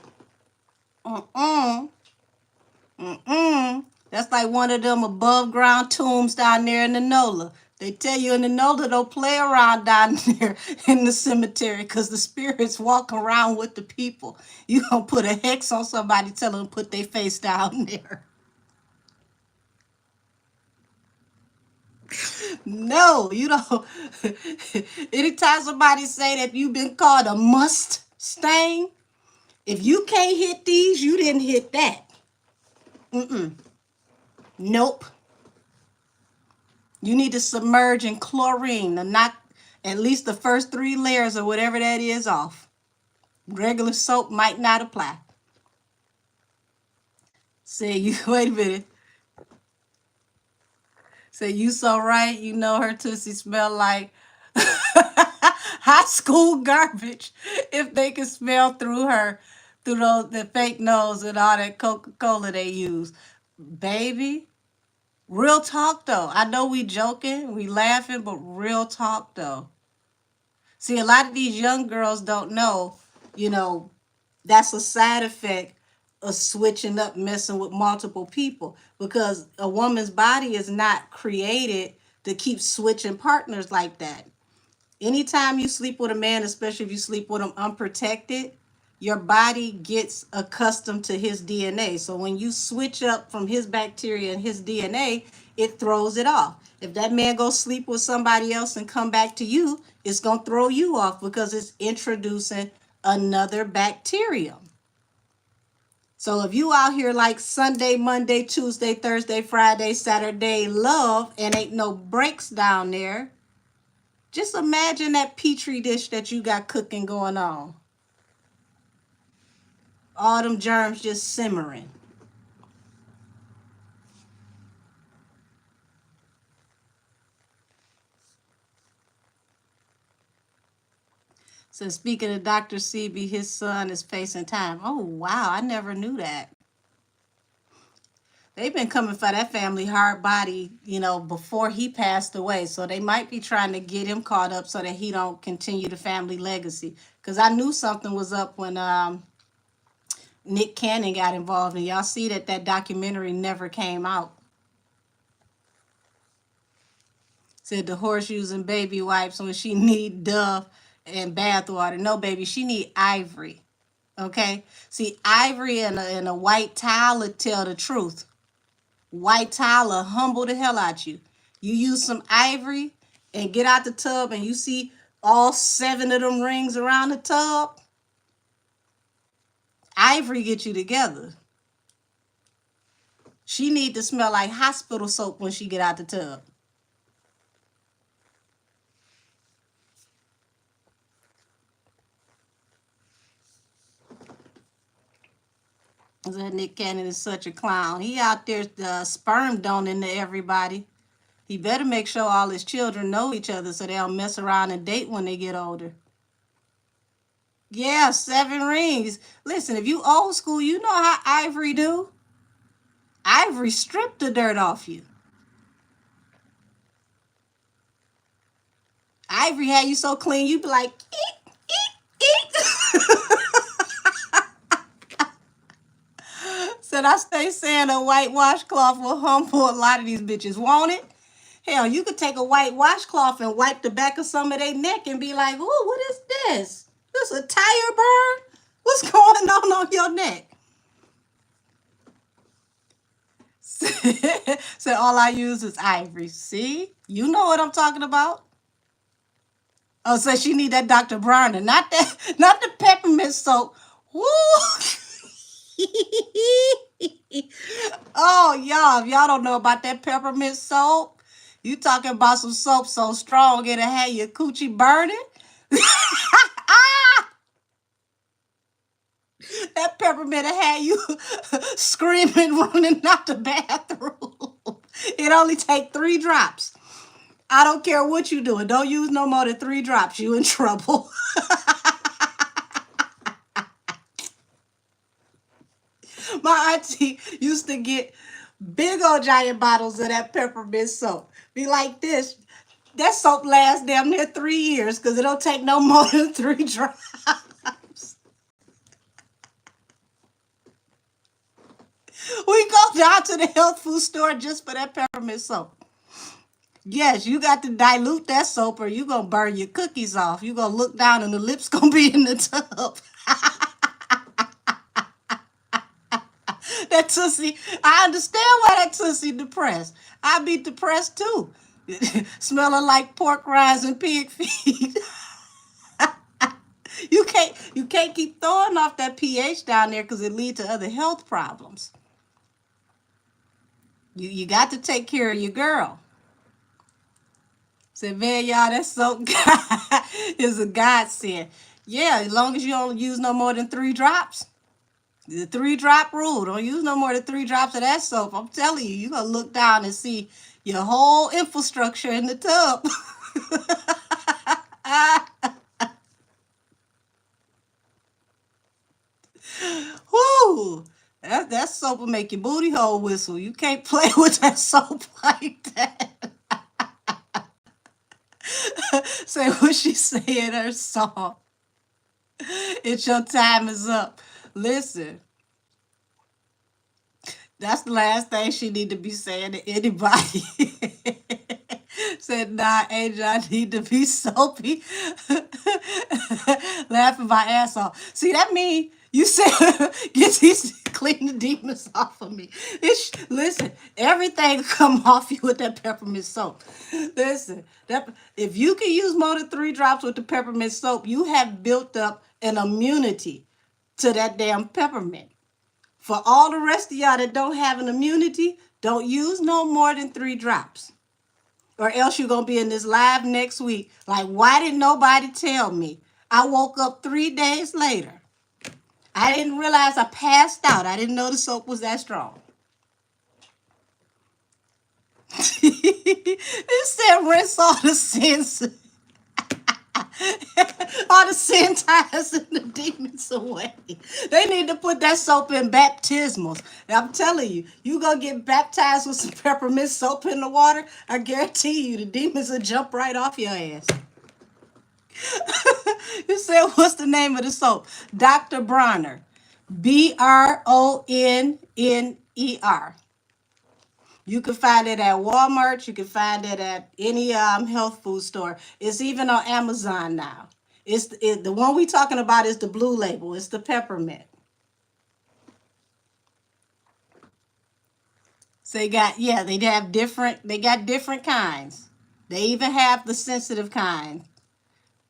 That's like one of them above ground tombs down there in the NOLA. They tell you in the NOLA don't play around down there in the cemetery because the spirits walk around with the people. You gonna put a hex on somebody, tell them to put their face down there. No, you don't. Anytime somebody say that you've been called a Mustang, if you can't hit these, you didn't hit that. Nope. You need to submerge in chlorine and knock at least the first 3 layers or whatever that is off. Regular soap might not apply. Say you wait a minute. Say you so right. You know her Tootsie smell like high school garbage. If they can smell through those the fake nose and all that Coca-Cola they use, baby. Real talk though. I know we joking, we laughing, but real talk though. See, a lot of these young girls don't know, you know, that's a side effect of switching up, messing with multiple people, because a woman's body is not created to keep switching partners like that. Anytime you sleep with a man, especially if you sleep with him unprotected, your body gets accustomed to his DNA. So when you switch up from his bacteria and his DNA, it throws it off. If that man go sleep with somebody else and come back to you, it's going to throw you off because it's introducing another bacterium. So if you out here like Sunday, Monday, Tuesday, Thursday, Friday, Saturday, love, and ain't no breaks down there, just imagine that petri dish that you got cooking going on. All them germs just simmering. So speaking of Dr. CB, his son is facing time. Oh, wow. I never knew that. They've been coming for that family hard body, before he passed away. So they might be trying to get him caught up so that he don't continue the family legacy. Because I knew something was up when Nick Cannon got involved. And y'all see that documentary never came out. Said the horse using baby wipes when she need Dove and bath water. No, baby, she need Ivory. Okay? See, Ivory and a white towel will tell the truth. White towel will humble the hell out you. You use some Ivory and get out the tub and you see all 7 of them rings around the tub. Ivory get you together. She need to smell like hospital soap when she get out the tub. That Nick Cannon is such a clown. He out there sperm donating to everybody. He better make sure all his children know each other so they don't mess around and date when they get older. Yeah, 7 rings. Listen, if you old school, you know how Ivory do. Ivory stripped the dirt off you. Ivory had you so clean, you'd be like, eek, eek, eek. Said I stay saying a white washcloth will humble a lot of these bitches, won't it? Hell, you could take a white washcloth and wipe the back of some of their neck and be like, "Ooh, what is this? This a tire burn? What's going on your neck?" So all I use is Ivory. See? You know what I'm talking about. Oh, so she need that Dr. Bronner, not the peppermint soap. Woo! Oh, y'all, if y'all don't know about that peppermint soap, you talking about some soap so strong it'll have your coochie burning? That peppermint will have you screaming, running out the bathroom. It only take 3 drops. I don't care what you doing. Don't use no more than 3 drops. You in trouble. My auntie used to get big old giant bottles of that peppermint soap. Be like this. That soap lasts damn near 3 years because it don't take no more than 3 drops. We go down to the health food store just for that peppermint soap. Yes, you got to dilute that soap or you going to burn your cookies off. You going to look down and the lips going to be in the tub. That Tootsie, I understand why that Tootsie depressed. I be depressed too. Smelling like pork rinds and pig feet. You can't keep throwing off that pH down there because it leads to other health problems. You got to take care of your girl. Said, man, y'all, that soap guy is a godsend. Yeah, as long as you don't use no more than 3 drops. The 3-drop rule. Don't use no more than 3 drops of that soap. I'm telling you, you're going to look down and see your whole infrastructure in the tub. Whoo! That soap will make your booty hole whistle. You can't play with that soap like that. Say what she say in her song. It's your time is up. Listen, that's the last thing she need to be saying to anybody. Said, nah, Angel, I need to be soapy. Laughing my ass off. See, that mean you said, get these, clean the demons off of me. Listen, everything come off you with that peppermint soap. Listen, if you can use more than 3 drops with the peppermint soap, you have built up an immunity to that damn peppermint. For all the rest of y'all that don't have an immunity, don't use no more than 3 drops. Or else you're going to be in this live next week. Like, why didn't nobody tell me? I woke up 3 days later. I didn't realize I passed out. I didn't know the soap was that strong. It said rinse all the sins. All the sin ties and the demons away. They need to put that soap in baptismals. I'm telling you, you go get baptized with some peppermint soap in the water, I guarantee you the demons will jump right off your ass. You said, what's the name of the soap? Dr. Bronner. Bronner. You can find it at Walmart. You can find it at any health food store. It's even on Amazon now. The one we talking about is the blue label. It's the peppermint. So they got different kinds. They even have the sensitive kind.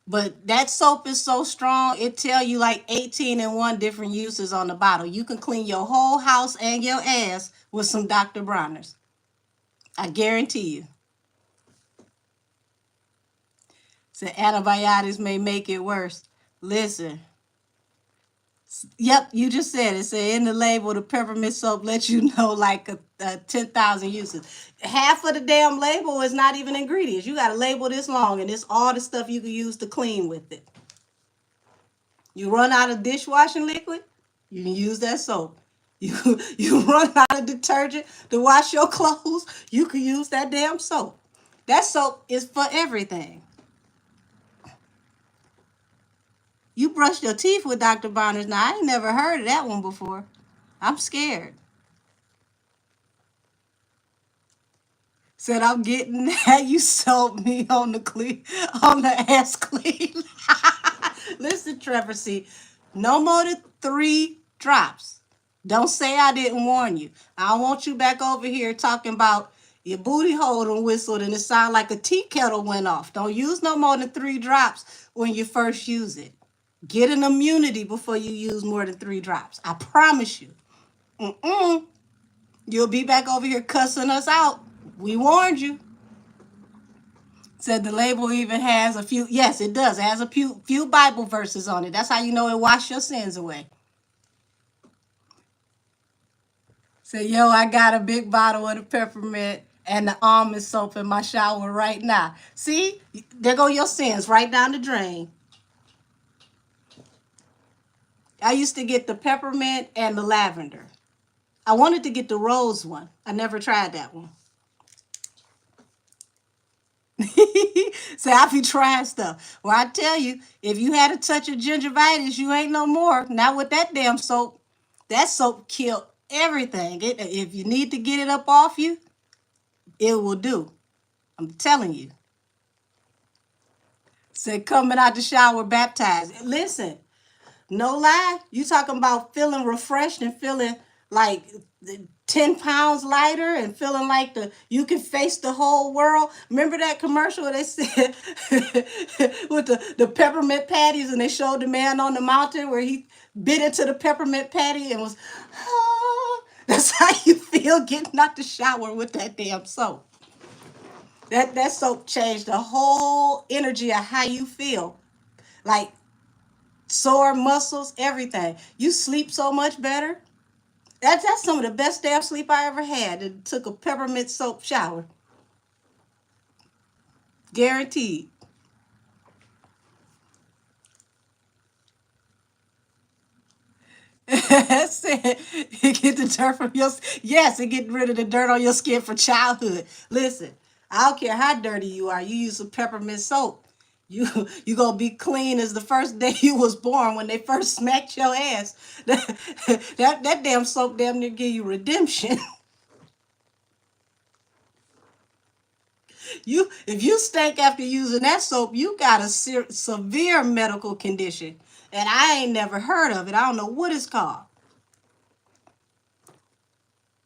But that soap is so strong, it tell you like 18 and 1 different uses on the bottle. You can clean your whole house and your ass with some Dr. Bronner's. I guarantee you. So antibiotics may make it worse. Listen. Yep, you just said it. Say in the label, the peppermint soap lets you know like 10,000 uses. Half of the damn label is not even ingredients. You got a label this long, and it's all the stuff you can use to clean with it. You run out of dishwashing liquid, you can use that soap. You run out of detergent to wash your clothes, you can use that damn soap. That soap is for everything. You brush your teeth with Dr. Bronner's. Now, I ain't never heard of that one before. I'm scared. Said, I'm getting that. You sold me on the ass clean. Listen, Trevor, see, no more than 3 drops. Don't say I didn't warn you. I don't want you back over here talking about your booty hole and whistled and it sounded like a tea kettle went off. Don't use no more than 3 drops when you first use it. Get an immunity before you use more than 3 drops. I promise you. You'll be back over here cussing us out. We warned you. Said the label even has a few. Yes, it does. It has a few Bible verses on it. That's how you know it washes your sins away. Say, yo, I got a big bottle of the peppermint and the almond soap in my shower right now. See, there go your sins right down the drain. I used to get the peppermint and the lavender. I wanted to get the rose one. I never tried that one. So I be trying stuff. Well, I tell you, if you had a touch of gingivitis, you ain't no more. Not with that damn soap. That soap killed everything. If you need to get it up off you, it will do. I'm telling you. Said coming out the shower baptized. Listen, no lie. You talking about feeling refreshed and feeling like 10 pounds lighter and feeling like you can face the whole world. Remember that commercial where they said with the peppermint patties, and they showed the man on the mountain where he bit into the peppermint patty and was, ah. That's how you feel getting out the shower with that damn soap. That soap changed the whole energy of how you feel. Like sore muscles, everything. You sleep so much better. That's some of the best damn sleep I ever had. It took a peppermint soap shower. Guaranteed. That's it. You get the dirt from your, yes, and get rid of the dirt on your skin from childhood. Listen, I don't care how dirty you are. You use some peppermint soap. You you gonna be clean as the first day you was born when they first smacked your ass. That damn soap damn near give you redemption. You if you stink after using that soap, you got a severe medical condition, and I ain't never heard of it. I don't know what it's called.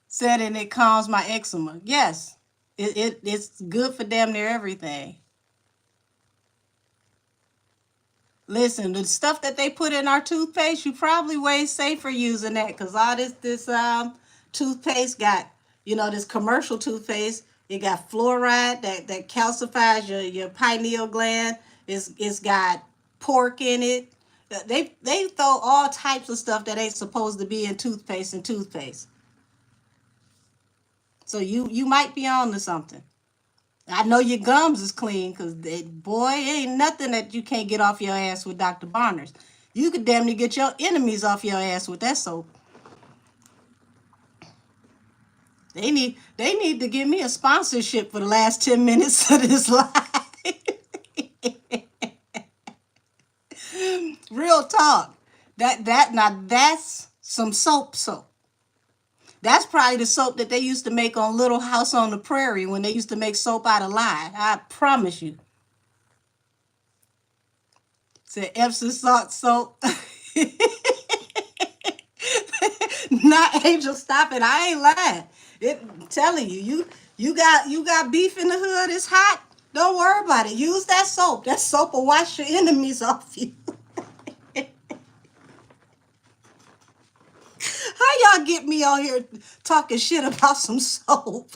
Said and it calms my eczema. Yes, it's good for damn near everything. Listen, the stuff that they put in our toothpaste, you probably way safer using that, because all this toothpaste got, this commercial toothpaste, it got fluoride that calcifies your pineal gland. It's got pork in it. They throw all types of stuff that ain't supposed to be in toothpaste and toothpaste. So you might be on to something. I know your gums is clean, because boy, ain't nothing that you can't get off your ass with Dr. Barners. You could damn near get your enemies off your ass with that soap. They need to give me a sponsorship for the last 10 minutes of this live. Real talk. That's some soap. That's probably the soap that they used to make on Little House on the Prairie when they used to make soap out of lye. I promise you. Said Epsom salt soap. Not Angel, stop it. I ain't lying. I'm telling you, you got beef in the hood, it's hot. Don't worry about it. Use that soap. That soap will wash your enemies off you. How y'all get me on here talking shit about some soap?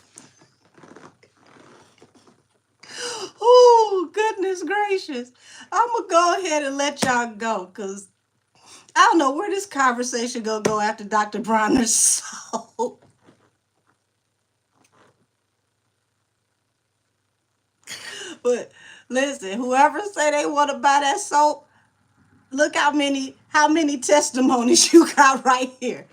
Oh, goodness gracious. I'm going to go ahead and let y'all go, because I don't know where this conversation going to go after Dr. Bronner's soap. But listen, whoever say they want to buy that soap, look how many testimonies you got right here.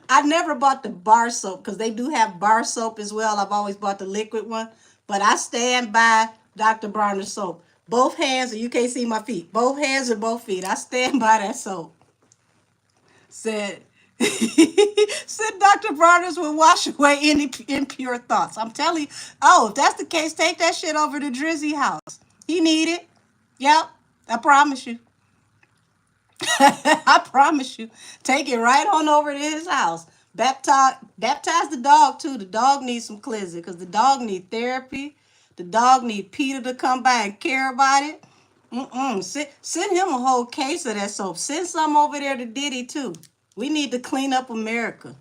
I never bought the bar soap, because they do have bar soap as well. I've always bought the liquid one, but I stand by Dr. Bronner's soap. Both hands, and you can't see my feet. Both hands and both feet. I stand by that soap. Said said Dr. Bronner's will wash away any impure thoughts. I'm telling you. Oh, if that's the case, take that shit over to Drizzy house. He need it. Yep. I promise you. I promise you. Take it right on over to his house. Baptize the dog too. The dog needs some cleansing, because the dog need therapy. The dog need Peter to come by and care about it. Send him a whole case of that soap. Send some over there to Diddy too. We need to clean up America.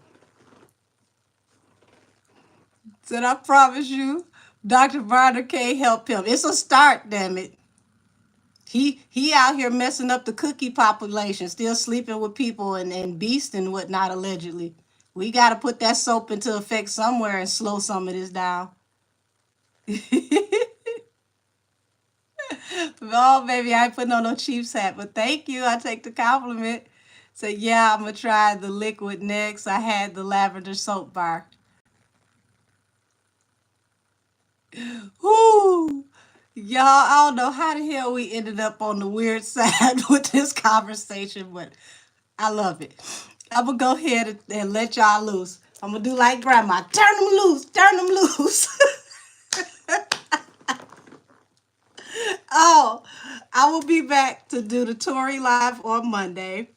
Said I promise you, Dr. Varner can't help him. It's a start, damn it. He out here messing up the cookie population, still sleeping with people and beasts and whatnot, allegedly. We got to put that soap into effect somewhere and slow some of this down. Oh, baby, I ain't putting on no Chiefs hat, but thank you. I take the compliment. So, yeah, I'm going to try the liquid next. I had the lavender soap bar. Whoo! Y'all, I don't know how the hell we ended up on the weird side with this conversation, but I love it. I'm going to go ahead and let y'all loose. I'm going to do like grandma. Turn them loose. Turn them loose. Oh, I will be back to do the Tory Live on Monday.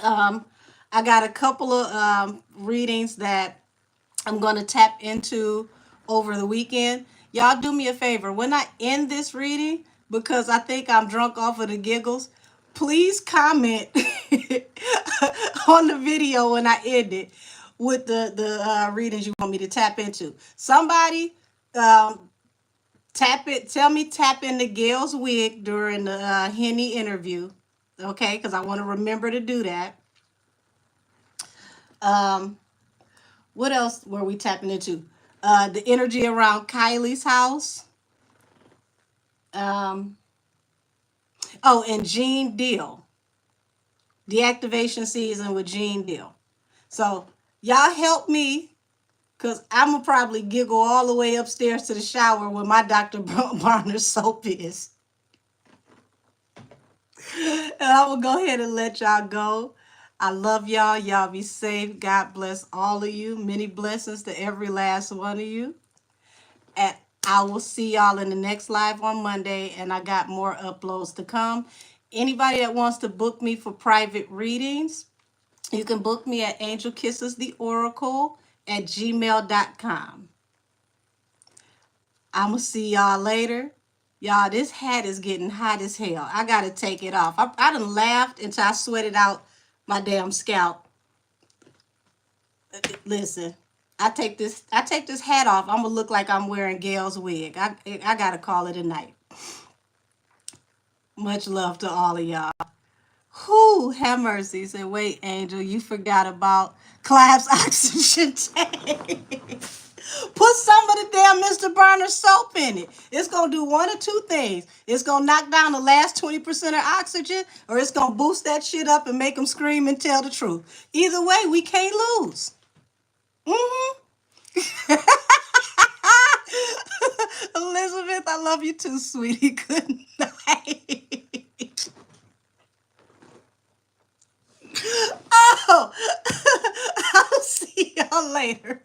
Um, I got a couple of readings that I'm going to tap into over the weekend. Y'all do me a favor. When I end this reading, because I think I'm drunk off of the giggles, please comment on the video when I end it with the readings you want me to tap into. Somebody tell me tap into Gail's wig during the Henny interview. Okay, because I want to remember to do that. Um, what else were we tapping into? The energy around Kylie's house. Um, oh, and Gene Deal. Deactivation season with Gene Deal. So y'all help me, because I'm going to probably giggle all the way upstairs to the shower where my Dr. Barner soap is. And I will go ahead and let y'all go. I love y'all. Y'all be safe. God bless all of you. Many blessings to every last one of you. And I will see y'all in the next live on Monday. And I got more uploads to come. Anybody that wants to book me for private readings, you can book me at angelkissestheoracle@gmail.com. I'm going to see y'all later. Y'all, this hat is getting hot as hell. I got to take it off. I done laughed until I sweated out my damn scalp. Listen, I take this hat off. I'm going to look like I'm wearing Gail's wig. I got to call it a night. Much love to all of y'all. Who have mercy. Say, wait, Angel, you forgot about Clive's oxygen tank. Put some of the damn Mr. Burner soap in it. It's going to do one or two things. It's going to knock down the last 20% of oxygen, or it's going to boost that shit up and make them scream and tell the truth. Either way, we can't lose. Elizabeth, I love you too, sweetie. Good night. Oh, I'll see y'all later.